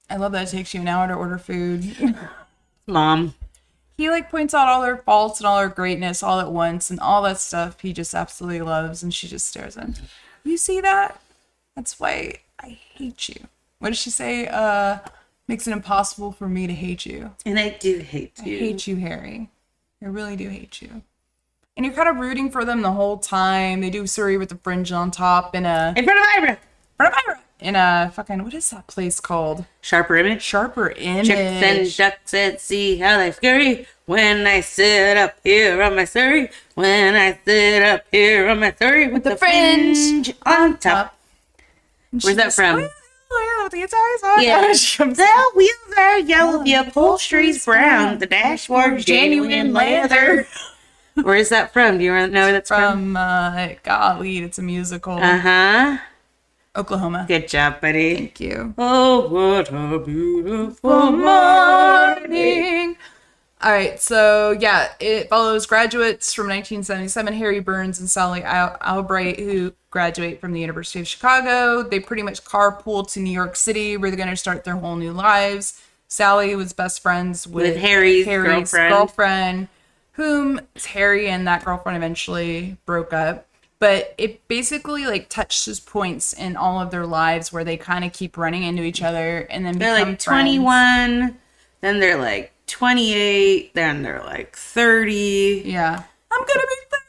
S2: I love that it takes you an hour to order food.
S1: Mom.
S2: He like points out all their faults and all their greatness all at once, and all that stuff he just absolutely loves, and she just stares at him. You see that? That's why I hate you. What did she say? Makes it impossible for me to hate you.
S1: And I do hate you.
S2: I hate you, Harry. I really do hate you. And you're kind of rooting for them the whole time. They do Surrey with the fringe on top
S1: In front of Ira.
S2: in a fucking, what is that place called?
S1: Sharper Image.
S2: Sharper Image.
S1: Chicks and ducks and see how they scurry when I sit up here on my Surrey. When I sit up here on my Surrey with the fringe on top. Where's that from? Yeah. The wheels are yellow, the upholstery's brown, the dashboard's genuine leather. Where is that from? Do you know where that's from?
S2: Golly, it's a musical.
S1: Uh-huh.
S2: Oklahoma.
S1: Good job, buddy.
S2: Thank you.
S1: Oh, what a beautiful morning.
S2: All right, so yeah, it follows graduates from 1977, Harry Burns and Sally Albright, who graduate from the University of Chicago. They pretty much carpool to New York City, where they're going to start their whole new lives. Sally was best friends with
S1: Harry's girlfriend,
S2: whom Harry and that girlfriend eventually broke up. But it basically like touches points in all of their lives where they kind of keep running into each other and then
S1: they're
S2: become
S1: like
S2: friends.
S1: 21, then they're like 28, then they're like 30.
S2: Yeah. I'm going to be 30.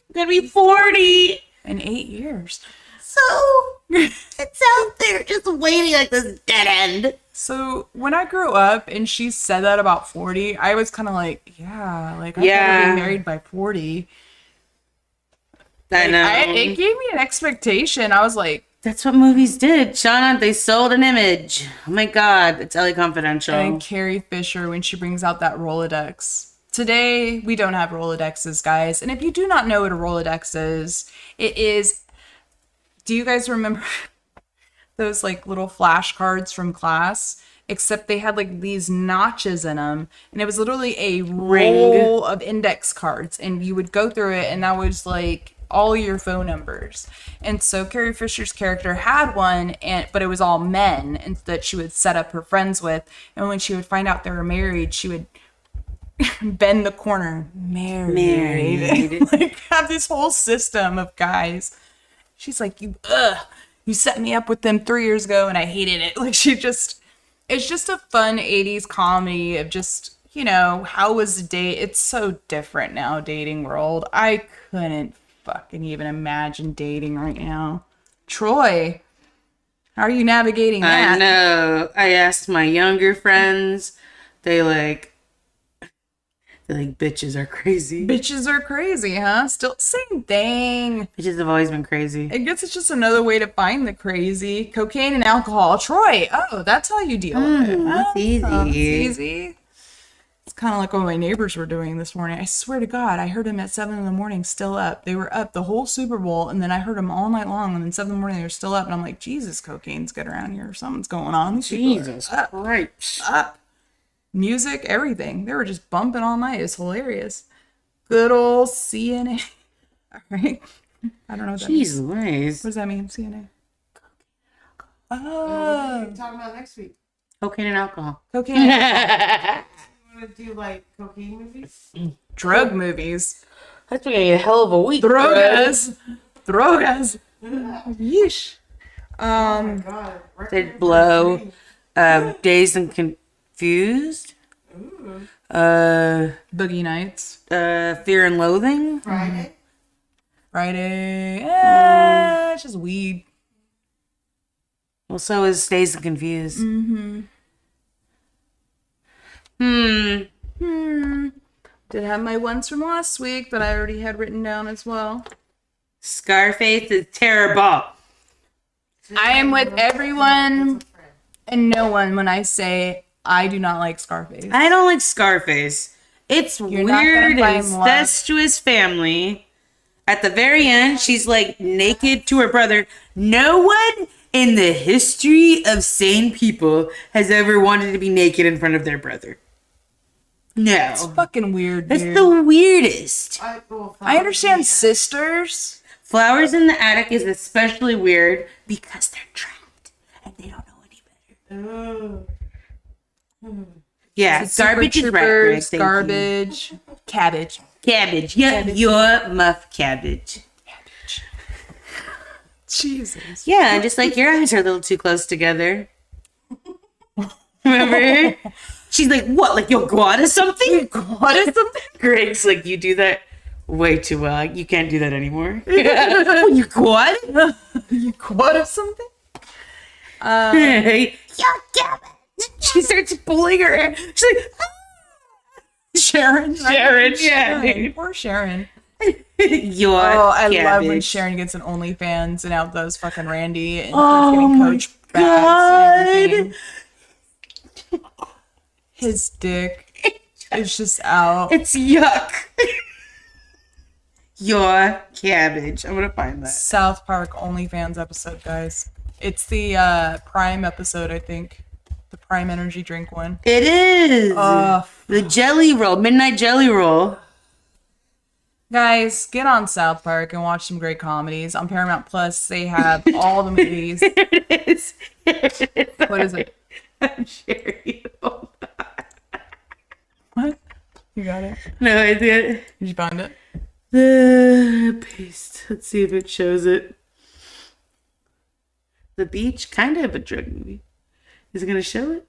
S1: I'm going to be 40.
S2: In 8 years.
S1: So it's out there just waiting like this dead end.
S2: So when I grew up and she said that about 40, I was kind of like, yeah, like I'm gonna be married by 40.
S1: I know.
S2: It gave me an expectation. I was like,
S1: that's what movies did, Shauna. They sold an image. Oh my God, it's LA Confidential.
S2: And Carrie Fisher when she brings out that Rolodex. Today we don't have Rolodexes, guys. And if you do not know what a Rolodex is, it is. Do you guys remember those like little flashcards from class? Except they had like these notches in them, and it was literally a roll of index cards, and you would go through it, and that was like all your phone numbers. And so Carrie Fisher's character had one, but it was all men, and that she would set up her friends with. And when she would find out they were married, she would bend the corner, married. Like have this whole system of guys. She's like, you set me up with them 3 years ago and I hated it. Like it's just a fun 80s comedy of just, how was the date? It's so different now, dating world. I couldn't fucking even imagine dating right now. Troy, how are you navigating that?
S1: I know. I asked my younger friends. They like bitches are crazy.
S2: Bitches are crazy, huh? Still same thing.
S1: Bitches have always been crazy.
S2: I guess it's just another way to find the crazy. Cocaine and alcohol. Troy, that's how you deal with it.
S1: That's easy.
S2: It's easy. It's kind of like what my neighbors were doing this morning. I swear to God, I heard them at 7 a.m. still up. They were up the whole Super Bowl, and then I heard them all night long, and then 7 a.m. they were still up, and I'm like, Jesus, cocaine's good around here. Something's going on.
S1: Jesus Christ.
S2: Up. Music, everything. They were just bumping all night. It's hilarious. Good old CNA. All right. I don't know what that means.
S1: Jeez Louise.
S2: What does that mean, CNA?
S5: What are you talking about next week?
S1: Cocaine and alcohol.
S2: Cocaine.
S5: You want to do like cocaine movies?
S2: Drug movies.
S1: That's gonna be a hell of a week.
S2: Drogas. Yeesh.
S5: Oh my God.
S1: They'd blow Dazed and Confused.
S5: Ooh.
S2: Boogie Nights.
S1: Fear and Loathing.
S2: Friday. It's just weed.
S1: Well, so is Dazed and Confused.
S2: Did have my ones from last week that I already had written down as well.
S1: Scarface is terrible.
S2: I am with everyone and no one when I say I do not like Scarface.
S1: I don't like Scarface. It's
S2: You're not gonna
S1: weird,
S2: find love.
S1: incestuous family. At the very end, she's like naked to her brother. No one in the history of sane people has ever wanted to be naked in front of their brother. No.
S2: It's fucking weird,
S1: That's
S2: dude.
S1: the weirdest.
S2: I understand sisters.
S1: Flowers in the Attic is especially weird because they're trapped and they don't know any better. Yeah, garbage is right. Thank you.
S2: Garbage. Cabbage.
S1: Cabbage. Yeah, your muff cabbage.
S2: Jesus.
S1: Yeah, just like your eyes are a little too close together. Remember? She's like, what? Like, you're God or something?
S2: You got it? Something?
S1: Greg's like, you do that way too well. You can't do that anymore. Oh, you God?
S2: You got it? Something?
S1: You're God. She starts pulling her hair. She's like,
S2: Sharon.
S1: yeah, dude.
S2: Poor Sharon.
S1: You're
S2: Oh, I love when
S1: cabbage.
S2: Sharon gets an OnlyFans and outdoes fucking Randy and
S1: Oh
S2: he's getting
S1: my
S2: coach bags and everything. His dick is just out.
S1: It's yuck. Your cabbage. I'm gonna find that.
S2: South Park OnlyFans episode, guys. It's the Prime episode, I think. The Prime Energy drink one.
S1: It is
S2: Oh,
S1: the jelly roll, midnight jelly roll.
S2: guys, get on South Park and watch some great comedies. On Paramount Plus, they have all the movies.
S1: Here it is.
S2: What is it?
S1: I'm sharing it.
S2: What? You got it?
S1: No, I did.
S2: Did you find it?
S1: The paste. Let's see if it shows it. The Beach, kind of a drug movie. Is it gonna show it?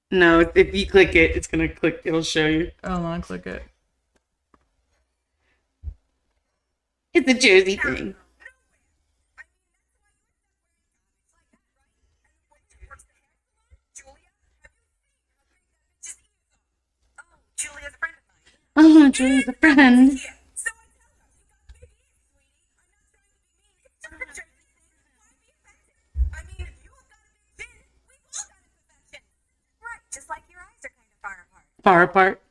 S1: No, if you click it, it's gonna click. It'll show you.
S2: Oh, I'm gonna click it.
S1: It's a Jersey thing. Oh, Julie's a friend.
S4: Just like your eyes are kind of far apart.
S1: Far apart.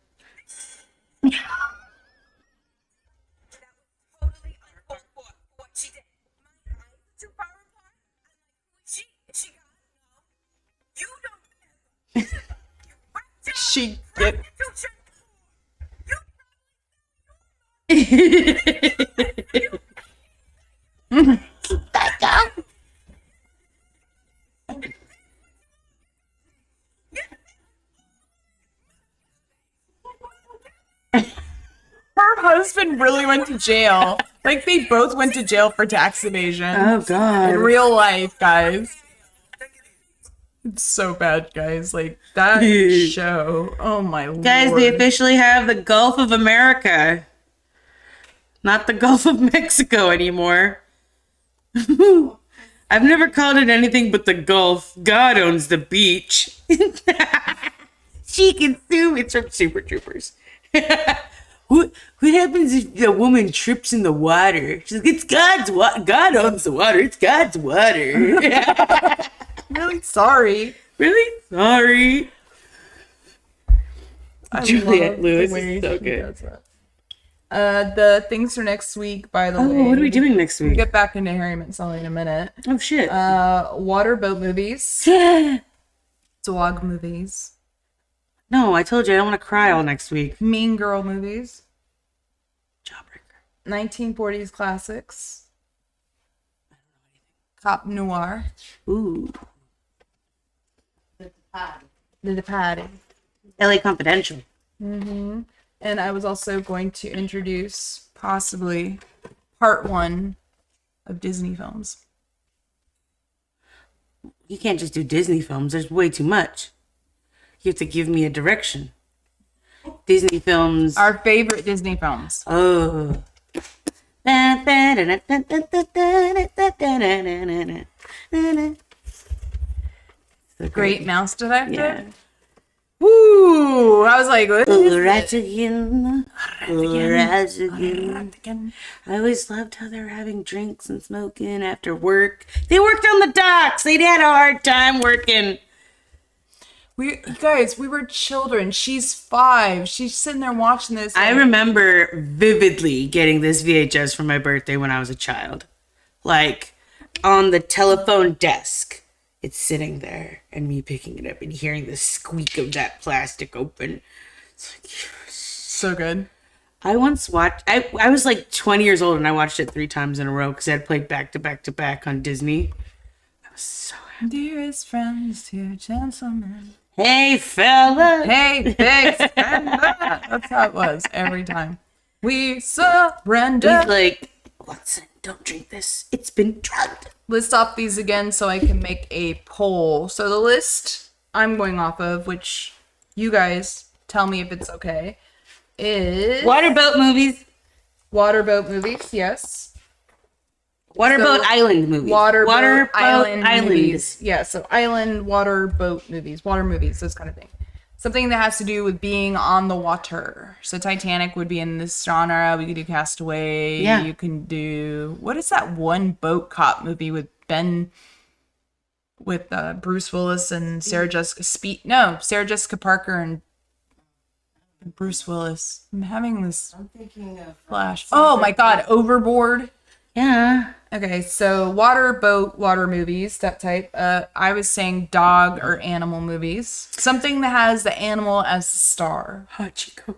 S4: Totally uncalled for what she did. My eyes are too far apart. I'm like, who is she? Is she gone? No. You don't. You
S2: She get. Her husband really went to jail. Like, they both went to jail for tax evasion.
S1: Oh God.
S2: In real life, guys. It's so bad, guys. Like, that show. Oh my lord.
S1: Guys, they officially have the Gulf of America. Not the Gulf of Mexico anymore. I've never called it anything but the Gulf. God owns the beach. She can sue. It's from Super Troopers. What happens if a woman trips in the water? She's like, it's God's water. God owns the water. It's God's water.
S2: Really sorry.
S1: Really sorry.
S2: I
S1: Juliette
S2: love the
S1: Lewis
S2: way
S1: is so
S2: she
S1: good.
S2: does that. The things for next week, by the way.
S1: Oh, what are we doing next
S2: We'll
S1: week?
S2: get back into Harry Met Sally in a minute.
S1: Oh, shit.
S2: Water boat movies.
S1: Yeah.
S2: Dog movies.
S1: No, I told you I don't want to cry all next week.
S2: Mean Girl movies.
S1: Jawbreaker.
S2: 1940s classics. Cop Noir.
S1: Ooh.
S2: The Departed.
S1: LA Confidential.
S2: And I was also going to introduce possibly part 1 of Disney films.
S1: You can't just do Disney films. There's way too much. You have to give me a direction. Disney films.
S2: Our favorite Disney films.
S1: Oh.
S2: Great Mouse Detective.
S1: Yeah.
S2: Woo! I was like, what is
S1: Rat again. Rat again. I always loved how they were having drinks and smoking after work. They worked on the docks. They'd had a hard time working.
S2: we were children. She's 5. She's sitting there watching this.
S1: I remember vividly getting this VHS for my birthday when I was a child. Like, on the telephone desk. It's sitting there, and me picking it up and hearing the squeak of that plastic open. It's like, yes.
S2: So good.
S1: I once watched, I was like 20 years old, and I watched it 3 times in a row because I had played back to back to back on Disney. I was so happy.
S2: Dearest friends, dear gentlemen.
S1: Hey, fella.
S2: Hey, big surrender. That's how it was every time. We surrender.
S1: He's like, what's in Don't drink this. It's been drugged.
S2: List off these again so I can make a poll. So the list I'm going off of, which you guys tell me if it's okay, is
S1: Waterboat movies.
S2: Waterboat movies, yes.
S1: Waterboat Island movies.
S2: Waterboat Island
S1: Island
S2: movies. Yeah, so island, waterboat movies, water movies, those kind of things. Something that has to do with being on the water. So Titanic would be in this genre. We could do Castaway.
S1: Yeah.
S2: You can do, what is that one boat cop movie with Bruce Willis and Sarah Jessica Sarah Jessica Parker and Bruce Willis. I'm having this
S5: Thinking of
S2: flash. Oh my god, Overboard.
S1: Yeah.
S2: Okay, so water movies, that type. I was saying dog or animal movies. Something that has the animal as the star.
S1: Hachiko.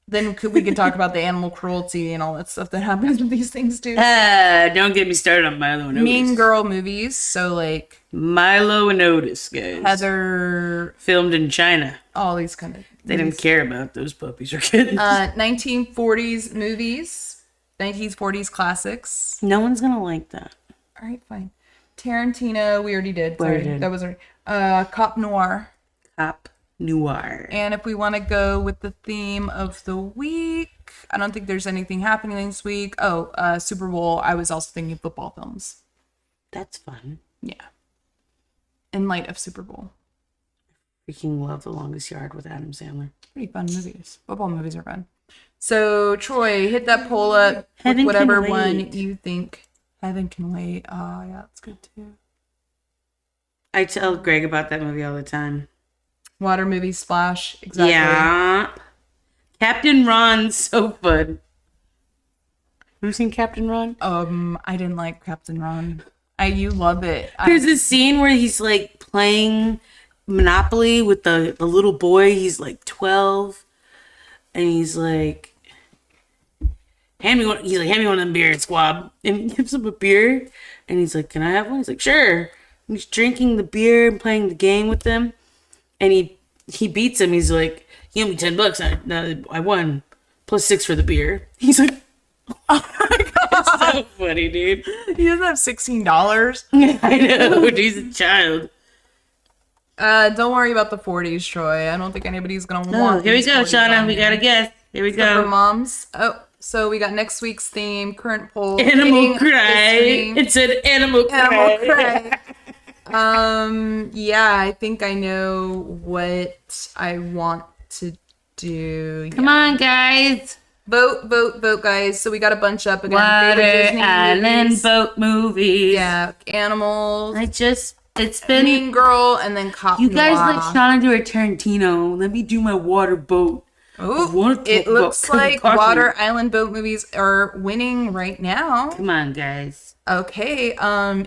S2: Then we could talk about the animal cruelty and all that stuff that happens with these things too.
S1: Don't get me started on Milo and Otis.
S2: Mean Girl movies, so like
S1: Milo and Otis, guys.
S2: Heather,
S1: Filmed in China.
S2: all these kind of.
S1: They didn't care about those puppies or kittens.
S2: 1940s movies, 1940s classics.
S1: No one's gonna like that.
S2: All right, fine. Tarantino, we already did.
S1: We already
S2: Sorry,
S1: did.
S2: that was already. Cop Noir.
S1: Cop Noir.
S2: And if we want to go with the theme of the week, I don't think there's anything happening this week. Oh, Super Bowl. I was also thinking football films.
S1: That's fun.
S2: Yeah. In light of Super Bowl.
S1: Freaking love The Longest Yard with Adam Sandler.
S2: Pretty fun movies. Football movies are fun. So, Troy, hit that poll up.
S1: Heaven
S2: with
S1: Can
S2: whatever
S1: Wait.
S2: one you think. Heaven Can Wait. Oh, yeah, that's good too.
S1: I tell Greg about that movie all the time.
S2: Water movie Splash. Exactly.
S1: Yeah. Captain Ron's so fun. Have you seen Captain Ron?
S2: I didn't like Captain Ron. You love it.
S1: There's this scene where he's like playing Monopoly with the little boy. He's like 12. And he's like, hand me one of them beers, squab. And he gives him a beer. And he's like, can I have one? He's like, sure. And he's drinking the beer and playing the game with them. And he beats him. He's like, he owed me $10. I won. Plus 6 for the beer. He's like, oh my god. It's so funny, dude.
S2: He doesn't have $16.
S1: I know. He's a child.
S2: Don't worry about the 40s, Troy. I don't think anybody's gonna want.
S1: Here we
S2: these
S1: go,
S2: 40s
S1: Shauna.
S2: on
S1: We
S2: here.
S1: got a guess. Here we
S2: Except for
S1: go.
S2: moms. Oh, so we got next week's theme, current poll.
S1: Animal
S2: hitting
S1: cry.
S2: history.
S1: It said animal
S2: Animal
S1: cry.
S2: cry. Yeah, I think I know what I want to do.
S1: Come on, guys.
S2: Vote, guys. So we got a bunch up again. Favorite
S1: Water
S2: Disney
S1: Island
S2: movies.
S1: boat movies.
S2: Yeah, animals.
S1: It's been.
S2: Mean Girl, and then Cop
S1: You guys
S2: Noir.
S1: let Shauna do her Tarantino. Let me do my water boat.
S2: Ooh, it looks like Water Island boat movies are winning right now.
S1: Come on, guys.
S2: Okay.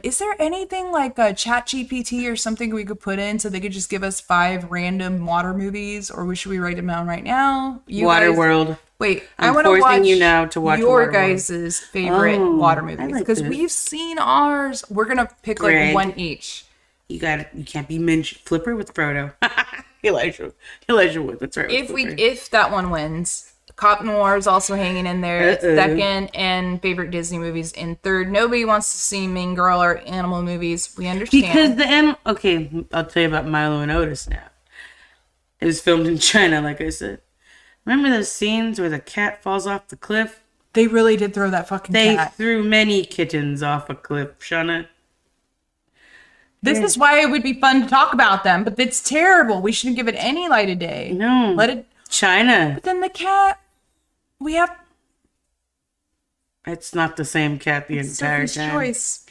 S2: Is there anything like a Chat GPT or something we could put in so they could just give us 5 random water movies, or should we write them down right now? You
S1: Water
S2: guys-
S1: World.
S2: Wait,
S1: I'm
S2: I want to
S1: forcing
S2: watch
S1: you now to watch
S2: your
S1: Waterworld.
S2: guys' favorite
S1: Oh,
S2: water
S1: I
S2: movies
S1: like
S2: because
S1: this.
S2: we've seen ours. We're gonna pick
S1: Greg.
S2: like one each.
S1: You can't be Minch Flipper with Frodo. Elijah Wood. That's right.
S2: If that one wins, Cop Noir is also hanging in there. It's second, and favorite Disney movies in third. Nobody wants to see Mean Girl or animal movies. We understand.
S1: Because okay, I'll tell you about Milo and Otis now. It was filmed in China, like I said. Remember those scenes where the cat falls off the cliff?
S2: They really did throw that fucking
S1: They
S2: cat.
S1: threw many kittens off a cliff, Shauna.
S2: This is why it would be fun to talk about them, but it's terrible. We shouldn't give it any light of day.
S1: No.
S2: Let it.
S1: China.
S2: But then the cat, we have
S1: It's not the same cat the entire
S2: Sophie's
S1: time.
S2: choice.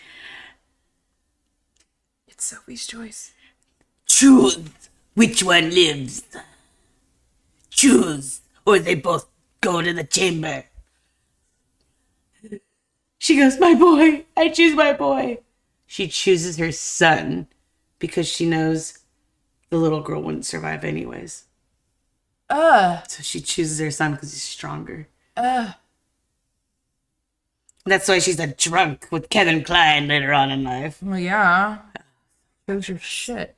S2: It's Sophie's choice.
S1: Choose which one lives. Choose, or they both go to the chamber. She goes, my boy. I choose my boy. She chooses her son because she knows the little girl wouldn't survive anyways. So she chooses her son because he's stronger. That's why she's a drunk with Kevin Kline later on in life.
S2: Well, yeah. Shows your shit.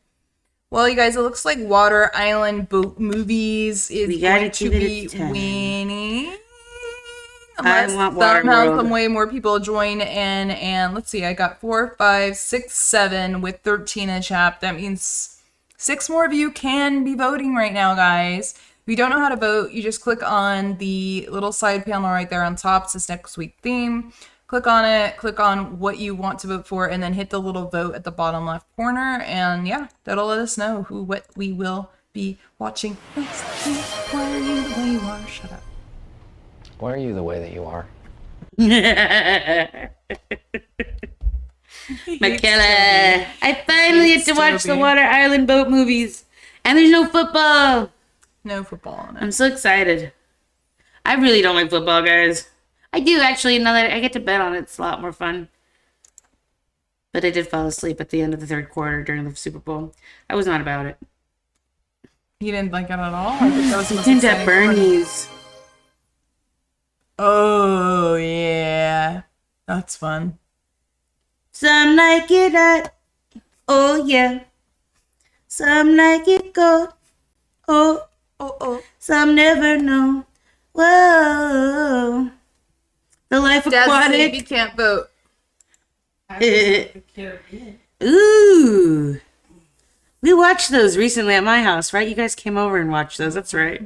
S2: Well, you guys, it looks like Water Island boat movies is
S1: We gotta
S2: going to
S1: keep it
S2: be
S1: at 10.
S2: winning. Unless
S1: want
S2: somehow
S1: Waterworld.
S2: some way more people join in. And let's see, I got 4, 5, 6, 7 with 13 in the chat. That means 6 more of you can be voting right now, guys. If you don't know how to vote, you just click on the little side panel right there on top. It says next week theme. Click on it, click on what you want to vote for, and then hit the little vote at the bottom left corner. And yeah, that'll let us know what we will be watching next week. Why are you the way you are? Shut up.
S11: Why are you the way that you are?
S1: Michaela, I finally get to watch the
S2: Toby.
S1: Water Island boat movies. And there's no football.
S2: No football on it.
S1: I'm so excited. I really don't like football, guys. I do actually, now that I get to bet on it, it's a lot more fun. But I did fall asleep at the end of the third quarter during the Super Bowl. I was not about it.
S2: You didn't like it at all? I think that was the most
S1: It's at
S2: exciting part.
S1: Bernie's.
S2: Oh, yeah. That's fun.
S1: Some like it hot. Oh, yeah. Some like it cold. Oh,
S2: Oh.
S1: some never know. Whoa. The Life
S2: Dad's
S1: Aquatic.
S2: baby can't vote.
S1: Ooh. We watched those recently at my house, right? You guys came over and watched those. That's right.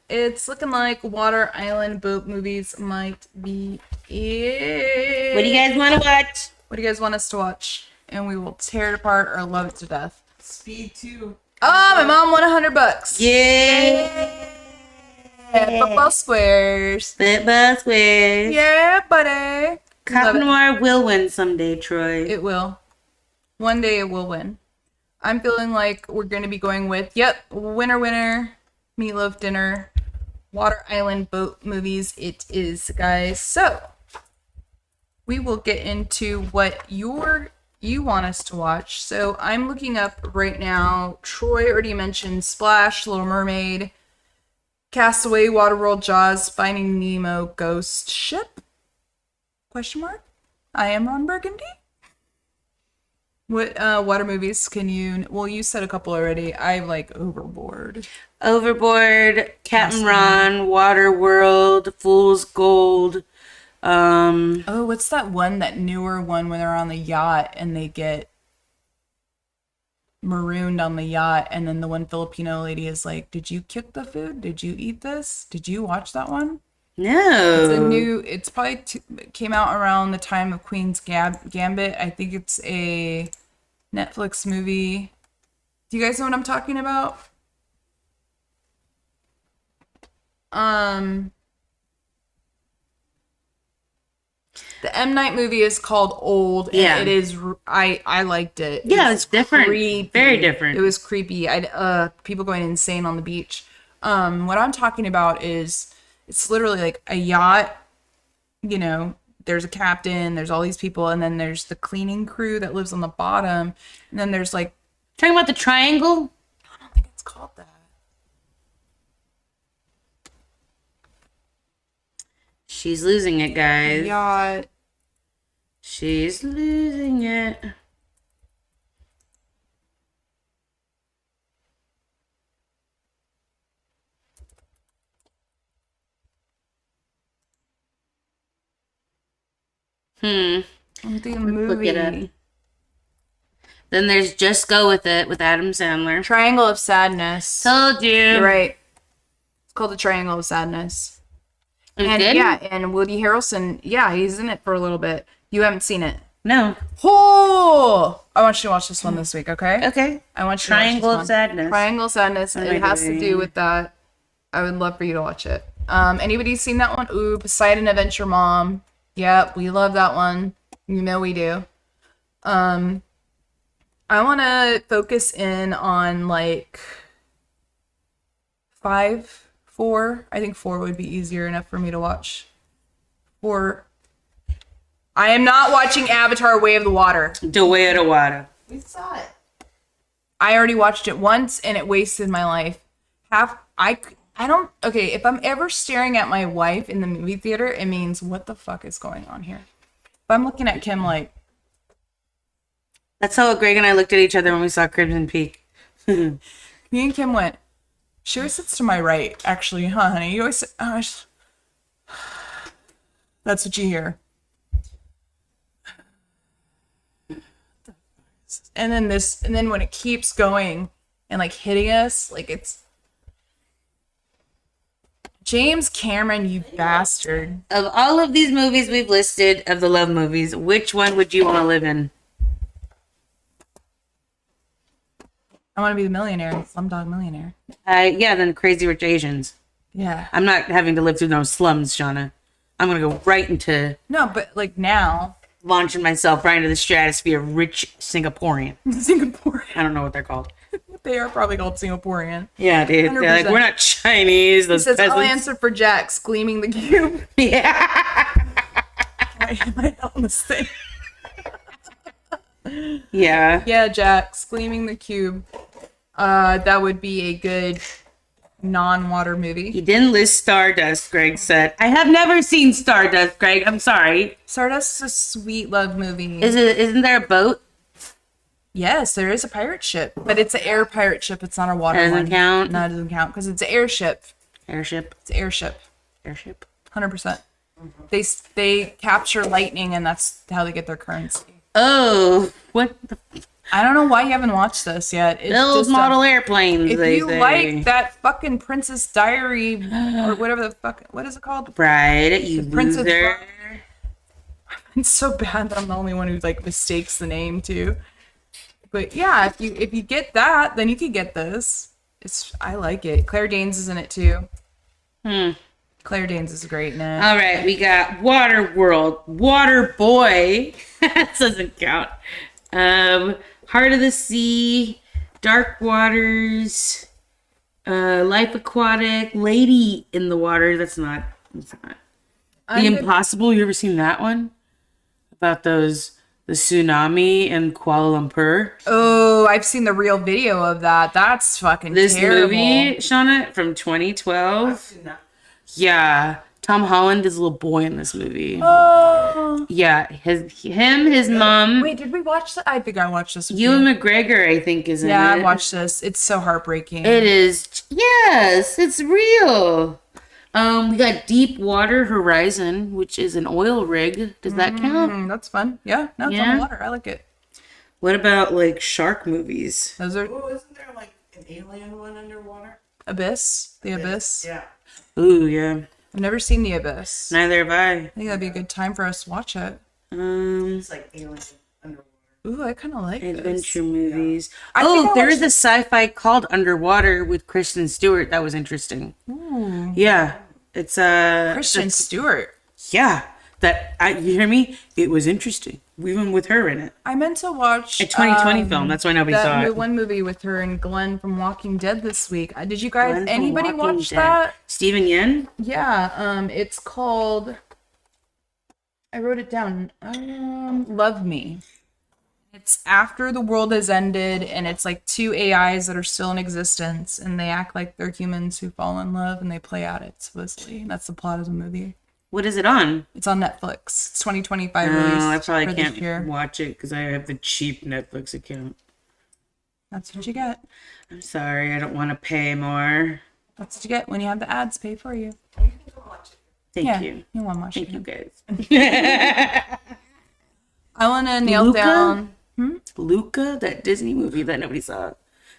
S2: It's looking like Water Island boat movies might be it.
S1: What do you guys want to watch?
S2: What do you guys want us to watch? And we will tear it apart or love it to death.
S5: Speed 2.
S2: Oh, my mom won $100.
S1: Yeah.
S2: Football squares.
S1: Football squares.
S2: Yeah, buddy.
S1: Cop
S2: Love it.
S1: Noir will win someday, Troy.
S2: It will. One day it will win. I'm feeling like we're going to be going with, winner, meatloaf dinner, Water Island boat movies it is, guys. So, we will get into what you want us to watch. So, I'm looking up right now. Troy already mentioned Splash, Little Mermaid, Castaway, Waterworld, Jaws, Finding Nemo, Ghost Ship? Question mark? I am Ron Burgundy. What water movies can you... Well, you said a couple already. I like Overboard.
S1: Overboard, Captain Ron, Waterworld, Fool's Gold.
S2: Oh, what's that one, that newer one when they're on the yacht and they get marooned on the yacht, and then the one Filipino lady is like, did you cook the food? Did you eat this? Did you watch that one?
S1: No.
S2: It's a new... It's probably... came out around the time of Queen's Gambit. I think it's a Netflix movie. Do you guys know what I'm talking about? The M. Night movie is called Old, and
S1: Yeah.
S2: it is... I liked it.
S1: Yeah, it's different.
S2: Creepy.
S1: Very different.
S2: It was creepy. People going insane on the beach. What I'm talking about is... It's literally like a yacht, you know, there's a captain, there's all these people, and then there's the cleaning crew that lives on the bottom, and then there's like...
S1: Talking about the triangle?
S2: I don't think it's called that.
S1: She's losing it, guys.
S2: Yacht.
S1: She's losing it.
S2: I'm thinking
S1: Look it up.
S2: movie.
S1: Then there's Just Go With It with Adam Sandler.
S2: Triangle of Sadness.
S1: Told you.
S2: You're right. It's called The Triangle of Sadness.
S1: It was
S2: And
S1: good?
S2: yeah, and Woody Harrelson, yeah, he's in it for a little bit. You haven't seen it.
S1: No.
S2: Oh! I want you to watch this one this week, okay?
S1: Okay.
S2: I want you
S1: Triangle
S2: to watch
S1: of
S2: this one.
S1: Sadness.
S2: Triangle of Sadness.
S1: What am
S2: It
S1: I
S2: has to do
S1: doing?
S2: with that. I would love for you to watch it. Anybody seen that one? Ooh, Poseidon Adventure Mom. Yep, we love that one. You know we do. I want to focus in on like 5, 4. I think 4 would be easier enough for me to watch. 4. I am not watching Avatar: Way of the Water.
S1: The Way of the Water.
S5: We saw it.
S2: I already watched it once and it wasted my life. I don't, okay, if I'm ever staring at my wife in the movie theater, it means what the fuck is going on here? If I'm looking at Kim like,
S1: That's how Greg and I looked at each other when we saw Crimson Peak.
S2: me and Kim went, she always sits to my right, actually, huh, honey? You always sit, That's what you hear. And then when it keeps going and like hitting us, like it's James Cameron, you bastard.
S1: Of all of these movies we've listed, of the love movies, which one would you want to live in?
S2: I want to be the millionaire, Slumdog Millionaire.
S1: Yeah, then Crazy Rich Asians.
S2: Yeah.
S1: I'm not having to live through no slums, Shauna. I'm gonna go right into
S2: No, but like now.
S1: launching myself right into the stratosphere of rich Singaporean.
S2: Singaporean.
S1: I don't know what they're called.
S2: They are probably called Singaporean.
S1: Yeah, dude. They're like,
S2: 100%.
S1: we're not Chinese.
S2: He
S1: Those
S2: says,
S1: peasants.
S2: I'll answer for Jack's gleaming the cube.
S1: Yeah.
S2: Am I on this thing?
S1: Yeah.
S2: Yeah, Jack's gleaming the cube. That would be a good non-water movie.
S1: He didn't list Stardust, Greg said. I have never seen Stardust, Greg. I'm sorry.
S2: Stardust is a sweet love movie.
S1: Isn't there a boat?
S2: Yes, there is a pirate ship, but it's an air pirate ship. It's not a water
S1: Doesn't
S2: one.
S1: count?
S2: No, it doesn't count because it's an airship.
S1: Airship.
S2: It's an airship.
S1: Airship.
S2: 100%. They capture lightning, and that's how they get their currency.
S1: Oh, what the
S2: I don't know why you haven't watched this yet. It's
S1: those
S2: just
S1: model airplanes,
S2: if
S1: they
S2: you
S1: say.
S2: like that fucking Princess Diary or whatever the fuck, what is it called?
S1: Bride, you
S2: Princess
S1: loser.
S2: Bride. It's so bad that I'm the only one who like mistakes the name too. But yeah, if you get that, then you could get this. I like it. Claire Danes is in it too. Claire Danes is great in it.
S1: All right, we got Water World, Water Boy. That doesn't count. Heart of the Sea, Dark Waters, Life Aquatic, Lady in the Water. That's not. The Impossible. You ever seen that one? About the tsunami in Kuala Lumpur.
S2: Oh, I've seen the real video of that. That's fucking
S1: This
S2: terrible.
S1: movie, Shauna, from 2012. Yeah, Tom Holland is a little boy in this movie.
S2: Oh.
S1: Yeah, his mom.
S2: Wait, did we watch that? I think I watched this with
S1: Ewan McGregor, I think, is in it.
S2: Yeah, I watched this. It's so heartbreaking.
S1: It is. Yes, it's real. We got Deepwater Horizon, which is an oil rig. Does that count?
S2: That's fun. Yeah, no, it's on the water. I like it.
S1: What about like shark movies?
S2: Those are
S5: Oh, isn't there like an alien one underwater?
S2: Abyss. The Abyss.
S5: Yeah.
S1: Ooh, yeah.
S2: I've never seen The Abyss.
S1: Neither have I.
S2: I think that'd be a good time for us to watch it.
S5: It's like alien underwater.
S2: Ooh, I kind of like this.
S1: Adventure movies.
S2: I think
S1: Oh,
S2: I
S1: there is
S2: watched
S1: a sci-fi called Underwater with Kristen Stewart. That was interesting. Yeah, it's
S2: Kristen Stewart.
S1: Yeah, you hear me? It was interesting. Even with her in it.
S2: I meant to watch
S1: A 2020 film. That's why nobody saw it.
S2: one movie with her and Glenn from Walking Dead this week. Did you guys?
S1: Glenn from
S2: Anybody
S1: Walking
S2: watch
S1: Dead.
S2: that?
S1: Stephen Yen?
S2: Yeah. It's called. I wrote it down. Love Me. It's after the world has ended, and it's like two AIs that are still in existence, and they act like they're humans who fall in love, and they play out it supposedly. And that's the plot of the movie.
S1: What is it on?
S2: It's on Netflix. It's 2025 release.
S1: I probably
S2: for this
S1: can't
S2: year.
S1: watch it because I have the cheap Netflix account.
S2: That's what you get.
S1: I'm sorry, I don't want to pay more.
S2: That's what you get when you have the ads pay for you.
S1: Thank you.
S2: You want to watch
S1: Thank
S2: it.
S1: you guys.
S2: I want to nail
S1: Luca?
S2: down.
S1: Luca, that Disney movie that nobody saw,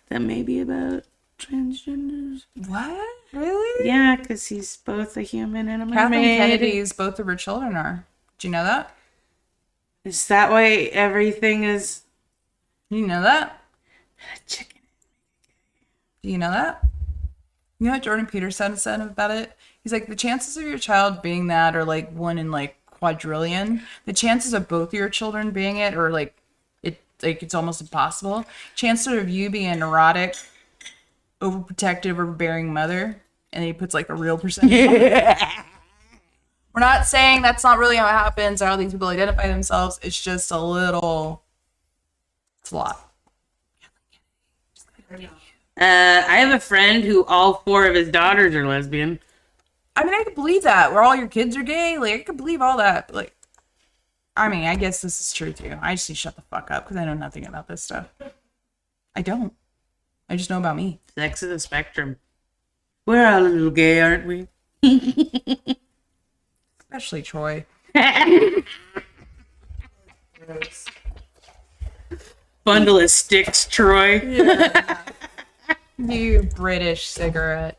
S1: that may be about transgenders.
S2: What? Really?
S1: Yeah, because he's both a human and a
S2: Kathleen
S1: mermaid.
S2: Kennedy's both of her children are. Did you know that?
S1: Is that why everything is
S2: You know that?
S1: chicken?
S2: Do you know that? You know what Jordan Peterson said about it? He's like, the chances of your child being that are like 1 in like quadrillion. The chances of both your children being it are like it's almost impossible. Chances of you being a neurotic, overprotective, overbearing mother, and he puts like a real percentage. We're not saying that's not really how it happens or how these people identify themselves. It's just a little. It's a lot.
S1: I have a friend who all 4 of his daughters are lesbian.
S2: I mean, I could believe that. Where all your kids are gay. Like, I could believe all that. But, like, I mean, I guess this is true, too. I just need to shut the fuck up because I know nothing about this stuff. I don't. I just know about me.
S1: Sex is a spectrum. We're all a little gay, aren't we?
S2: Especially Troy.
S5: Gross.
S1: Bundle of sticks, Troy.
S2: You British cigarette.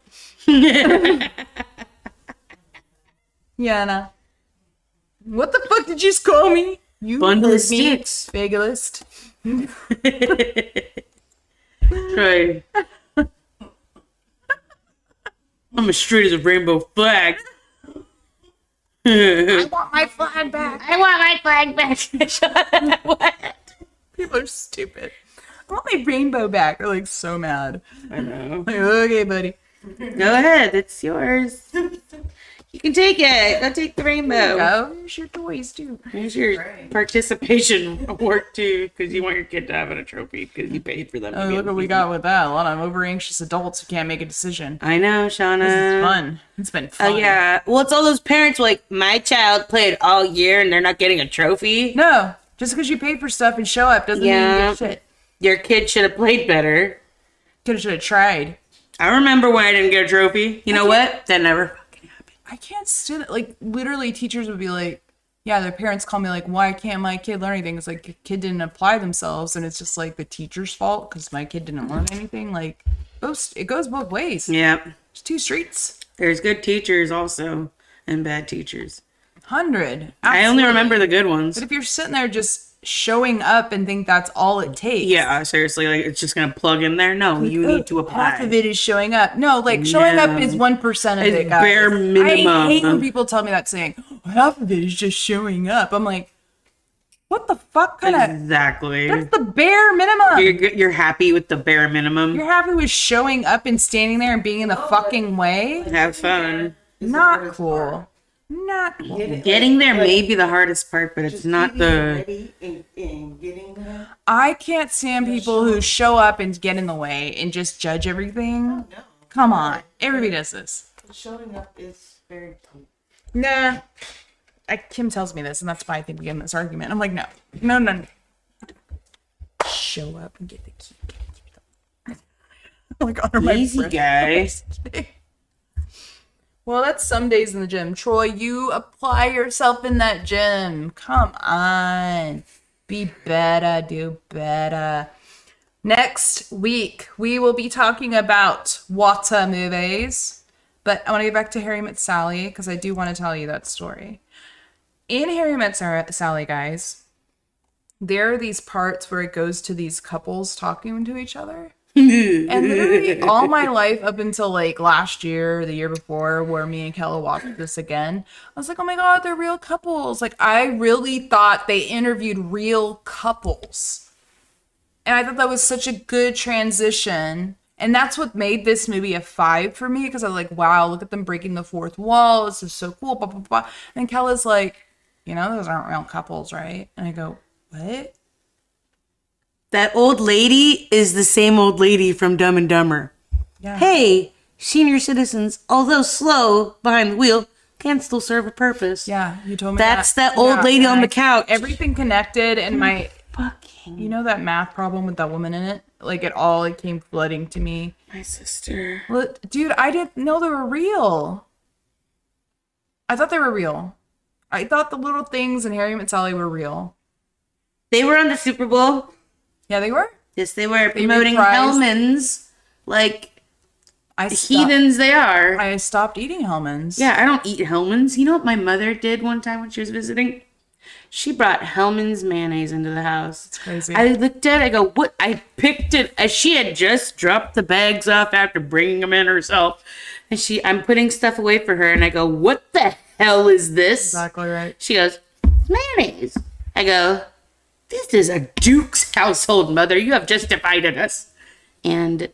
S2: Yana. What the fuck did you just call me? You
S1: Bundle of
S2: heard me,
S1: sticks.
S2: Fagalist.
S1: Troy. I'm as straight as a rainbow flag.
S2: I want my flag back.
S1: I want my flag back. What?
S2: People are stupid. I want my rainbow back. They're like so mad.
S1: I know.
S2: Like, okay, buddy.
S1: Go ahead. It's yours. You can take it. Go take the rainbow.
S2: Go. Here's your toys too.
S1: Here's your participation award too, because you want your kid to have a trophy because you paid for them.
S2: Oh, look what we got with that. A lot of over anxious adults who can't make a decision.
S1: I know, Shauna.
S2: This is fun. It's been fun.
S1: Oh yeah. Well, it's all those parents like my child played all year and they're not getting a trophy.
S2: No, just because you paid for stuff and show up doesn't mean you get shit.
S1: Your kid should have played better.
S2: Should have tried.
S1: I remember when I didn't get a trophy. You know what? That never fucking happened.
S2: I can't stand it. Like, literally, teachers would be like, yeah, their parents call me like, why can't my kid learn anything? It's like, your kid didn't apply themselves, and it's just like the teacher's fault because my kid didn't learn anything. Like, it goes both ways.
S1: Yep.
S2: It's two streets.
S1: There's good teachers also and bad teachers.
S2: 100.
S1: I only remember the good ones.
S2: But if you're sitting there just showing up and think that's all it takes.
S1: Yeah, seriously, like it's just gonna plug in there. No, you need to apply.
S2: Half of it is showing up. No, like showing up is 1% of it, guys.
S1: Bare minimum.
S2: I hate when people tell me that saying, half of it is just showing up. I'm like, what the fuck kind of...
S1: Exactly.
S2: That's the bare minimum.
S1: You're happy with the bare minimum.
S2: You're happy with showing up and standing there and being in the fucking way?
S1: Have fun.
S2: Not cool. Not cool.
S1: Getting there may be the hardest part, but it's not the...
S5: Ready and getting there.
S2: I can't stand people who show up and get in the way and just judge everything.
S5: No.
S2: Come on. Everybody does this.
S5: Showing up is very cool.
S2: Nah. Kim tells me this, and that's why I think we get in this argument. I'm like, no. Show up and get the key. Like, under my
S1: Easy,
S2: breath.
S1: guys.
S2: Well, that's some days in the gym. Troy, you apply yourself in that gym. Come on. Be better. Do better. Next week, we will be talking about water movies. But I want to get back to Harry Met Sally because I do want to tell you that story. In Harry Met Sally, guys, there are these parts where it goes to these couples talking to each other. And literally all my life up until like last year or the year before where me and Kella watched this again, I was like, oh my god, they're real couples. Like, I really thought they interviewed real couples. And I thought that was such a good transition. And that's what made this movie a 5 for me, because I was like, wow, look at them breaking the fourth wall. This is so cool. Blah, blah, blah. And Kella's like, you know, those aren't real couples, right? And I go, what?
S1: That old lady is the same old lady from Dumb and Dumber.
S2: Yeah.
S1: Hey, senior citizens, although slow behind the wheel, can still serve a purpose.
S2: Yeah, you told me
S1: That's that old lady on the couch.
S2: Everything connected, and my...
S1: Fucking...
S2: You know that math problem with that woman in it? Like, it came flooding to me.
S1: My sister.
S2: Well, dude, I didn't know they were real. I thought they were real. I thought the little things in Harry Met Sally were real.
S1: They were on the Super Bowl.
S2: Yeah, they were?
S1: Yes, they were promoting
S2: reprised.
S1: Hellmann's like
S2: I
S1: heathens they are.
S2: I stopped eating Hellmann's.
S1: Yeah, I don't eat Hellmann's. You know what my mother did one time when she was visiting? She brought Hellmann's mayonnaise into the house.
S2: It's crazy.
S1: I looked at it, I go, what? I picked it. She had just dropped the bags off after bringing them in herself. And I'm putting stuff away for her, and I go, what the hell is this?
S2: Exactly right.
S1: She goes, mayonnaise. I go, this is a Duke's household, Mother. You have just divided us. And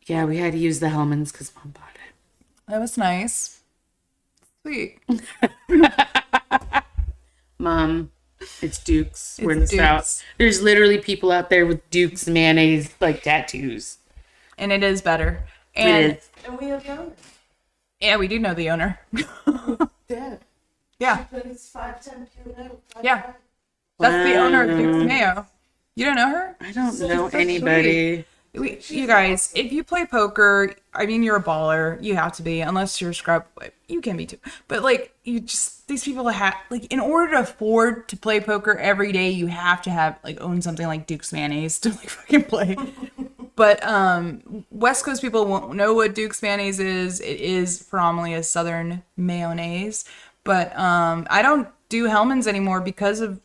S1: yeah, we had to use the Hellmann's because Mom bought it.
S2: That was nice. Sweet.
S1: Mom, it's Duke's. We're in
S2: It's
S1: the
S2: Duke's.
S1: South. There's literally people out there with Duke's mayonnaise like tattoos.
S2: And it is better. And
S1: It is.
S5: And we have the owner.
S2: yeah, we do know the owner.
S5: Dad.
S2: Yeah.
S5: But it's 510 pure milk.
S2: Yeah. That's the owner of Duke's Mayo. You don't know her?
S1: I don't
S2: So
S1: know
S2: sweet.
S1: anybody.
S2: You guys, if you play poker, I mean, you're a baller. You have to be, unless you're a scrub. You can be too. But like, you just these people have like, in order to afford to play poker every day, you have to have like own something like Duke's mayonnaise to like fucking play. But West Coast people won't know what Duke's mayonnaise is. It is predominantly a Southern mayonnaise. But I don't do Hellman's anymore because of,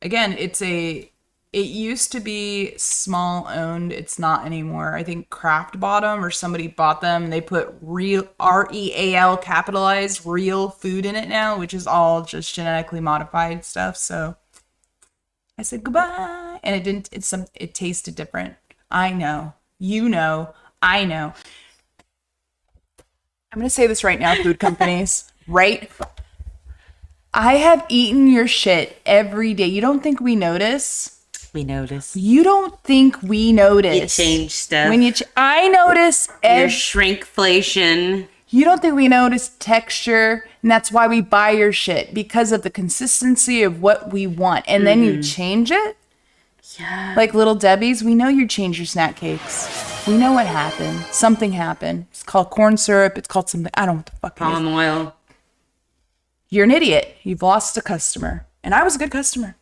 S2: again, it used to be small owned. It's not anymore. I think Kraft bought them or somebody bought them and they put real REAL capitalized real food in it now, which is all just genetically modified stuff. So I said goodbye, and it tasted different. I know. You know. I know. I'm going to say this right now, food companies, right? I have eaten your shit every day. You don't think we notice?
S1: We notice.
S2: You don't think we notice?
S1: You change stuff.
S2: When I notice
S1: your shrinkflation.
S2: You don't think we notice texture, and that's why we buy your shit, because of the consistency of what we want, and then you change it.
S1: Yeah.
S2: Like Little Debbie's, we know you change your snack cakes. We know what happened. Something happened. It's called corn syrup. It's called something. I don't know what the fuck.
S1: Palm oil.
S2: You're an idiot. You've lost a customer, and I was a good customer.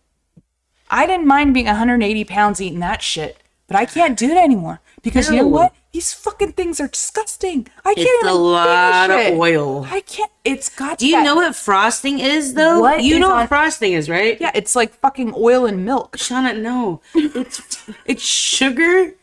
S2: I didn't mind being 180 pounds eating that shit, but I can't do it anymore because you know what? These fucking things are disgusting. I can't
S1: It's
S2: even
S1: a lot of
S2: it.
S1: oil.
S2: I can't. It's got.
S1: Do you know what frosting is, though?
S2: What
S1: you
S2: is
S1: know
S2: on-
S1: what frosting is, right?
S2: Yeah, it's like fucking oil and milk.
S1: Shauna, no. It's sugar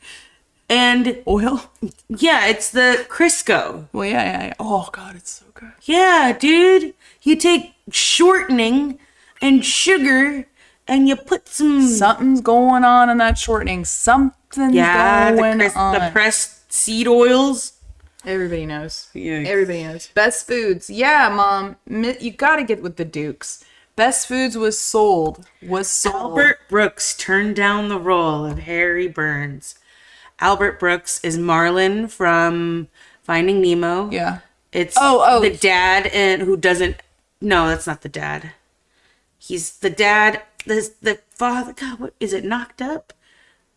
S1: and
S2: oil.
S1: Yeah, it's the Crisco.
S2: Well, yeah. Oh god, it's so good.
S1: Yeah, dude. You take shortening and sugar and you put
S2: something's going on in that shortening. Something's going on.
S1: The pressed seed oils.
S2: Everybody knows.
S1: Yeah.
S2: Everybody knows. Best Foods. Yeah, Mom. You got to get with the Dukes. Best Foods was sold.
S1: Albert Brooks turned down the role of Harry Burns. Albert Brooks is Marlin from Finding Nemo.
S2: Yeah.
S1: It's the dad and who doesn't. No, that's not the dad. He's the dad. The father. God, what is it? Knocked Up?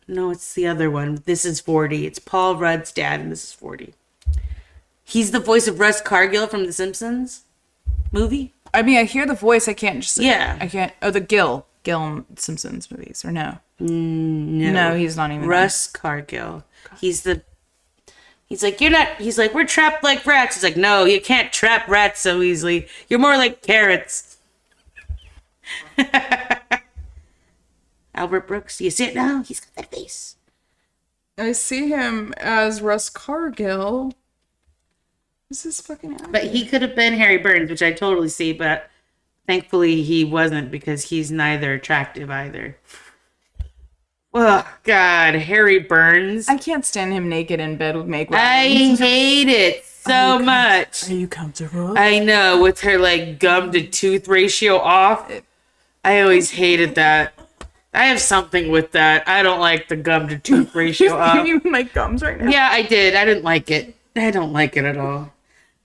S1: No, it's the other one. This is 40. It's Paul Rudd's dad, and this is 40. He's the voice of Russ Cargill from The Simpsons movie.
S2: I mean, I hear the voice. I can't just.
S1: Yeah.
S2: I can't. Oh, the Gil Simpsons movies, or no?
S1: No,
S2: he's not even.
S1: Russ Cargill. He's like, you're not. He's like, we're trapped like rats. He's like, no, you can't trap rats so easily. You're more like carrots. Albert Brooks, you see it now? He's got that face.
S2: I see him as Russ Cargill. This is fucking actor.
S1: But he could have been Harry Burns, which I totally see, but thankfully he wasn't because he's neither attractive either. Oh, God, Harry Burns.
S2: I can't stand him naked in bed with Meg
S1: I hate it so much.
S2: Are you comfortable?
S1: I know, with her like gum to tooth ratio off. I always hated that. I have something with that. I don't like the gum to tooth ratio off.
S2: You like gums right now?
S1: Yeah, I did. I didn't like it. I don't like it at all.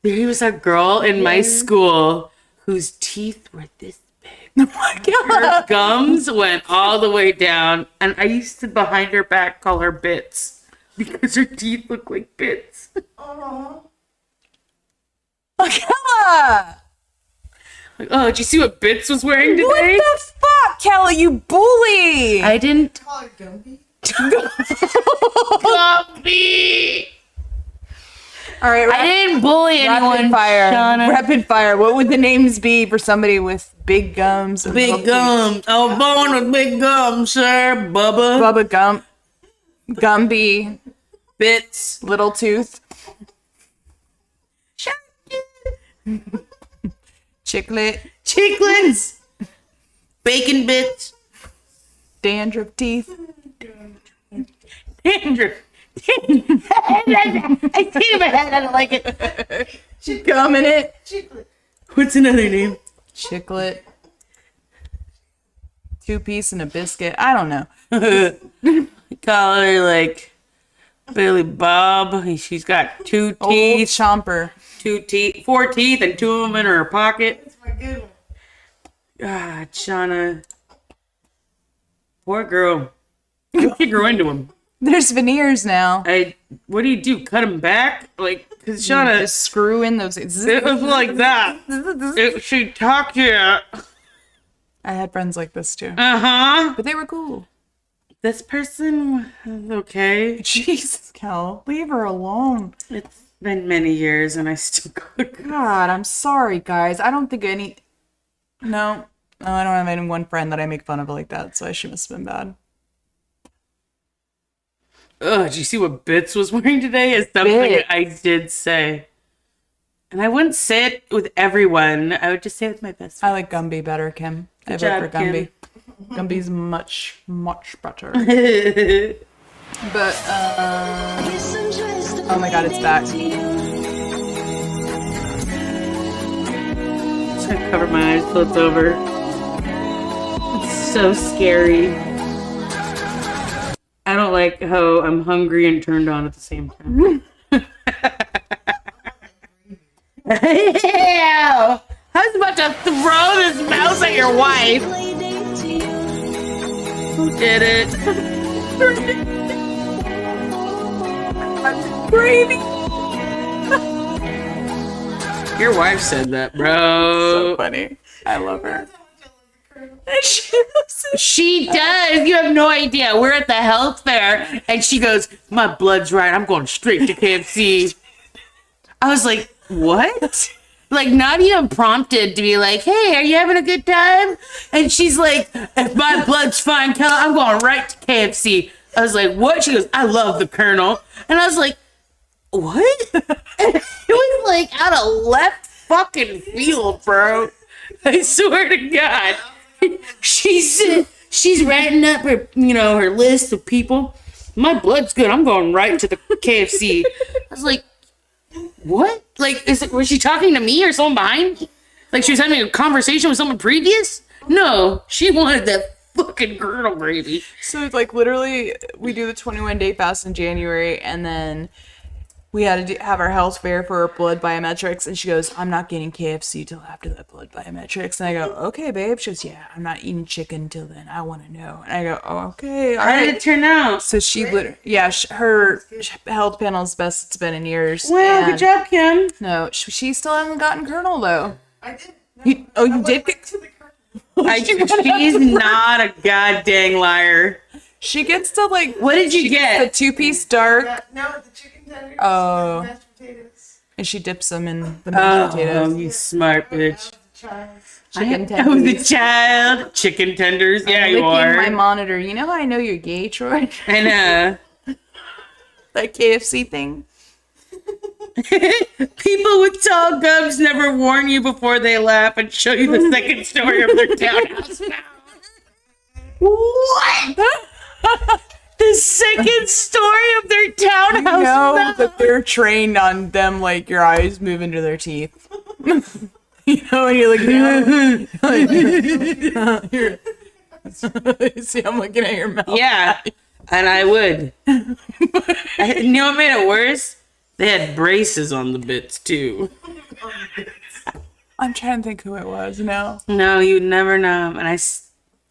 S1: There was a girl in my school whose teeth were this big.
S2: Oh my god.
S1: Her gums went all the way down, and I used to behind her back call her Bits because her teeth look like bits.
S2: Kella!
S1: Like, oh, did you see what Bits was wearing today?
S2: What the fuck, Kella? You bully!
S1: I didn't.
S5: Call it Gumby.
S1: Gumby!
S2: All right,
S1: I didn't bully anyone.
S2: Rapid fire.
S1: Shauna.
S2: Rapid fire. What would the names be for somebody with big gums? and
S1: Big
S2: little
S1: gums. Oh, born with big gums, sir. Bubba.
S2: Bubba Gump. Gumby.
S1: Bits.
S2: Little Tooth. Chicklet.
S1: Chicklets. Bacon bits.
S2: Dandruff teeth.
S1: Dandruff. I see it in my head. I don't like it.
S2: Gum in it.
S1: What's another name?
S2: Chicklet. 2-piece and a biscuit. I don't know.
S1: Call her like Billy Bob. She's got 2
S2: Old
S1: teeth.
S2: Chomper.
S1: 4 teeth and 2 of them in her pocket.
S5: That's my good one.
S1: Ah, Shauna. Poor girl. She grew into him.
S2: There's veneers now.
S1: What do you do? Cut them back? Like, cause Shauna,
S2: Just screw in those.
S1: it was like that. She talked to you.
S2: I had friends like this too.
S1: But
S2: they were cool.
S1: This person was okay.
S2: Jesus, Cal, leave her alone.
S1: It's been many years and I still go.
S2: God, I'm sorry, guys. I don't think any. No, I don't have any one friend that I make fun of like that, so she must have been bad.
S1: Ugh, did you see what Bits was wearing today? Is something
S2: Bits.
S1: I did say. And I wouldn't say it with everyone. I would just say it with my best friend.
S2: I like Gumby better, Kim. I
S1: Good
S2: vote for
S1: job,
S2: Gumby. Gumby's much, much better. But, oh my god, it's back.
S1: Just gonna cover my eyes till it's over. It's so scary. I don't like how I'm hungry and turned on at the same time. Ew! I was about to throw this mouse at your wife. Who did it?
S2: Gravy.
S1: Your wife said that, bro.
S2: So funny. I love her.
S1: She does. You have no idea. We're at the health fair, and she goes, "My blood's right. I'm going straight to KFC." I was like, "What?" Like, not even prompted to be like, "Hey, are you having a good time?" And she's like, "If my blood's fine, Kel, I'm going right to KFC." I was like, "What?" She goes, "I love the Colonel," and I was like, "What?" It was like out of left fucking field, bro. I swear to God. She's writing up her, her list of people. My blood's good. I'm going right to the KFC. I was like, what? Like, was she talking to me or someone behind? Like, she was having a conversation with someone previous? No, she wanted that fucking girdle gravy.
S2: So, like, literally, we do the 21-day fast in January, and then we had to have our health fair for our blood biometrics, and she goes, "I'm not getting KFC till after that blood biometrics." And I go, "Okay, babe." She goes, "Yeah, I'm not eating chicken till then. I want to know." And I go, "Oh, okay, all
S1: How
S2: right."
S1: did it turn out?
S2: So she her health panel is best it's been in years.
S1: Well, good
S2: and-
S1: job, Kim.
S2: No, she still hasn't gotten Colonel though.
S5: I did.
S2: You did get.
S1: She's not a goddamn liar.
S2: She gets to like.
S1: What did you get?
S2: The 2-piece dark.
S5: No, the chicken tenders.
S2: Oh.
S5: Mashed potatoes.
S2: And she dips them in the mashed potatoes.
S1: You smart bitch.
S2: Chicken
S1: I was a
S2: tenders.
S1: child. Chicken tenders. Yeah, you
S2: Licking
S1: are.
S2: my monitor. You know how I know you're gay, Troy?
S1: I know.
S2: That KFC thing.
S1: People with tall gums never warn you before they laugh and show you the second story of their townhouse. What? The second story of their townhouse.
S2: You know
S1: mouth.
S2: that they're trained on them, like your eyes move into their teeth. You know, when you look down. See, I'm looking at your mouth.
S1: Yeah, and I would. You know what made it worse? They had braces on the bits too.
S2: I'm trying to think who it was now.
S1: No, you'd never know. And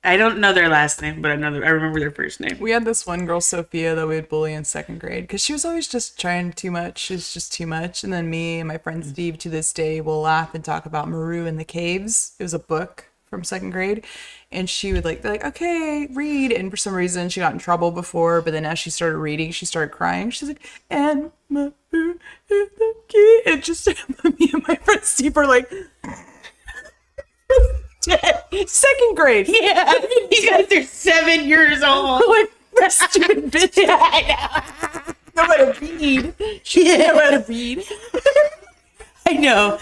S1: I don't know their last name, but I remember their first name.
S2: We had this one girl, Sophia, that we would bully in 2nd grade because she was always just trying too much. She was just too much. And then me and my friend Steve to this day will laugh and talk about Maru in the Caves. It was a book from 2nd grade. And she would be like, "Okay, read." And for some reason, she got in trouble before. But then as she started reading, she started crying. She's like, "And Maru in the key." And just me and my friend Steve are like, 2nd grade.
S1: Yeah, you guys are 7 years old.
S2: Like, that stupid bitch.
S1: I
S2: Know how to read. She didn't know how to read.
S1: know.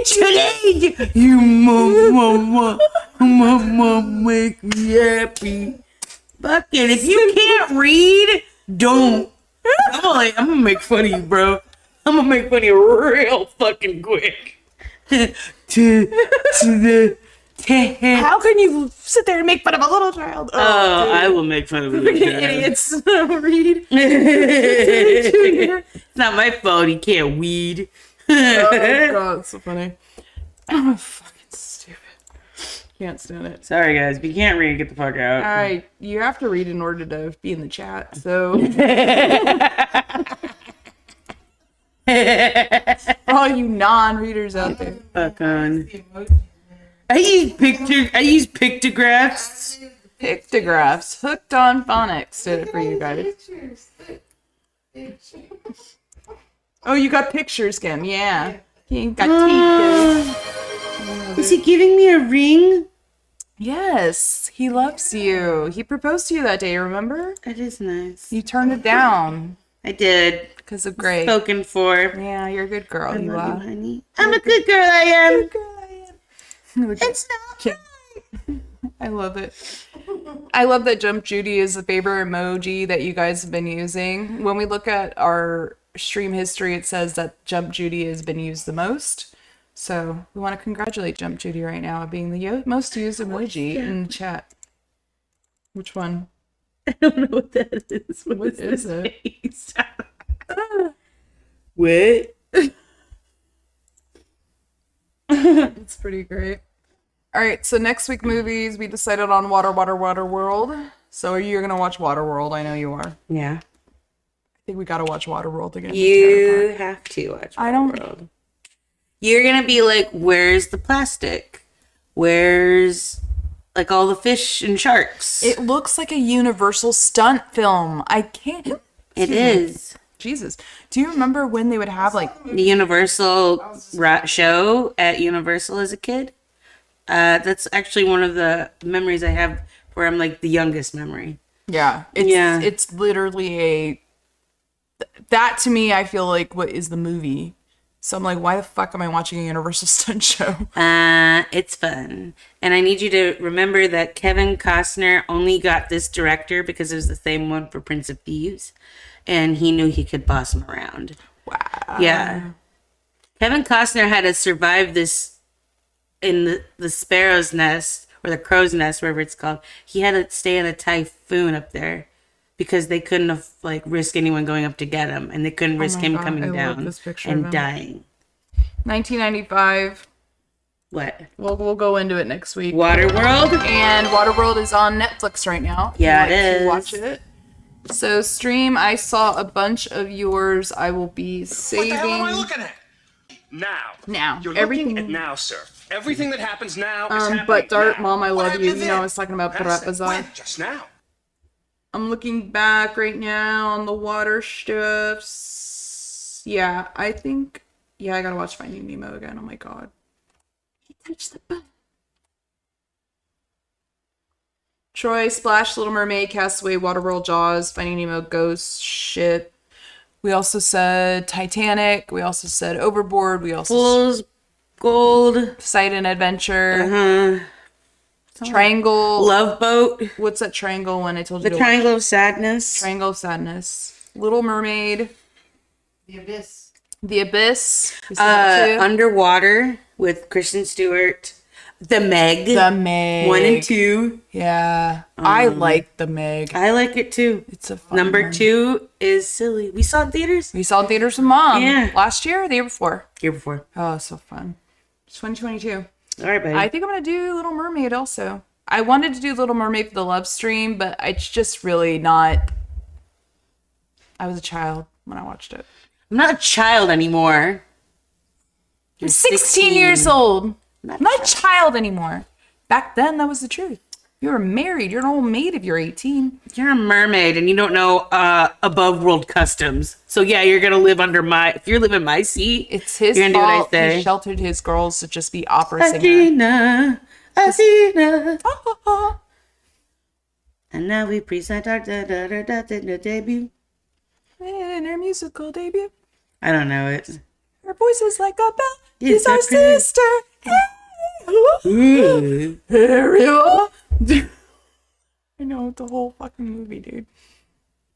S1: Today, you mama make me happy. Fuck it. If you can't read, don't. I'm gonna make fun of you, bro. I'm gonna make fun of you real fucking quick.
S2: How can you sit there and make fun of a little child?
S1: Oh, I will make fun of you.
S2: Idiots. Read.
S1: It's not my fault he can't weed.
S2: Oh god, that's so funny. I'm fucking stupid. Can't stand it.
S1: Sorry, guys. If you can't read, get the fuck out.
S2: All right, you have to read in order to be in the chat. So, for all you non-readers out there,
S1: Fuck on. I use pictographs.
S2: pictographs. Hooked on phonics did it for you guys. Oh, you got pictures, Kim. Yeah. You got teeth.
S1: Is he giving me a ring?
S2: Yes, he loves you. He proposed to you that day, remember?
S1: That is nice.
S2: You turned it down
S1: I did.
S2: because of Greg.
S1: Spoken for.
S2: Yeah, you're a good girl. You
S1: Love you,
S2: are.
S1: honey. I'm a good girl, I am.
S2: Good girl I am.
S1: It's not
S2: I love it. I love that Jump Judy is the favorite emoji that you guys have been using. When we look at our stream history, it says that Jump Judy has been used the most. So we want to congratulate Jump Judy right now on being the most used emoji in the chat. Which one?
S1: I don't know what that is.
S2: What is it?
S1: Face? What?
S2: It's pretty great. All right, so next week movies, we decided on Waterworld. So you're gonna watch Waterworld? I know you are.
S1: Yeah.
S2: I think we gotta watch Waterworld again.
S1: You have to watch
S2: I don't-
S1: Waterworld. You're gonna be like, where's the plastic? Where's like all the fish and sharks?
S2: It looks like a Universal stunt film. I can't.
S1: It is.
S2: Jesus. Do you remember when they would have like
S1: The Universal show at Universal as a kid. That's actually one of the memories I have where I'm like the youngest memory.
S2: Yeah. It's literally that to me, I feel like what is the movie. So I'm like, why the fuck am I watching a Universal stunt show?
S1: It's fun. And I need you to remember that Kevin Costner only got this director because it was the same one for Prince of Thieves. And he knew he could boss him around.
S2: Wow.
S1: Yeah. Kevin Costner had to survive this in the sparrow's nest or the crow's nest, whatever it's called. He had to stay in a typhoon up there because they couldn't have, risk anyone going up to get him, and they couldn't risk him
S2: God, I
S1: coming
S2: love
S1: down
S2: this picture of
S1: and
S2: him.
S1: dying.
S2: 1995.
S1: What?
S2: We'll go into it next week.
S1: Waterworld?
S2: And Waterworld is on Netflix right now.
S1: Yeah,
S2: If you'd
S1: it
S2: like to
S1: is.
S2: Watch it. So stream, I saw a bunch of yours. I will be saving.
S6: What the hell am I looking at?
S2: Now.
S12: You're
S2: Everything.
S12: looking at now, sir. Everything that happens now is happening
S2: But Dart,
S12: now.
S2: Mom, I
S6: What
S2: love you.
S6: happened
S2: You know, I
S6: then?
S2: was talking about
S12: That's it.
S2: Bazaar.
S12: When? Just now.
S2: I'm looking back right now on the water stuffs. Yeah, I think. Yeah, I gotta watch Finding Nemo again. Oh my god. He touched the button. Troy, Splash, Little Mermaid, Castaway, Waterworld, Jaws, Finding Nemo, Ghost, shit. We also said Titanic. We also said Overboard. We also
S1: Fool's Gold.
S2: Sight and Adventure.
S1: Uh-huh.
S2: Triangle.
S1: Love Boat.
S2: What's that triangle one I told you
S1: The
S2: to
S1: Triangle of Sadness.
S2: watch? Triangle of Sadness. Little Mermaid.
S5: The Abyss.
S2: The Abyss. We said that too.
S1: Underwater with Kristen Stewart. The Meg.
S2: The Meg.
S1: 1 and 2.
S2: Yeah. I like The Meg.
S1: I like it too.
S2: It's a fun
S1: Number
S2: one.
S1: 2 is Silly. We saw it in theaters
S2: We saw it in theaters with Mom.
S1: Yeah.
S2: Last year or the year before?
S1: year before.
S2: Oh, so fun. 2022.
S1: All right, buddy.
S2: I think I'm going to do Little Mermaid also. I wanted to do Little Mermaid for the love stream, but it's just really not. I was a child when I watched it.
S1: I'm not a child anymore.
S2: I'm 16 years old. I'm not a child anymore. Back then, that was the truth. You were married. You're an old maid if you're 18.
S1: You're a mermaid and you don't know above world customs. So yeah, you're gonna live under if you're living my seat.
S2: It's his
S1: you're gonna
S2: fault.
S1: do what I say.
S2: He sheltered his girls to just be opera singers.
S1: Athena. And now we present our debut.
S2: In her musical debut,
S1: I don't know it.
S2: her voice is like a bell.
S1: Yes,
S2: She's our
S1: I can.
S2: sister.
S1: Ooh.
S2: Ariel. I know the whole fucking movie, dude.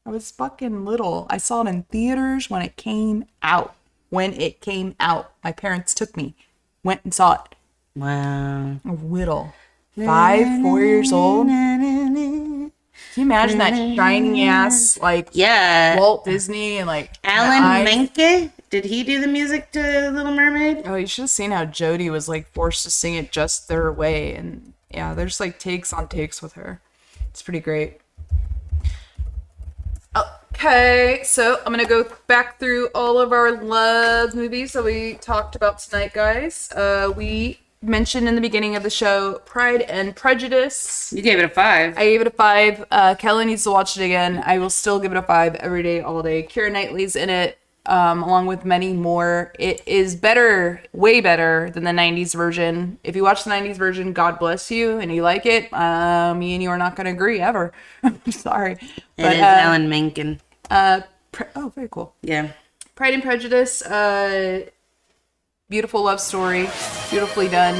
S2: I was fucking little. I saw it in theaters when it came out. My parents took me. Went and saw it.
S1: Wow.
S2: I was little. 5, 4 years old. Can you imagine that shiny ass,
S1: Yeah.
S2: Walt Disney and
S1: Alan
S2: the eyes?
S1: Menke? Did he do the music to Little Mermaid?
S2: Oh, you should have seen how Jodie was forced to sing it just their way, and Yeah, there's like takes on takes with her. It's pretty great. Okay, so I'm gonna go back through all of our love movies that we talked about tonight, guys. We mentioned in the beginning of the show Pride and Prejudice.
S1: You gave it a 5.
S2: I gave it a 5. Kelly needs to watch it again. I will still give it a 5 every day, all day. Keira Knightley's in it, along with many more. It is better, way better than the 90s version. If you watch the 90s version, God bless you, and you like it, me and you are not going to agree ever. I'm sorry.
S1: It is Alan Menken.
S2: Oh, very cool.
S1: Yeah.
S2: Pride and Prejudice, beautiful love story, beautifully done.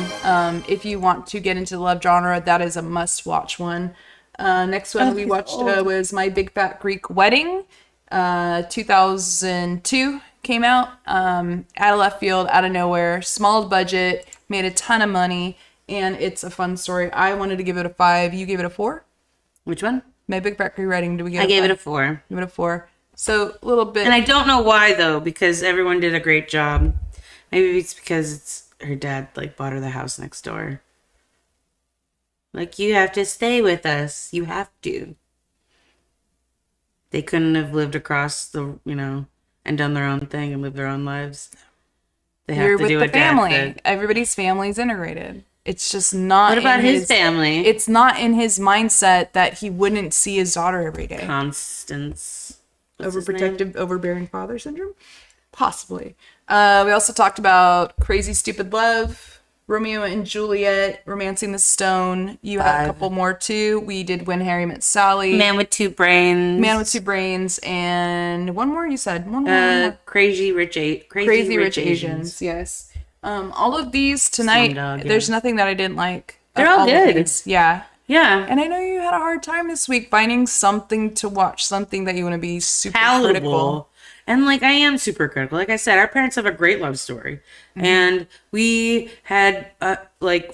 S2: If you want to get into the love genre, that is a must-watch one. Next one we watched was My Big Fat Greek Wedding. 2002 came out. Out of left field, out of nowhere, small budget, made a ton of money, and it's a fun story. I wanted to give it a 5. You gave it a 4?
S1: Which one?
S2: My Big Fat Greek Wedding.
S1: I gave it a 4.
S2: Give it a 4. So a little bit.
S1: And I don't know why though, because everyone did a great job. Maybe it's because it's her dad like bought her the house next door. Like, you have to stay with us. You have to. They couldn't have lived across the, and done their own thing and lived their own lives. They have
S2: You're
S1: to
S2: with
S1: do
S2: the
S1: what Dad
S2: family.
S1: said.
S2: Everybody's family's integrated. It's just not.
S1: What about his family?
S2: It's not in his mindset that he wouldn't see his daughter every day.
S1: Constance. What's his name?
S2: Overprotective, overbearing father syndrome? Possibly. We also talked about Crazy Stupid Love, Romeo and Juliet, Romancing the Stone. You had a couple more too. We did When Harry Met Sally.
S1: Man with Two Brains.
S2: Man with Two Brains. And one more you said. One more.
S1: Crazy Rich
S2: Asians. Yes. All of these tonight,
S1: Slumdog, yeah.
S2: there's nothing that I didn't like.
S1: They're all
S2: of
S1: good.
S2: these. Yeah.
S1: Yeah.
S2: And I know you had a hard time this week finding something to watch, something that you want to be super
S1: Palatable.
S2: critical.
S1: And like, I am super critical. Like I said, our parents have a great love story. And we had,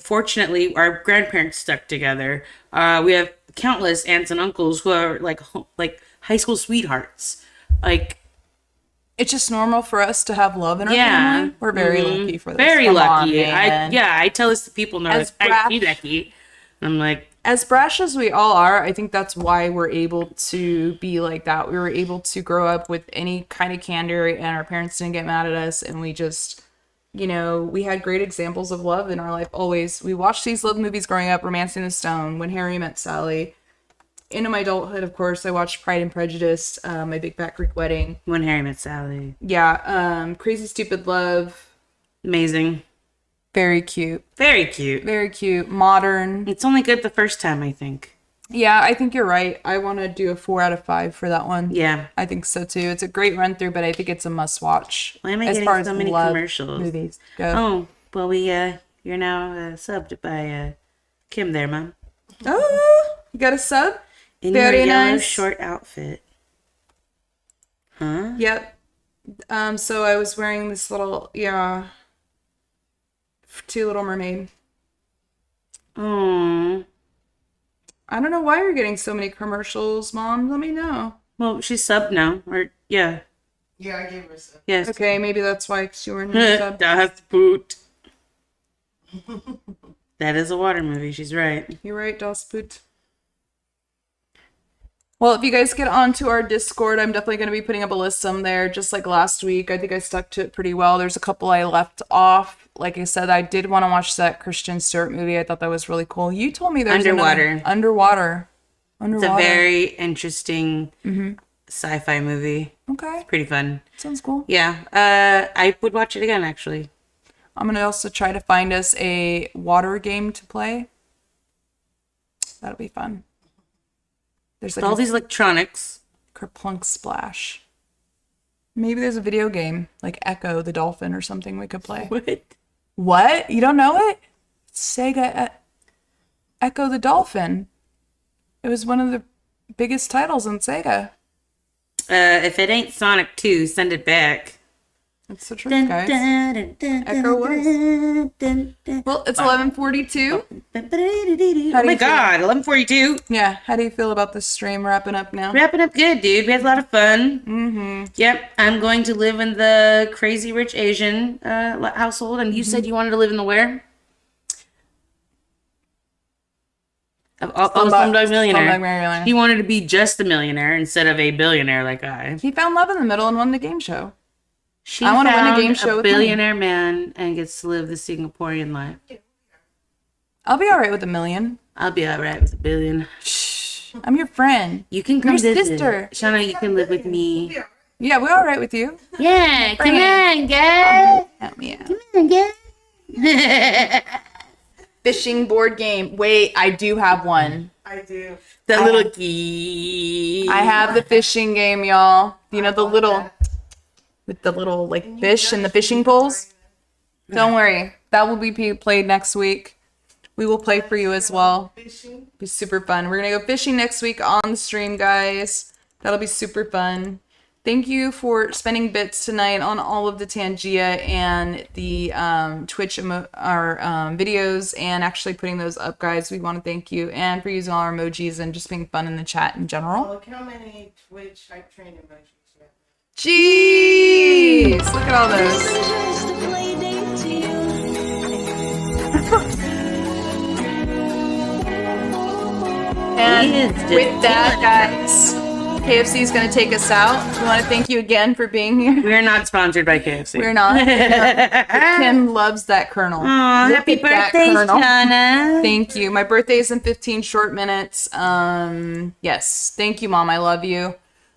S1: fortunately, our grandparents stuck together. We have countless aunts and uncles who are like high school sweethearts. Like,
S2: It's just normal for us to have love in our family. We're very lucky for this.
S1: Very
S2: Come on,
S1: lucky.
S2: man.
S1: I tell this to people and they're
S2: As
S1: like,
S2: brash-
S1: I see lucky. I'm like,
S2: As brash as we all are, I think that's why we're able to be like that. We were able to grow up with any kind of candor and our parents didn't get mad at us. And we just, we had great examples of love in our life always. We watched these love movies growing up, Romancing the Stone, When Harry Met Sally. Into my adulthood, of course, I watched Pride and Prejudice, My Big Fat Greek Wedding.
S1: When Harry Met Sally.
S2: Yeah, Crazy Stupid Love.
S1: Amazing.
S2: Very cute.
S1: Very cute.
S2: Very cute. Modern.
S1: It's only good the first time, I think.
S2: Yeah, I think you're right. I want to do a 4 out of 5 for that one.
S1: Yeah.
S2: I think so too. It's a great run through, but I think it's a must watch.
S1: Why am I
S2: as
S1: getting
S2: far as
S1: so many
S2: love
S1: commercials?
S2: Movies go.
S1: Oh, well, you're now subbed by Kim there, Mom.
S2: Oh, you got a sub?
S1: In
S2: Very
S1: your yellow
S2: nice.
S1: short outfit. Huh?
S2: Yep. So I was wearing this little, Two Little Mermaid.
S1: Oh.
S2: I don't know why you're getting so many commercials, Mom. Let me know.
S1: Well, she's subbed now. Yeah.
S5: Yeah, I gave her some.
S1: Yes.
S2: Okay, maybe that's why, because you were in the sub.
S1: Das Boot. That is a water movie. She's right.
S2: You're right, Das Boot. Well, if you guys get onto our Discord, I'm definitely going to be putting up a list some there, just like last week. I think I stuck to it pretty well. There's a couple I left off. Like I said, I did want to watch that Kristen Stewart movie. I thought that was really cool. You told me there's
S1: Underwater.
S2: Underwater.
S1: It's a very interesting sci-fi movie.
S2: Okay.
S1: Pretty fun.
S2: Sounds cool.
S1: Yeah. I would watch it again, actually.
S2: I'm going to also try to find us a water game to play. That'll be fun. There's like
S1: all these electronics.
S2: Kerplunk Splash. Maybe there's a video game like Echo the Dolphin or something we could play. What? You don't know it? Sega Echo the Dolphin. It was one of the biggest titles in Sega.
S1: If it ain't Sonic 2, send it back.
S2: That's the truth, guys. Echo was. Well, it's 11:42.
S1: Oh my God, 11:42.
S2: Yeah, how do you feel about this stream wrapping up now?
S1: Wrapping up good, dude. We had a lot of fun. Mm-hmm. Yep, I'm going to live in the Crazy Rich Asian household, and you said you wanted to live in the where? Slumdog Millionaire.
S2: Slumdog Millionaire.
S1: He wanted to be just a millionaire instead of a billionaire like I.
S2: He found love in the middle and won the game show.
S1: She
S2: I want to win a
S1: found
S2: game show
S1: a
S2: with money.
S1: billionaire man and gets to live the Singaporean life.
S2: I'll be all right with $1 million.
S1: I'll be alright with $1 billion.
S2: Shh, I'm your friend.
S1: You can come
S2: Your
S1: visit.
S2: sister.
S1: Shauna, you can live with me.
S2: Yeah, we're all right with you.
S1: Yeah, come on, guys.
S2: Help me out.
S1: Come on, guys.
S2: Fishing board game. Wait, I do have one.
S5: I do.
S1: The little key.
S2: I have the fishing game, y'all. You know, the little, with the little, like, fish and the fishing poles? Don't worry. That will be played next week. We will play for you as well. Be super fun. We're going to go fishing next week on the stream, guys. That'll be super fun. Thank you for spending bits tonight on all of the Tangia and the Twitch videos and actually putting those up, guys. We want to thank you, and for using all our emojis and just being fun in the chat in general.
S5: Look how many Twitch hype train emojis you have.
S2: Jeez! Look at all those. And with that, guys, KFC is going to take us out. We want to thank you again for being here.
S1: We're not sponsored by KFC.
S2: We're not. But Kim loves that kernel.
S1: Aw,
S2: Look
S1: happy
S2: at that
S1: birthday,
S2: kernel.
S1: Shauna.
S2: Thank you. My birthday is in 15 short minutes. Yes. Thank you, Mom. I love you.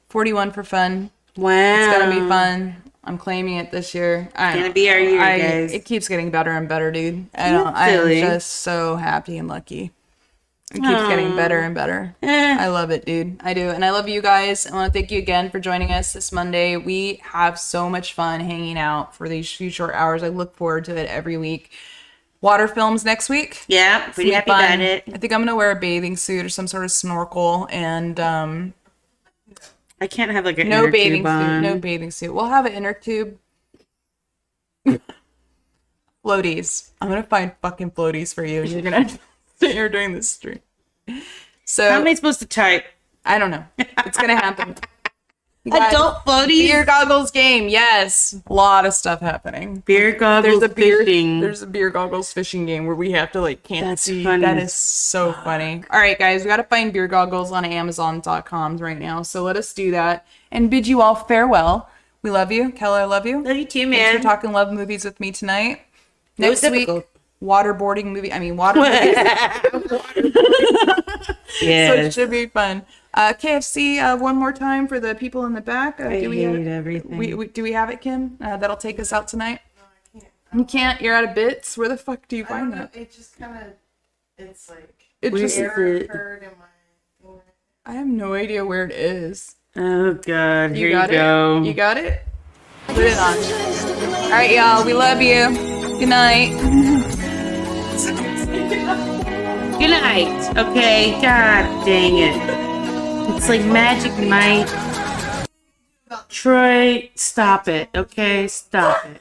S2: 41 for fun.
S1: Wow.
S2: It's going to be fun. I'm claiming it this year.
S1: It's gonna be our year, guys.
S2: It keeps getting better and better, dude.
S1: Silly.
S2: I'm just so happy and lucky. It keeps getting better and better. I love it, dude. I do. And I love you guys. I want to thank you again for joining us this Monday. We have so much fun hanging out for these few short hours. I look forward to it every week. Water films next week.
S1: Yeah, pretty happy about it.
S2: I think I'm going to wear a bathing suit or some sort of snorkel and
S1: I can't have like an
S2: no
S1: inner
S2: bathing
S1: tube on.
S2: suit. No bathing suit. We'll have an inner tube. Floaties. I'm going to find fucking floaties for you. You're going to sit here doing this stream. So
S1: How am I supposed to type?
S2: I don't know. It's gonna happen.
S1: Adult floaties?
S2: Beer goggles game. Yes, a lot of stuff happening.
S1: Beer goggles fishing.
S2: There's a beer goggles fishing game where we have to like can't
S1: That's
S2: see.
S1: funny.
S2: That is so funny. All right, guys, we got to find beer goggles on Amazon.com right now. So let us do that and bid you all farewell. We love you, Kelly. I love you.
S1: Love you too,
S2: Thanks
S1: man.
S2: for talking love movies with me tonight.
S1: That was
S2: Next week,
S1: difficult.
S2: waterboarding movie. I mean, water movies.
S1: Yeah.
S2: So it should be fun. KFC, one more time for the people in the back.
S1: I
S2: Do we
S1: hate
S2: have,
S1: everything.
S2: do we have it, Kim? That'll take us out tonight. You can't. You're out of bits. Where the fuck do you
S5: I
S2: find
S5: don't know.
S2: that?
S5: It just kind of, it's like,
S2: It
S1: Where
S2: just.
S1: is
S5: error
S1: it?
S5: occurred in my thing.
S2: I have no idea where it is.
S1: Oh god, here you
S2: got
S1: go.
S2: it. You got it. Put it on. All right, y'all. We love you. Good night.
S1: Good night. Okay, god dang it. It's like Magic Mike. Troy, stop it. Okay, stop it.